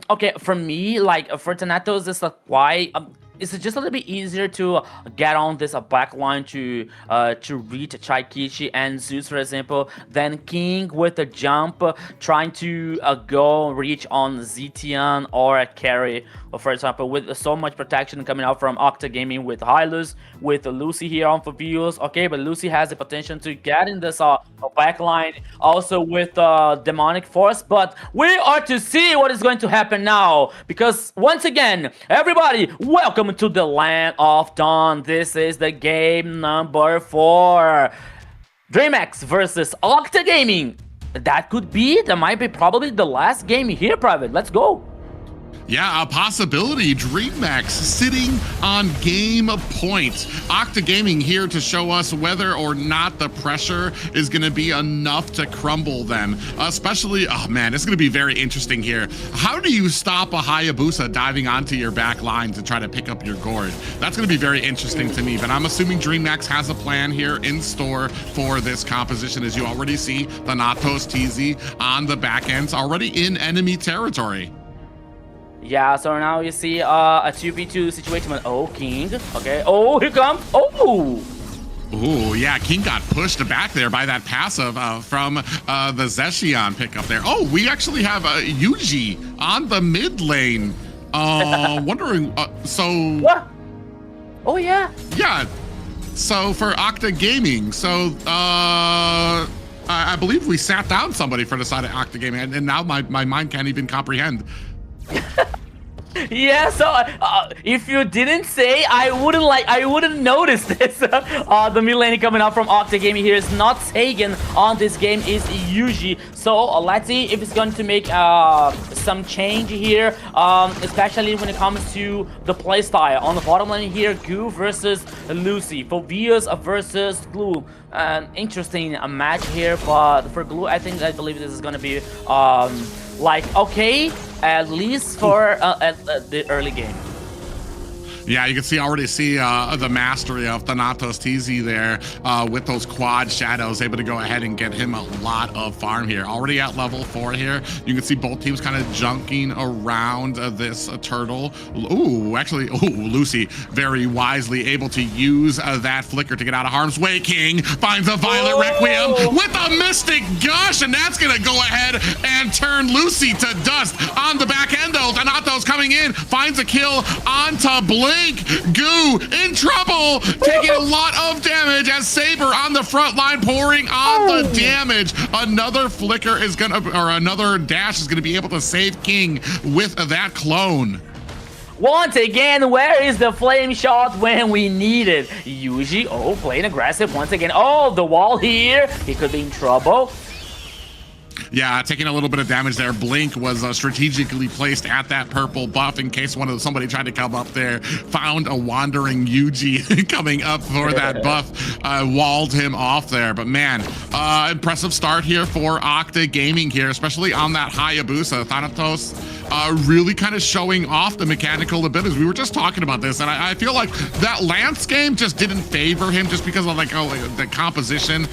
Okay, for me, like for Thanatos, it's why it's just a little bit easier to get on this back line to reach Chaikichi and Zeus, for example, than King with a jump trying to go reach on Zetian or a carry, for example, with so much protection coming out from Octa Gaming with Hylos, with Lucy here on Phobios. Okay, but Lucy has the potential to get in this back line also with Demonic Force, but we are to see what is going to happen now, because once again, everybody, welcome to the land of dawn. This is the game number 4. DreamHack versus Octa Gaming. That might be probably the last game here, Private. Let's go. Yeah, a possibility. DreamHack sitting on game points. Octa Gaming here to show us whether or not the pressure is going to be enough to crumble them. Especially, oh man, it's going to be very interesting here. How do you stop a Hayabusa diving onto your back line to try to pick up your gourd? That's going to be very interesting to me, but I'm assuming DreamHack has a plan here in store for this composition. As you already see, Thanatos TZ on the back ends already in enemy territory. Yeah, so now you see a 2v2 situation with King. Okay, oh, here comes, oh! Ooh, yeah, King got pushed back there by that passive from the Zeshion pickup there. Oh, we actually have Yuji on the mid lane. Wondering, so... What? Oh, yeah. Yeah, so for Octa Gaming, so I believe we sat down somebody for the side of Octa Gaming, and now my mind can't even comprehend. Yeah, so if you didn't say, I wouldn't notice this. The mid lane coming up from Octa Gaming here is not Sagan on this game, is Yuji. So let's see if it's going to make some change here, especially when it comes to the playstyle. On the bottom lane here, Gu versus Lucy, Phobios versus Glue. Interesting match here, but for Glue, I believe this is going to be like okay, at least for the early game. Yeah, you can already see the mastery of Thanatos TZ there with those quad shadows, able to go ahead and get him a lot of farm here. Already at level 4 here. You can see both teams kind of junking around this turtle. Ooh, actually, Lucy very wisely able to use that flicker to get out of harm's way. King finds a Violet Requiem with a Mystic Gush, and that's going to go ahead and turn Lucy to dust. On the back end, though, Thanatos coming in, finds a kill onto Blink. Goo in trouble, taking a lot of damage as Saber on the front line pouring on the damage. Another flicker is gonna, or another dash is gonna be able to save King with that clone. Once again, where is the flame shot when we need it? Yuji, playing aggressive once again. The wall here, he could be in trouble. Yeah, taking a little bit of damage there. Blink was strategically placed at that purple buff in case somebody tried to come up there. Found a wandering Yuji coming up for that buff. Walled him off there. But man, impressive start here for Octa Gaming here, especially on that Hayabusa. Thanatos really kind of showing off the mechanical abilities. We were just talking about this, and I feel like that Lance game just didn't favor him just because of the composition,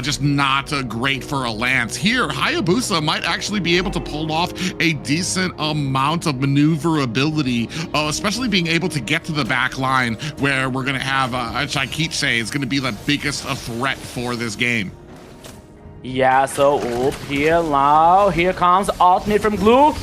just not great for a Lance. Here, Hayabusa might actually be able to pull off a decent amount of maneuverability, especially being able to get to the back line where we're going to have Shaikiche is going to be the biggest threat for this game. Yeah, so here comes ultimate from Glue.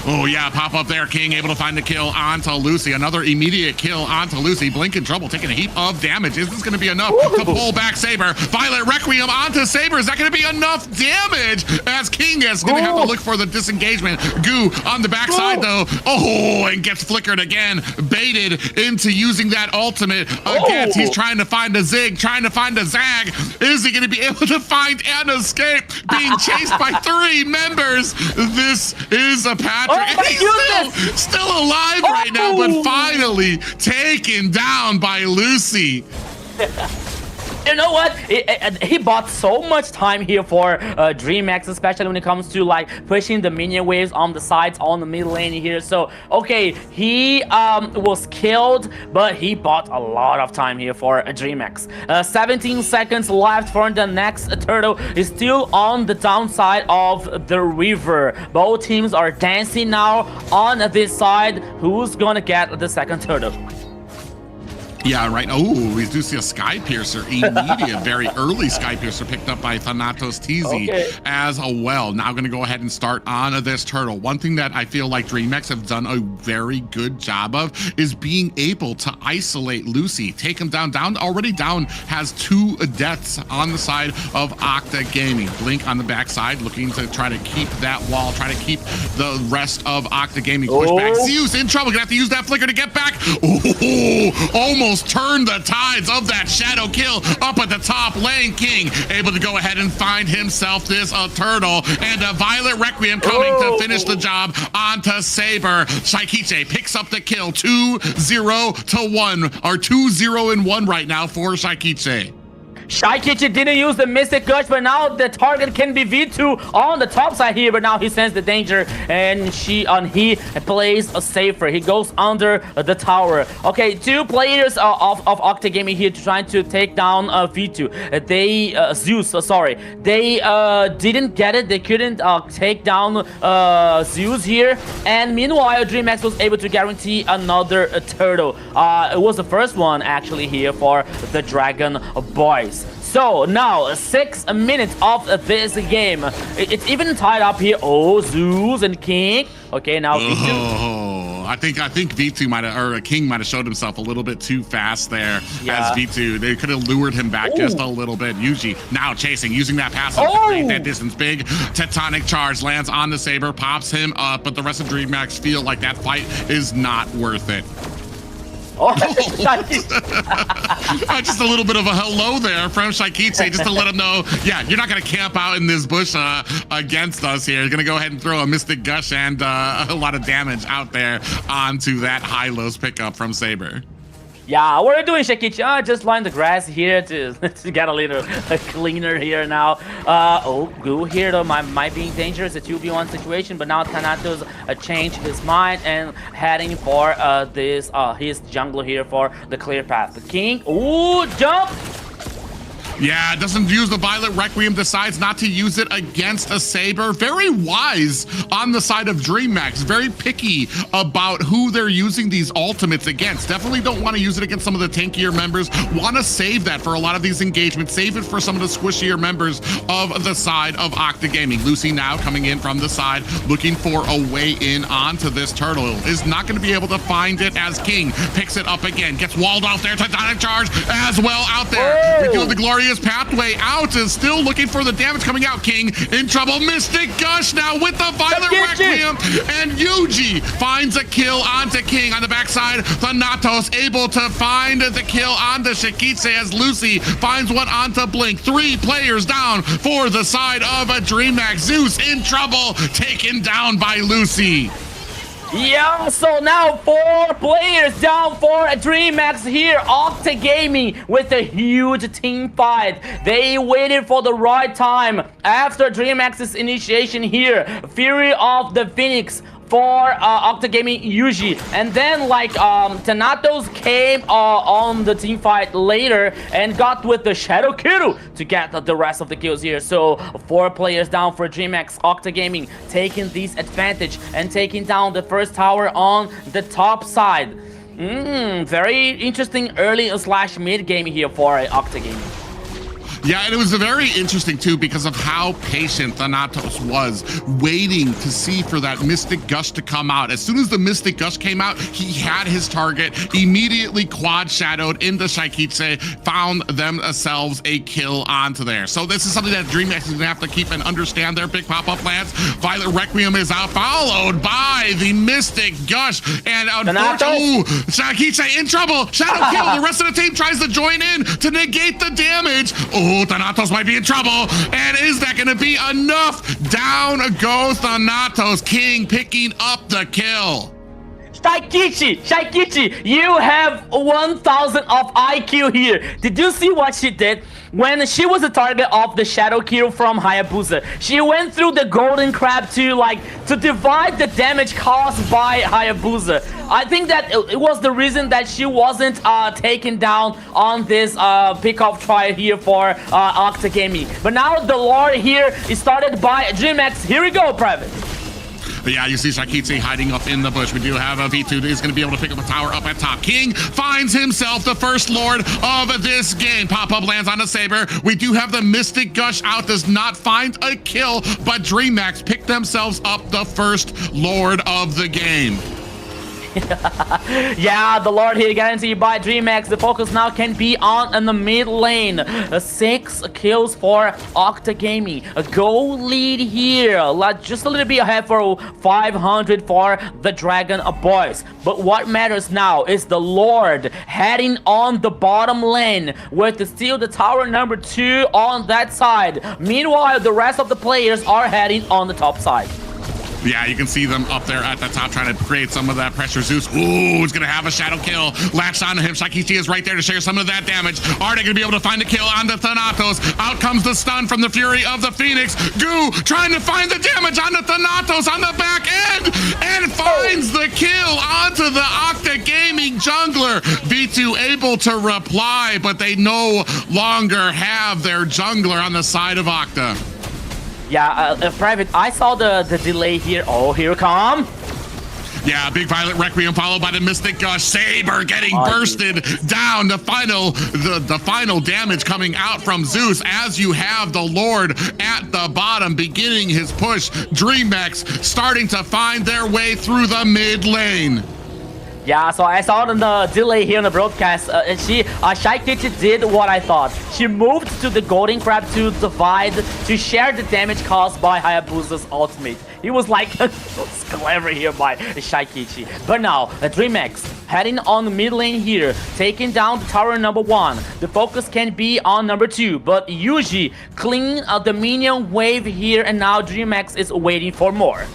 Oh yeah, pop up there, King able to find the kill onto Lucy. Another immediate kill onto Lucy. Blink in trouble, taking a heap of damage. Is this gonna be enough to pull back Saber? Violet Requiem onto Saber. Is that gonna be enough damage? As King is gonna have to look for the disengagement. Goo on the backside though. And gets flickered again. Baited into using that ultimate. Again, he's trying to find a zig, trying to find a zag. Is he gonna be able to find an escape? Being chased by 3 members. This is a Patrick. And he's still alive right now, but finally taken down by Lucy. You know what? He bought so much time here for DreamX, especially when it comes to pushing the minion waves on the sides, on the mid lane here. So, okay, he was killed, but he bought a lot of time here for DreamX. 17 seconds left for the next turtle. Is still on the downside of the river. Both teams are dancing now on this side. Who's gonna get the second turtle? Yeah, right. We do see a Sky Piercer, immediate, very early Sky Piercer picked up by Thanatos TZ as well. Now going to go ahead and start on this turtle. One thing that I feel like DreamX have done a very good job of is being able to isolate Lucy, take him down. Already down, has 2 deaths on the side of Octa Gaming. Blink on the backside, looking to try to keep that wall, try to keep the rest of Octa Gaming pushed back. Zeus in trouble, gonna have to use that flicker to get back. Almost turned the tides of that shadow kill up at the top lane. King able to go ahead and find himself this turtle, and a Violet Requiem coming to finish the job onto Saber. Shaikiche picks up the kill. 2-0 to 1, or 2-0-1 right now for Shaikiche. Shaikiche didn't use the Mystic Gush, but now the target can be V2 on the top side here, but now he senses the danger, and he plays safer. He goes under the tower. Okay, 2 players of Octa Gaming here trying to take down V2. Zeus, They didn't get it. They couldn't take down Zeus here, and meanwhile, DreamX was able to guarantee another turtle. It was the first one actually here for the Dragon Boys. So now 6 minutes of this game. It's even tied up here. Zeus and King. Okay, now V2. I think V2 might have, or King might have showed himself a little bit too fast there as V2. They could have lured him back just a little bit. Yuji now chasing, using that passive to create that distance. Big Tectonic Charge lands on the Saber, pops him up, but the rest of DreamX feel like that fight is not worth it. Just a little bit of a hello there from Shaikiche, just to let him know, yeah, you're not going to camp out in this bush against us here. You're going to go ahead and throw a Mystic Gush and a lot of damage out there onto that Hylos pickup from Saber. Yeah, what are you doing, Shakichi? Just line the grass here to get a little cleaner here now. Oh, Goo here though might be in danger. It's a 2v1 situation, but now Thanatos changed his mind and heading for his jungler here for the clear path. The King, ooh, jump! Yeah, doesn't use the Violet Requiem, decides not to use it against a Saber. Very wise on the side of DreamHack. Very picky about who they're using these ultimates against. Definitely don't want to use it against some of the tankier members. Want to save that for a lot of these engagements. Save it for some of the squishier members of the side of Octa Gaming. Lucy now coming in from the side, looking for a way in onto this turtle. Is not going to be able to find it as King picks it up again. Gets walled out there. Titanic charge as well out there. We do the glorious pathway out, is still looking for the damage coming out. King in trouble. Mystic Gush now with the Violet Requiem, and Yuji finds a kill onto King on the backside. Thanatos able to find the kill onto Shikitse as Lucy finds one onto Blink. 3 players down for the side of a DreamHack. Zeus in trouble, taken down by Lucy. Yeah, so now 4 players down for DreamHack here. Octa Gaming with a huge team fight. They waited for the right time after DreamHack's initiation here. Fury of the Phoenix for Octa Gaming Yuji, and then like Thanatos came on the team fight later and got with the Shadow Kiru to get the rest of the kills here. So 4 players down for DreamHack. Octa Gaming taking this advantage and taking down the first tower on the top side. Very interesting early / mid game here for Octa Gaming. Yeah, and it was very interesting too because of how patient Thanatos was, waiting to see for that Mystic Gush to come out. As soon as the Mystic Gush came out, he had his target, immediately quad shadowed into Shikitse, found themselves a kill onto there. So this is something that DreamHack is gonna have to keep and understand their big pop-up plans. Violet Requiem is out, followed by the Mystic Gush, and unfortunately, Shikitse in trouble. Shadow kill. The rest of the team tries to join in to negate the damage. Oh, Thanatos might be in trouble. And is that going to be enough? Down goes Thanatos. King picking up the kill. Shaikichi, you have 1000 of IQ here. Did you see what she did? When she was the target of the Shadow Kill from Hayabusa, she went through the Golden Crab to divide the damage caused by Hayabusa. I think that it was the reason that she wasn't taken down on this pick-off trial here for Octa Gaming. But now the lore here is started by DreamHack. Here we go, Private. But yeah, you see Shikitse hiding up in the bush. We do have a V2 is going to be able to pick up a tower up at top. King finds himself the first lord of this game. Pop-up lands on a Saber. We do have the Mystic Gush out, does not find a kill, but DreamHack pick themselves up the first lord of the game. Yeah, the Lord here guaranteed by DreamHack. The focus now can be on in the mid lane. 6 kills for Octa Gaming. A goal lead here. Just a little bit ahead for 500 for the Dragon Boys. But what matters now is the Lord heading on the bottom lane with still the tower number 2 on that side. Meanwhile, the rest of the players are heading on the top side. Yeah, you can see them up there at the top trying to create some of that pressure. Zeus, ooh, is going to have a shadow kill. Latched onto him. Shikitse is right there to share some of that damage. Are they going to be able to find a kill onto Thanatos? Out comes the stun from the Fury of the Phoenix. Goo trying to find the damage onto Thanatos on the back end and finds the kill onto the Octa Gaming jungler. V2 able to reply, but they no longer have their jungler on the side of Octa. Yeah, Private, I saw the delay here. Oh, here it come. Yeah, big Violet Requiem followed by the Mystic Gush. Saber getting bursted down. The final damage coming out from Zeus as you have the Lord at the bottom beginning his push. DreamHack starting to find their way through the mid lane. Yeah, so I saw the delay here on the broadcast, and Shikitse did what I thought. She moved to the Golden Crab to divide, to share the damage caused by Hayabusa's ultimate. He was like, clever here by Shikitse. But now, DreamHack heading on the mid lane here, taking down the tower number 1. The focus can be on number 2, but Yuji clean the minion wave here, and now DreamHack is waiting for more.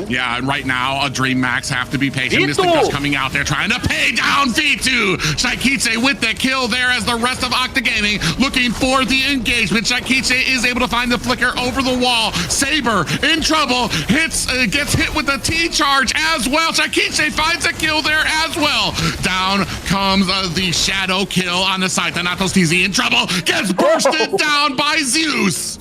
Yeah, and right now, DreamMax have to be patient. Mystic Gush coming out there trying to pay down V2. Shaikiche with the kill there as the rest of Octa Gaming looking for the engagement. Shaikiche is able to find the flicker over the wall. Saber in trouble, gets hit with the T-charge as well. Shaikiche finds a kill there as well. Down comes the shadow kill on the side. Thanatos TZ in trouble, gets bursted down by Zeus.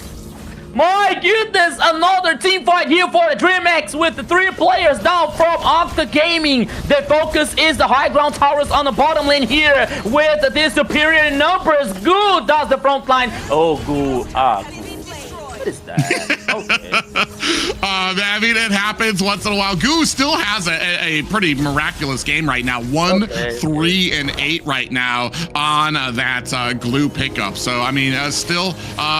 My goodness, another team fight here for the DreamX with the 3 players down from Octa Gaming. The focus is the high ground towers on the bottom lane here with the superior numbers. Goo does the front line. Oh, Goo. What is that? Okay. I mean, it happens once in a while. Goo still has a pretty miraculous game right now. 1, 3, and 8 right now on that glue pickup. So, I mean, still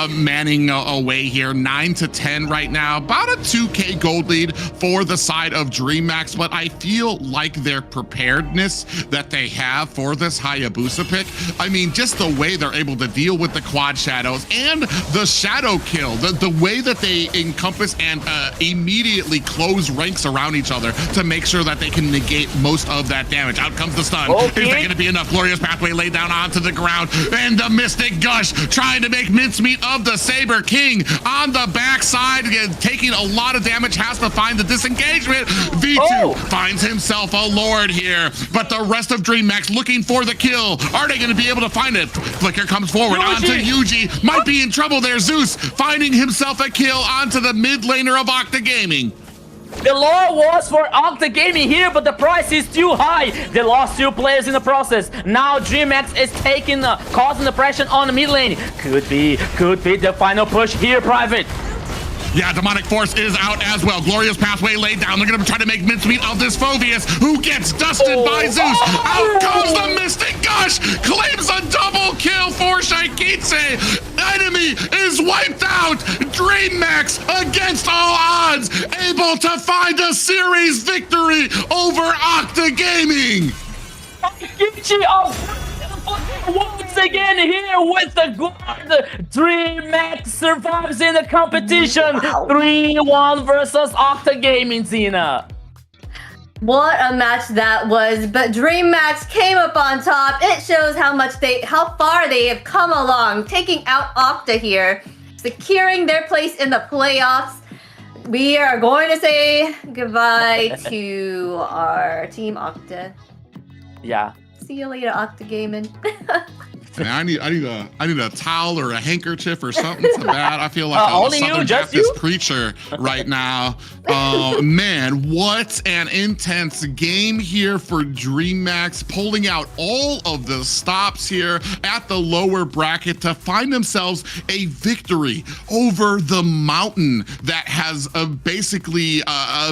manning away here. 9 to 10 right now. About a 2K gold lead for the side of DreamMax, but I feel like their preparedness that they have for this Hayabusa pick, I mean, just the way they're able to deal with the quad shadows and the shadow kill, the way that they encompass and immediately close ranks around each other to make sure that they can negate most of that damage. Out comes the stun. Okay. Is that going to be enough? Glorious Pathway laid down onto the ground, and the Mystic Gush trying to make mincemeat of the Saber King on the backside, taking a lot of damage, has to find the disengagement. V2 finds himself a Lord here, but the rest of DreamMax looking for the kill. Are they going to be able to find it? Flicker comes forward onto Yuji. Might be in trouble there. Zeus finding himself a kill onto the mid laner of Octa Gaming. The law was for Octa Gaming here, but the price is too high. They lost 2 players in the process. Now DreamX is causing the pressure on the mid lane. Could be the final push here, Private. Yeah, Demonic Force is out as well. Glorious Pathway laid down. They're going to try to make mincemeat of this Phoveus, who gets dusted by Zeus. Out comes the Mystic Gush. Claims a double kill for Shaikiche. Enemy is wiped out. DreamMax against all odds, able to find a series victory over Octa Gaming. Once again here with the guard. DreamX survives in the competition. 3-1 versus Octa Gaming, Zena. What a match that was, but DreamMax came up on top. It shows how far they have come along, taking out Octa here, securing their place in the playoffs. We are going to say goodbye to our team Octa. Yeah. See you later, Octa Gaming. Man, I need a towel or a handkerchief or something to that. I feel like a Southern Baptist preacher right now. Oh man, what an intense game here for DreamMax, pulling out all of the stops here at the lower bracket to find themselves a victory over the mountain that has basically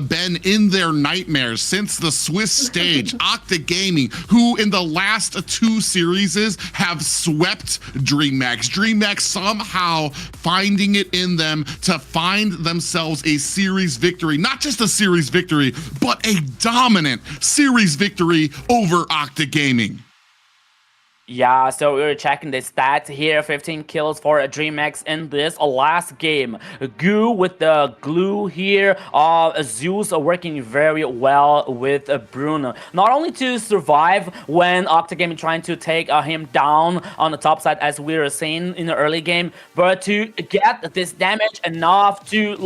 been in their nightmares since the Swiss stage. Octa Gaming, who in the last 2 series have swept DreamX. DreamX somehow finding it in them to find themselves a series victory. Not just a series victory, but a dominant series victory over Octa Gaming. Yeah, so we were checking the stats here. 15 kills for DreamX in this last game. Goo with the glue here. Zeus working very well with Bruno. Not only to survive when Octa Gaming trying to take him down on the top side, as we were saying in the early game, but to get this damage enough to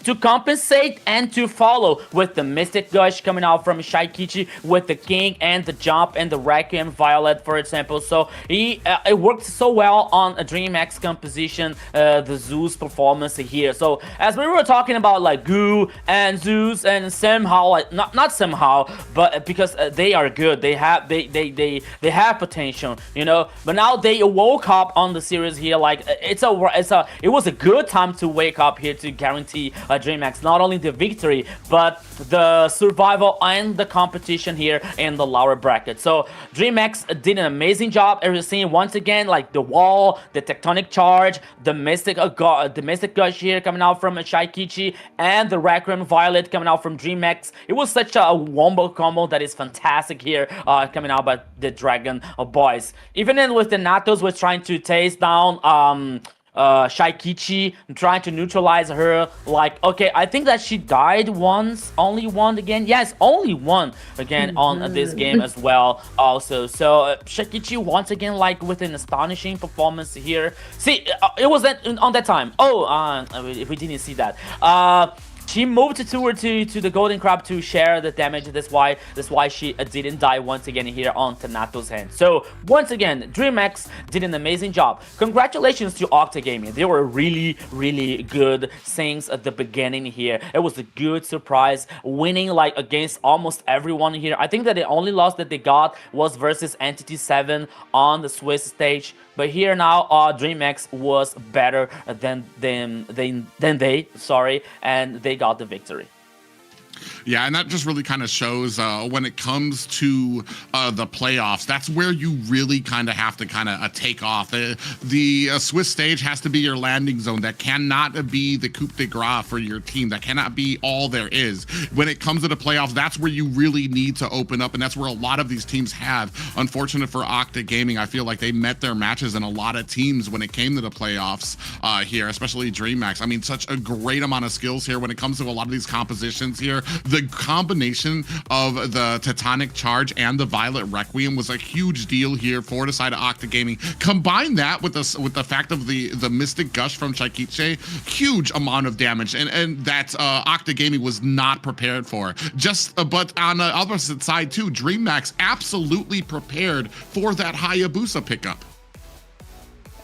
to compensate and to follow with the Mystic Gush coming out from Shaikichi with the King and the Jump and the Requiem Violet, for example. So it worked so well on a DreamX composition, the Zeus performance here. So as we were talking about like Goo and Zeus, and somehow not somehow, but because they are good, they have potential, you know. But now they woke up on the series here. Like it was a good time to wake up here to guarantee DreamX not only the victory but the survival and the competition here in the lower bracket. So DreamX did an amazing job. As you're seeing once again, like the wall, the tectonic charge, the Mystic Gush here coming out from Shaikichi, and the Requiem Violet coming out from DreamX. It was such a wombo combo that is fantastic here coming out by the Dragon Boys. Even then with the Natos was trying to chase down Shaikichi trying to neutralize her. Like, okay, I think that she died once, only one again. Yes, only one again on this game as well. Also, so Shaikichi once again, like with an astonishing performance here. See, it was on that time. Oh, if we didn't see that. She moved to the Golden Crab to share the damage. That's why she didn't die once again here on Tanato's hand. So once again, DreamX did an amazing job. Congratulations to Octa Gaming. They were really good since at the beginning here. It was a good surprise, winning like against almost everyone here. I think that the only loss that they got was versus Entity 7 on the Swiss stage. But here now, DreamX was better than they, sorry, and they got the victory. Yeah, and that just really kind of shows when it comes to the playoffs, that's where you really kind of have to kind of take off. The Swiss stage has to be your landing zone. That cannot be the coup de grace for your team. That cannot be all there is. When it comes to the playoffs, that's where you really need to open up, and that's where a lot of these teams have. Unfortunate for Octa Gaming, I feel like they met their matches in a lot of teams when it came to the playoffs here, especially DreamX. I mean, such a great amount of skills here when it comes to a lot of these compositions here. The combination of the Titanic Charge and the Violet Requiem was a huge deal here for the side of Octa Gaming. Combine that with the fact of the Mystic Gush from Shaikichi, huge amount of damage, and that Octa Gaming was not prepared for. But on the opposite side too, DreamX absolutely prepared for that Hayabusa pickup.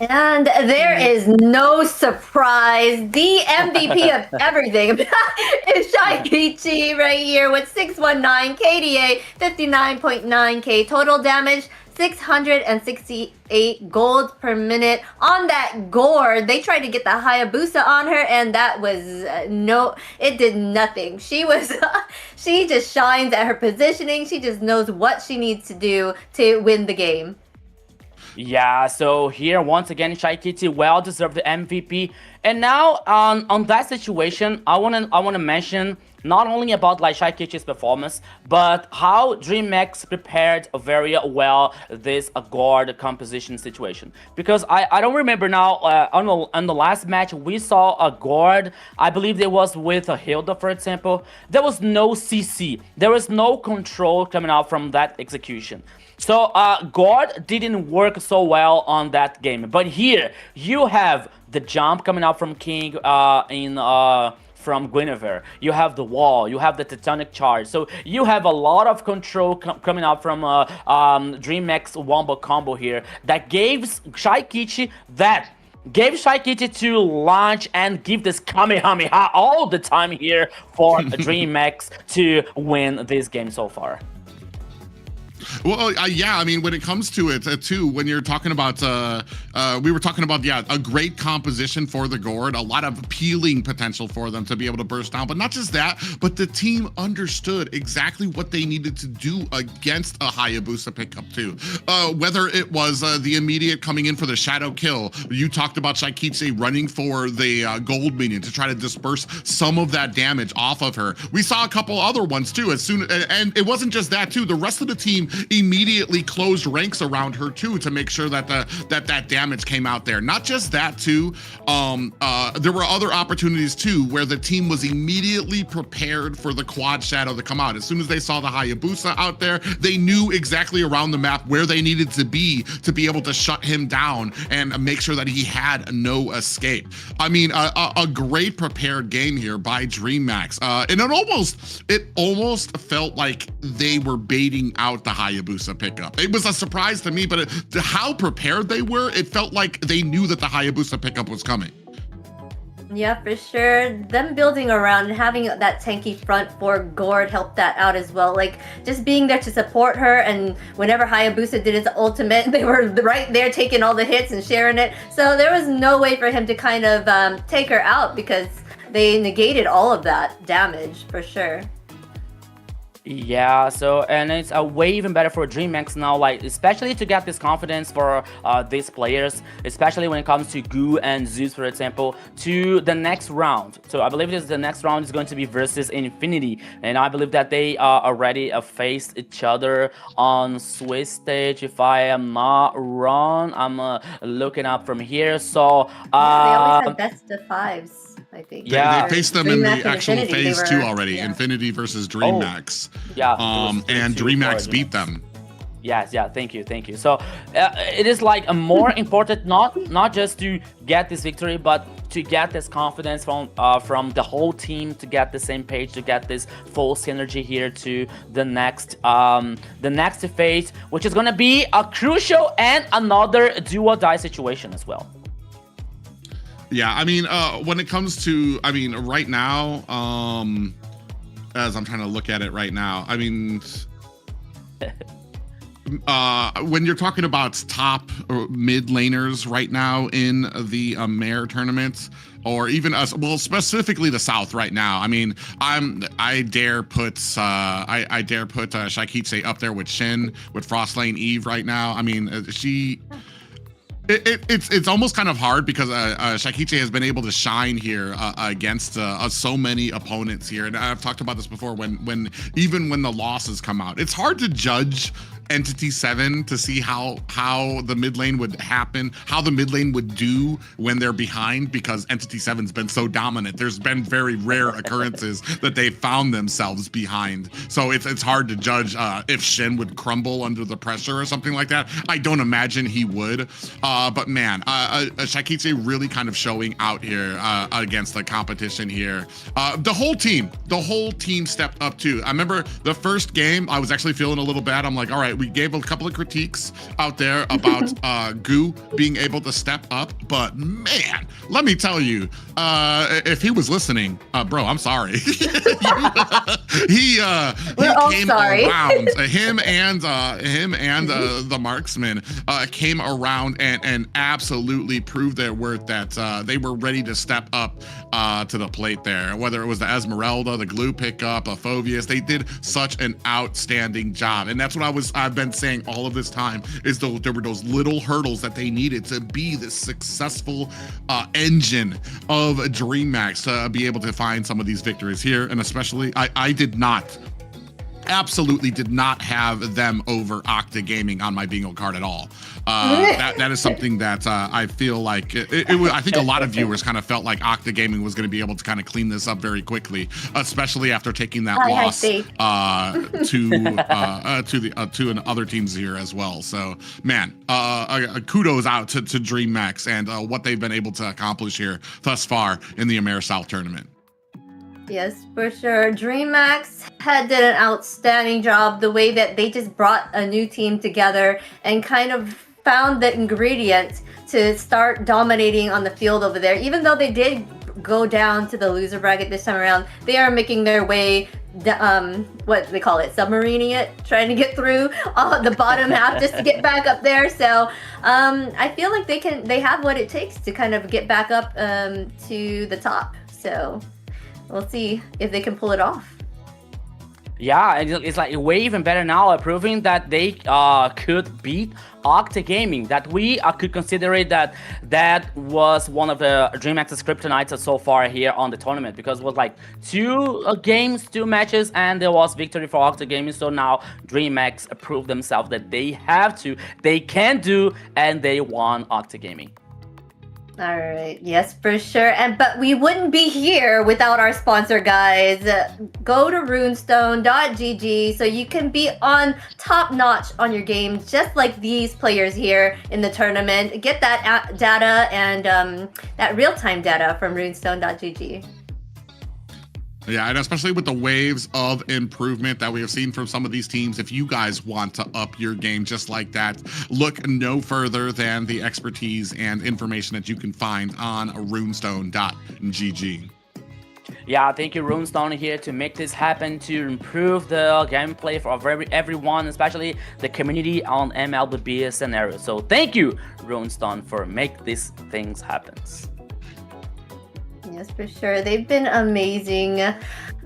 And there is no surprise. The MVP of everything is Shaikichi right here with 619 KDA, 59.9k total damage, 668 gold per minute on that Gourd. They tried to get the Hayabusa on her, and that was it did nothing. She just shines at her positioning. She just knows what she needs to do to win the game. Yeah, so here once again, Shaikichi well deserved the MVP. And now on that situation, I wanna mention not only about like Shaikichi's performance, but how DreamX prepared very well this Gourd composition situation. Because I don't remember now on the last match we saw a Gourd. I believe there was with a Hilda, for example. There was no CC. There was no control coming out from that execution. So Gourd didn't work so well on that game, but here you have the jump coming out from King from Guinevere. You have the wall, you have the Titanic Charge, so you have a lot of control coming out from DreamX Wombo combo here that gave Shaikichi to launch and give this Kamehameha all the time here for DreamX to win this game so far. Well, yeah, I mean, when it comes to it, too, when you're talking about, we were talking about, yeah, a great composition for the Gourd, a lot of appealing potential for them to be able to burst down. But not just that, but the team understood exactly what they needed to do against a Hayabusa pickup, too. Whether it was the immediate coming in for the shadow kill, you talked about Shaikichi running for the gold minion to try to disperse some of that damage off of her. We saw a couple other ones, too, and it wasn't just that, too. The rest of the team immediately closed ranks around her too to make sure that that damage came out there. Not just that too, there were other opportunities too where the team was immediately prepared for the quad shadow to come out. As soon as they saw the Hayabusa out there, they knew exactly around the map where they needed to be able to shut him down and make sure that he had no escape. I mean, a great prepared game here by DreamX, and it almost felt like they were baiting out the Hayabusa pickup. It was a surprise to me, but how prepared they were, it felt like they knew that the Hayabusa pickup was coming. Yeah, for sure. Them building around and having that tanky front for Gourd helped that out as well. Like, just being there to support her, and whenever Hayabusa did his ultimate, they were right there taking all the hits and sharing it. So there was no way for him to kind of take her out because they negated all of that damage, for sure. Yeah, so and it's a way even better for DreamHack now, like especially to get this confidence for these players, especially when it comes to Gu and Zeus, for example, to the next round. So I believe the next round is going to be versus Infinity, and I believe that they already faced each other on Swiss stage, if I am not wrong. I'm looking up from here. So they always had best of 5s. I think. Yeah, they faced them in the actual Infinity, phase 2 already. yeah. Infinity versus DreamHack. Yeah. And DreamHack beat them. Yes, yeah, thank you. So it is like a more important, not just to get this victory, but to get this confidence from the whole team, to get the same page, to get this full synergy here to the next phase, which is gonna be a crucial and another do or die situation as well. Yeah, I mean, when it comes to, I mean, right now, as I'm trying to look at it right now, I mean, when you're talking about top or mid laners right now in the AMER tournament, or even us, well, specifically the South right now. I mean, I dare put Shaikiche up there with Shin, with Frostlane Eve right now. I mean, it's almost kind of hard because Shaikiche has been able to shine here against so many opponents here, and I've talked about this before. When even when the losses come out, it's hard to judge Entity 7 to see how the mid lane would happen, how the mid lane would do when they're behind, because Entity 7's been so dominant. There's been very rare occurrences that they found themselves behind. So it's hard to judge if Shin would crumble under the pressure or something like that. I don't imagine he would. But man, Shaikiche really kind of showing out here against the competition here. The whole team stepped up too. I remember the first game, I was actually feeling a little bad. I'm like, all right, we gave a couple of critiques out there about Gu being able to step up, but man, let me tell you, if he was listening, bro, I'm sorry. he came around. Him and the marksman came around and absolutely proved their worth, that they were ready to step up to the plate there. Whether it was the Esmeralda, the glue pickup, Phobius, they did such an outstanding job, and that's what I've been saying all of this time, is there were those little hurdles that they needed to be this successful engine of DreamHack to be able to find some of these victories here. And especially, I absolutely did not have them over Octa Gaming on my bingo card at all. That is something that I feel like I think a lot of viewers kind of felt like Octa Gaming was going to be able to kind of clean this up very quickly, especially after taking that loss to other teams here as well. So man, kudos out to DreamHack and what they've been able to accomplish here thus far in the AMER South tournament. Yes, for sure. DreamHack did an outstanding job, the way that they just brought a new team together and kind of found the ingredient to start dominating on the field over there. Even though they did go down to the loser bracket this time around, they are making their way, what they call it, submarining it, trying to get through the bottom half just to get back up there. So I feel like they have what it takes to kind of get back up to the top. So we'll see if they can pull it off. Yeah, it's like way even better now, proving that they could beat Octa Gaming, that we could consider it that was one of the DreamHack's kryptonites so far here on the tournament, because it was like 2 matches, and there was victory for Octa Gaming. So now DreamHack proved themselves that they can do, and they won Octa Gaming. All right, yes, for sure. But we wouldn't be here without our sponsor, guys. Go to runestone.gg so you can be on top notch on your game, just like these players here in the tournament. Get that data and that real-time data from runestone.gg. Yeah, and especially with the waves of improvement that we have seen from some of these teams, if you guys want to up your game just like that, look no further than the expertise and information that you can find on runestone.gg. Yeah, thank you, Runestone, here to make this happen, to improve the gameplay for everyone, especially the community on MLBB scenario. So thank you, Runestone, for make these things happen. Yes, for sure. They've been amazing.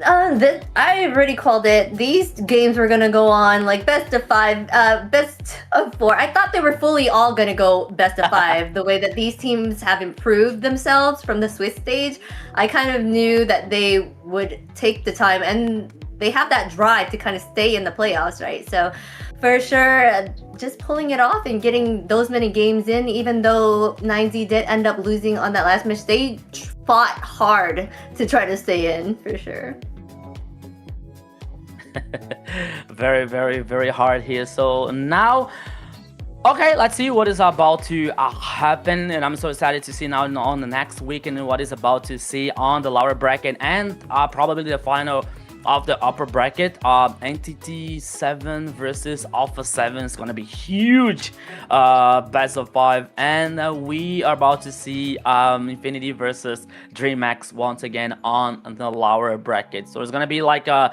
I already called it. These games were gonna go on like best of 5, best of 4. I thought they were fully all gonna go best of 5. The way that these teams have improved themselves from the Swiss stage, I kind of knew that they would take the time, and they have that drive to kind of stay in the playoffs, right? So for sure, just pulling it off and getting those many games in, even though 9Z did end up losing on that last match, they fought hard to try to stay in, for sure. Very, very, very hard here. So now, okay, let's see what is about to happen, and I'm so excited to see now on the next weekend what is about to see on the lower bracket and probably the final of the upper bracket. Entity 7 versus Alpha 7 is gonna be huge, best of 5, and we are about to see Infinity versus DreamHack once again on the lower bracket. So it's gonna be like a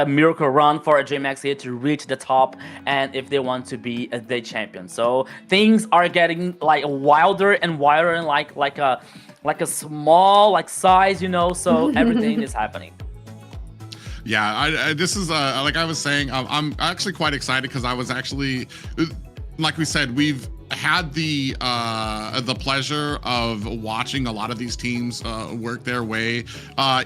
miracle run for DreamHack here to reach the top, and if they want to be the champion. So things are getting like wilder and wilder, and like a small size, you know. So everything is happening. Yeah, this is like I was saying, I'm actually quite excited because I was actually, like we said, we've had the pleasure of watching a lot of these teams work their way,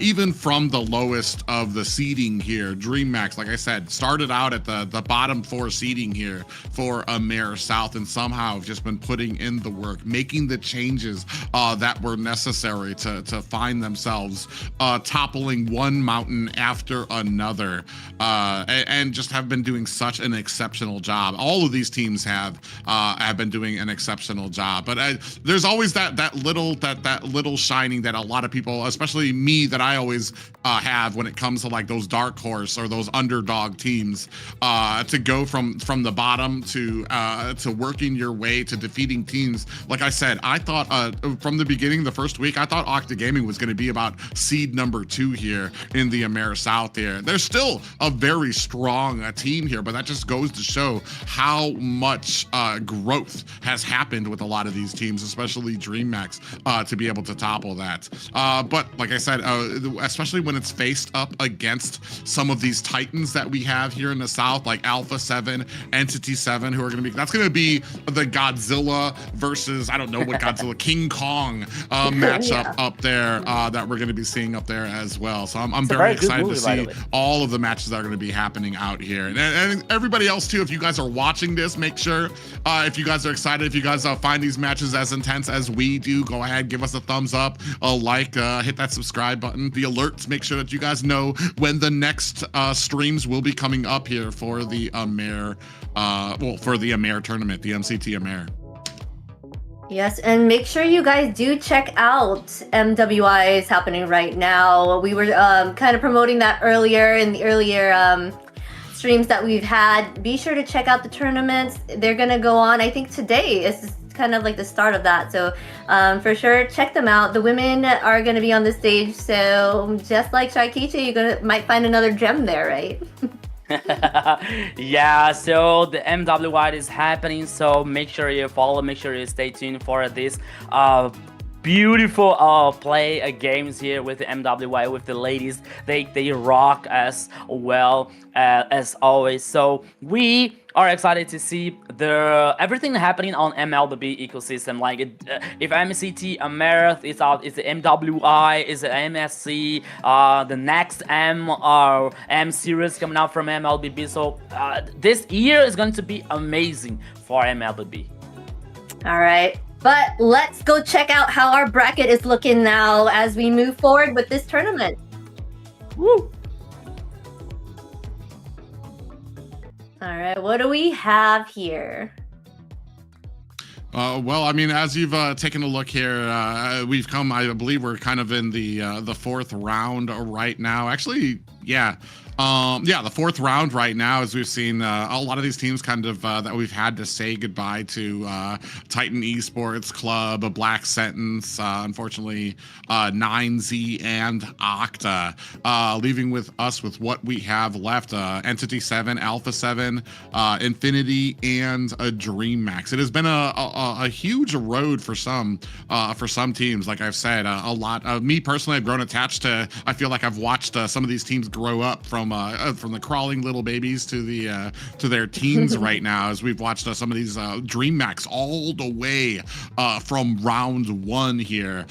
even from the lowest of the seeding here. DreamHack, like I said, started out at the bottom 4 seeding here for AMER South, and somehow have just been putting in the work, making the changes that were necessary to find themselves toppling one mountain after another, and just have been doing such an exceptional job. All of these teams have been doing an exceptional job, but there's always that little shining that a lot of people, especially me, that I always have when it comes to like those dark horse or those underdog teams, to go from the bottom to working your way to defeating teams. Like I said, I thought from the beginning, the first week, I thought Octa Gaming was going to be about seed number 2 here in the AMER South here. There's still a very strong team here, but that just goes to show how much growth has happened with a lot of these teams, especially DreamHack, to be able to topple that. But like I said, especially when it's faced up against some of these titans that we have here in the South, like Alpha 7, Entity 7, who are going to be, that's going to be the Godzilla versus, I don't know what Godzilla, King Kong matchup up there that we're going to be seeing up there as well. So I'm very excited to see all of the matches that are going to be happening out here. And everybody else too, if you guys are watching this, make sure if you guys are excited, if you guys find these matches as intense as we do, go ahead, give us a thumbs up, a like, hit that subscribe button, the alerts, make sure that you guys know when the next streams will be coming up here for the AMER, for the AMER tournament, the MCT AMER. Yes, and make sure you guys do check out MWI is happening right now. We were kind of promoting that earlier in the earlier streams that we've had. Be sure to check out the tournaments. They're gonna go on, I think today is kind of like the start of that. So for sure, check them out. The women are gonna be on the stage, so just like Shaikichi, might find another gem there, right? Yeah, so the MWI is happening, so make sure you follow, make sure you stay tuned for this beautiful play games here with the MWI, with the ladies. They rock as well as always. So we are excited to see everything happening on MLBB ecosystem. Like if MCT AMER is out, is the MWI, is the MSC, the next M series coming out from MLBB. So this year is going to be amazing for MLBB. All right. But let's go check out how our bracket is looking now as we move forward with this tournament. Woo! All right, what do we have here? Well, I mean, as you've taken a look here, we've come, I believe we're kind of in the 4th round right now. Actually, yeah, Yeah, the fourth round right now, as we've seen a lot of these teams kind of that we've had to say goodbye to. Titan Esports Club, a Black Sentence, unfortunately, 9Z and Octa, leaving with us with what we have left: Entity 7, Alpha 7, Infinity, and a Dream Max. It has been a huge road for some teams. Like I've said, a lot. Me personally, I've grown attached to. I feel like I've watched some of these teams grow up from the crawling little babies to their teens right now, as we've watched some of these Dream Max all the way from round 1 here,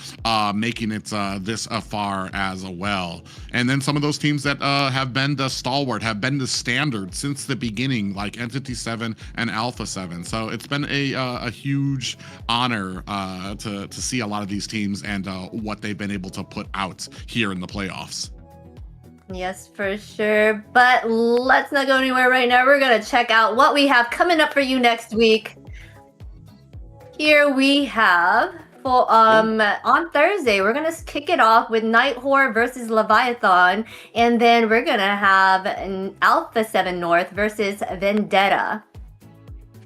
making it this far as well. And then some of those teams that have been the stalwart, have been the standard since the beginning, like Entity 7 and Alpha 7. So it's been a huge honor to see a lot of these teams and what they've been able to put out here in the playoffs. Yes, for sure. But let's not go anywhere right now. We're going to check out what we have coming up for you next week. Here we have, on Thursday, we're going to kick it off with Night Horror versus Leviathan. And then we're going to have an Alpha 7 North versus Vendetta.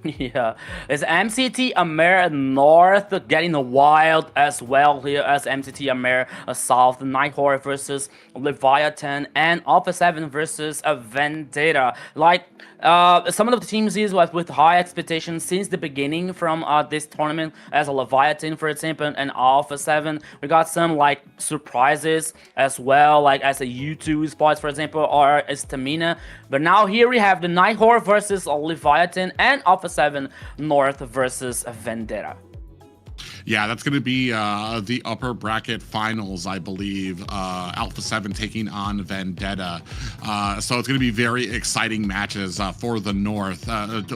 Yeah, it's MCT AMER North getting wild as well here as MCT AMER South, Night Horror versus Leviathan, and Alpha 7 versus Vendetta. Like, some of the teams here with high expectations since the beginning from this tournament, as a Leviathan, for example, and Alpha 7. We got some like surprises as well, like as a U2 Esports, for example, or a Stamina. But now here we have the Night Horror versus Leviathan and Alpha 7 North versus Vendetta. Yeah, that's going to be the upper bracket finals, I believe. Alpha 7 taking on Vendetta. So it's going to be very exciting matches for the North.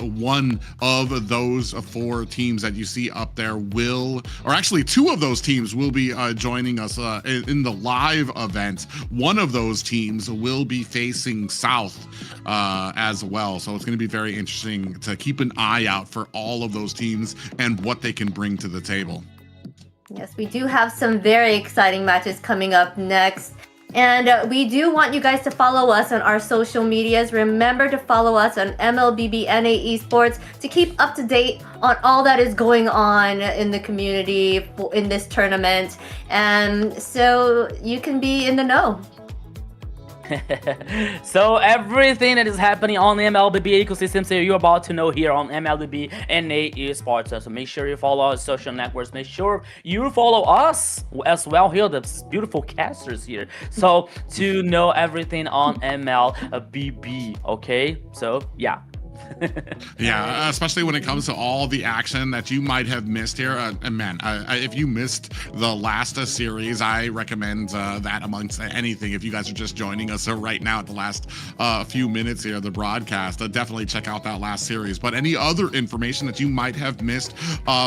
One of those 4 teams that you see up there will, or actually 2 of those teams will be joining us in the live event. One of those teams will be facing South as well. So it's going to be very interesting to keep an eye out for all of those teams and what they can bring to the table. Yes, we do have some very exciting matches coming up next. And we do want you guys to follow us on our social medias. Remember to follow us on MLBB Esports to keep up to date on all that is going on in the community in this tournament. And so you can be in the know. So everything that is happening on the MLBB ecosystem, so you're about to know here on MLBB Esports. So make sure you follow our social networks. Make sure you follow us as well here, the beautiful casters here. So to know everything on MLBB, okay? So yeah. Yeah, especially when it comes to all the action that you might have missed here. And man, if you missed the last series, I recommend that amongst anything. If you guys are just joining us right now at the last few minutes here of the broadcast, definitely check out that last series. But any other information that you might have missed,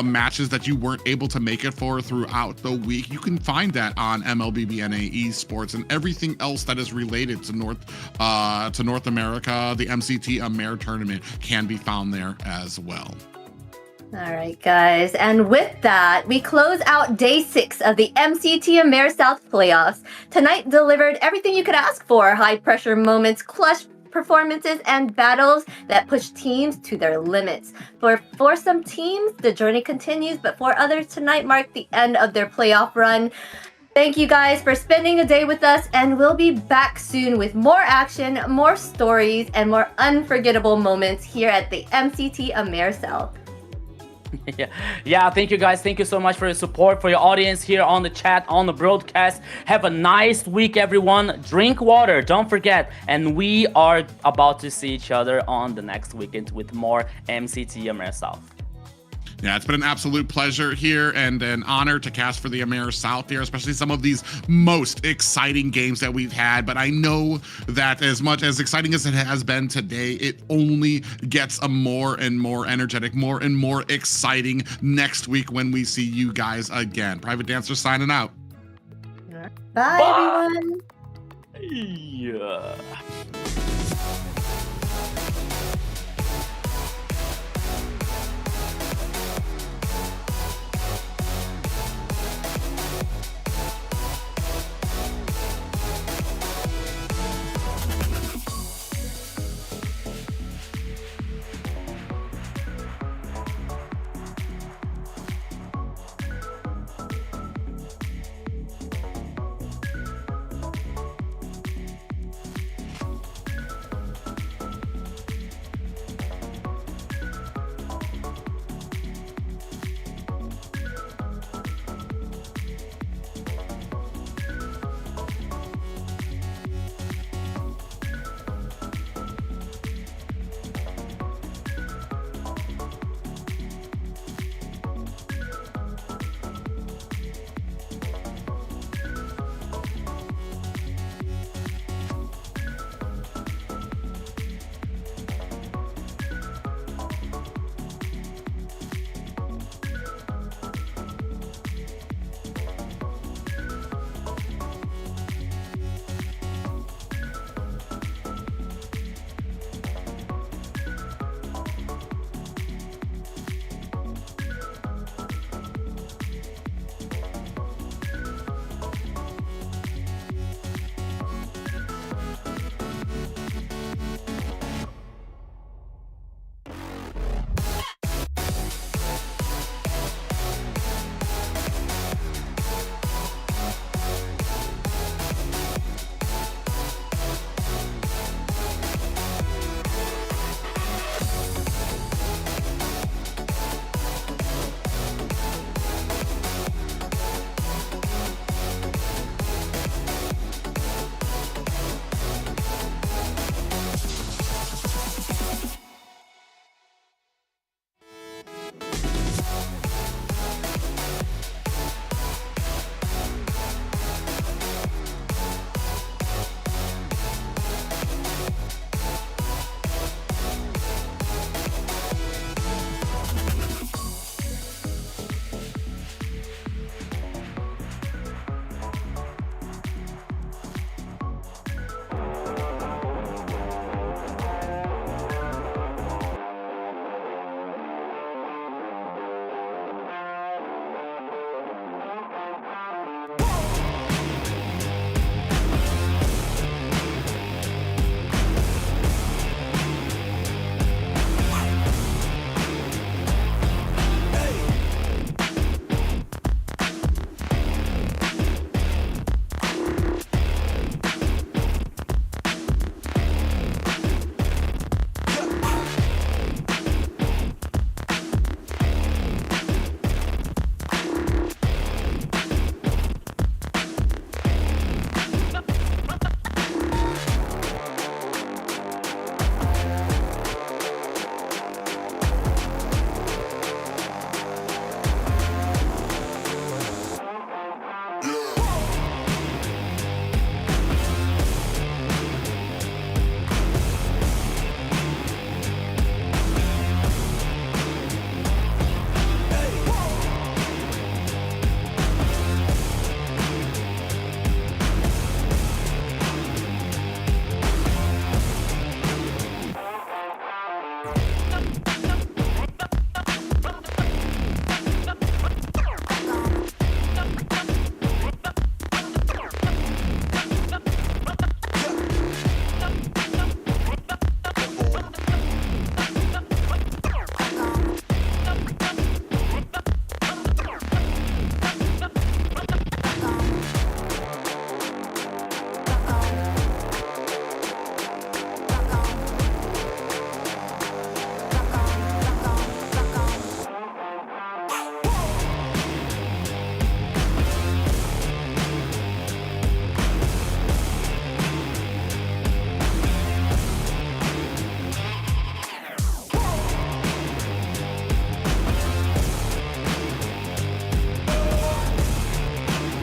matches that you weren't able to make it for throughout the week, you can find that on MLBB Esports, and everything else that is related to North America, the MCT AMER tournament can be found there as well. All right, guys. And with that, we close out day 6 of the MCT AMER South playoffs. Tonight delivered everything you could ask for: high pressure moments, clutch performances, and battles that push teams to their limits. For some teams, the journey continues, but for others, tonight marked the end of their playoff run. Thank you guys for spending a day with us, and we'll be back soon with more action, more stories, and more unforgettable moments here at the MCT AMER South. Yeah, thank you guys. Thank you so much for your support, for your audience here on the chat, on the broadcast. Have a nice week, everyone. Drink water, don't forget. And we are about to see each other on the next weekend with more MCT AMER South. Yeah, it's been an absolute pleasure here and an honor to cast for the AMER South here, especially some of these most exciting games that we've had. But I know that as much as exciting as it has been today, it only gets a more and more energetic, more and more exciting next week when we see you guys again. Private Dancer signing out. Bye. Everyone. Yeah.